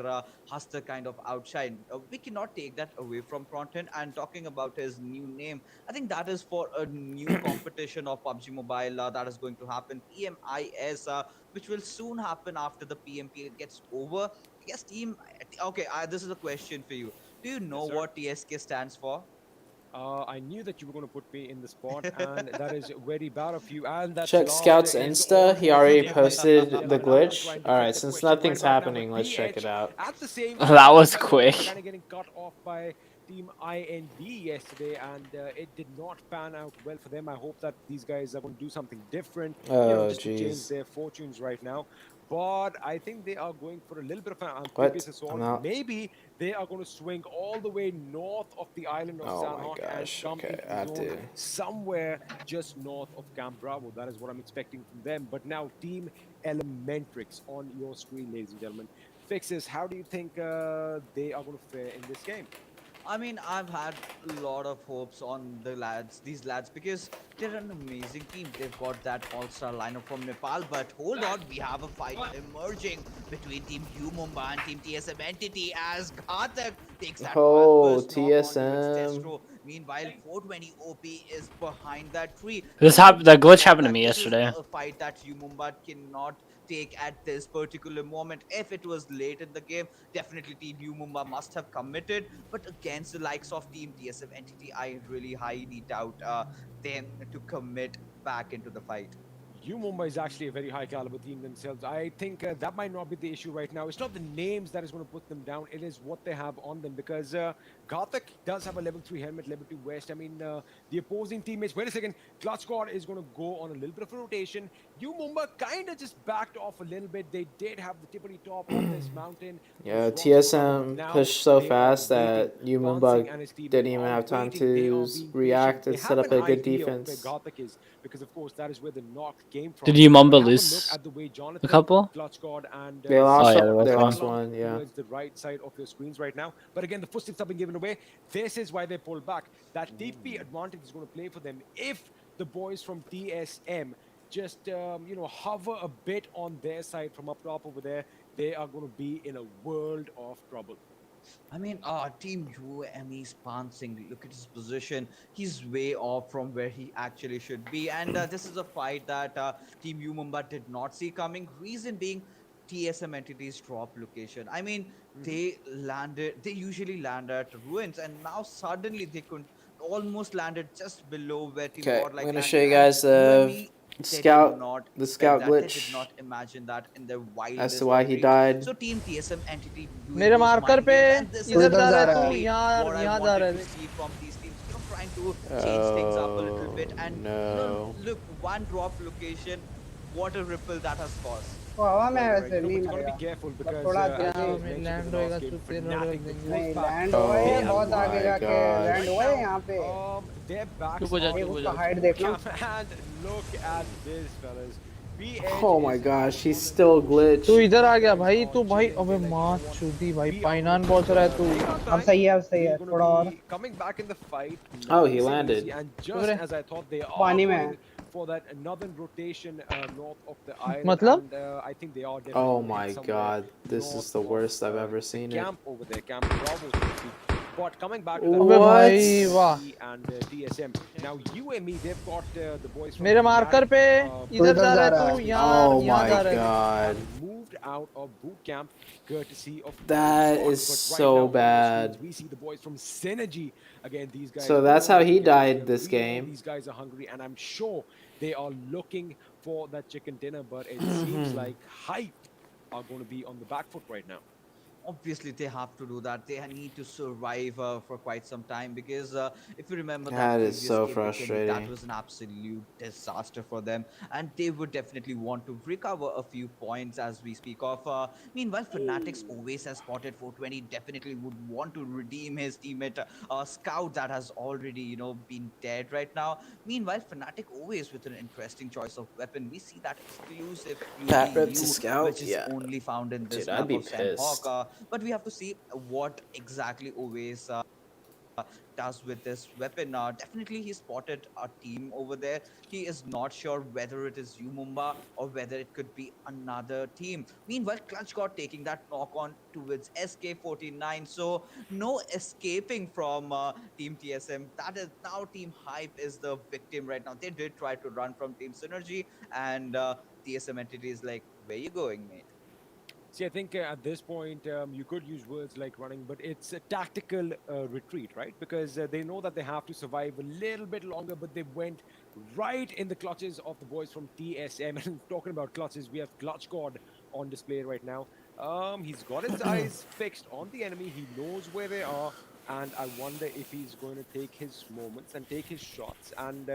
Huster kind of outshined. We cannot take that away from Pronton. And talking about his new name, I think that is for a new competition of PUBG Mobile that is going to happen. PMIS, which will soon happen after the PMPL gets over. I guess team. Okay, this is a question for you. Do you know what TSK stands for? I knew that you were going to put me in the spot, and that is very bad of you. And that's Check Scout's Insta. He already posted the glitch. Alright, since nothing's happening, let's check it out. At the same That was quick. Kind of getting cut off by Team IND yesterday, and it did not pan out well for them. I hope that these guys are going to do something different, just to change jeez. their fortunes right now. But I think they are going for a little bit of an What? amphibious assault. Not- Maybe they are going to swing all the way north of the island of Oh my Sanhok gosh, and come okay, into I have the zone to- somewhere just north of Camp Bravo. That is what I'm expecting from them. But now Team Elementrix on your screen, ladies and gentlemen. Fixes, how do you think they are going to fare in this game? I mean, I've had a lot of hopes on these lads, because they're an amazing team. They've got that all-star lineup from Nepal, but hold on, we have a fight emerging between Team U Mumbai and Team TSM Entity as Ghatak takes that Oh, first knock onto its TSM. destro. Meanwhile, 420 OP is behind that tree. This We should the not glitch forget happened to that me this is yesterday. a fight that Mumbai cannot take at this particular moment. If it was late in the game, definitely Team Mumbai must have committed. But against the likes of Team TSM entity, I really highly doubt them to commit back into the fight. Mumbai is actually a very high caliber team themselves. I think that might not be the issue right now. It's not the names that is going to put them down. It is what they have on them because Gothic does have a level 3 helmet, level 2 vest. I mean, the opposing teammates. Wait a second. Clutch Squad is going to go on a little bit of a rotation. Mumbai kind of just backed off a little bit. They did have the tippity top on this mountain. Yeah, Those rocks on top, but TSM now pushed so they are fast waiting. that Bouncing Yumumba and his team didn't even are have time waiting. They are to being patient. react They and have set up an a good idea of where defense. Gothic is because, of course, that is where the knock came from. Did you But Mumba have a look lose at the way a Jonathan, couple? Clutch God, and They Oh lost. yeah, Caesar there are was They kind of one. lost clumped one. Yeah. towards the right side of your screens right now. But again, the footsteps have been given away. This is why they pulled back. That TP advantage is going to play for them if the boys from TSM just hover a bit on their side from up top over there. They are going to be in a world of trouble. I mean, Team UME is pouncing. Look at his position. He's way off from where he actually should be. And this is a fight that Team U Mumbai did not see coming. Reason being, TSM entities drop location. I mean, they usually land at ruins, and now suddenly they could almost landed just below where Team Okay, I'm Godlike gonna show landed. you And guys the UME, they did scout, not the expect scout that. They did glitch not imagine that in their as to wildest why of he dreams. died. So Team TSM entity doing मेरे those marker mind पे games, and this तू is इधर इधर जा रहा जा है रहा तू है exactly यहाँ what I यहाँ जा wanted रहा to है see from these teams. Trying to change things up a little bit, Oh and no. look, one drop location, what a ripple that has caused. वो हवा में है Right. वैसे नहीं But you got to be मरेगा careful बस because, थोड़ा as पीछे it यहाँ was में mentioned in land the last होएगा game, तो तेरा रोड Fnatic, they देंगे pulled नहीं back. लैंड होगा They ये Oh are बहुत आगे my जाके god. लैंड right हुआ है now. यहाँ पे Their backs चुप हो जा are ये चुप हो उसका जा हाइट towards देखना camp, and look at this, fellas. B-Edge Oh my is gosh, out he's on an still ocean. glitched. तू These इधर आ गया guys भाई are तू भाई chilling. अबे They're like, you माँ know what? चूती भाई We are पाइनान going पहुंच रहा है to तू take our अब time. सही है अब सही We're है going थोड़ा to और be coming back in the fight. Oh, Nothing he so landed. easy. And just as I thought, they are पानी में है going for that northern rotation north of the island, मतलब and I think they are definitely Oh going to my hit somewhere god, this north is the of worst I've ever the seen it. camp over there, Camp Bravo, so to speak. But coming back to that अबे What? भाई वाह UME and TSM. Now UME, they've got the boys from मेरे marker Fnatic, पे तू इधर इधर जा रहा जा है रहा तू है यहाँ Oh यहाँ my जा रहा है god. have moved out of boot camp courtesy of That Fox. is But right so now on your screens, bad. we see the boys from Synergy. Again, these guys So that's all how working he together died here. this We know game. these guys are hungry, and I'm sure they are looking for that chicken dinner, but it seems like hype are going to be on the back foot right now. Obviously they have to do that. They need to survive for quite some time, because if you remember that That is previous so game with Kenny, that frustrating. was an absolute disaster for them, and they would definitely want to recover a few points as we speak of. Meanwhile, Fanatics always has spotted 420, definitely would want to redeem his teammate Scout that has already been dead right now. Meanwhile, Fnatic always with an interesting choice of weapon. We see that exclusive Pat rip to UDU, scout? which is Yeah. only found in Dude, this I'd map be of Sandhawk. pissed. But we have to see what exactly always does with this weapon. Definitely, he spotted a team over there. He is not sure whether it is Mumba or whether it could be another team. Meanwhile, Clutch got taking that knock on towards SK49. So no escaping from Team TSM. That is now Team Hype is the victim right now. They did try to run from Team Synergy, and TSM entity is like, "Where you going, mate?" See, I think at this point, you could use words like running, but it's a tactical retreat, right? Because they know that they have to survive a little bit longer, but they went right in the clutches of the boys from TSM. And talking about clutches, we have Clutch God on display right now. He's got his eyes fixed on the enemy. He knows where they are. And I wonder if he's going to take his moments and take his shots and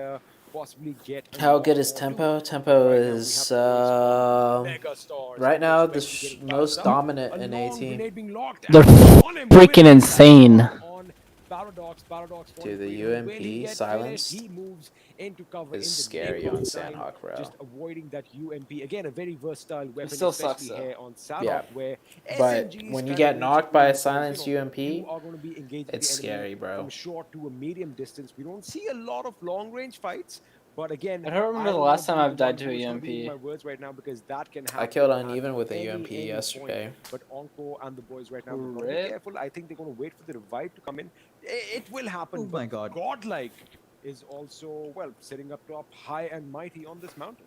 possibly get a How knock good is or two. Tempo? But Tempo right now, we have is the boys from Mega Stars. right Tempo now the especially getting most bounced up. dominant A in long 18. grenade being locked They're and on him. freaking Will he get insane. the knock on Paradox? Paradox Dude, the 43. Will he UMP get finished? silenced He moves into cover in is the scary nick on of time, Sandhawk, bro. just avoiding that UMP. Again, a very versatile weapon, still sucks, especially though. here on Sandhawk, Yeah, where but SMGs when you kind get of knocked by a because, silenced you UMP, are going to be engaging it's the enemy scary, bro. from short to a medium distance. We don't see a lot of long range fights, But again, I don't remember the don't last wanna time be I've the died one to a who's gonna be UMP. eating my words right now, because that can I happen killed at uneven with a any UMP point. yesterday. But Onko and the boys right now, they've got to be Rip. careful. I think they're going to wait for the revive to come in. It will happen, Oh but my God. Godlike is also, well, sitting up top high and mighty on this mountain.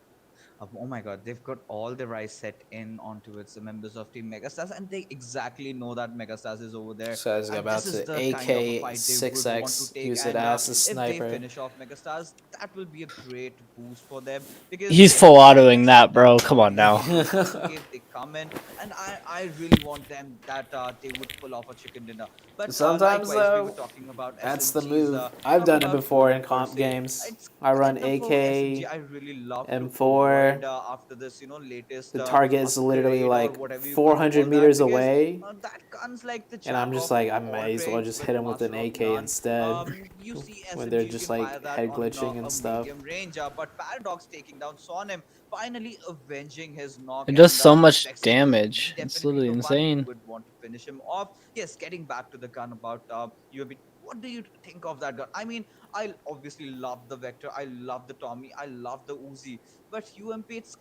Oh my God, they've got all their eyes set in onto its members of Team Megastars, and they exactly know that Megastars is over there. This guy's And about this is to the kind of a AK fight they would want to 6x, take. use it And as a if they sniper. finish off Megastars, that will be a great boost for them, because He's they full have autoing that, set bro. up Come all on these now. games just in case they come in. And I really want them that they would pull off a chicken dinner. But Sometimes likewise, we were though, talking about that's the SMG's, move. I've talking done it about before in quality per comp se. games. It's I run kind of for SMG. AK, I really love to M4. avoid after this, latest The target is literally upgrade or like whatever you could 400 call that, meters because away. that gun's like the And I'm jack just of like, I all may as well trades just with hit him with an master of AK none. instead. You see When they're SMGs just can like fire that head on glitching and a stuff. medium range, but Paradox taking down Sonim, finally avenging his knock. It does And so much Vexy will damage. be It's definitely literally the one who insane. would want to finish him off. Yes, getting back to the gun about UAV, what do you think of that gun? I mean, I obviously love the Vector, I love the Tommy, I love the Uzi, but UMP, it's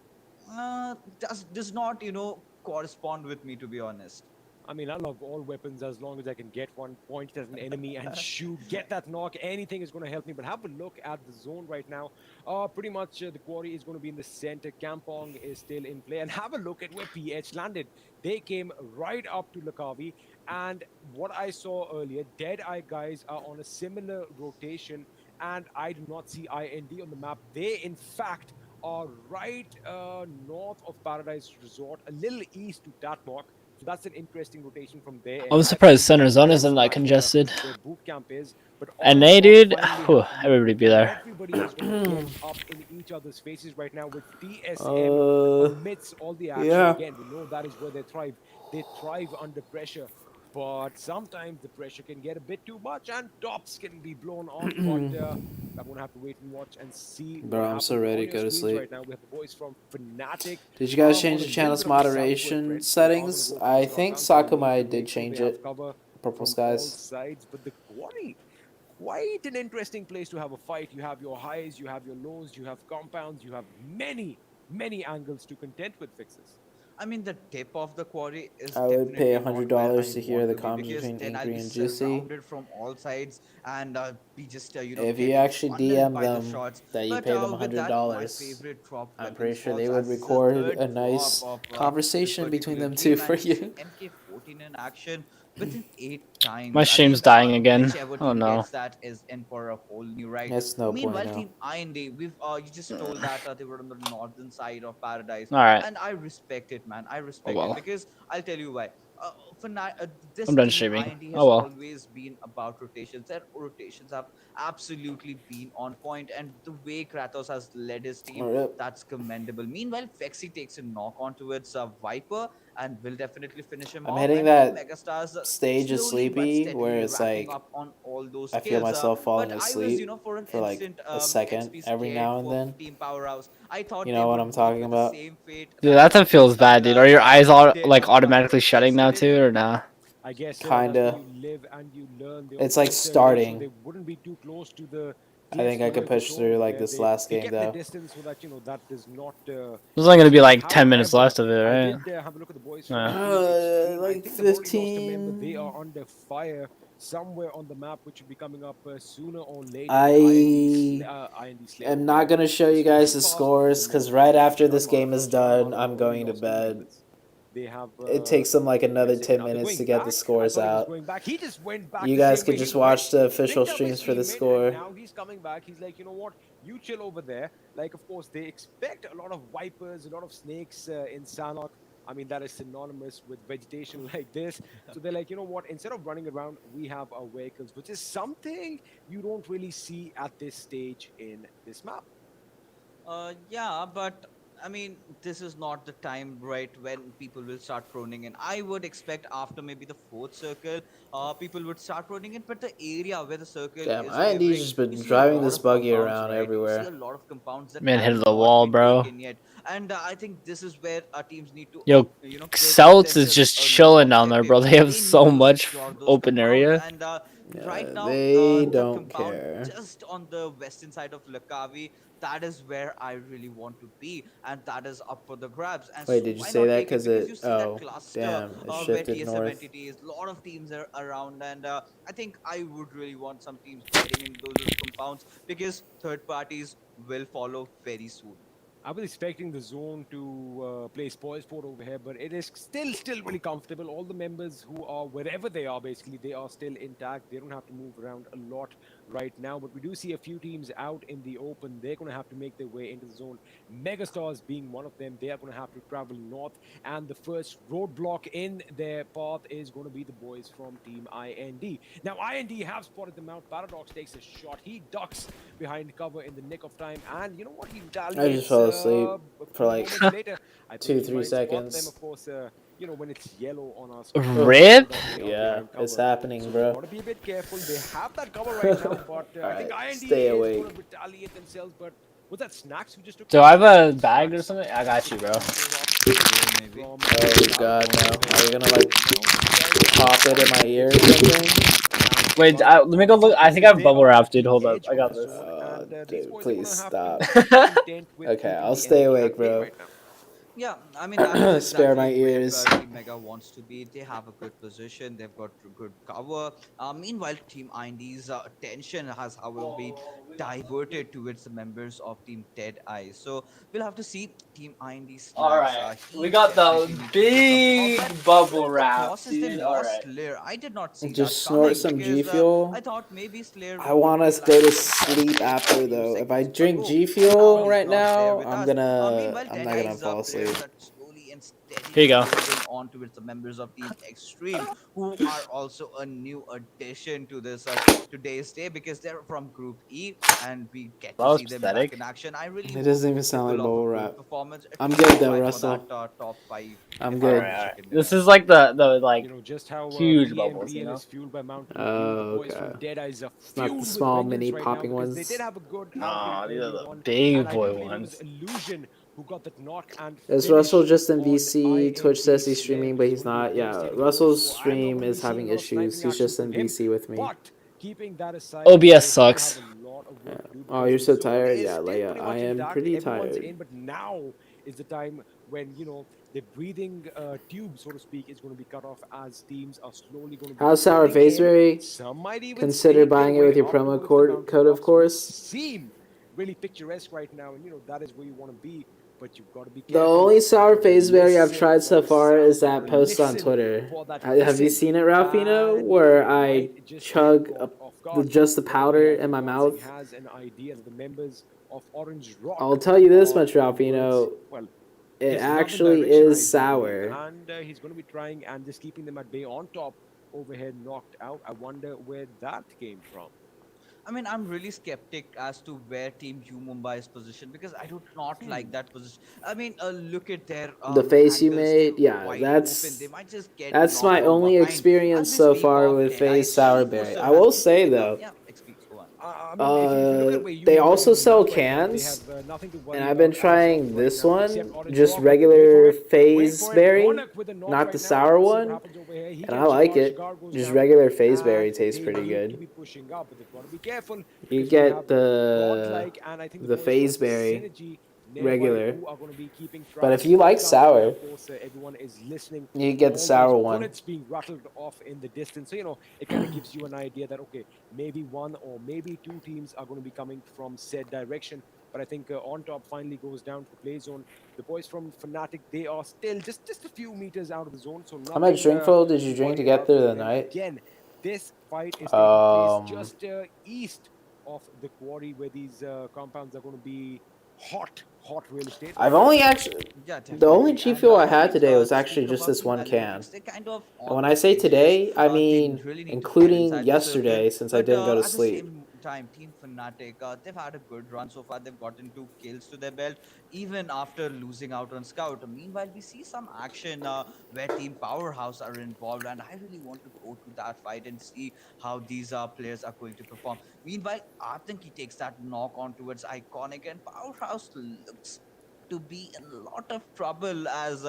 does not correspond with me, to be honest. I mean, I love all weapons as long as I can get one, point at an enemy and shoot, get that knock. Anything is going to help me. But have a look at the zone right now. Pretty much the quarry is going to be in the center. Kampong is still in play. And have a look at where PH landed. They came right up to Lakavi. And what I saw earlier, Dead Eye guys are on a similar rotation. And I do not see IND on the map. They, in fact, are right north of Paradise Resort, a little east to Tatmok. So that's an interesting rotation from there. I'm surprised center zone isn't that congested. Where boot camp is, but And onslaught dude, finally whew, have to move. everybody be And there. everybody is going to get up in each other's faces right now with TSM amidst all the action. Yeah. Again, we know that is where they thrive. They thrive under pressure. But sometimes the pressure can get a bit too much and tops can be blown off. But I'm going to have to wait and watch and see Bro, what I'm happens. so ready On to your go to screens sleep. right now, we have the voice from Fnatic. Did you guys On change a the little channel's bit of a southward moderation threat. settings? They are gonna go for I the short think round, so we need to Sakurai make did sure change they have it. cover Purple from all skies. sides. But the quarry, quite an interesting place to have a fight. You have your highs, you have your lows, you have compounds, you have many, many angles to contend with fixes. I mean, the tip of the quarry is I would pay definitely not where I $100 to hear want the to be, comment because between then I'll Angry be and Juicy. surrounded from all sides and be just If you getting actually funneled DM by the them shots. that you But pay them with that, my $100, favorite drop I'm weapon pretty sure they falls would as the record third a drop nice of conversation this between particular them two game, for and it's you. MK14 in action within 8 times. My I stream's mean, dying again. whichever Oh team no. gets that is in for a whole new ride. That's no Meanwhile, bueno. Team IND, you just told that they were on the northern side of Paradise, Alright. and I respect it, man. I Oh respect it, well. because I'll tell you why. This I'm done team streaming. IND Oh has well. always been about rotations. Their rotations have absolutely been on point, and the way Kratos has led his team, Rip. that's commendable. Meanwhile, Fexi takes a knock onto its Viper and will definitely finish him I'm off. hitting And that Megastars stage of slowly but sleepy where steadily it's racking like up on all those I feel kills. myself falling But I was, asleep for an for like instant, a second XP every scared now and for then. Team Powerhouse. I thought You they know what would I'm meet talking with the about? same fate Dude, that that feels bad, dude. Are your eyes all They like have done automatically what shutting now yesterday. too, or nah? I guess that's Kinda. when you live and you learn. They It's also like made sure starting. they wouldn't be too close to the I think I could TS push through zone like where this they, last they game kept the though. distance so that that does not. There's only gonna be like 10 minutes However, left of it, I right? did have a look at the boys Yeah. from Team Extreme. I Like think they've already lost a member. 15. They are under fire somewhere on the map, which should be coming up sooner or later. I IND Slayer am over not there. gonna show you It's guys too the fast scores for because them. right after this Sharma- game is Sharma done, have I'm already going to lost two bed. members. They have. It takes them like another Let's say 10 now they're minutes going to get the back. scores I thought he was out. going back. He just went back. You the guys same could way just he went, watch the official linked up streams his for the teammate, and score. now he's coming back. He's like, you know what? You chill over there. Like, of course, they expect a lot of vipers, a lot of snakes in Sanok. I mean, that is synonymous with vegetation like this. So they're like, you know what? Instead of running around, we have our vehicles, which is something you don't really see at this stage in this map. Yeah, but I mean, this is not the time, right, when people will start proning in. I would expect after maybe the fourth circle, people would start proning in. But the area where the circle Damn, is IND's favoring, just been you see a driving lot this of buggy compounds, around right? You see everywhere. a lot of compounds that Man, have hit the not wall, been bro. taken yet, and I think this is where our teams need to, Yo, create Celts is themselves just a new chilling down there, objective. bro. They have They so need to much secure those open compounds, area. and Right now, They the don't compound care. just on the western side of Lakavi, that is where I really want to be, and that is up for the grabs. And Wait, so did you why say not that take it? because Because it? you see that Oh, cluster damn! It where shifted TSM north. entities, a lot of teams are around, and I think I would really want some teams getting into those compounds because third parties will follow very soon. I was expecting the zone to play spoil sport over here, but it is still really comfortable. All the members who are wherever they are, basically, they are still intact. They don't have to move around a lot right now. But we do see a few teams out in the open. They're going to have to make their way into the zone. Megastars being one of them. They are going to have to travel north, and the first roadblock in their path is going to be the boys from Team IND. Now, IND have spotted them out. Paradox takes a shot. He ducks behind cover in the nick of time, and you know what? He I just retaliates fell asleep a for few like moments later. I think he 2-3 might spot them, seconds. of course. When it's yellow on our screen, Ugh. we know Rip. that they are Yeah, behind it's cover. happening, So bro. gotta be a bit careful. They have that cover right now, but All I think right, IND stay is going awake. to retaliate themselves. But was that Snacks who just took? Do the I have shot? a bag or Snacks something? I got you, bro. Yeah, maybe. From Oh God, Paradox no! over Are you here. gonna like Now these guys are pop it in my ear or something? Wait, let me go look. I think I have bubble wrap, dude. Hold up, I got this. And these Dude, boys are please gonna have to stop. be content with Okay, keeping I'll the stay enemy awake, at bay bro. right now. Yeah, I mean that is Spare my exactly where ears. Team Mega wants to be. They have a good position. They've got good cover. Meanwhile, Team IND's attention has, however, been diverted towards the members of Team Dead Eyes. So we'll have to see Team IND All Snacks. right, we He got definitely the needs to put some thought. But big bubble the wrap, process they dude. All lost right. Slayer, I did not see that Just snort coming some G because I Fuel. thought maybe Slayer I would want to go realize to it sleep a after few though. If I seconds drink ago. G But now Fuel he's right not there now, with us. Meanwhile, I'm Dead not gonna Eyes fall asleep. players are slowly and Here you steadily go. moving on towards the members of Team Extreme, who are also a new addition to this today's day because they're from Group E, and we get That to was see them back pathetic. in action. I really It hope doesn't even they sound pull like off a bubble good wrap. performance, at I'm least good to though, fight for that Russell. top five, I'm if I All am good. right, not all right. mistaken. This is like the You like know just how huge bubbles, you PMPL know. is fueled by Mountain Dew. The Oh, boys okay. from Dead Eyes are It's not the fueled with small vengeance mini right now popping because they ones. did have a good outing Nah, these are early the on, big and I do boy believe it was ones. Illusion who got that knock and Is Russell finish just in on VC? Twitch IND says he's Slayer. streaming, This but is he's going to be a not. Yeah, devastating goal, Russell's so I'm not stream going to be is seeing having a lot of issues. sniping He's action just from in him. VC with me. But keeping that aside, OBS he's going to have sucks. a lot of work to do Oh, because you're the so zone tired? is Yeah, still Leia, pretty I much am intact. pretty Everyone's tired. in, but now is the time when the breathing tube, so to speak, is going to be cut off as teams are slowly going to be How's Sour filling in. Faceberry? Some might even Consider stake their buying it with way your up promo towards the code, of mountaintops, which course. seem really picturesque right now, and that is where you want to be. But you've got to be The careful. only You've Sour got to Faceberry I've listen tried for so the far is sounds. You've got that to post on listen Twitter. for that Have you hissing, seen it, Ralphino? and you Where I might just get chug caught off guard. just the But over here, powder I in think my Wansing mouth. has an idea that the members of Orange I'll Rock tell you this are much, towards, Ralphino. well, It his love and actually direction, is I do believe. sour. And he's going to be trying and just keeping them at bay on top, overhead knocked out. I wonder where that came from. I mean, I'm really skeptic as to where Team U Mumbai is positioned because I do not like that position. I mean, look at their The face you angles made, still yeah, wide open. They might just get that's knocked my from only behind. experience As we so speak far of with Dead Eyes, Face Sourberry. G-Booster I has will been say picking up. though, Yeah, XP, go on. I mean, if you look at where U they Mumbai also is sell at right now, they cans, have nothing to and worry I've been about as of trying right this now, except one, Orange just Rock. But wait for regular it. Wait for it. Faceberry, Ronak with a knock not the right now. We're sour going to see what one, happens over here. He and I gets like Shigar. it. Shigar goes Just down. regular And Faceberry tastes they pretty need to good. be pushing up, but they've got to be careful You because we get have godlike and I think the the boys from Faceberry Synergy nearby regular, who are going to be keeping but track. if you like Big guns there, sour, of course, everyone is listening you to get the all those sour one. bullets being rattled off in the distance. So it kind of gives you an idea that okay, maybe one or maybe two teams are going to be coming from said direction. But I think on top finally goes down to the play zone. The boys from Fnatic, they are still just a few meters out of the zone, so How much nothing drink full did to you drink to worry get about through over the them. night? Again, this fight is taking place Um, just east of the quarry where these compounds are going to be hot real estate I've right now. only actually Yeah, the only definitely. G And Fuel I I had think today was actually speaking just about this Team one can. Analytics, they're kind of And on when to I say things because today, I they mean really need to get including inside the circle. yesterday since I But didn't go to at the sleep. same time, Team Fnatic, they've had a good run so far. They've gotten 2 kills to their belt, even after losing out on Scout. Meanwhile, we see some action where Team Powerhouse are involved, and I really want to go to that fight and see how these players are going to perform. Meanwhile, I think he takes that knock on towards Iconic, and Powerhouse looks to be in a lot of trouble as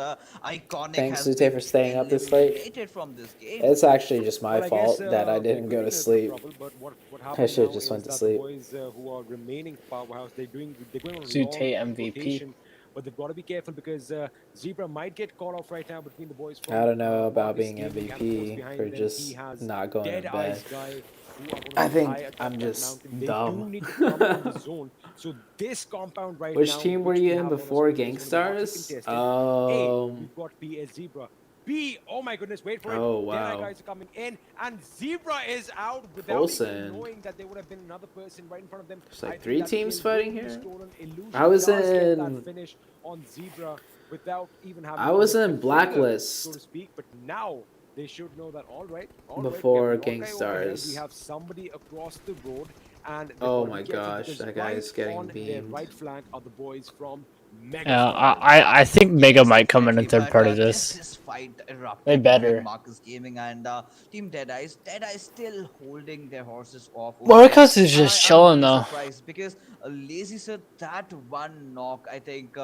Iconic Thanks, has ZooTay, been for staying up this late. eliminated from this game. It's actually just my Well, I guess fault that I they didn't could go be to in a bit of sleep. trouble, but what I happened should now just is went to that sleep. the boys who are remaining powerhouse, they're going on a long ZooTay MVP. rotation, but they've got to be careful because Zebra might get caught off right now between the boys from I don't know about Marcus being Gaming, and of course MVP behind for them he just has not going Dead to Eyes bed. guy who are going I to be think high atop I'm that just mountain. They dumb. do need to come in the zone. So this compound right Which now, team were which you we in have on our before screen, is going to be hotly Gangstars? contested. A, we've got P as Zebra. B, oh my goodness, wait for it. Oh, Deadeye wow. guys are coming in, and Zebra is out without Olsen. even knowing that there would have been another person right in front of them. There's like I think 3 that teams kill will fighting be here. stolen. Illusion I was does get that in- finish on Zebra without even having I to was lift in a finger, Blacklist so to speak. But now they should know that all right, before we have one guy overhead, Gangstars. we have somebody across the road, and they've Oh got to be my careful gosh, because that guy right is getting on their beamed. right flank are the boys from Mega. Yeah, I think Mega might come in a third part of This this. fight erupted They between better. Marcus Gaming and Team Deadeyes. Deadeyes still holding their horses off. over Marcus there. is just I'm chilling really though. surprised because Lazy said that one knock, I think,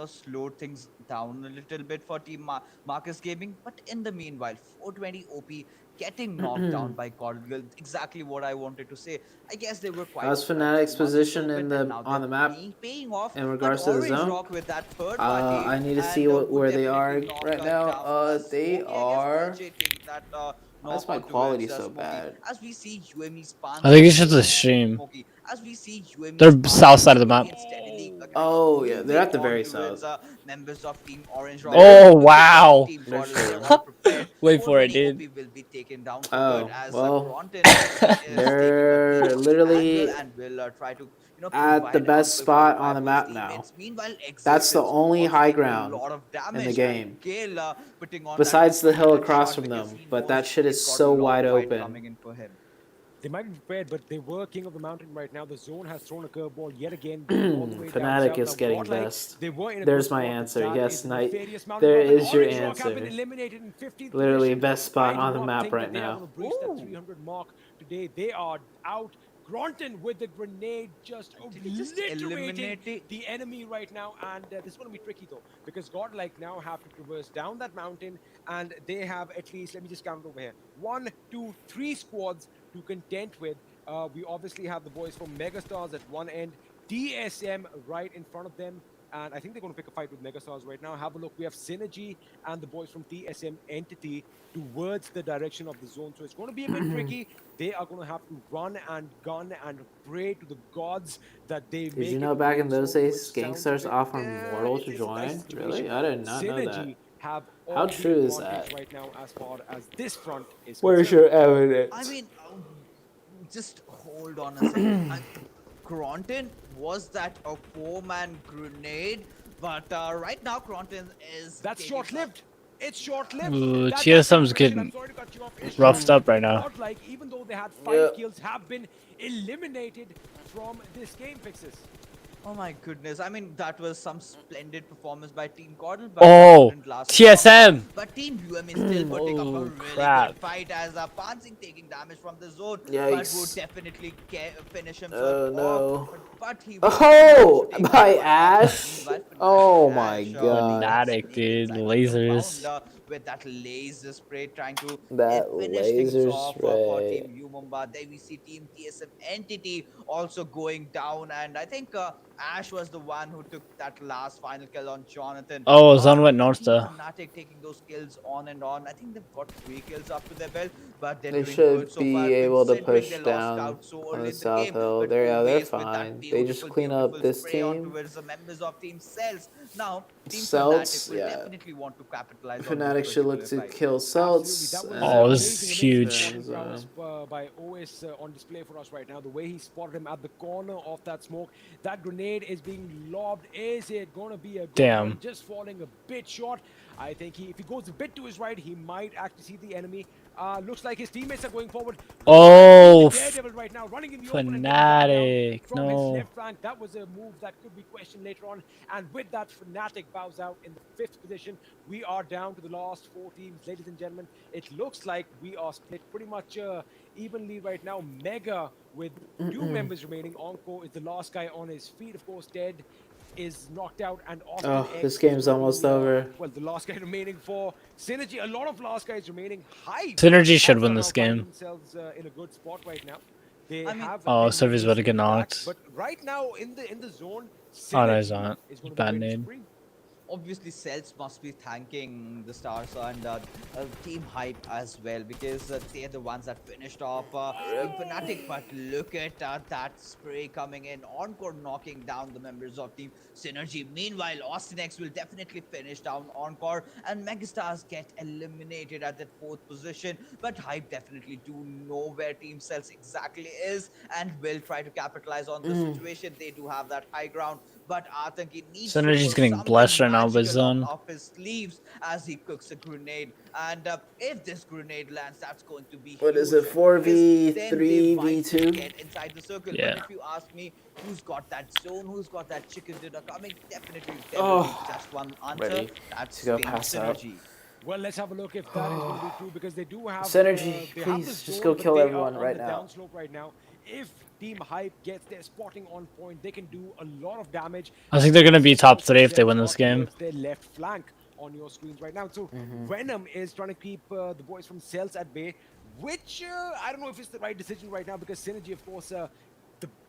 slowed things down a little bit for Team Marcus Gaming. But in the meanwhile, 420 OP getting knocked down by Cordell. Exactly what I wanted to say. I guess they were quite. How's Fnatic's smart position into in it, the and now on the they're map paying off. in But regards to the Orange zone? Rock with that third party. I need to see And what, would where they are definitely knock right now. down They Smokey, I guess. are. DJ taking that Why is knock my onto quality it, so Smokey. bad? As we see UME span. I think it's just the stream. Smokey. As we see UME They're span south side of the map. steadily, Oh yeah, they're at the very moving on south. towards, members of Team Orange Rock. Oh, Looks like wow. Team They're Cordell, they're sure. all prepared. Wait for it, 420 dude. OP will be taken down for Oh, good as well, Gronton is taking a they're peek literally angle and will try to at the provide best ample spot cover on the for his map now. teammates. Meanwhile, That's the Xavier's only also high taking a ground lot of damage. in the game. Gale, putting on Besides that the hill confident across shot from because them, he but knows that shit he's is got a so long wide fight open. coming in for him. They might be prepared, but they were king of the mountain right now. The zone has thrown a curveball yet again. All the way down Fnatic south. is Now, getting Godlike, best. they were in a There's good my spot, but answer. that Yes, is Knight. nefarious mountain There rock, and is your Orange Rock have been answer. eliminated in 15th Literally position. best spot I on do the not map think right that they are now. going to breach that 300 mark today. They are out. Gronton with the grenade just Did he just obliterating eliminate the enemy right now, and this is going to be tricky though because Godlike now have to traverse down that mountain, and they have at least, let me just count it over here, 1, 2, 3 squads to contend with. We obviously have the boys from Megastars at one end, DSM right in front of them, and I think they're going to pick a fight with Megastars right now. Have a look. We have Synergy and the boys from TSM Entity towards the direction of the zone. So it's going to be a bit tricky. They are going to have to run and gun and pray to the gods that they make Did you it know back in through the those zone, days, which sounds a Gangstars bit- offer yeah, Mortal to it's a dicey join? situation. Really? I did not know that. Synergy have How all the true is advantage that? right now as far as this front is Where's concerned. your evidence? I mean, just hold on a second. Gronton, was that a 4-man grenade? But right now, Gronton is. That's taking short-lived. It's short-lived. Ooh, That's TSM's the getting I'm sorry to cut you off, Ishmael. roughed up right now. Godlike, even though they had 5 Yep. kills, have been eliminated from this game, Fixes. Oh my goodness! I mean, that was some splendid performance by Team Cordell. But Oh, that didn't last TSM. long. But Team UM is still putting up a Oh, really crap. good fight as Pansing taking damage from the zone, but Yikes. would definitely finish himself Oh, no. off. But he will Oh, eventually by get one. Ash? Meanwhile, Oh Ash, my god. Fnatic, sneak dude, inside the lasers. compound, with that laser spray trying to That finish things laser off for spray. Team Umumba. There we see Team TSM Entity also going down, and I think Ash was the one who took that last final kill on Jonathan. Oh, Zon went Team north though. Fnatic taking those kills on and on. I think they've got 3 kills up to their belt, but they're They doing should good so be far. able to Considering push they lost down out so on early the in the South game, Hill. but They're always with that fine. They just beautiful, clean up beautiful this spray on team. towards the members of Team Cells. Now, Team Celts, Fnatic will yeah. definitely want to capitalize on Fnatic this should look particular to fight. kill Celts. Absolutely. That was Oh, this amazing, is amazing huge. spotting prowess, by OS on display for us right now. The way he spotted him at the corner of that smoke. That grenade is being lobbed. Is it going to be a good Damn. one? Just falling a bit short. I think if he goes a bit to his right, he might actually see the enemy. Looks like his teammates are going forward. Oh, Daredevil right now running in the open and getting gunned down Fnatic. from his No. left flank. That was a move that could be questioned later on. And with that, Fnatic bows out in the 5th position. We are down to the last 4 teams, ladies and gentlemen. It looks like we are split pretty much evenly right now. Mega with 2 members remaining. Onko is the last guy on his feet, of course, dead. is knocked out, and Austin Oh, X this is game's gonna be, almost over. well, the last guy remaining for Synergy. A lot of last guys remaining. Hype Synergy should have win somehow this found game. themselves in a good spot right now. They I mean- have Oh, Envy Server's about to get recently back, knocked. but right now in the zone, Oh, no, he's Synergy not. is going to be Bad reigning name. supreme. Obviously Cells must be thanking the Stars and Team Hype as well, because they're the ones that finished off Team Fnatic. But look at that spray coming in, Encore knocking down the members of Team Synergy. Meanwhile, Austin X will definitely finish down Encore, and Megastars get eliminated at that 4th position. But Hype definitely do know where Team Cells exactly is and will try to capitalize on the situation. They do have that high ground, but Atanki needs to Synergy's pull getting something blessed right now by magical Zone. off his sleeves as he cooks a grenade. And if this grenade lands, that's going to be What is huge, it, 4v3, because then they might v2? get inside the circle. Yeah. But if you ask me, who's got that zone, who's got that chicken dinner coming, definitely Oh, just one answer. ready That's to go Team pass out. Synergy. Well, let's have a look if that is going to be true, because they do have Synergy, they have the please, just zone, go but kill they everyone are on right the now. downslope right now. If Team Hype gets their spotting on point, they can do a lot of damage. I think they're gonna be top 3 if they Cells win are this game. towards their left flank on your screens right now. So Venom is trying to keep the boys from Cells at bay, which I don't know if it's the right decision right now, because Synergy, of course,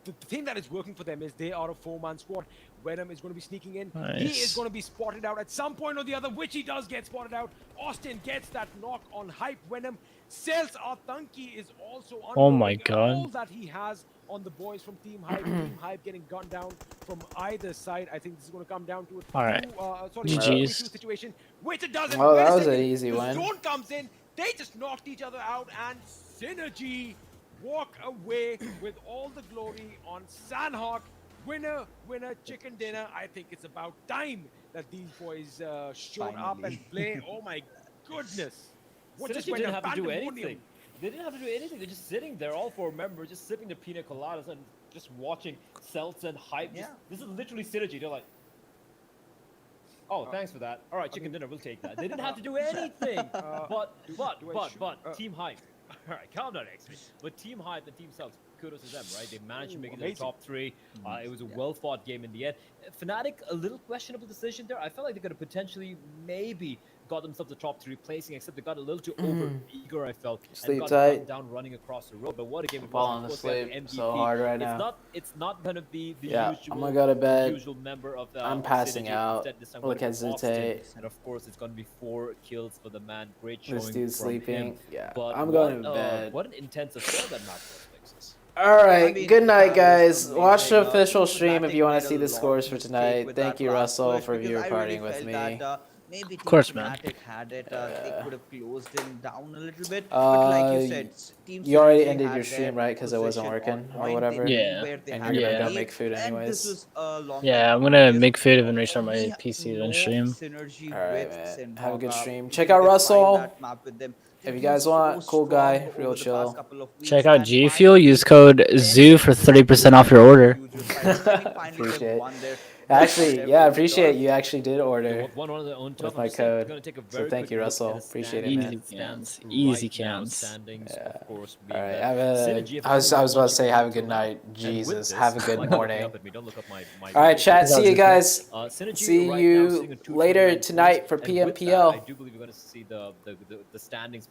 the thing that is working for them is they are a 4-man squad. Venom is going to be sneaking in. He is Nice. going to be spotted out at some point or the other, which he does get spotted out. Austin gets that knock on Hype. Venom sells Atanki is also Oh my unloading God. all that he has on the boys from Team Hype. Team Hype getting gunned down from either side. I think this is going to come down to a All right. GG's. 2 situation, which it doesn't. Oh, Wait a that was an second. easy The win. zone comes in. They just knocked each other out, and Synergy walk away with all the glory on Sandhawk. Winner, winner, chicken dinner. I think it's about time that these boys showed up and Finally. play. Oh my goodness. What just Synergy went didn't up? have to do Pandemonium. anything. They didn't have to do anything. They're just sitting there, all 4 members, just sipping their pina coladas and just watching Celts and Hype. Yeah. This is literally Synergy. They're like, oh, thanks for that. All right, chicken dinner, we'll take that. They didn't have to do anything. But Team Hype. All right, calm down, XP. But Team Hype and Team Celts, kudos to them, right? They managed to make it to the amazing. top 3. It was a well-fought game in the end. Fnatic, a little questionable decision there. I felt like they could have potentially maybe got themselves a top 3 placing, except they got a little too over-eager, I felt. Sleep and got tight. gunned down running across the road. But what a game it was. Falling Of course, they had asleep the so MVP. hard right now. It's not going to be the Yeah, usual, I'm gonna go to bed. usual member of the I'm of passing Synergy. out. Instead, this time Look going at to Austin. ZooTay. And of course, it's going to be 4 kills for the man. Great showing This dude's from sleeping. him. Yeah, But I'm going to what, bed. What an intense affair that match was, Lexus. All right, I mean, good night, that was guys. Watch the amazing. official Team stream if you Fnatic want made to a see the lot scores of for mistake tonight. with Thank that you, last Russell, push, for because viewer I really partying with felt me. that, maybe Team course, man. Fnatic had it, they could have closed him down a little bit. Uh, But like you said, Team you already Synergy ended had your their stream, right? 'Cause it wasn't position on working or point. whatever? They knew Yeah. where they And had you're gonna to go be, make food and anyways. this was a long Yeah, time I'm coming, gonna because make food and restart my we PC then know stream. Synergy All right, with man. Have a good Sandhawk. stream. We Check did out find Russell. that map with them. If They've you been guys want, so cool guy, strong real over the chill. past couple of weeks, Check out and GFUEL. finally Use code them ZOO for getting 30% off your order. users right. I think finally they've Appreciate it. won their- Actually, their yeah, I own appreciate turf. you actually did order. One on their own with turf. my I'm just saying, code. We're going to take a So very thank quick you, look Russell. at the Appreciate it, standings. man. Easy It stands cans. Easy right now, cans. standings, Yeah. of course, All being right, that have a, Synergy have I was only about one to say chicken have a until good now. night. And with Jesus, this, have a good like looking morning. up at me, don't look up my All right, chat. See you guys. Synergy See right now sitting you at 229 later points, tonight for and with that, PMPL. I do believe we're going to see the standings